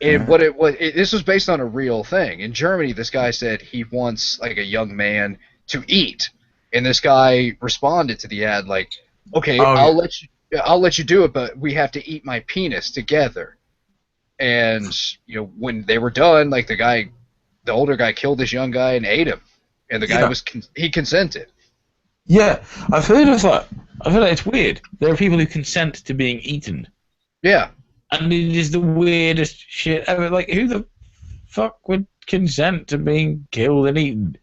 Speaker 6: And what it was, this was based on a real thing. In Germany, this guy said he wants like a young man to eat, and this guy responded to the ad like, "Okay, I'll let you do it, but we have to eat my penis together." And when they were done, like the older guy killed this young guy and ate him, and the guy he consented.
Speaker 7: Yeah, I've heard of that. I've heard that it's weird. There are people who consent to being eaten.
Speaker 6: Yeah.
Speaker 7: And it is the weirdest shit ever. Like, who the fuck would consent to being killed and eaten?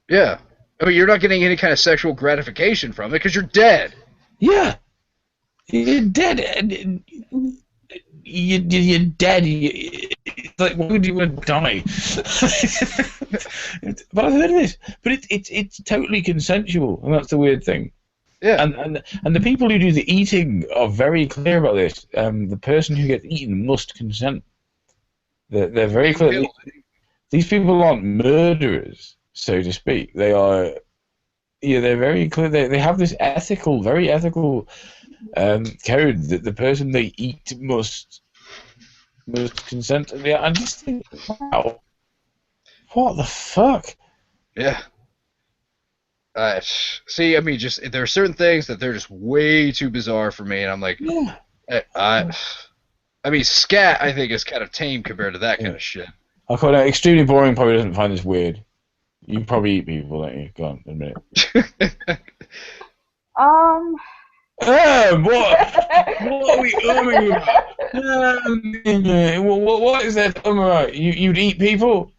Speaker 6: Yeah. I mean, you're not getting any kind of sexual gratification from it because you're dead.
Speaker 7: Yeah. You're dead. You're dead. Like, why would you want to die? But I've heard of this. But it's totally consensual, and that's the weird thing.
Speaker 6: Yeah.
Speaker 7: And the people who do the eating are very clear about this. The person who gets eaten must consent. They're very clear. These people aren't murderers, so to speak. They are. Yeah, they're very clear. They have this very ethical code that the person they eat must consent. I just think, wow, what the fuck?
Speaker 6: Yeah. See, I mean, there are certain things that they're just way too bizarre for me, and I'm like,
Speaker 7: Yeah.
Speaker 6: I mean, scat I think is kind of tame compared to that kind of shit.
Speaker 7: I call it extremely boring. Probably doesn't find this weird. You probably eat people, don't you? Go on, admit it. What are we talking about? What is that? You'd eat people?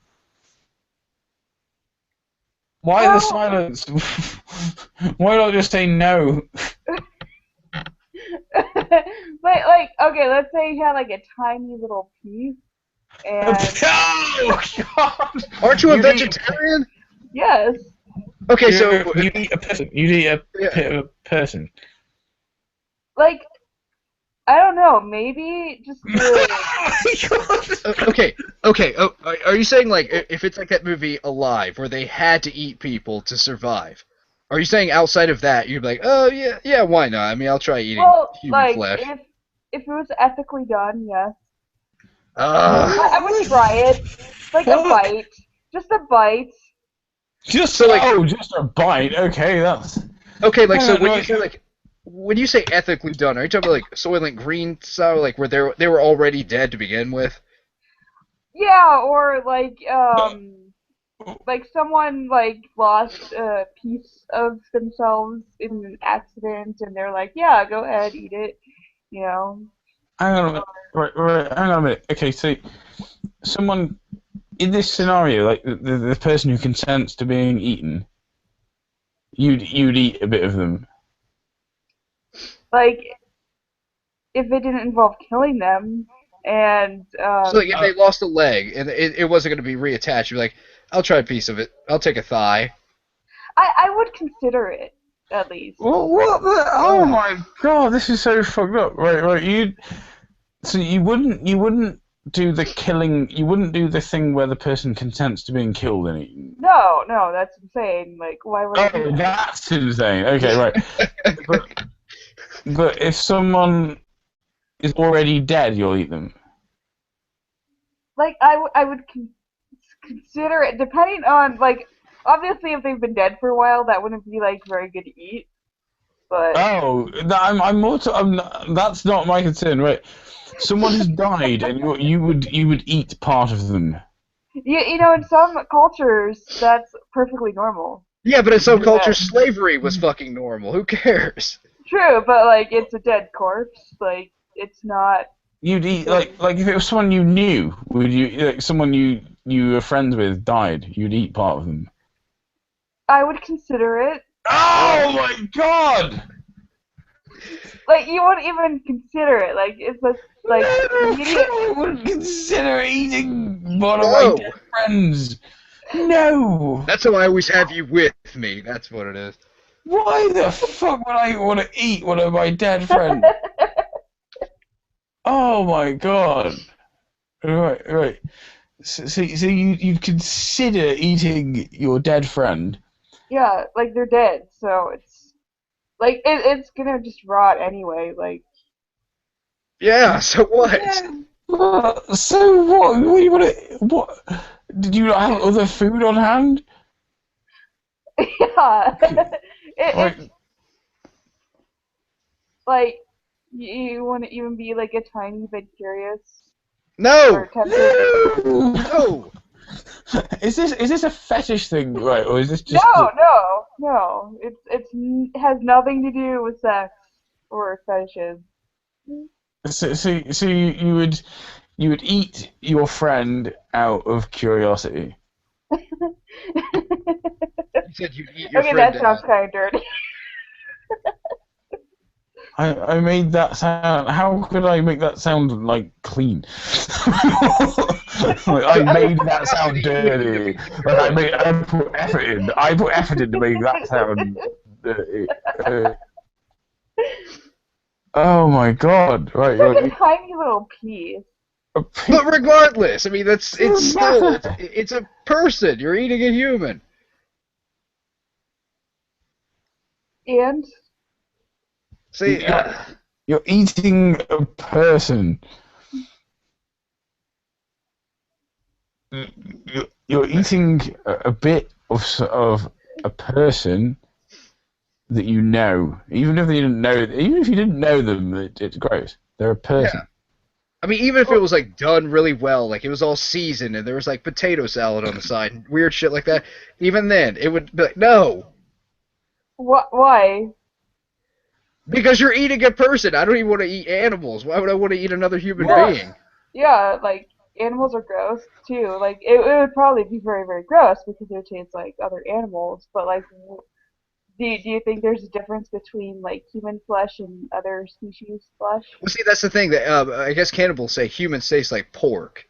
Speaker 7: Why the silence? Why not just say no?
Speaker 5: Like, okay, let's say you had like a tiny little piece, and
Speaker 7: Oh, God.
Speaker 6: Aren't you a vegetarian?
Speaker 5: yes.
Speaker 6: Okay, so
Speaker 7: you eat a person. You eat a person.
Speaker 5: Like, I don't know, maybe just
Speaker 6: okay. Oh, are you saying like if it's like that movie Alive where they had to eat people to survive? Are you saying outside of that you'd be like, oh yeah, why not? I mean, I'll try eating human flesh.
Speaker 5: If it was ethically done, yes.
Speaker 6: I
Speaker 5: would try it, like a bite, just a bite.
Speaker 7: Just a bite. Okay, that's
Speaker 6: okay. Like so, when you say ethically done, are you talking about like Soylent Green style, like where they were already dead to begin with?
Speaker 5: Yeah, or like like someone like lost a piece of themselves in an accident, and they're like, yeah, go ahead, eat it,
Speaker 7: Hang on a minute. Right. Hang on a minute. Okay, so someone in this scenario, like the person who consents to being eaten, you'd eat a bit of them.
Speaker 5: Like, if it didn't involve killing them, and
Speaker 6: so like if they lost a leg and it wasn't going to be reattached, you'd be like, I'll try a piece of it. I'll take a thigh.
Speaker 5: I would consider it at least.
Speaker 7: Well, what the? Oh my God, this is so fucked up. Right. You wouldn't do the killing. You wouldn't do the thing where the person consents to being killed and eaten.
Speaker 5: No, that's insane. Like, why would?
Speaker 7: Oh, that's insane. Okay, right. But if someone is already dead, you'll eat them.
Speaker 5: Like, I would consider it, depending on, like, obviously if they've been dead for a while, that wouldn't be, like, very good to eat. But that's not my concern, right? Someone has died, and you would eat part of them. You know, in some cultures, that's perfectly normal.
Speaker 6: Yeah, but in some cultures, slavery was fucking normal. Who cares?
Speaker 5: True, but like it's a dead corpse. Like it's not.
Speaker 7: You'd eat like if it was someone you knew, would you like someone you were friends with died? You'd eat part of them.
Speaker 5: I would consider it.
Speaker 7: Oh my God!
Speaker 5: Like you wouldn't even consider it. Like it's like
Speaker 7: I wouldn't consider eating one of my dead friends. No.
Speaker 6: That's how I always have you with me. That's what it is.
Speaker 7: Why the fuck would I want to eat one of my dead friends? Oh my God! Right. So you consider eating your dead friend?
Speaker 5: Yeah, like they're dead, so it's like it's gonna just rot anyway. Like.
Speaker 6: Yeah. So what?
Speaker 7: So what? What do you want to? What? Did you not have other food on hand?
Speaker 5: Yeah.
Speaker 7: Like,
Speaker 5: It's like you wouldn't even be like a tiny bit curious
Speaker 6: No,
Speaker 5: or tempted.
Speaker 6: no.
Speaker 7: is this a fetish thing, right? Or is this just
Speaker 5: No. It has nothing to do with sex or fetishes.
Speaker 7: so you would eat your friend out of curiosity?
Speaker 6: You said you'd eat your
Speaker 5: Okay,
Speaker 6: friend
Speaker 5: that sounds
Speaker 6: out.
Speaker 5: kind of dirty.
Speaker 7: I made that sound. How could I make that sound like clean? Like, I made that sound dirty. Like, I put effort in. I put effort in to make that sound dirty. Oh my god! Right,
Speaker 5: It's like a tiny little piece.
Speaker 6: But regardless, I mean, it's a person. You're eating a human.
Speaker 5: And
Speaker 6: See,
Speaker 7: you're eating a person. You're eating a bit of a person that you know, even if you didn't know them, it's gross. They're a person.
Speaker 6: yeah. I mean, even if it was like done really well, like it was all seasoned and there was like potato salad on the side and weird shit like that, even then it would be like, no,
Speaker 5: why?
Speaker 6: because you're eating a person. I don't even want to eat animals. Why would I want to eat another human being?
Speaker 5: Yeah, like animals are gross too. Like it would probably be very, very gross because it would taste like other animals. But like, do you think there's a difference between like human flesh and other species flesh?
Speaker 6: Well, see, that's the thing that I guess cannibals say humans taste like pork.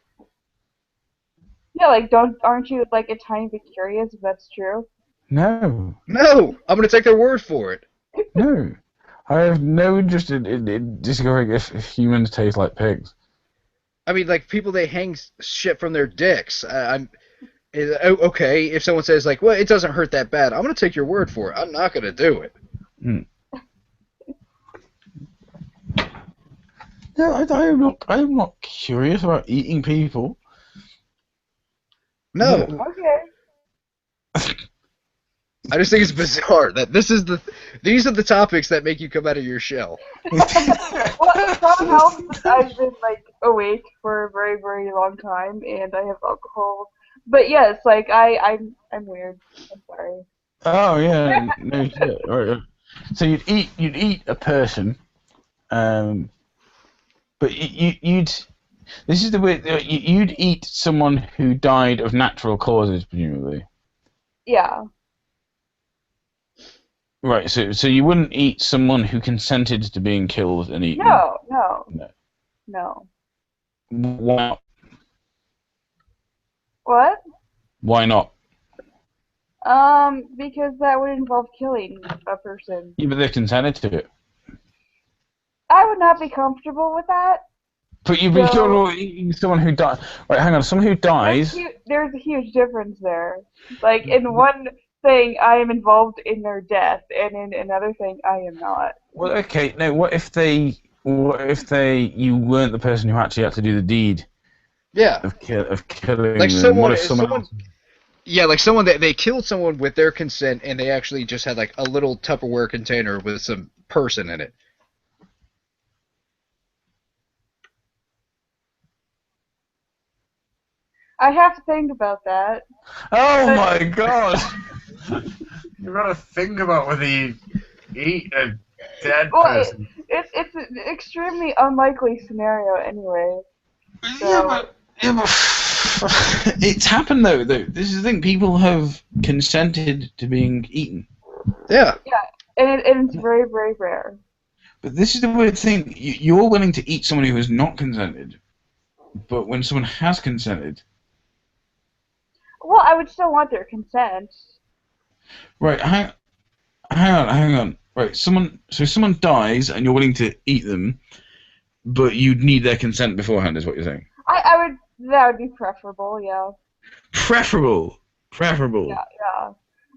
Speaker 5: Yeah, like aren't you like a tiny bit curious if that's true?
Speaker 7: No,
Speaker 6: No, I'm gonna take their word for it.
Speaker 7: no. I have no interest in discovering if humans taste like pigs.
Speaker 6: I mean, like people they hang shit from their dicks. Okay. If someone says like, well, it doesn't hurt that bad, I'm gonna take your word for it. I'm not gonna do it.
Speaker 7: No, I am not curious about eating people.
Speaker 6: No.
Speaker 5: Okay.
Speaker 6: I just think it's bizarre that these are the topics that make you come out of your shell.
Speaker 5: Well, somehow I've been like awake for a very, very long time, and I have alcohol. But yes, like I'm weird. I'm sorry.
Speaker 7: Oh yeah, no shit. Right. So you'd eat a person, but you'd. This is the weird. You'd eat someone who died of natural causes, presumably.
Speaker 5: Yeah.
Speaker 7: Right. So you wouldn't eat someone who consented to being killed and eaten.
Speaker 5: No.
Speaker 7: Why not?
Speaker 5: What?
Speaker 7: Why not?
Speaker 5: Because that would involve killing a person.
Speaker 7: Yeah, but they consented to it.
Speaker 5: I would not be comfortable with that.
Speaker 7: But you'd be comfortable eating someone who died. Right, hang on. Someone who dies.
Speaker 5: There's a huge difference there. Like in one thing, I am involved in their death, and in another thing, I am not.
Speaker 7: Well, okay. No, what if you weren't the person who actually had to do the deed?
Speaker 6: Yeah.
Speaker 7: Of killing.
Speaker 6: Like
Speaker 7: them?
Speaker 6: someone,
Speaker 7: What if someone else?
Speaker 6: Yeah, like someone that they killed someone with their consent, and they actually just had like a little Tupperware container with some person in it.
Speaker 5: I have to think about that.
Speaker 7: Oh my god! You gotta think about whether you eat a dead person.
Speaker 5: It's an extremely unlikely scenario anyway. So.
Speaker 7: Yeah, but it's happened though. This is the thing. People have consented to being eaten.
Speaker 6: Yeah.
Speaker 5: Yeah, and it's very, very rare.
Speaker 7: But this is the weird thing. You're willing to eat someone who has not consented, but when someone has consented.
Speaker 5: Well, I would still want their consent.
Speaker 7: Right, hang on. Right, someone dies and you're willing to eat them, but you'd need their consent beforehand, is what you're saying?
Speaker 5: That would be preferable, yeah.
Speaker 7: Preferable.
Speaker 5: Yeah.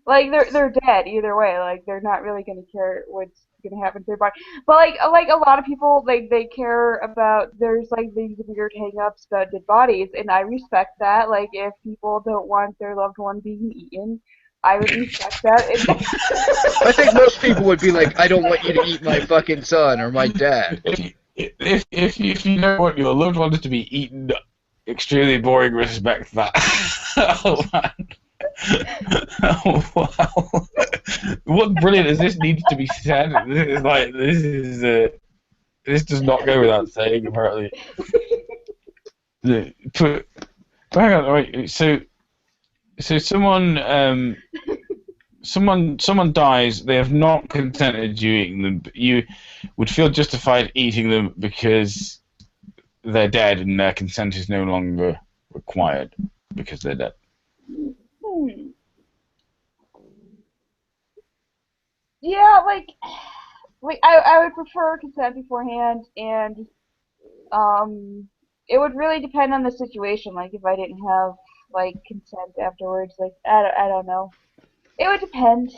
Speaker 5: Like they're dead either way. Like they're not really gonna care what's gonna happen to their body. But like a lot of people, like they care about. There's like these weird hang-ups about dead bodies, and I respect that. Like if people don't want their loved one being eaten, I would respect that.
Speaker 6: I think most people would be like, I don't want you to eat my fucking son or my dad.
Speaker 7: If you don't want your loved ones to be eaten, extremely boring, respect that. Oh man. Oh wow. What brilliant is this needs to be said? This does not go without saying apparently. But hang on, right, so someone dies, they have not consented you eating them, but you would feel justified eating them because they're dead and their consent is no longer required because they're dead.
Speaker 5: Yeah, like I would prefer consent beforehand, and it would really depend on the situation. Like if I didn't have like consent afterwards, like I don't know. It would depend.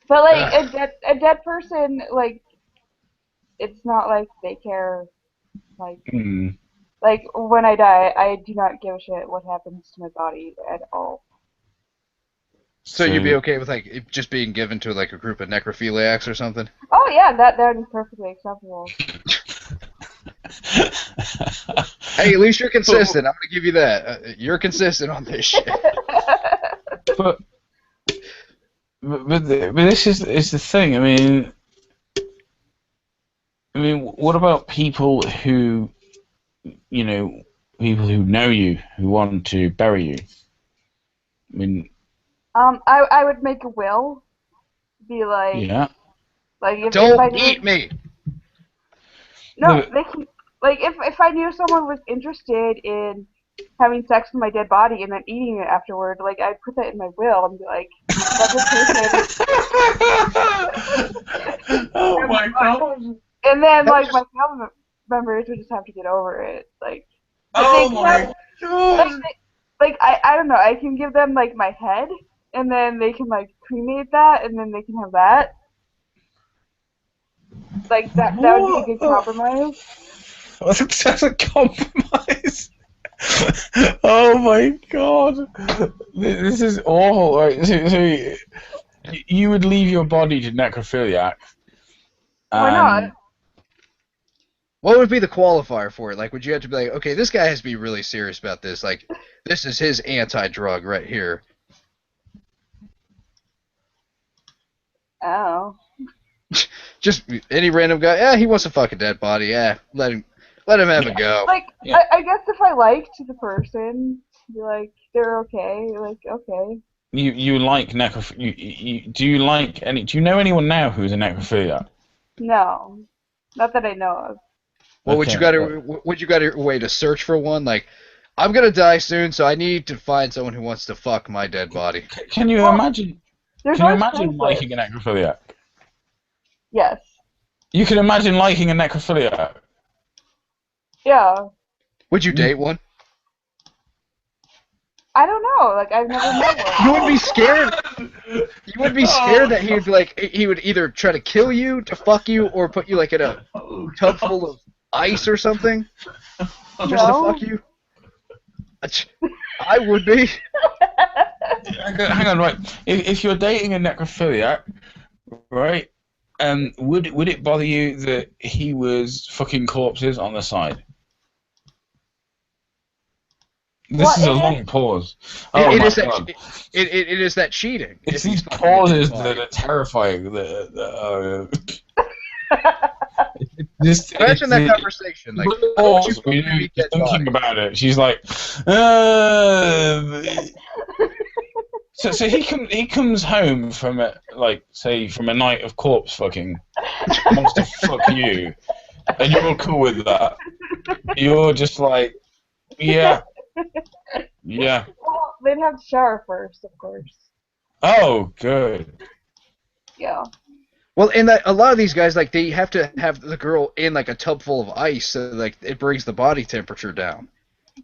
Speaker 5: But like a dead person, like it's not like they care. Like like when I die, I do not give a shit what happens to my body at all.
Speaker 6: So you'd be okay with like it just being given to like a group of necrophiliacs or something?
Speaker 5: Oh yeah, that would be perfectly acceptable.
Speaker 6: Hey, at least you're consistent. I'm gonna give you that. You're consistent on this shit.
Speaker 7: But this is the thing. I mean, what about people who, people who know you, who want to bury you? I mean,
Speaker 5: I would make a will. Be like,
Speaker 7: yeah.
Speaker 5: Like if
Speaker 6: Don't eat me.
Speaker 5: No, they can. Like if I knew someone was interested in having sex with my dead body and then eating it afterward, like I'd put that in my will and be like, that's a person.
Speaker 7: Oh my god.
Speaker 5: And then like my family members would just have to get over it. Like,
Speaker 7: oh my god.
Speaker 5: Like I don't know. I can give them like my head, and then they can like cremate that, and then they can have that. Like that would be a good compromise.
Speaker 7: That's a compromise. Oh my god, this is awful. Right, so you would leave your body to necrophiliac.
Speaker 5: Why not?
Speaker 6: What would be the qualifier for it? Like, would you have to be like, okay, this guy has to be really serious about this. Like, this is his anti-drug right here.
Speaker 5: Oh.
Speaker 6: Just any random guy. Yeah, he wants to fuck a dead body. Yeah, let him have a go.
Speaker 5: Like, I guess if I liked the person, be like, they're okay. Like, okay.
Speaker 7: You like necrophilia? Do you like any? Do you know anyone now who's a necrophiliac?
Speaker 5: No, not that I know of.
Speaker 6: Well, would you got a way to search for one? Like, I'm gonna die soon, so I need to find someone who wants to fuck my dead body.
Speaker 7: Can you imagine? Can you imagine liking a necrophiliac?
Speaker 5: Yes.
Speaker 7: You can imagine liking a necrophiliac.
Speaker 5: Yeah.
Speaker 6: Would you date one?
Speaker 5: I don't know. Like, I've never met one.
Speaker 6: You would be scared. You would be scared that he would be like, he would either try to kill you to fuck you, or put you like in a tub full of ice or something, just to fuck you. I would be.
Speaker 7: Hang on, right? If you're dating a necrophiliac, right? Would it bother you that he was fucking corpses on the side? This is a long pause. Oh my god!
Speaker 6: It is that cheating.
Speaker 7: It's these pauses that are terrifying.
Speaker 6: Imagine that conversation. Like,
Speaker 7: pause, thinking about it. She's like, So he comes home from from a night of corpse fucking, wants to fuck you, and you're cool with that. You're just like, yeah.
Speaker 5: Well, they'd have to shower first, of course.
Speaker 7: Oh, good.
Speaker 5: Yeah.
Speaker 6: Well, and a lot of these guys, like, they have to have the girl in like a tub full of ice, so like it brings the body temperature down.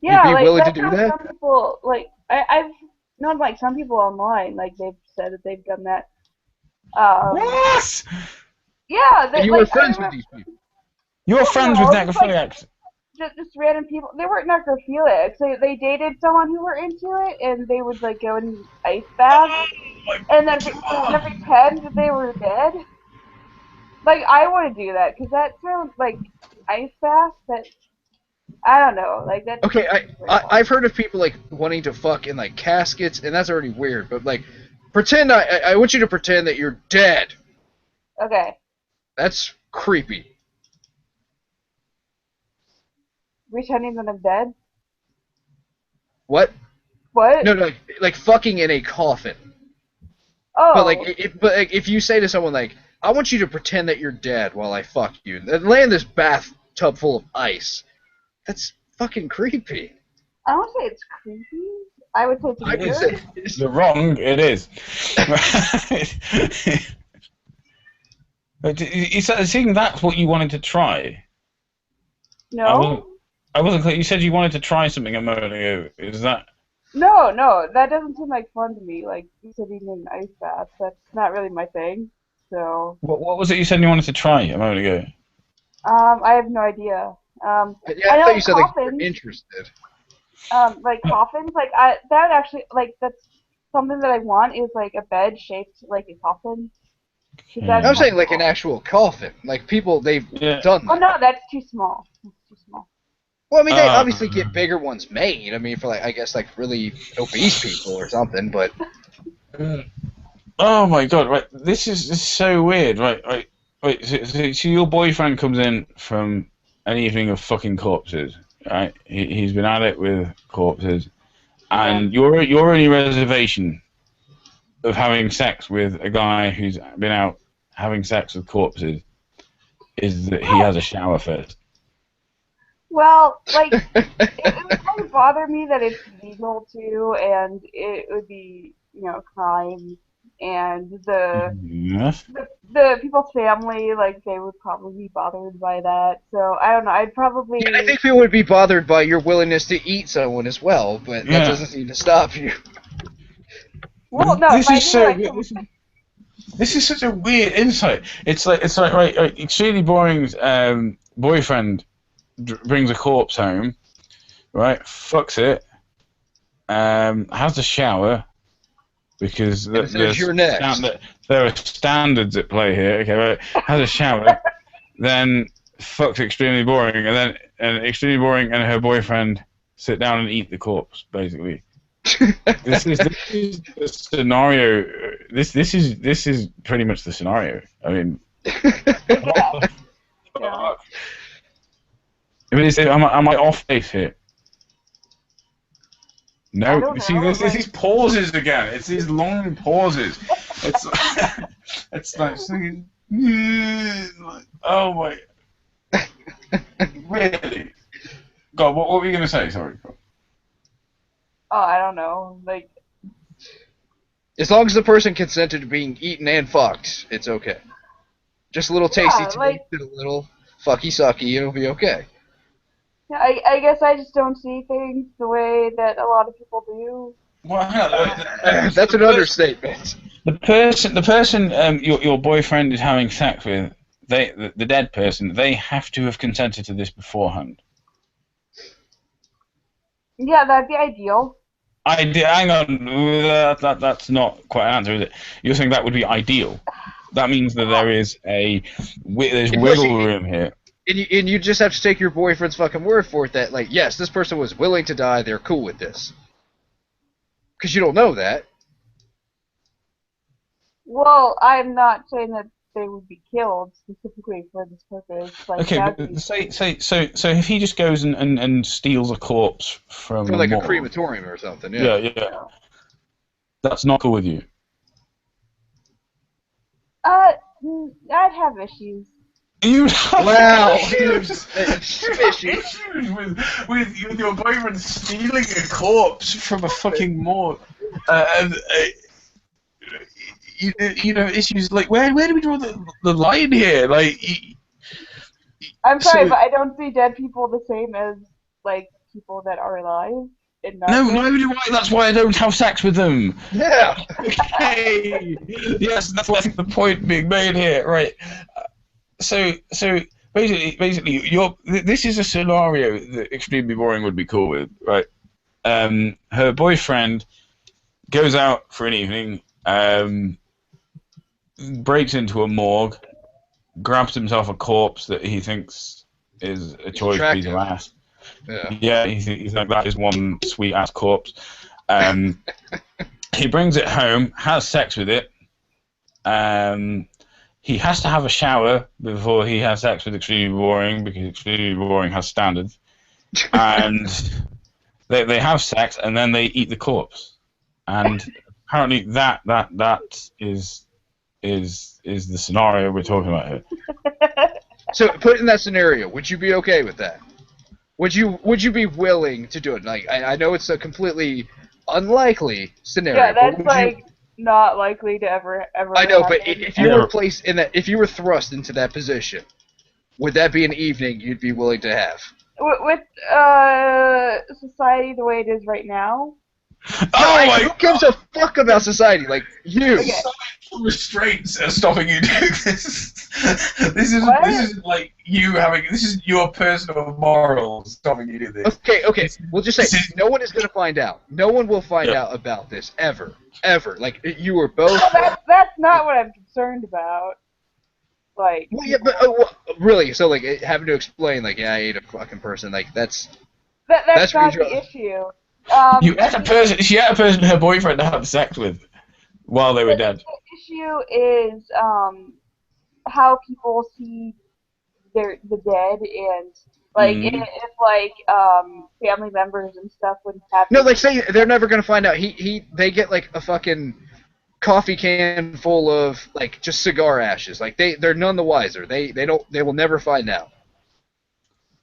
Speaker 5: Yeah,
Speaker 6: You'd be willing to do that?
Speaker 5: Some people, like, I've known like some people online, like they've said that they've done that.
Speaker 1: What?
Speaker 5: Yeah,
Speaker 6: And you were friends with these people.
Speaker 1: You're friends with
Speaker 5: just, like,
Speaker 1: necrophiliacs.
Speaker 5: just random people. They weren't necrophiliacs. They dated someone who were into it, and they would like go in ice baths, and then pretend that they were dead. Like I want to do that because that sounds like ice bath. That I don't know. Like that.
Speaker 6: Okay, I've heard of people like wanting to fuck in like caskets, and that's already weird. But like, pretend I want you to pretend that you're dead.
Speaker 5: Okay.
Speaker 6: That's creepy.
Speaker 5: Pretending that I'm dead.
Speaker 6: What?
Speaker 5: What?
Speaker 6: No, like fucking in a coffin.
Speaker 5: Oh.
Speaker 6: But like, if you say to someone like, I want you to pretend that you're dead while I fuck you, and lay in this bathtub full of ice. That's fucking creepy.
Speaker 5: I don't say it's creepy. I would say it's weird.
Speaker 1: You're wrong. It is. But you said, seeing that's what you wanted to try.
Speaker 5: No.
Speaker 1: I wasn't clear. You said you wanted to try something a moment ago. Is that?
Speaker 5: No, that doesn't seem like fun to me. Like you said, eating an ice bath. That's not really my thing. So.
Speaker 1: What was it you said you wanted to try a moment ago?
Speaker 5: I have no idea.
Speaker 6: Yeah, I thought you said like you're interested.
Speaker 5: Like coffins, like that actually, like that's something that I want is like a bed shaped like a coffin.
Speaker 6: I'm saying like an actual coffin. Like people, they've done that.
Speaker 5: Oh no, that's too small. That's too small.
Speaker 6: Well, I mean, they obviously get bigger ones made. I mean, for like, I guess like really obese people or something, but.
Speaker 1: Oh my god! Right, this is so weird. Right. So your boyfriend comes in from an evening of fucking corpses, right? He's been at it with corpses, and your only reservation of having sex with a guy who's been out having sex with corpses is that he has a shower first.
Speaker 5: Well, like, it would kind of bother me that it's legal too, and it would be, a crime, and the people's family, like, they would probably be bothered by that. So I don't know. I'd probably.
Speaker 6: Yeah, I think people would be bothered by your willingness to eat someone as well, but that doesn't seem to stop you.
Speaker 5: Well, no.
Speaker 1: This is such a weird insight. It's like right. Extremely Boring's boyfriend brings a corpse home, right? Fucks it. Has a shower because there are standards at play here. Okay, right? Has a shower, then fucks Extremely Boring, and Extremely Boring and her boyfriend sit down and eat the corpse, basically. This is the scenario. This is pretty much the scenario. I mean, am I off base here? No. You see, there's these pauses again. It's these long pauses. It's like singing. Oh my. Really? God, what were you gonna say? Sorry.
Speaker 5: Oh, I don't know. Like,
Speaker 6: as long as the person consented to being eaten and fucked, it's okay. Just a little tasty taste and a little fucky sucky, it'll be okay.
Speaker 5: Yeah, I guess I just don't see things the way that a lot of people do.
Speaker 1: Well,
Speaker 6: that's an understatement.
Speaker 1: The person, your boyfriend is having sex with, the dead person, they have to have consented to this beforehand.
Speaker 5: Yeah, that'd be ideal.
Speaker 1: Hang on, that's not quite an answer, is it? You're saying that would be ideal. That means that there's wiggle room here.
Speaker 6: And you just have to take your boyfriend's fucking word for it that, like, yes, this person was willing to die, they're cool with this. Because you don't know that.
Speaker 5: Well, I'm not saying that they would be killed specifically for this purpose. Like,
Speaker 1: okay, but so if he just goes and steals a corpse from
Speaker 6: like a crematorium or something,
Speaker 1: yeah. That's not cool with you.
Speaker 5: I'd have issues.
Speaker 1: You
Speaker 6: wow.
Speaker 1: issues with your boyfriend stealing a corpse from a fucking morgue, and issues like where do we draw the line here? Like,
Speaker 5: I'm sorry, but I don't see dead people the same as like people that are alive.
Speaker 1: No, neither do I. That's why I don't have sex with them.
Speaker 6: Yeah.
Speaker 1: Okay. Yes, that's what I think the point being made here, right? So basically, this is a scenario that Extremely Boring would be cool with, right? Her boyfriend goes out for an evening, breaks into a morgue, grabs himself a corpse that he thinks is a choice piece of ass. Yeah, he's like, that is one sweet ass corpse. He brings it home, has sex with it. He has to have a shower before he has sex with Extremely Boring, because Extremely Boring has standards. And they have sex, and then they eat the corpse. And apparently that is the scenario we're talking about here.
Speaker 6: So, put in that scenario, would you be okay with that? Would you be willing to do it? Like, I know it's a completely unlikely scenario.
Speaker 5: Yeah, that's
Speaker 6: but
Speaker 5: like not likely to ever.
Speaker 6: I know,
Speaker 5: happen.
Speaker 6: but if you were placed in that, if you were thrust into that position, would that be an evening you'd be willing to have?
Speaker 5: With society the way it is right now.
Speaker 6: Who gives a fuck about society? Like you.
Speaker 5: Okay.
Speaker 1: Restraints are stopping you doing this. This isn't like you having. This is your personal morals stopping you doing this.
Speaker 6: Okay. We'll just say no one is going to find out. No one will find out about this ever. Like you were both.
Speaker 5: Well, that's not what I'm concerned about. Like.
Speaker 6: Well, yeah, but really, so like having to explain, like, yeah, I ate a fucking person, like that's
Speaker 5: not the issue.
Speaker 1: You had a person. She had a person her boyfriend to have sex with while they were dead.
Speaker 5: The issue is how people see the dead, and like if like family members and stuff would have.
Speaker 6: No, like say they're never gonna find out. They get like a fucking coffee can full of like just cigar ashes. Like they're none the wiser. They will never find out.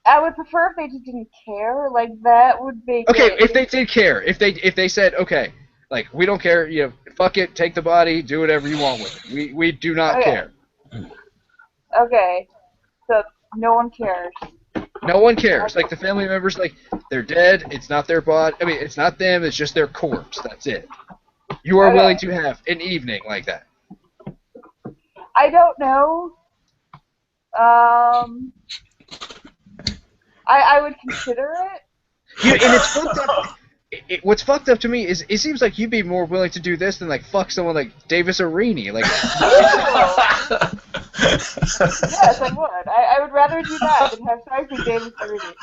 Speaker 5: I would prefer if they just didn't care. Like that would be.
Speaker 6: Okay, if they did care, if they said, okay, like we don't care, you know, fuck it, take the body, do whatever you want with it. We do not care.
Speaker 5: Okay, so no one cares.
Speaker 6: No one cares. Like the family members, like they're dead. It's not their body. I mean, it's not them. It's just their corpse. That's it. You are willing to have an evening like that?
Speaker 5: I don't know. I would consider it.
Speaker 6: Yeah, and it's fucked up. What's fucked up to me is it seems like you'd be more willing to do this than like fuck someone like Davis Arini. Like.
Speaker 5: Yes, I would. I would rather do that than have sex with Davis Arini.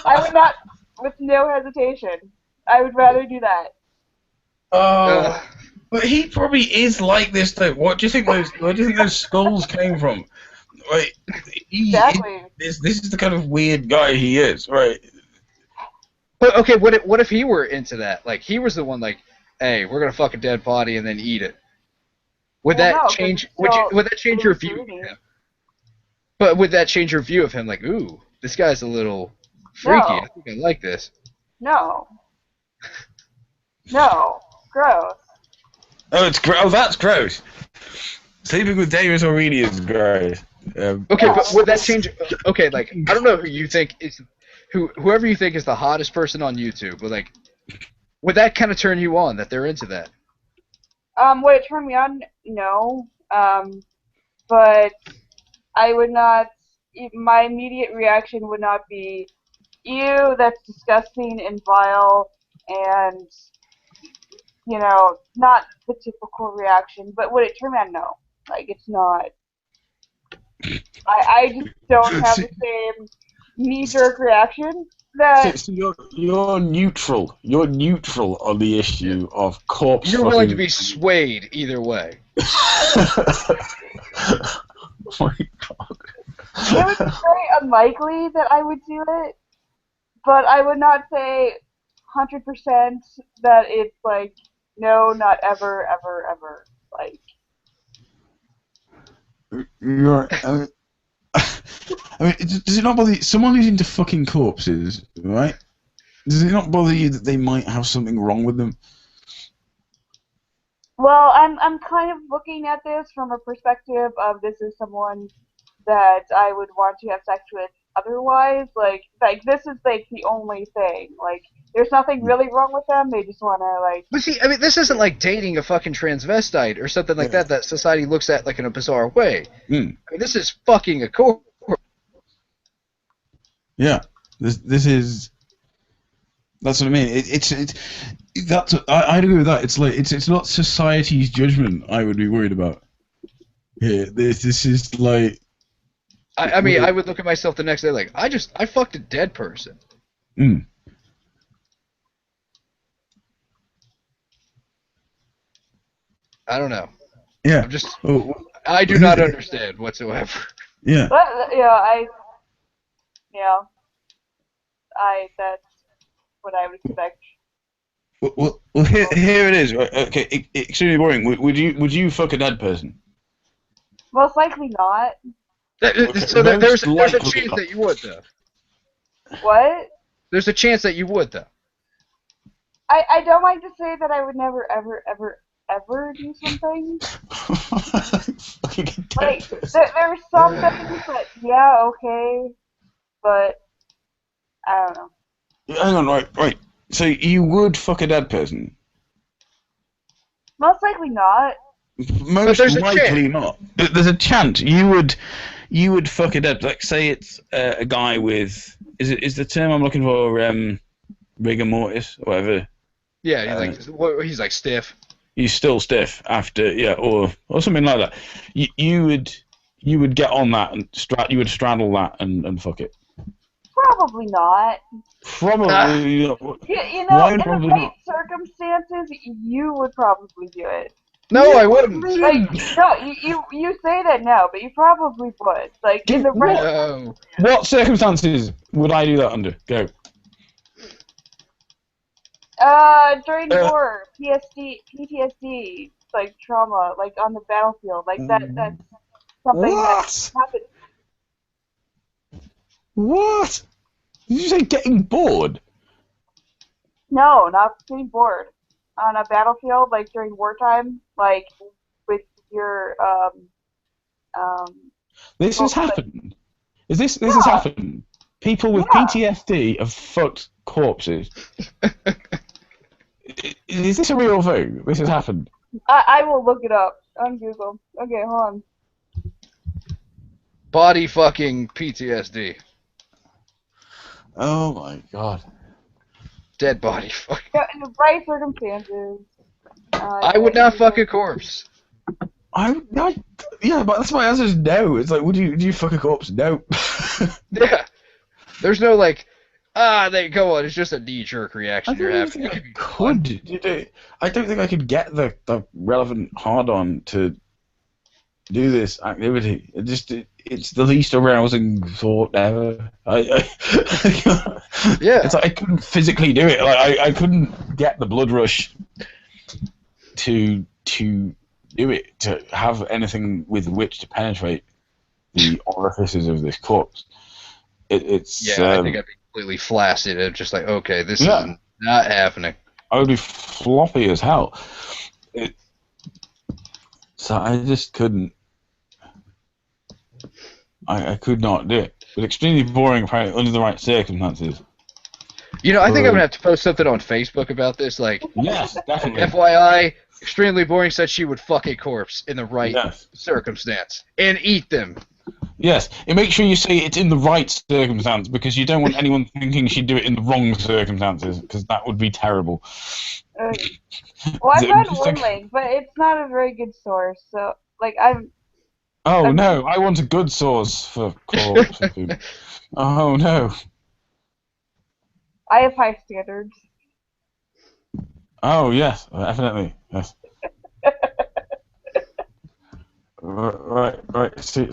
Speaker 5: I would not, with no hesitation. I would rather do that.
Speaker 1: But he probably is like this though. Where do you think those skulls came from? Right.
Speaker 5: Exactly.
Speaker 1: This is the kind of weird guy he is, right?
Speaker 6: But okay, what if he were into that? Like he was the one, like, hey, we're gonna fuck a dead body and then eat it. Would that change? Would that change your view of him? But would that change your view of him? Like, ooh, this guy's a little freaky.
Speaker 5: No.
Speaker 6: I think I like this.
Speaker 5: No. No. Gross.
Speaker 1: Oh, that's gross. Sleeping with Davis Arini is gross.
Speaker 6: Okay, but would that change? Okay, like I don't know who you think is whoever you think is the hottest person on YouTube, but like, would that kind of turn you on that they're into that?
Speaker 5: Would it turn me on? No. But I would not. My immediate reaction would not be, ew, that's disgusting and vile, and you know, not the typical reaction. But would it turn me on? No. Like it's not. I just don't have the same knee-jerk reaction that.
Speaker 1: So you're neutral. You're neutral on the issue of corpse.
Speaker 6: You're willing to be swayed either way.
Speaker 1: Oh my god.
Speaker 5: It would be very unlikely that I would do it, but I would not say 100% that it's like, no, not ever, ever, ever. Like.
Speaker 1: You're, I mean, does it not bother you? Someone who's into fucking corpses, right? Does it not bother you that they might have something wrong with them?
Speaker 5: Well, I'm kind of looking at this from a perspective of this is someone that I would want to have sex with otherwise. Like this is like the only thing. Like there's nothing really wrong with them. They just want to like.
Speaker 6: But see, I mean, this isn't like dating a fucking transvestite or something like that society looks at like in a bizarre way. I mean, this is fucking a corpse.
Speaker 1: Yeah, this is. That's what I mean. I'd agree with that. It's like it's not society's judgment I would be worried about. Yeah, this is like.
Speaker 6: I mean, I would look at myself the next day like I fucked a dead person. I don't know.
Speaker 1: Yeah.
Speaker 6: I'm just. I do not understand whatsoever.
Speaker 1: Yeah.
Speaker 5: But that's what I would expect.
Speaker 1: Well, here it is. Okay, extremely boring. Would you fuck a dead person?
Speaker 5: Most likely not.
Speaker 6: So there's a chance that you would, though.
Speaker 5: What?
Speaker 6: There's a chance that you would, though.
Speaker 5: I don't like to say that I would never, ever do something. Like, there's some things that, yeah, okay, but I don't know.
Speaker 1: Hang on, right. So you would fuck a dead person?
Speaker 5: Most likely not.
Speaker 1: Most likely not. There's a chance you would fuck a dead. Like, say it's a guy with is the term I'm looking for rigor mortis or whatever.
Speaker 6: Yeah, he's like stiff.
Speaker 1: He's still stiff after or something like that. You would get on that and you would straddle that and fuck it.
Speaker 5: Probably not.
Speaker 1: Probably.
Speaker 5: You know, in the right circumstances, you would probably do it.
Speaker 6: No, I wouldn't.
Speaker 5: Like, no, you say that now, but you probably would. Like, in the right...
Speaker 6: No.
Speaker 1: What circumstances would I do that under? Go.
Speaker 5: During war, PTSD, like, trauma, like, on the battlefield, like, that's something that happened.
Speaker 1: What? Did you say getting bored?
Speaker 5: No, not getting bored. On a battlefield, like during wartime, like with your
Speaker 1: This has happened. This has happened? People with PTSD have fucked corpses. Is this a real thing? This has happened.
Speaker 5: I will look it up on Google. Okay, hold on.
Speaker 6: Body fucking PTSD.
Speaker 1: Oh my god.
Speaker 6: Dead body fuck.
Speaker 5: Yeah, in the right circumstances.
Speaker 6: I would not fuck a corpse.
Speaker 1: Yeah, but that's my answer is no. It's like, do you fuck a corpse? No.
Speaker 6: Yeah. There's no like, there you go on. It's just a knee-jerk reaction you're having.
Speaker 1: I don't think I could get the relevant hard-on to do this activity. It's the least arousing thought ever.
Speaker 6: Yeah.
Speaker 1: It's like I couldn't physically do it. Like I couldn't get the blood rush to do it, to have anything with which to penetrate the orifices of this corpse. It's
Speaker 6: I think I'd be completely flaccid and just like, okay, this is not happening.
Speaker 1: I would be floppy as hell. So I just couldn't. I could not do it. But extremely boring, apparently, under the right circumstances.
Speaker 6: You know, I think I'm gonna have to post something on Facebook about this. Like,
Speaker 1: yes, definitely.
Speaker 6: FYI, extremely boring said she would fuck a corpse in the right circumstance and eat them.
Speaker 1: Yes, and make sure you say it's in the right circumstance, because you don't want anyone thinking she'd do it in the wrong circumstances, because that would be terrible.
Speaker 5: Well, I found one link, but it's not a very good source. So, like,
Speaker 1: Oh no! I want a good source for corpse food. Oh no!
Speaker 5: I have high standards.
Speaker 1: Oh yes, definitely yes. Right. So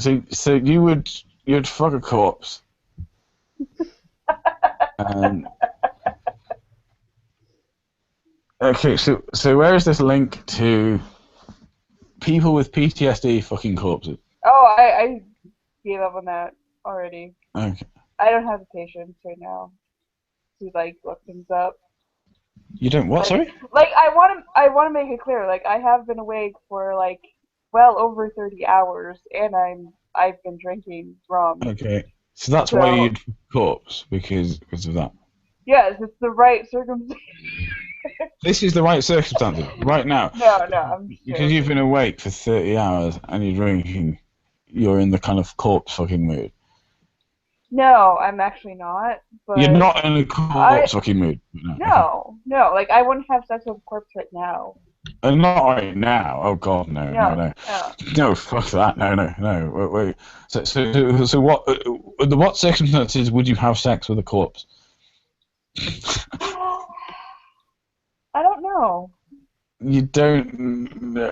Speaker 1: you'd fuck a corpse. Okay, so where is this link to people with PTSD fucking corpses?
Speaker 5: Oh, I gave up on that already.
Speaker 1: Okay.
Speaker 5: I don't have the patience right now to like look things up.
Speaker 1: You don't what? Sorry?
Speaker 5: Like I want to make it clear. Like I have been awake for well over 30 hours, and I've been drinking rum.
Speaker 1: Okay.
Speaker 7: So that's why you'd corpse because of that.
Speaker 5: Yes, it's the right circumstance.
Speaker 7: This is the right circumstances right now.
Speaker 5: No, I'm
Speaker 7: because you've been awake for 30 hours and you're drinking. You're in the kind of corpse fucking mood.
Speaker 5: No, I'm actually not. But
Speaker 7: you're not in a corpse fucking mood.
Speaker 5: No. Like I wouldn't have sex with a corpse right now.
Speaker 7: Not right now. Oh God, no. No, fuck that. No. Wait. So what? Under what circumstances would you have sex with a corpse?
Speaker 5: I don't know.
Speaker 7: You don't.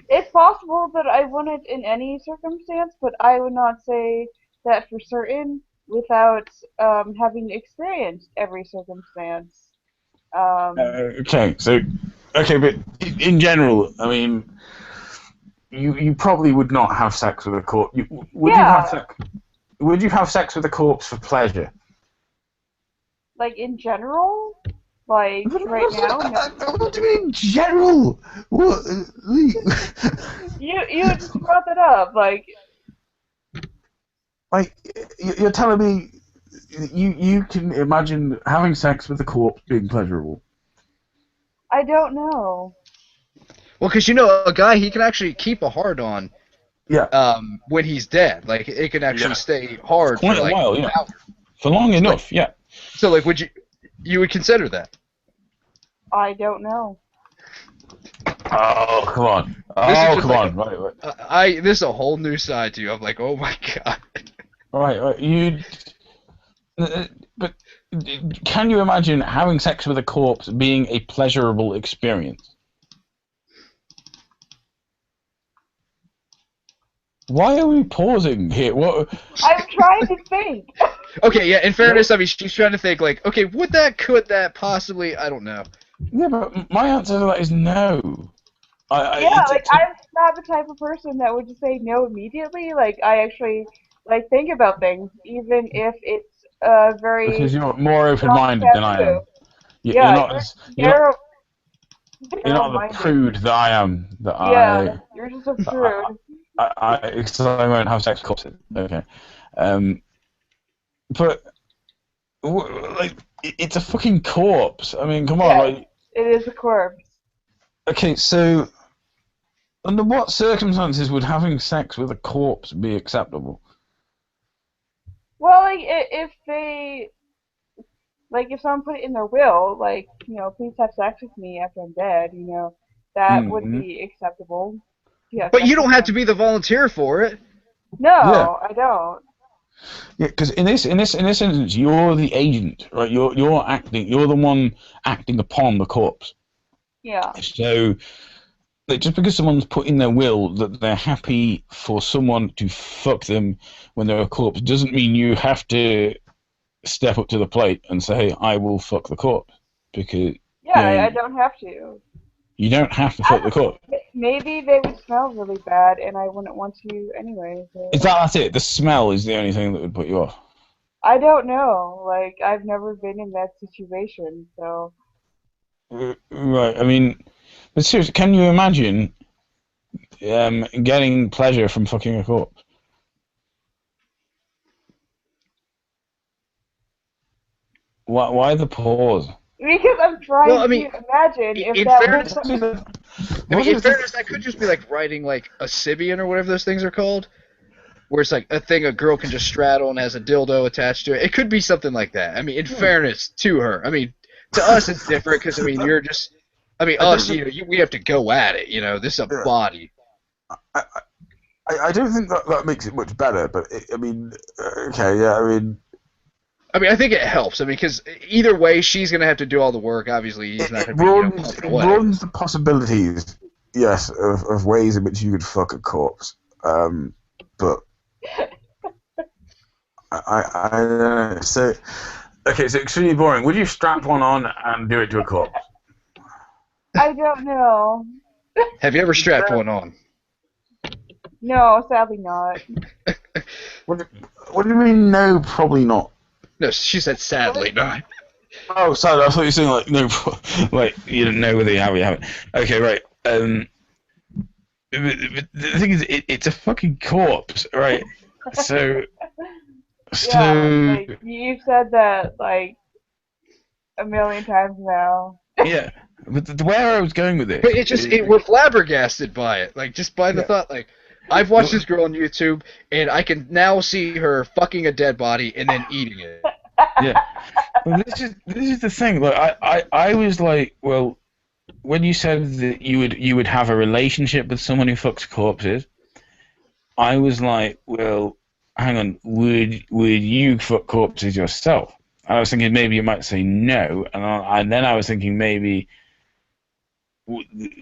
Speaker 5: It's possible that I wouldn't in any circumstance, but I would not say that for certain without having experienced every circumstance.
Speaker 7: But in general, I mean, you probably would not have sex with a corpse. Would you have sex with a corpse for pleasure?
Speaker 5: Like in general? Like right now? No.
Speaker 7: What do you mean in general? What?
Speaker 5: You just brought that up, like
Speaker 7: you're telling me you can imagine having sex with a corpse being pleasurable?
Speaker 5: I don't know.
Speaker 6: Well, because a guy, he can actually keep a hard on.
Speaker 7: Yeah.
Speaker 6: When he's dead, like it can actually stay hard
Speaker 7: for
Speaker 6: like
Speaker 7: a while, for long enough, yeah.
Speaker 6: So like, would you would consider that?
Speaker 5: I don't know.
Speaker 7: Oh, come on. Come on. Right.
Speaker 6: This is a whole new side to you. I'm like, oh my God.
Speaker 7: Right. But can you imagine having sex with a corpse being a pleasurable experience? Why are we pausing here? What?
Speaker 5: I'm trying to think.
Speaker 6: Okay, yeah, in fairness, I mean, she's trying to think, like, okay, could that possibly, I don't know.
Speaker 7: Yeah, but my answer to that is no.
Speaker 5: I'm not the type of person that would just say no immediately. Like, I actually, think about things, even if it's very...
Speaker 7: Because you're more open-minded than I am. You're not the prude that I am.
Speaker 5: You're just a prude.
Speaker 7: Because I won't have sex with corpses. Okay. But, it's a fucking corpse. I mean, come on.
Speaker 5: It is a corpse.
Speaker 7: Okay, so, under what circumstances would having sex with a corpse be acceptable?
Speaker 5: Well, if they... if someone put it in their will, please have sex with me after I'm dead, that would be acceptable.
Speaker 6: But you don't have to be the volunteer for it.
Speaker 5: No, I don't.
Speaker 7: Yeah, because in this instance, you're the agent, right? You're acting. You're the one acting upon the corpse.
Speaker 5: Yeah.
Speaker 7: So, just because someone's put in their will that they're happy for someone to fuck them when they're a corpse doesn't mean you have to step up to the plate and say, "I will fuck the corpse," because
Speaker 5: I don't have to.
Speaker 7: You don't have to fuck the corpse.
Speaker 5: Maybe they would smell really bad, and I wouldn't want to anyway. So.
Speaker 7: That's it? The smell is the only thing that would put you off?
Speaker 5: I don't know. I've never been in that situation, so...
Speaker 7: Right, I mean... But seriously, can you imagine getting pleasure from fucking a corpse? Why the pause?
Speaker 5: Because I'm trying to imagine if that was...
Speaker 6: in fairness, that could just be writing a Sibian or whatever those things are called, where it's a thing a girl can just straddle and has a dildo attached to it. It could be something like that. I mean, in fairness to her. I mean, to us it's different because you're just... us, we have to go at it. This is a body.
Speaker 7: I don't think that makes it much better, but
Speaker 6: I think it helps. Because either way, she's gonna have to do all the work. Obviously, he's not gonna be.
Speaker 7: It broadens the possibilities, yes, of ways in which you could fuck a corpse. But I don't know. So, okay, so extremely boring. Would you strap one on and do it to a corpse?
Speaker 5: I don't know.
Speaker 6: Have you ever strapped one on?
Speaker 5: No, sadly not.
Speaker 7: What do you mean? No, probably not.
Speaker 6: No, she said sadly not.
Speaker 7: Oh, sadly, I thought you were saying no, you didn't know whether you have it. Okay, right. the thing is, it's a fucking corpse, right? So,
Speaker 5: Yeah, like you've said that like a million times now.
Speaker 7: yeah. But where I was going with this,
Speaker 6: But we're flabbergasted by it. Like, just by the
Speaker 7: Yeah.
Speaker 6: thought, like, I've watched this girl on YouTube, and I can now see her fucking a dead body and then eating it.
Speaker 7: yeah. Well, this is the thing. Like, I was like, well, when you said that you would have a relationship with someone who fucks corpses, I was like, well, hang on, would you fuck corpses yourself? I was thinking maybe you might say no, and then I was thinking maybe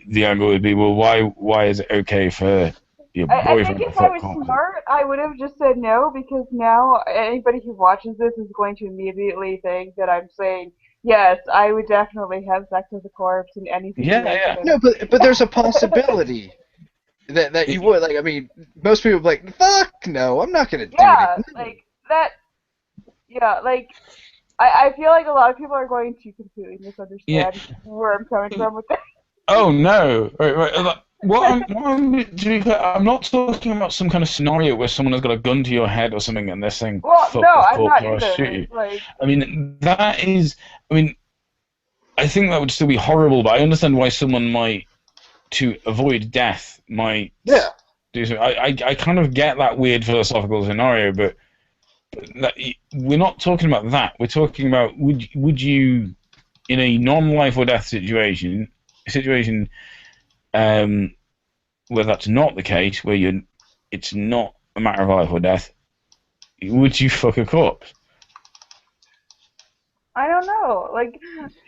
Speaker 7: the angle would be, well, why is it okay for your
Speaker 5: I
Speaker 7: boyfriend
Speaker 5: think
Speaker 7: to
Speaker 5: if I
Speaker 7: fuck
Speaker 5: was
Speaker 7: corpses?
Speaker 5: smart, I would have just said no, because now anybody who watches this is going to immediately think that I'm saying, yes, I would definitely have sex with a corpse in any
Speaker 7: Yeah,
Speaker 5: situation.
Speaker 7: yeah.
Speaker 6: No, but there's a possibility that you would. Like, I mean, most people would be like, fuck no, I'm not gonna do it.
Speaker 5: Like that. Yeah, like I feel like a lot of people are going to completely misunderstand where I'm coming from with that.
Speaker 7: Oh no! Right. I'm not talking about some kind of scenario where someone has got a gun to your head or something and they're saying,
Speaker 5: Well,
Speaker 7: "Fuck
Speaker 5: no,
Speaker 7: this
Speaker 5: I'm
Speaker 7: corpse
Speaker 5: not
Speaker 7: or I'll shoot
Speaker 5: either.
Speaker 7: you."
Speaker 5: Like,
Speaker 7: I mean, that is. I mean, I think that would still be horrible, but I understand why someone might, to avoid death, might do so. I kind of get that weird philosophical scenario, but we're not talking about that. We're talking about would you, in a non-life or death situation, where that's not the case, where it's not a matter of life or death, would you fuck a corpse?
Speaker 5: I don't know. Like,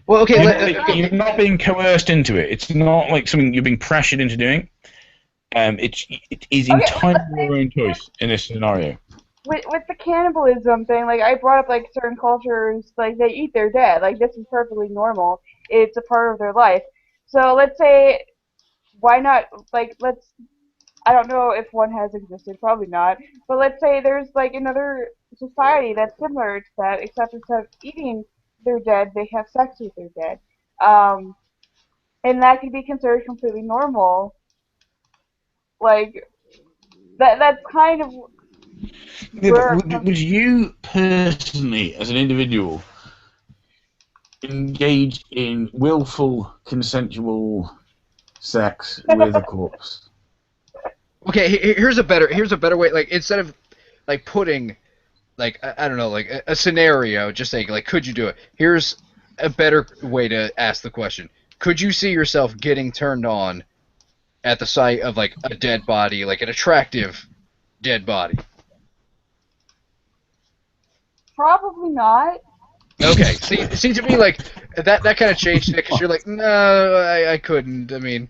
Speaker 6: well, okay,
Speaker 7: you're not being coerced into it. It's not like something you're being pressured into doing. It is entirely your own choice in this scenario.
Speaker 5: With the cannibalism thing, like I brought up like certain cultures, like they eat their dead. Like this is perfectly normal. It's a part of their life. So let's say, why not? Like I don't know if one has existed, probably not. But let's say there's like another society that's similar to that, except instead of eating their dead, they have sex with their dead. And that could be considered completely normal. Like that's kind of
Speaker 7: Yeah,
Speaker 5: where
Speaker 7: but would you personally, as an individual, engage in willful, consensual sex with a corpse?
Speaker 6: Okay, here's a better way. Like, instead of like putting, like, I don't know, like a scenario, just saying, like, could you do it? Here's a better way to ask the question: could you see yourself getting turned on at the sight of like a dead body, like an attractive dead body?
Speaker 5: probably not.
Speaker 6: Okay, see to me like that kind of changed it, because you're like, no, I couldn't. I mean,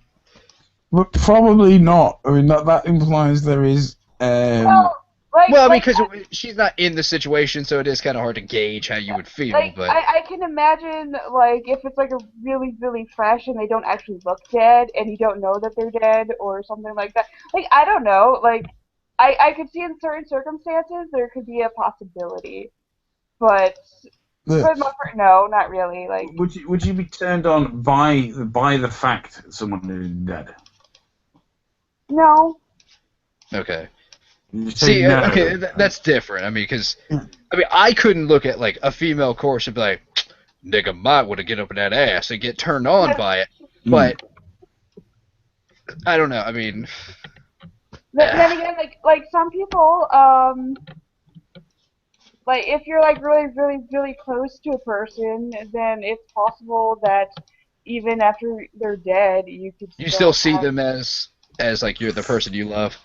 Speaker 7: But probably not. I mean, that implies there is.
Speaker 5: Well,
Speaker 6: because she's not in the situation, so it is kind of hard to gauge how you would feel.
Speaker 5: Like,
Speaker 6: but
Speaker 5: I can imagine, like, if it's like a really, really fresh and they don't actually look dead, and you don't know that they're dead or something like that. Like, I don't know. Like, I could see in certain circumstances there could be a possibility, but for the most part, no, not really. Like,
Speaker 7: would you be turned on by the fact that someone is dead?
Speaker 5: No.
Speaker 6: Okay.
Speaker 7: See, no.
Speaker 6: Okay, that's different. I mean, because I couldn't look at like a female corpse and be like, nigga might want to get up in that ass and get turned on by it. But I don't know. I mean,
Speaker 5: then again, like some people, like if you're like really, really, really close to a person, then it's possible that even after they're dead, you could
Speaker 6: still see them as like you're the person you love.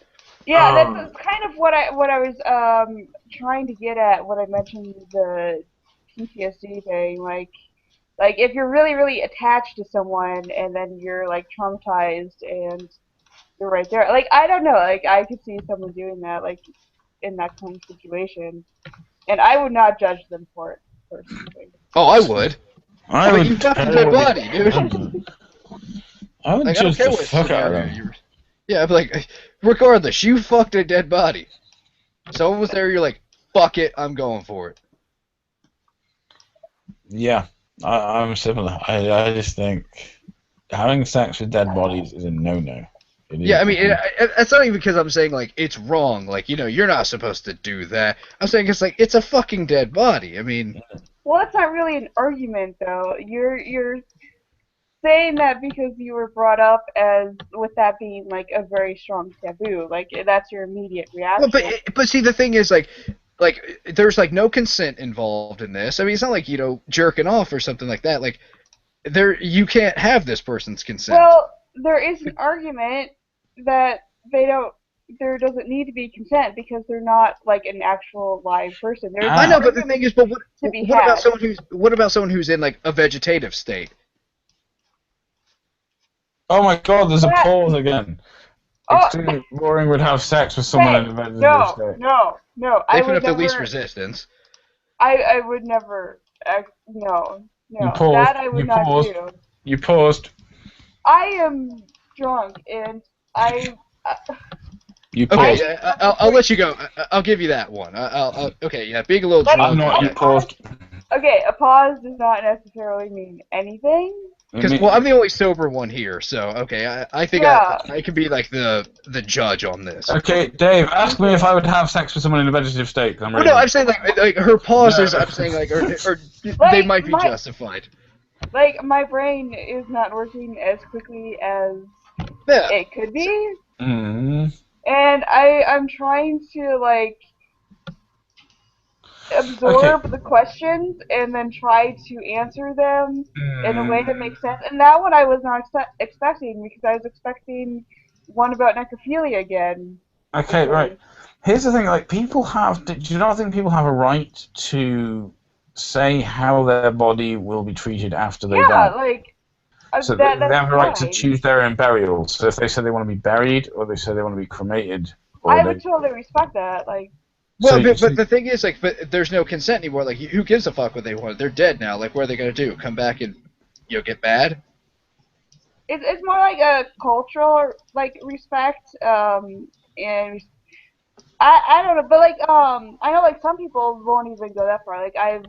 Speaker 5: Yeah, that's kind of what I was trying to get at when I mentioned the PTSD thing. Like if you're really, really attached to someone and then you're like traumatized and you're right there. Like, I don't know, like I could see someone doing that, like in that kind of situation. And I would not judge them for it, personally.
Speaker 6: Oh, I would.
Speaker 7: But
Speaker 6: you fucked a dead body, dude.
Speaker 7: I would
Speaker 6: like,
Speaker 7: judge the fuck out of them.
Speaker 6: Yeah, I'd be like, regardless, you fucked a dead body. Someone was there, you're like, fuck it, I'm going for it.
Speaker 7: Yeah, I'm similar. I just think having sex with dead bodies is a no-no.
Speaker 6: Yeah, I mean, it's not even because I'm saying, like, it's wrong. Like, you're not supposed to do that. I'm saying it's like, it's a fucking dead body. I mean...
Speaker 5: Well, that's not really an argument, though. You're saying that because you were brought up as, with that being, like, a very strong taboo. Like, that's your immediate reaction.
Speaker 6: Well, but see, the thing is, like, there's, like, no consent involved in this. I mean, it's not like, jerking off or something like that. Like, you can't have this person's consent.
Speaker 5: Well, there is an argument that there doesn't need to be consent because they're not like an actual live person.
Speaker 6: I know, but the thing is, but what about someone who's in like a vegetative state?
Speaker 7: Oh my God! There's a pause again. Extremely boring would have sex with someone in a vegetative state.
Speaker 5: No.
Speaker 6: They put up the least resistance.
Speaker 5: I would never. No.
Speaker 7: You paused.
Speaker 5: That I would not do.
Speaker 7: You paused.
Speaker 5: I am drunk and I.
Speaker 7: You paused.
Speaker 6: Okay, I'll let you go. I'll give you that one. Okay, yeah, being a little drunk.
Speaker 7: I'm not. You paused.
Speaker 5: Okay, a pause does not necessarily mean anything.
Speaker 6: Because I'm the only sober one here, so okay, I think I can be like the judge on this.
Speaker 7: Okay, Dave, ask me if I would have sex with someone in a vegetative state.
Speaker 6: Well, no, I'm saying like her pauses. I'm saying like, or they might be justified.
Speaker 5: Like my brain is not working as quickly as it could be, and I'm trying to like absorb the questions and then try to answer them in a way that makes sense. And that one I was not expecting because I was expecting one about necrophilia again.
Speaker 7: Okay, right. Here's the thing: like, people have. Do you not think people have a right to say how their body will be treated after they die?
Speaker 5: Yeah, like.
Speaker 7: So they have a right to choose their own burial. So if they say they want to be buried, or they say they want to be cremated,
Speaker 5: I would totally respect that. Like.
Speaker 6: Well, but the thing is, like, but there's no consent anymore. Like, who gives a fuck what they want? They're dead now. Like, what are they gonna do? Come back and, get mad?
Speaker 5: It's more like a cultural like respect, and I don't know, but like I know like some people won't even go that far. Like I've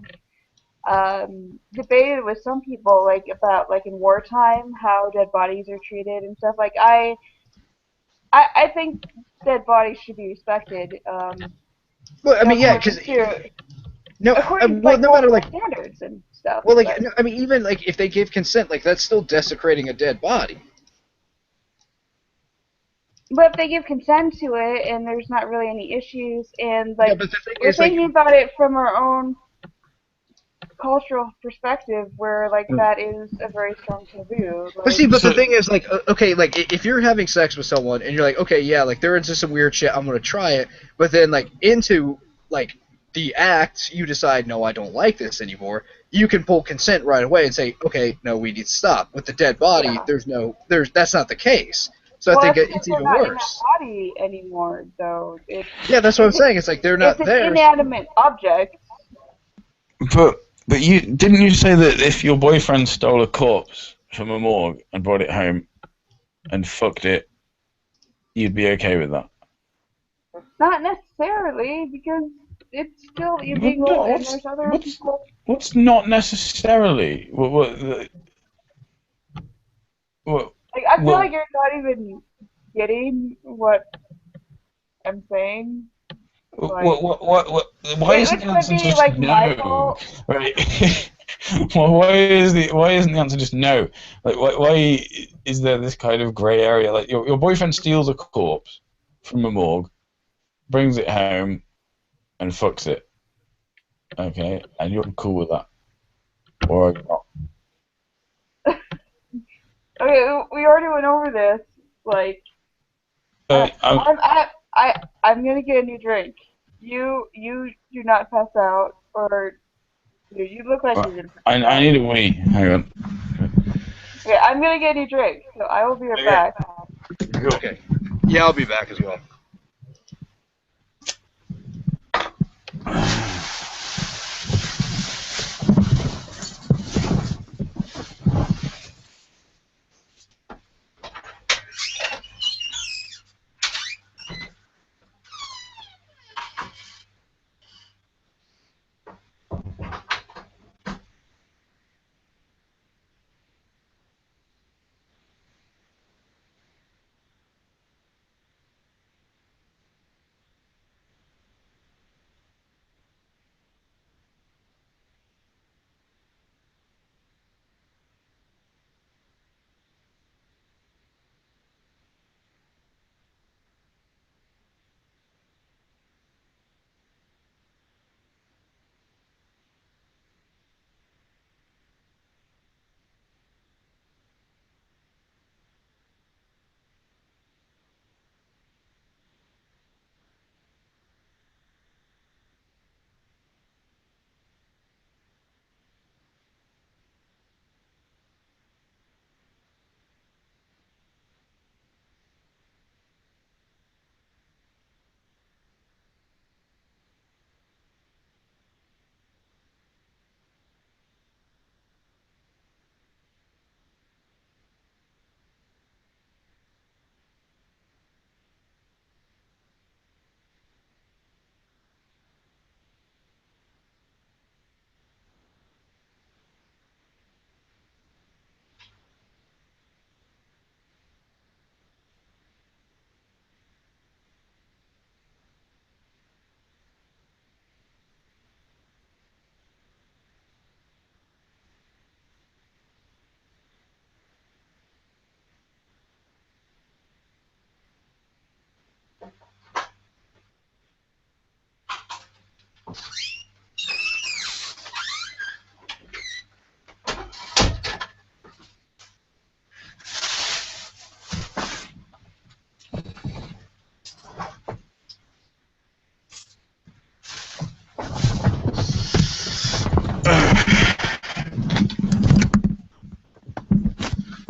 Speaker 5: debated with some people like about like in wartime how dead bodies are treated and stuff. Like I think dead bodies should be respected.
Speaker 6: Well, I mean, yeah, because no matter like
Speaker 5: standards and stuff.
Speaker 6: Well, like, no, I mean, even like if they give consent, like that's still desecrating a dead body.
Speaker 5: But if they give consent to it and there's not really any issues, and like we're thinking
Speaker 6: like,
Speaker 5: about it from our own cultural perspective, where like that is a very strong taboo. Like,
Speaker 6: but the thing is, like, okay, like if you're having sex with someone and you're like, okay, yeah, like they're into some weird shit, I'm gonna try it, but then like into like the act, you decide, no, I don't like this anymore. You can pull consent right away and say, okay, no, we need to stop. With the dead body, that's not the case. So I think it's even worse.
Speaker 5: In that body anymore, though.
Speaker 6: Yeah, that's what I'm saying. It's like they're not there.
Speaker 5: It's an inanimate object.
Speaker 7: But didn't you say that if your boyfriend stole a corpse from a morgue and brought it home and fucked it, you'd be okay with that?
Speaker 5: Not necessarily, because it's still illegal and there's other people.
Speaker 7: What's not necessarily? What
Speaker 5: like, I feel like you're not even getting what I'm saying. Like,
Speaker 7: why isn't the answer just
Speaker 5: like
Speaker 7: no? Right. Well, why isn't the answer just no? Like, why is there this kind of grey area? Like, your boyfriend steals a corpse from a morgue, brings it home, and fucks it. Okay, and you're cool with that, or not?
Speaker 5: Okay, we already went over this. Like, I'm gonna get a new drink. You do not pass out, or you look like you're gonna pass out.
Speaker 7: I need a wee. Hang on.
Speaker 5: Okay, I'm gonna get a new drink, so I will be right back.
Speaker 6: Okay. Yeah, I'll be back as well.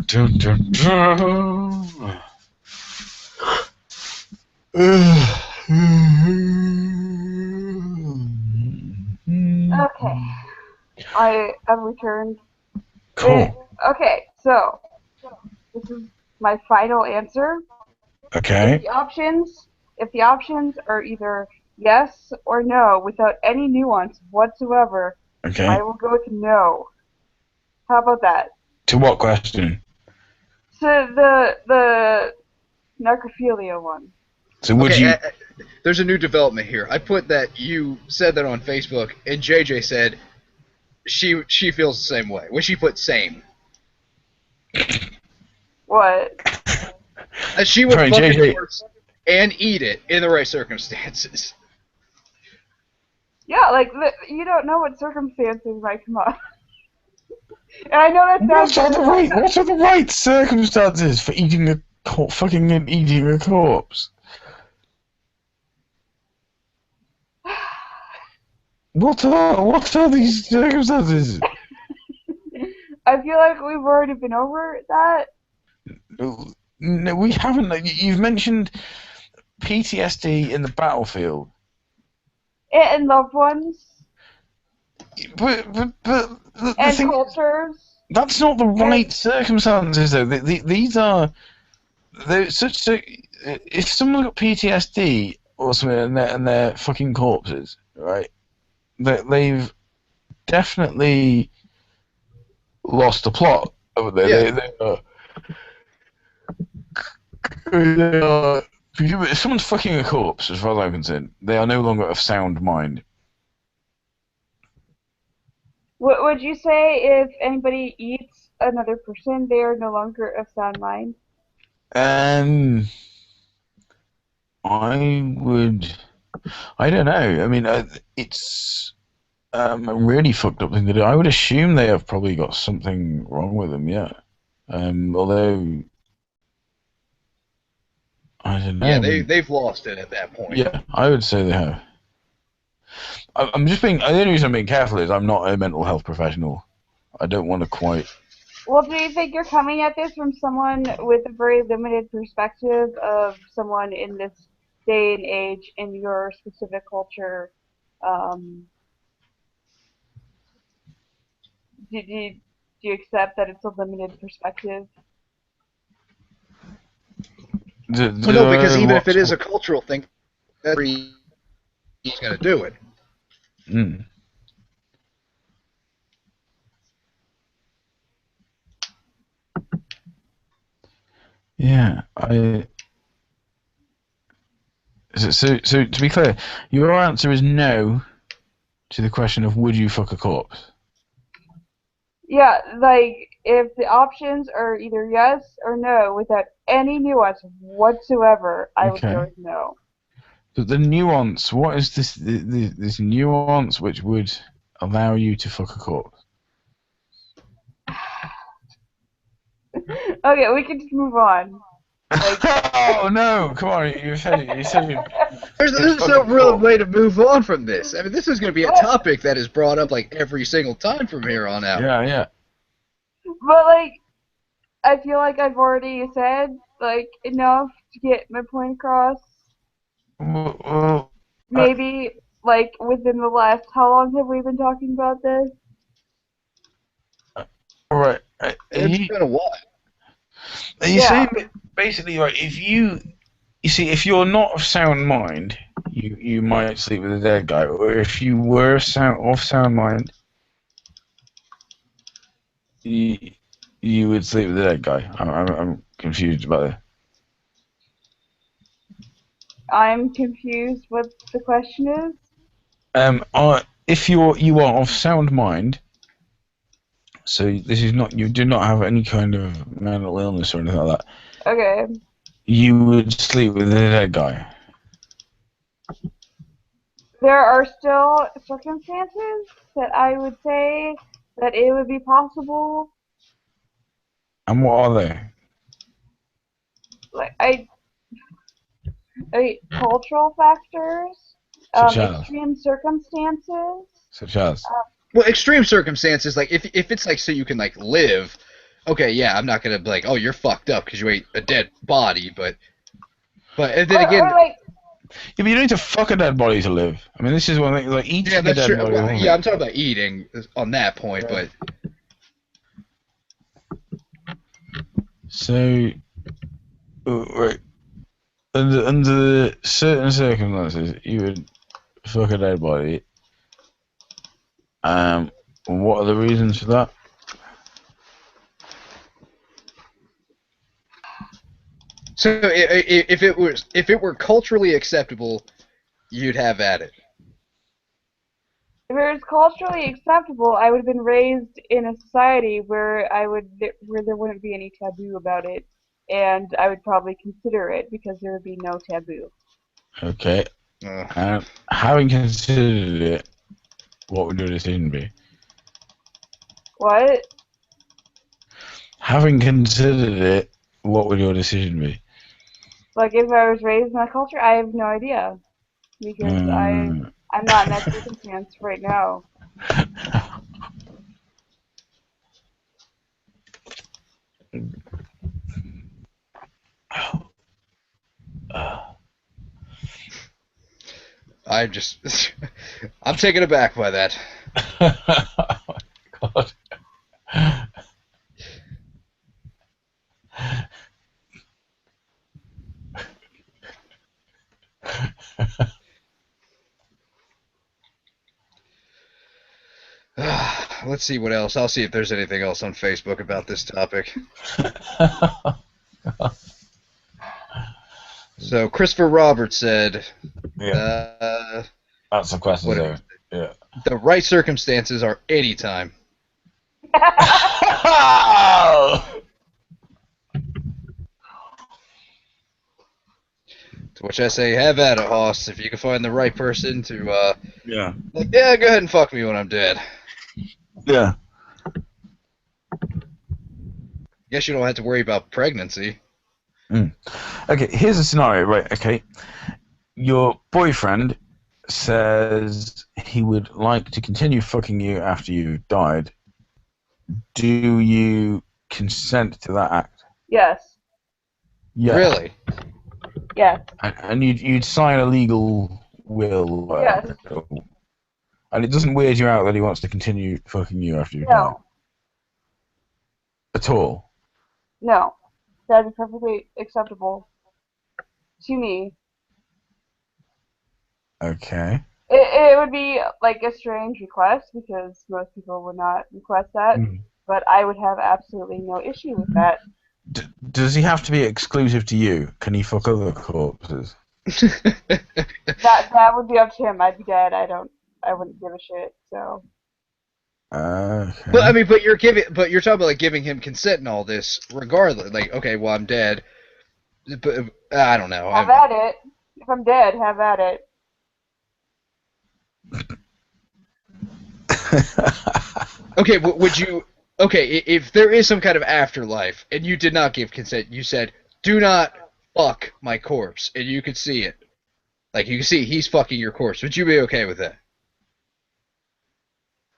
Speaker 7: Dun, dun, dun.
Speaker 5: Okay. I have returned.
Speaker 7: Cool.
Speaker 5: Okay, so this is my final answer.
Speaker 7: Okay.
Speaker 5: If the options are either yes or no without any nuance whatsoever,
Speaker 7: Okay.
Speaker 5: I will go with no. How about that?
Speaker 7: To what question?
Speaker 5: So the necrophilia one.
Speaker 7: So would you?
Speaker 6: There's a new development here. I put that you said that on Facebook, and JJ said she feels the same way. When she put same.
Speaker 5: What?
Speaker 6: That she would
Speaker 7: Sorry,
Speaker 6: fuck
Speaker 7: JJ.
Speaker 6: a corpse and eat it in the right circumstances.
Speaker 5: Yeah, like you don't know what circumstances might come up. And I know that sounds.
Speaker 7: What are the right circumstances for eating a fucking eating a corpse? What are these circumstances?
Speaker 5: I feel like we've already been over that.
Speaker 7: No, we haven't. You've mentioned PTSD in the battlefield.
Speaker 5: And loved ones.
Speaker 7: But the
Speaker 5: And
Speaker 7: thing
Speaker 5: cultures.
Speaker 7: That's not the right circumstances, though. These are such. If someone got PTSD or something and they're fucking corpses, right? They've definitely lost the plot over there.
Speaker 6: Yeah.
Speaker 7: If someone's fucking a corpse, as far as I'm concerned, they are no longer of sound mind.
Speaker 5: What would you say if anybody eats another person, they are no longer of sound mind?
Speaker 7: I don't know. I mean, it's a really fucked up thing to do. I would assume they have probably got something wrong with them, yeah. Although, I don't know.
Speaker 6: Yeah, they've lost it at that point.
Speaker 7: Yeah, I would say they have. I'm just being. The only reason I'm being careful is I'm not a mental health professional. I don't want to quite.
Speaker 5: Well, do you think you're coming at this from someone with a very limited perspective of someone in this day and age in your specific culture? Do you accept that it's a limited perspective?
Speaker 6: Well, no, because even if it is a cultural thing, he's going to do it.
Speaker 7: Mm. Yeah, So to be clear, your answer is no to the question of would you fuck a corpse?
Speaker 5: Yeah, like if the options are either yes or no without any nuance whatsoever, I would go with no.
Speaker 7: But the nuance, what is this nuance which would allow you to fuck a corpse?
Speaker 5: Okay, we can just move on. Like,
Speaker 7: oh no! Come on, you said you.
Speaker 6: There's no real way to move on from this. I mean, this is going to be a topic that is brought up like every single time from here on out.
Speaker 7: Yeah.
Speaker 5: But like, I feel like I've already said like enough to get my point across.
Speaker 7: Well,
Speaker 5: maybe like within the last, how long have we been talking about this?
Speaker 7: All right.
Speaker 6: It's been a while.
Speaker 7: Are you saying that basically, like, if you see, if you're not of sound mind, you might sleep with a dead guy, or if you were of sound mind, you would sleep with a dead guy. I'm confused about it.
Speaker 5: I'm confused what the question is.
Speaker 7: If you are of sound mind, so this is not, you do not have any kind of mental illness or anything like that.
Speaker 5: Okay.
Speaker 7: You would sleep with a dead guy.
Speaker 5: there are still circumstances that I would say that it would be possible.
Speaker 7: And what are they?
Speaker 5: Like cultural factors,
Speaker 7: Such as?
Speaker 5: extreme circumstances.
Speaker 7: Such as?
Speaker 6: Well, extreme circumstances, like if it's like so you can like live, okay, yeah, I'm not gonna be like, oh, you're fucked up because you ate a dead body, but and then again,
Speaker 5: Or like,
Speaker 7: Yeah, but you don't need to fuck a dead body to live. I mean, this is one thing, like, eating
Speaker 6: yeah,
Speaker 7: a
Speaker 6: that's
Speaker 7: dead
Speaker 6: true.
Speaker 7: body.
Speaker 6: Well,
Speaker 7: won't
Speaker 6: yeah,
Speaker 7: it?
Speaker 6: I'm talking about eating on that point, but
Speaker 7: So, right, under certain circumstances, you would fuck a dead body. What are the reasons for that?
Speaker 6: so if it were culturally acceptable, you'd have at it.
Speaker 5: if it was culturally acceptable, I would have been raised in a society where where there wouldn't be any taboo about it, and I would probably consider it because there would be no taboo.
Speaker 7: Okay. Having considered it, what would your decision be?
Speaker 5: What?
Speaker 7: Having considered it, what would your decision be?
Speaker 5: Like if I was raised in that culture, I have no idea because I'm not in that circumstance right now.
Speaker 6: I'm taken aback by that.
Speaker 7: Oh my god.
Speaker 6: Let's see what else. I'll see if there's anything else on Facebook about this topic. So Christopher Roberts said,
Speaker 7: Yeah. That's a question there. Yeah.
Speaker 6: The right circumstances are any time. To which I say, have at it, Hoss. If you can find the right person to,
Speaker 7: yeah.
Speaker 6: Like, yeah, go ahead and fuck me when I'm dead.
Speaker 7: Yeah.
Speaker 6: Guess you don't have to worry about pregnancy.
Speaker 7: Okay, here's a scenario, right? Okay. Your boyfriend says he would like to continue fucking you after you died. Do you consent to that act?
Speaker 5: Yes.
Speaker 7: Yeah.
Speaker 6: Really?
Speaker 5: Yes.
Speaker 7: And you'd sign a legal will.
Speaker 5: Yes.
Speaker 7: And it doesn't weird you out that he wants to continue fucking you after you die?
Speaker 5: No.
Speaker 7: At all?
Speaker 5: No. That'd be perfectly acceptable to me.
Speaker 7: Okay.
Speaker 5: It would be like a strange request because most people would not request that, but I would have absolutely no issue with that.
Speaker 7: Does he have to be exclusive to you? Can he fuck other corpses?
Speaker 5: That would be up to him. I'd be dead. I wouldn't give a shit. So.
Speaker 7: Okay.
Speaker 6: But I mean, but you're talking about like giving him consent and all this, regardless. Like, okay, well, I'm dead. But I don't know.
Speaker 5: Have at it. If I'm dead, have at it.
Speaker 6: Okay, would you? Okay, if there is some kind of afterlife and you did not give consent, you said, "Do not fuck my corpse," and you could see it. Like you can see he's fucking your corpse. Would you be okay with that?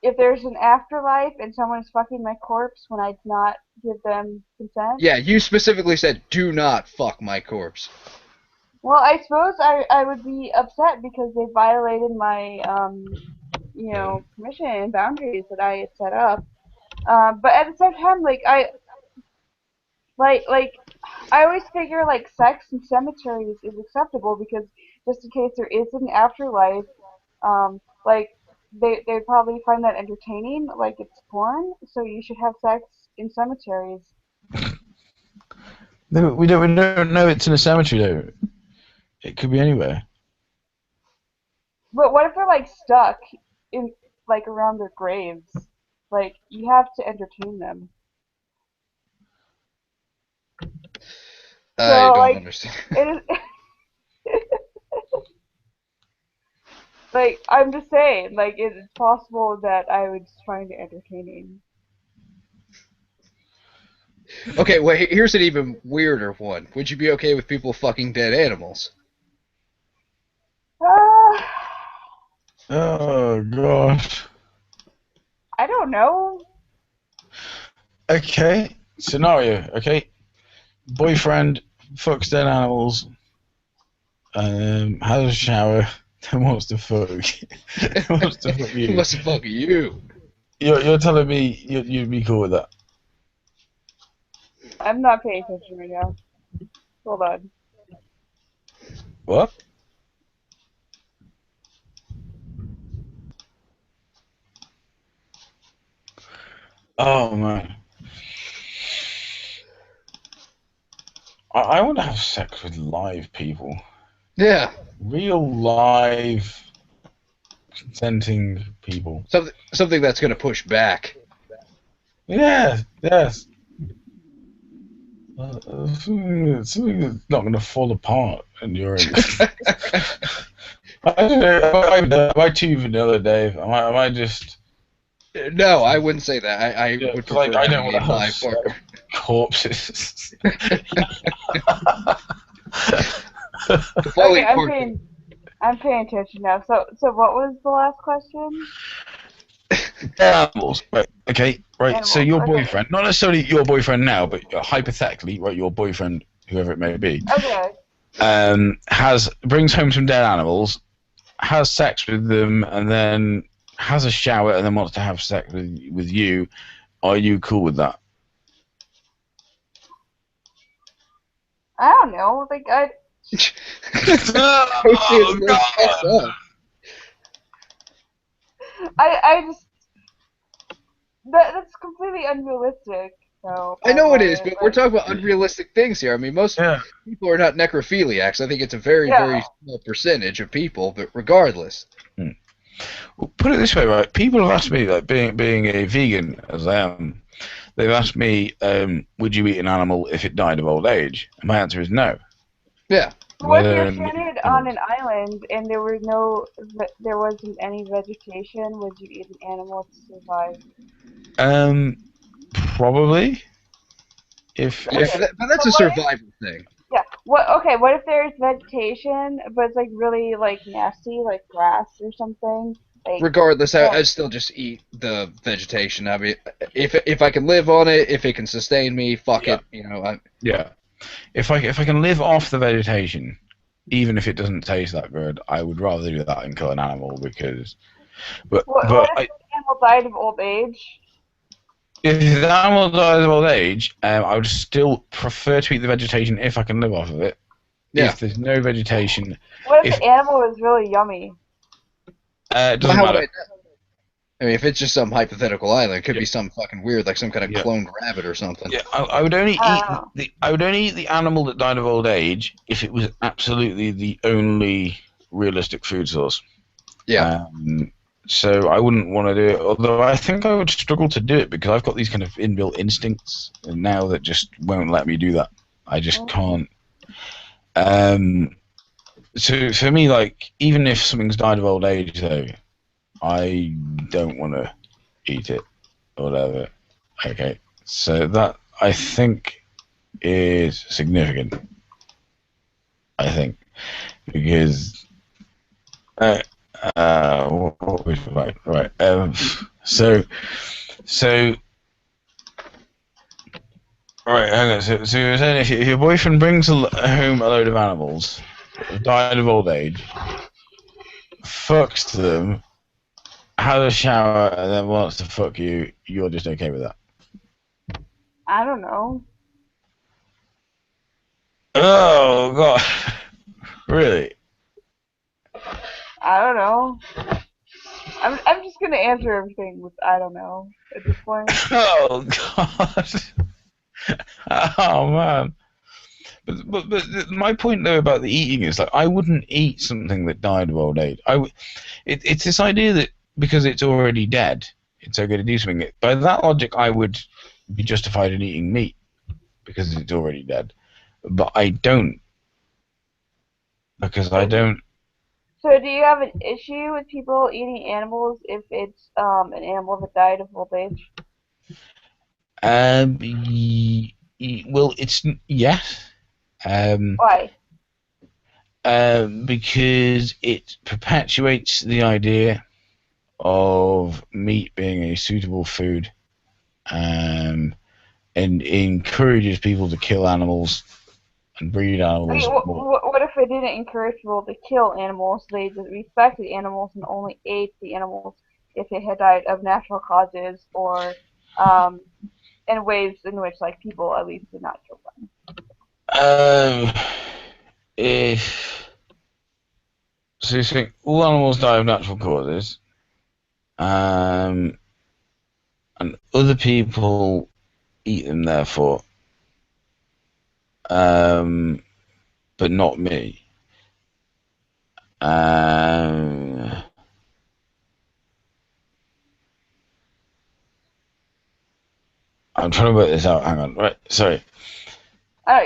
Speaker 5: If there's an afterlife and someone's fucking my corpse when I did not give them consent?
Speaker 6: Yeah, you specifically said, "Do not fuck my corpse."
Speaker 5: Well, I suppose I would be upset because they violated my permission and boundaries that I had set up. But at the same time, I always figure like sex in cemeteries is acceptable because just in case there is an afterlife, they'd probably find that entertaining, like it's porn. So you should have sex in cemeteries.
Speaker 7: No, we don't know it's in a cemetery though. It could be anywhere.
Speaker 5: But what if they're like stuck in like around their graves? Like you have to entertain them.
Speaker 6: I don't understand.
Speaker 5: Like, I'm just saying, like, it's possible that I would find it entertaining.
Speaker 6: Okay, well, here's an even weirder one. Would you be okay with people fucking dead animals?
Speaker 5: Uh,
Speaker 7: Oh gosh.
Speaker 5: I don't know.
Speaker 7: Okay. Scenario. Okay. Boyfriend fucks dead animals. Has a shower. Then wants to fuck. Wants to fuck
Speaker 6: Who
Speaker 7: you.
Speaker 6: wants to fuck you?
Speaker 7: You're telling me you'd be cool with that?
Speaker 5: I'm not paying attention right now. Hold on.
Speaker 7: What? Oh man. I want to have sex with live people.
Speaker 6: Yeah.
Speaker 7: Real live consenting people.
Speaker 6: Something that's gonna push back.
Speaker 7: Yes, yes. Something that's not going to fall apart and you're in. I don't know. Am I too vanilla, Dave? Am I just.
Speaker 6: No, I wouldn't say that. I
Speaker 7: Yeah,
Speaker 6: would
Speaker 7: like,
Speaker 6: prefer
Speaker 7: I don't
Speaker 6: having
Speaker 7: want to
Speaker 6: a live
Speaker 7: have
Speaker 6: partner.
Speaker 7: corpses.
Speaker 5: Okay, I'm paying attention now. So what was the last question?
Speaker 7: Animals. Right. Okay. Right.
Speaker 5: Animals,
Speaker 7: So your
Speaker 5: okay.
Speaker 7: boyfriend, not necessarily your boyfriend now, but hypothetically, right, your boyfriend, whoever it may be,
Speaker 5: Okay.
Speaker 7: brings home some dead animals, has sex with them, and then has a shower, and then wants to have sex with you. Are you cool with that?
Speaker 5: I don't know. Like
Speaker 7: Oh, God.
Speaker 5: I just that's completely unrealistic. So
Speaker 6: I know it is,
Speaker 5: but
Speaker 6: but we're talking about unrealistic things here. I mean, most people are not necrophiliacs. I think it's a very, very small percentage of people, but regardless.
Speaker 7: Well, put it this way, right? People have asked me, like, being a vegan as I am, they've asked me, would you eat an animal if it died of old age? And my answer is no.
Speaker 6: Yeah.
Speaker 5: What if you're stranded on an island and there wasn't any vegetation? Would you eat an animal to survive?
Speaker 7: Probably.
Speaker 6: But that's a survival thing.
Speaker 5: Yeah. What if there's vegetation, but it's like really like nasty, like grass or something? Like,
Speaker 6: regardless, I'd still just eat the vegetation. I mean, if I can live on it, if it can sustain me, fuck it. You know.
Speaker 7: Yeah. If I can live off the vegetation, even if it doesn't taste that good, I would rather do that than kill an animal because. What if
Speaker 5: the animal died of old age?
Speaker 7: If the animal dies of old age, I would still prefer to eat the vegetation if I can live off of it. Yeah. If there's no vegetation.
Speaker 5: What if the animal is really yummy?
Speaker 7: It doesn't matter.
Speaker 6: I mean, if it's just some hypothetical island, it could be some fucking weird, like some kind of cloned rabbit or something.
Speaker 7: Yeah, I would only eat the animal that died of old age if it was absolutely the only realistic food source.
Speaker 6: Yeah.
Speaker 7: So I wouldn't want to do it, although I think I would struggle to do it because I've got these kind of inbuilt instincts now that just won't let me do that. I just can't. So for me, like, even if something's died of old age, though, I don't want to eat it or whatever. Okay, so that I think is significant. I think because what was right? So right. Hang on. So you're saying if your boyfriend brings home a load of animals that have died of old age, fucks them, has a shower, and then wants to fuck you, you're just okay with that?
Speaker 5: I don't know.
Speaker 7: Oh God! Really?
Speaker 5: I don't know. I'm just gonna answer everything with I don't know at this point.
Speaker 7: Oh God! Oh man! But my point though about the eating is like I wouldn't eat something that died of old age. It's this idea that because it's already dead, it's okay to do something. By that logic, I would be justified in eating meat because it's already dead. But I don't. Because I don't.
Speaker 5: So do you have an issue with people eating animals if it's an animal that died of old age?
Speaker 7: Well, it's yes.
Speaker 5: Why?
Speaker 7: Because it perpetuates the idea of meat being a suitable food, and encourages people to kill animals and breed
Speaker 5: I mean,
Speaker 7: animals more.
Speaker 5: what if it didn't encourage people to kill animals? They just respected animals and only ate the animals if they had died of natural causes or um, in ways in which like people at least did not kill them.
Speaker 7: Um, if so, you think all animals die of natural causes, and other people eat them, therefore, but not me. Um, I'm trying to work this out. Hang on. Right. Sorry.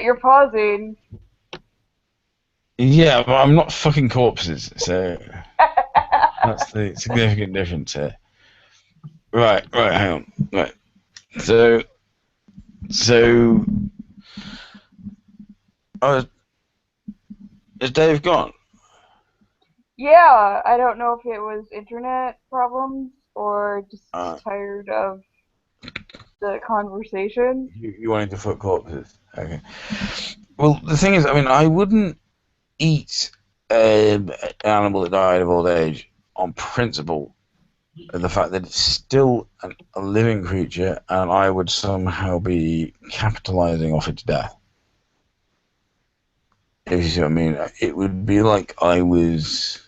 Speaker 5: You're pausing.
Speaker 7: Yeah, but I'm not fucking corpses, so that's the significant difference here. Right. Hang on. Right. So, oh, is Dave gone?
Speaker 5: Yeah, I don't know if it was internet problems or just
Speaker 7: Uh,
Speaker 5: tired of the conversation.
Speaker 7: you wanted to fuck corpses? Okay. Well, the thing is, I mean, I wouldn't eat an animal that died of old age on principle, of the fact that it's still a living creature, and I would somehow be capitalizing off its death. If you see what I mean, it would be like I was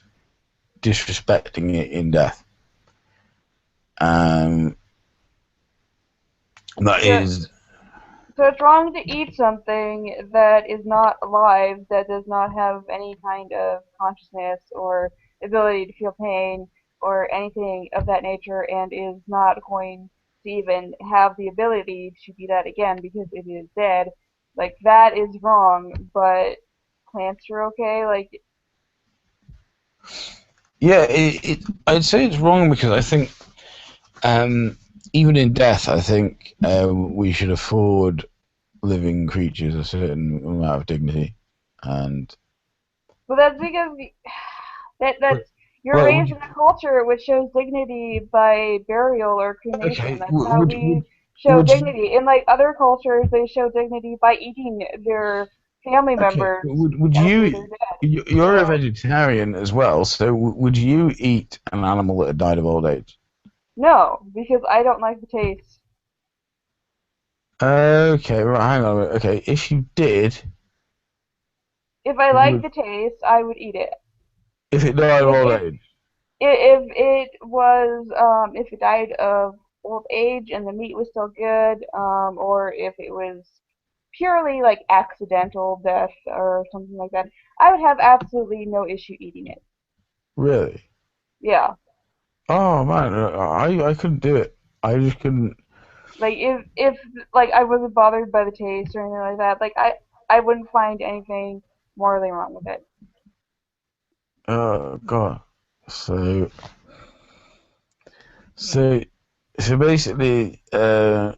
Speaker 7: disrespecting it in death. That
Speaker 5: So,
Speaker 7: is.
Speaker 5: so it's wrong to eat something that is not alive, that does not have any kind of consciousness or ability to feel pain or anything of that nature, and is not going to even have the ability to do that again because it is dead. Like that is wrong, but plants are okay. Like
Speaker 7: Yeah, I'd say it's wrong because I think, even in death, I think we should afford living creatures a certain amount of dignity. And
Speaker 5: well, that's because that's you're
Speaker 7: well,
Speaker 5: raised in a culture which shows dignity by burial or cremation.
Speaker 7: okay,
Speaker 5: That's how we show
Speaker 7: would you
Speaker 5: dignity. In like other cultures, they show dignity by eating their family
Speaker 7: okay
Speaker 5: members
Speaker 7: would
Speaker 5: after
Speaker 7: you
Speaker 5: they're dead.
Speaker 7: you're a
Speaker 5: So
Speaker 7: vegetarian as well, so would you eat an animal that had died of old age?
Speaker 5: no, because I don't like the taste.
Speaker 7: Okay, right, hang on a minute. Okay, if you did,
Speaker 5: If I like
Speaker 7: would
Speaker 5: the taste, I would eat it.
Speaker 7: if it died of
Speaker 5: If
Speaker 7: old
Speaker 5: if
Speaker 7: age?
Speaker 5: if it died of old age and the meat was still good, or if it was purely like accidental death or something like that, I would have absolutely no issue eating it.
Speaker 7: Really?
Speaker 5: Yeah.
Speaker 7: Oh man, I couldn't do it. I just couldn't.
Speaker 5: Like if like I wasn't bothered by the taste or anything like that, like I wouldn't find anything morally wrong with it.
Speaker 7: Oh God. So so so basically, oh,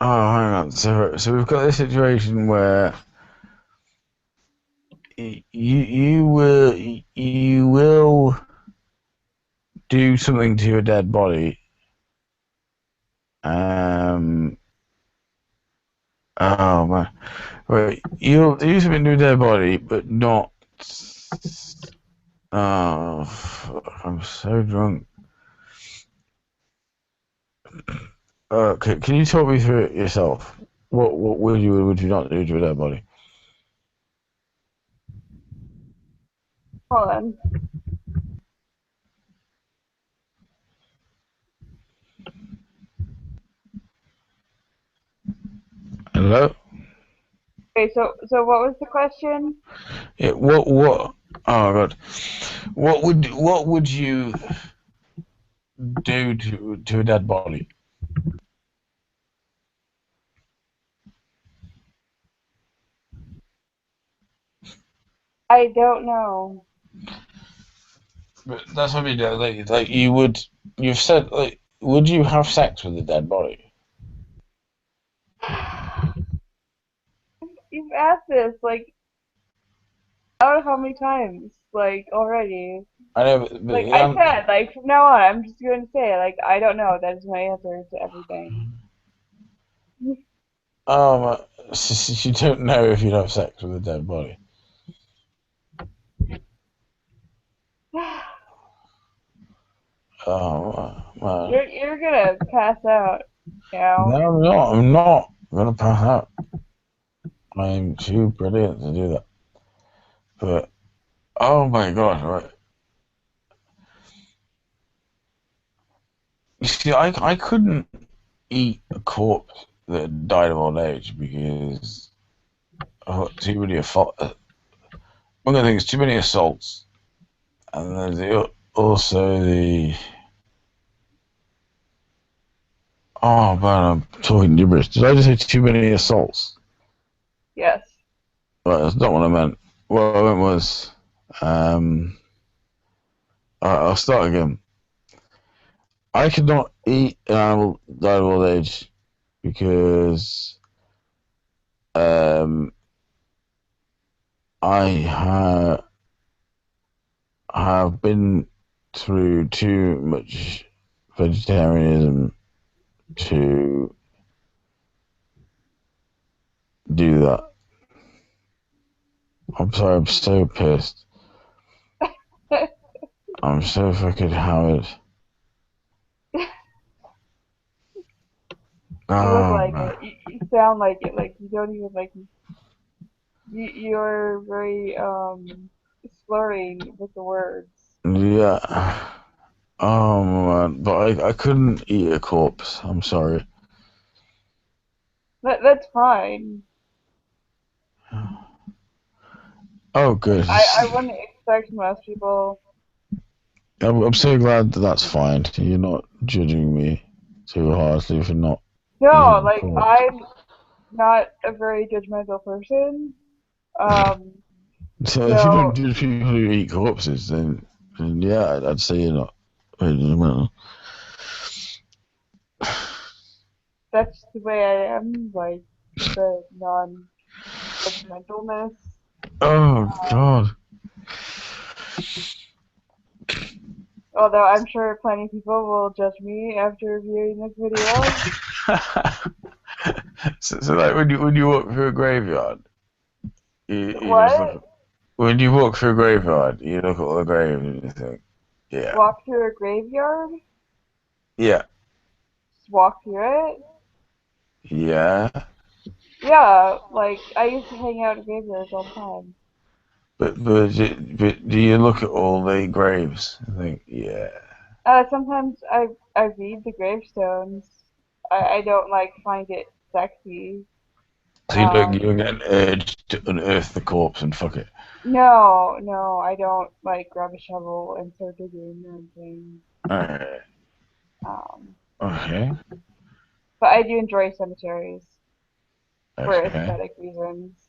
Speaker 7: hang on. So we've got this situation where you will do something to your dead body. Um. Oh man. Right. You'll do something to your dead body, but not. Oh, fuck, I'm so drunk. Can you talk me through it yourself? What would you not do to your dead body?
Speaker 5: Hold on.
Speaker 7: Hello.
Speaker 5: Okay, so what was the question?
Speaker 7: Yeah. What? Oh God. What would you do to a dead body?
Speaker 5: I don't know.
Speaker 7: But that's what I mean. Like you would. You've said like, would you have sex with a dead body?
Speaker 5: You've asked this like I don't know how many times, like already.
Speaker 7: I know,
Speaker 5: Like I said, like from now on, I'm just going to say, like I don't know. That is my answer to everything.
Speaker 7: you don't know if you'd have sex with a dead body. Oh man.
Speaker 5: You're gonna pass out. Now.
Speaker 7: No, I'm not. I'm not gonna pass out. I'm too brilliant to do that. But oh my god, right. You see, I couldn't eat a corpse that died of old age because I got too many assaults. One of the things, too many assaults, and there's also the. Oh man, I'm talking gibberish. Did I just say too many assaults?
Speaker 5: Yes.
Speaker 7: Right, that's not what I meant. What I meant was, I'll start again. I could not eat an animal that died of old age because I have been through too much vegetarianism to do that. I'm sorry, I'm so pissed. I'm so fucking hammered.
Speaker 5: You look like it. You sound like it. Like you don't even like. You're very slurring with the words.
Speaker 7: Yeah. Oh man, but I couldn't eat a corpse. I'm sorry.
Speaker 5: That's fine.
Speaker 7: Oh, good.
Speaker 5: I wouldn't expect most people.
Speaker 7: I'm so glad that's fine. You're not judging me too harshly for not
Speaker 5: No,
Speaker 7: eating
Speaker 5: like
Speaker 7: corpse.
Speaker 5: I'm not a very judgmental person.
Speaker 7: So if you don't judge people who eat corpses, then yeah, I'd say you're not very judgmental.
Speaker 5: That's the way I am. Like the non-judgmentalness.
Speaker 7: Oh God.
Speaker 5: Although I'm sure plenty of people will judge me after viewing this video.
Speaker 7: So like when you walk through a graveyard, you just
Speaker 5: What?
Speaker 7: look. When you walk through a graveyard, you look at all the graves and you think, yeah,
Speaker 5: Walk through a graveyard?
Speaker 7: yeah,
Speaker 5: Just walk through it?
Speaker 7: yeah.
Speaker 5: Yeah, like I used to hang out at graveyards all the time.
Speaker 7: But do you look at all the graves and think, yeah?
Speaker 5: Sometimes I read the gravestones. I don't like find it sexy.
Speaker 7: So you don't get an urge to unearth the corpse and fuck it.
Speaker 5: No, I don't like grab a shovel and start digging or anything.
Speaker 7: Alright. Okay.
Speaker 5: But I do enjoy cemeteries for
Speaker 7: Okay.
Speaker 5: aesthetic reasons.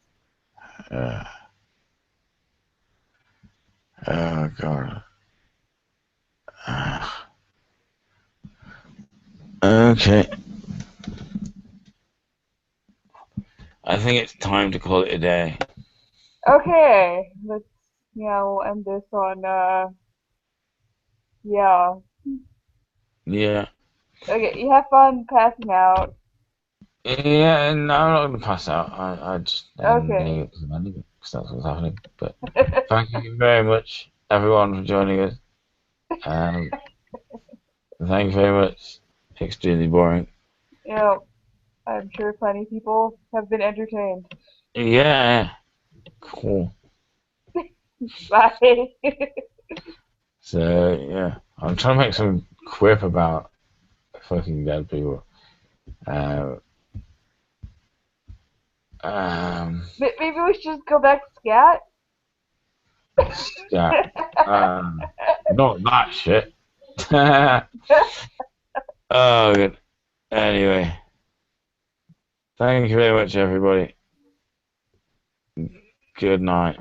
Speaker 7: Oh god. Okay. I think it's time to call it a day.
Speaker 5: Okay, let's we'll end this on yeah.
Speaker 7: Yeah.
Speaker 5: Okay, you have fun passing out.
Speaker 7: Yeah, no, I'm not gonna pass out. I just
Speaker 5: Okay.
Speaker 7: need it because that's what's happening. But thank you very much, everyone, for joining us. Thank you very much. Extremely boring.
Speaker 5: You know, I'm sure plenty of people have been entertained.
Speaker 7: Yeah. Cool.
Speaker 5: Bye.
Speaker 7: So yeah, I'm trying to make some quip about fucking dead people.
Speaker 5: Maybe we should just go back to scat.
Speaker 7: Scat. Not that shit. Oh, good. Anyway, thank you very much, everybody. Good night.